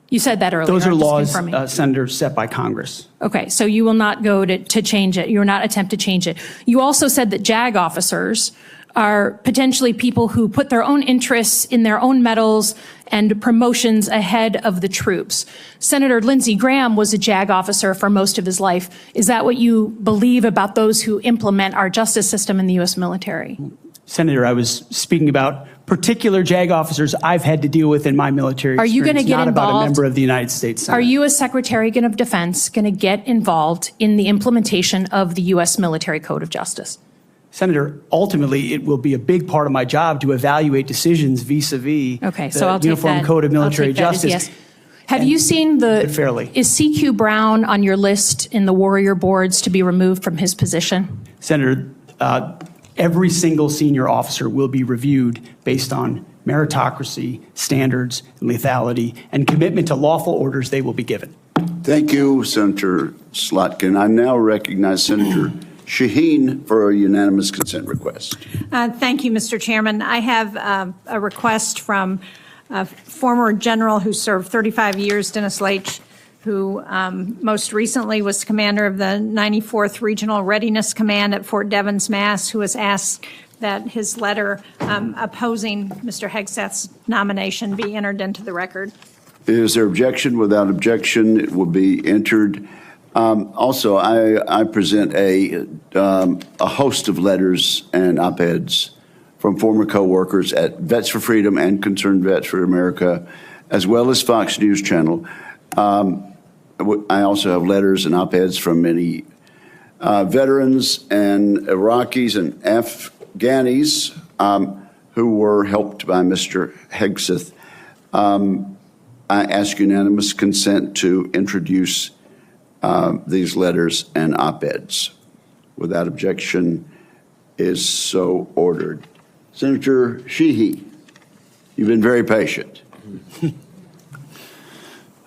You said that earlier. Those are I'm just laws, confirming. Senator, set by Congress. Okay, so you will not go to change it. You will not attempt to change it. You also said that JAG officers are potentially people who put their own interests in their own medals and promotions ahead of the troops. Senator Lindsey Graham was a JAG officer for most of his life. Is that what you believe about those who implement our justice system in the U.S. military? Senator, I was speaking about particular JAG officers I've had to deal with in my military Are you experience, gonna get not about a involved? member of the United States Senate. Are you, as Secretary of Defense, going to get involved in the implementation of the U.S. Military Code of Justice? Senator, ultimately, it will be a big part of my job to evaluate decisions vis-a-vis Okay, so the I'll take Uniform that. Code of I'll Military take that as Justice. yes. Have you seen fairly. Is CQ Brown on your list in the Warrior boards to be removed from his position? Senator, every single senior officer will be reviewed based on meritocracy, standards, lethality, and commitment to lawful orders they will be given. Thank you, Senator Slotkin. I now recognize Senator Shaheen for a unanimous consent request. Thank you, Mr. Chairman. I have a request from a former general who served 35 years, Dennis Leitch, who most recently was commander of the 94th Regional Readiness Command at Fort Devens, Mass., who has asked that his letter opposing Mr. Hegseth's nomination be entered into the record. Is there objection? Without objection, it will be entered. Also, I present a host of letters and op-eds from former co-workers at Vets for Freedom and Concerned Vets for America, as well as Fox News Channel. I also have letters and op-eds from many veterans and Iraqis and Afghanis who were helped by Mr. Hegseth. I ask unanimous consent to introduce these letters and op-eds. Without objection, is so ordered. Senator Sheehy, you've been very patient.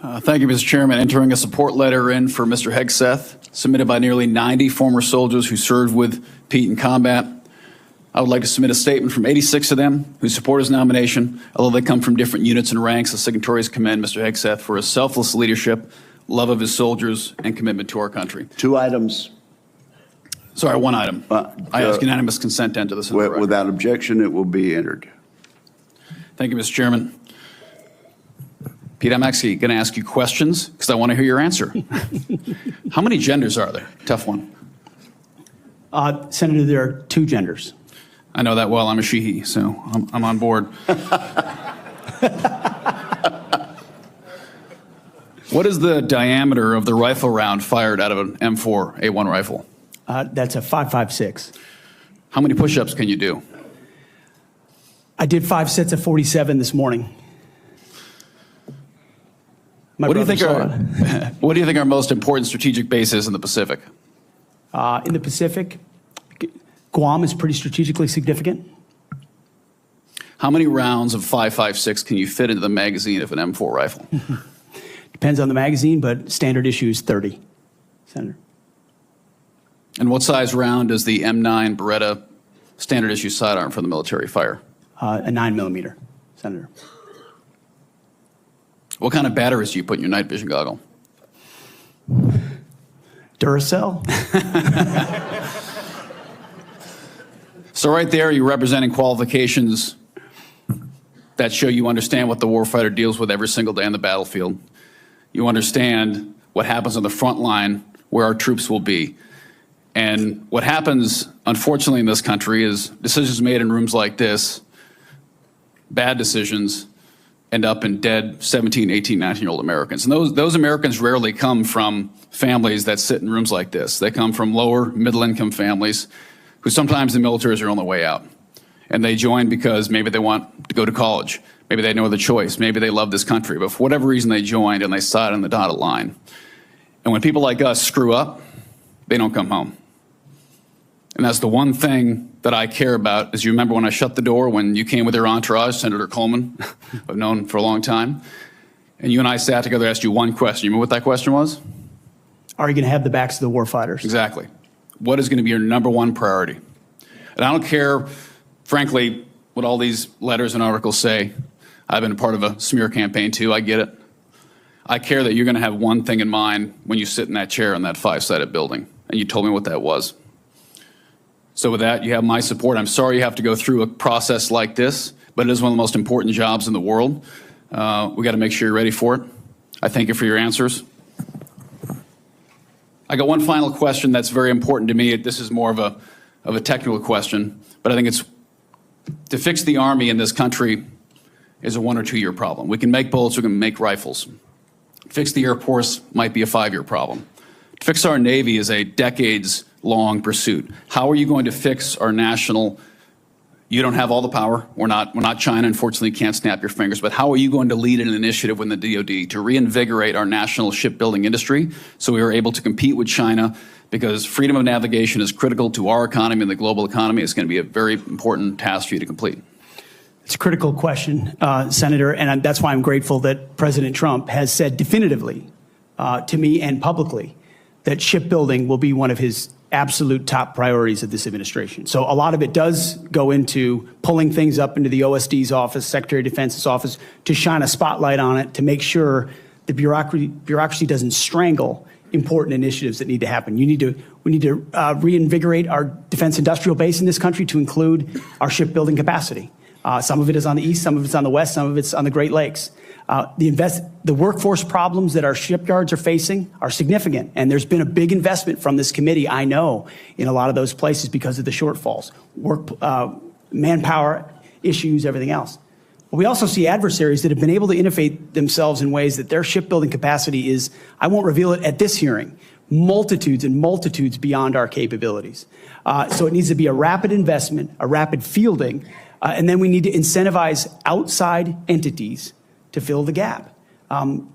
Thank you, Mr. Chairman. Entering a support letter in for Mr. Hegseth, submitted by nearly 90 former soldiers who served with Pete in combat. I would like to submit a statement from 86 of them who support his nomination, although they come from different units and ranks. The signatories commend Mr. Hegseth for his selfless leadership, love of his soldiers, and commitment to our country. 2 items. Sorry, 1 item. I ask unanimous consent to enter this into the record. Without objection, it will be entered. Thank you, Mr. Chairman. Pete, I'm actually going to ask you questions because I want to hear your answer. How many genders are there? Tough one. Senator, there are 2 genders. I know that well. I'm a she-he, so I'm on board. What is the diameter of the rifle round fired out of an M4A1 rifle? That's a 5.56. How many push-ups can you do? I did 5 sets of 47 this morning. What do you think our most important strategic base is in the Pacific? In the Pacific, Guam is pretty strategically significant. How many rounds of 5.56 can you fit into the magazine of an M4 rifle? Depends on the magazine, but standard issue is 30, Senator. And what size round does the M9 Beretta standard issue sidearm for the military fire? A 9mm, Senator. What kind of batteries do you put in your night vision goggle? Duracell. So right there, you're representing qualifications that show you understand what the warfighter deals with every single day on the battlefield. You understand what happens on the front line where our troops will be. And what happens, unfortunately, in this country is decisions made in rooms like this, bad decisions, end up in dead 17, 18, 19-year-old Americans. And those Americans rarely come from families that sit in rooms like this. They come from lower, middle-income families who sometimes the military is their only way out. And they join because maybe they want to go to college. Maybe they had no other choice. Maybe they love this country. But for whatever reason, they joined and they signed on the dotted line. And when people like us screw up, they don't come home. And that's the one thing that I care about. As you remember when I shut the door, when you came with your entourage, Senator Coleman, I've known for a long time, and you and I sat together, asked you one question. You remember what that question was? Are you going to have the backs of the war fighters? Exactly. What is going to be your number one priority? And I don't care, frankly, what all these letters and articles say. I've been a part of a smear campaign too, I get it. I care that you're going to have one thing in mind when you sit in that chair in that 5-sided building, and you told me what that was. So with that, you have my support. I'm sorry you have to go through a process like this, but it is one of the most important jobs in the world. We got to make sure you're ready for it. I thank you for your answers. I got one final question that's very important to me. This is more of a technical question, but I think it's to fix the Army in this country is a 1 or 2 year problem. We can make bullets, we can make rifles. Fix the Air Force might be a 5-year problem. To fix our Navy is a decades-long pursuit. How are you going to fix our national? You don't have all the power. We're not China. Unfortunately, you can't snap your fingers. But how are you going to lead an initiative within the DoD to reinvigorate our national shipbuilding industry so we are able to compete with China? Because freedom of navigation is critical to our economy and the global economy. It's going to be a very important task for you to complete. It's a critical question, Senator, and that's why I'm grateful that President Trump has said definitively to me and publicly that shipbuilding will be one of his absolute top priorities of this administration. So a lot of it does go into pulling things up into the OSD's office, Secretary of Defense's office, to shine a spotlight on it, to make sure the bureaucracy doesn't strangle important initiatives that need to happen. We need to reinvigorate our defense industrial base in this country to include our shipbuilding capacity. Some of it is on the east, some of it's on the west, some of it's on the Great Lakes. The workforce problems that our shipyards are facing are significant, and there's been a big investment from this committee, I know, in a lot of those places because of the shortfalls, manpower issues, everything else. But we also see adversaries that have been able to innovate themselves in ways that their shipbuilding capacity is, I won't reveal it at this hearing, multitudes and multitudes beyond our capabilities. So it needs to be a rapid investment, a rapid fielding, and then we need to incentivize outside entities to fill the gap.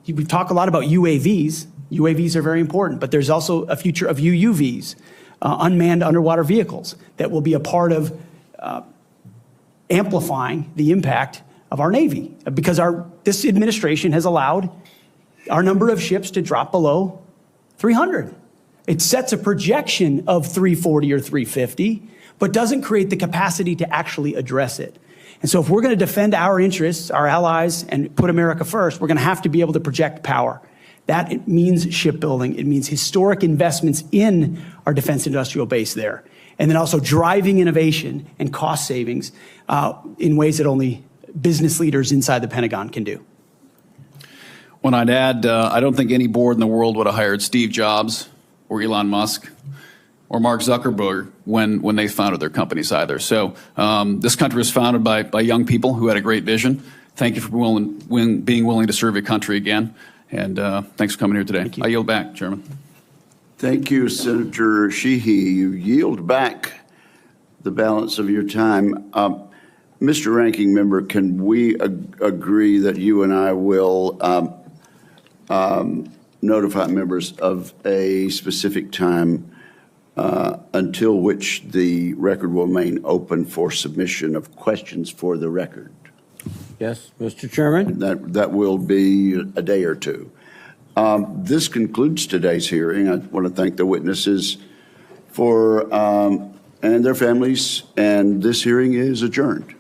We talk a lot about UAVs. UAVs are very important, but there's also a future of UUVs, unmanned underwater vehicles, that will be a part of amplifying the impact of our Navy, because this administration has allowed our number of ships to drop below 300. It sets a projection of 340 or 350, but doesn't create the capacity to actually address it. And so if we're going to defend our interests, our allies, and put America first, we're going to have to be able to project power. That it means shipbuilding. It means historic investments in our defense industrial base there. And then also driving innovation and cost savings in ways that only business leaders inside the Pentagon can do. When I'd add, I don't think any board in the world would have hired Steve Jobs or Elon Musk or Mark Zuckerberg when they founded their companies either. So this country was founded by young people who had a great vision. Thank you for being willing to serve your country again. And thanks for coming here today. I yield back, Chairman. Thank you, Senator Sheehy. You yield back the balance of your time. Mr. Ranking Member, can we agree that you and I will notify members of a specific time until which the record will remain open for submission of questions for the record? Yes, Mr. Chairman. That will be a day or two. This concludes today's hearing. I want to thank the witnesses and their families, and this hearing is adjourned.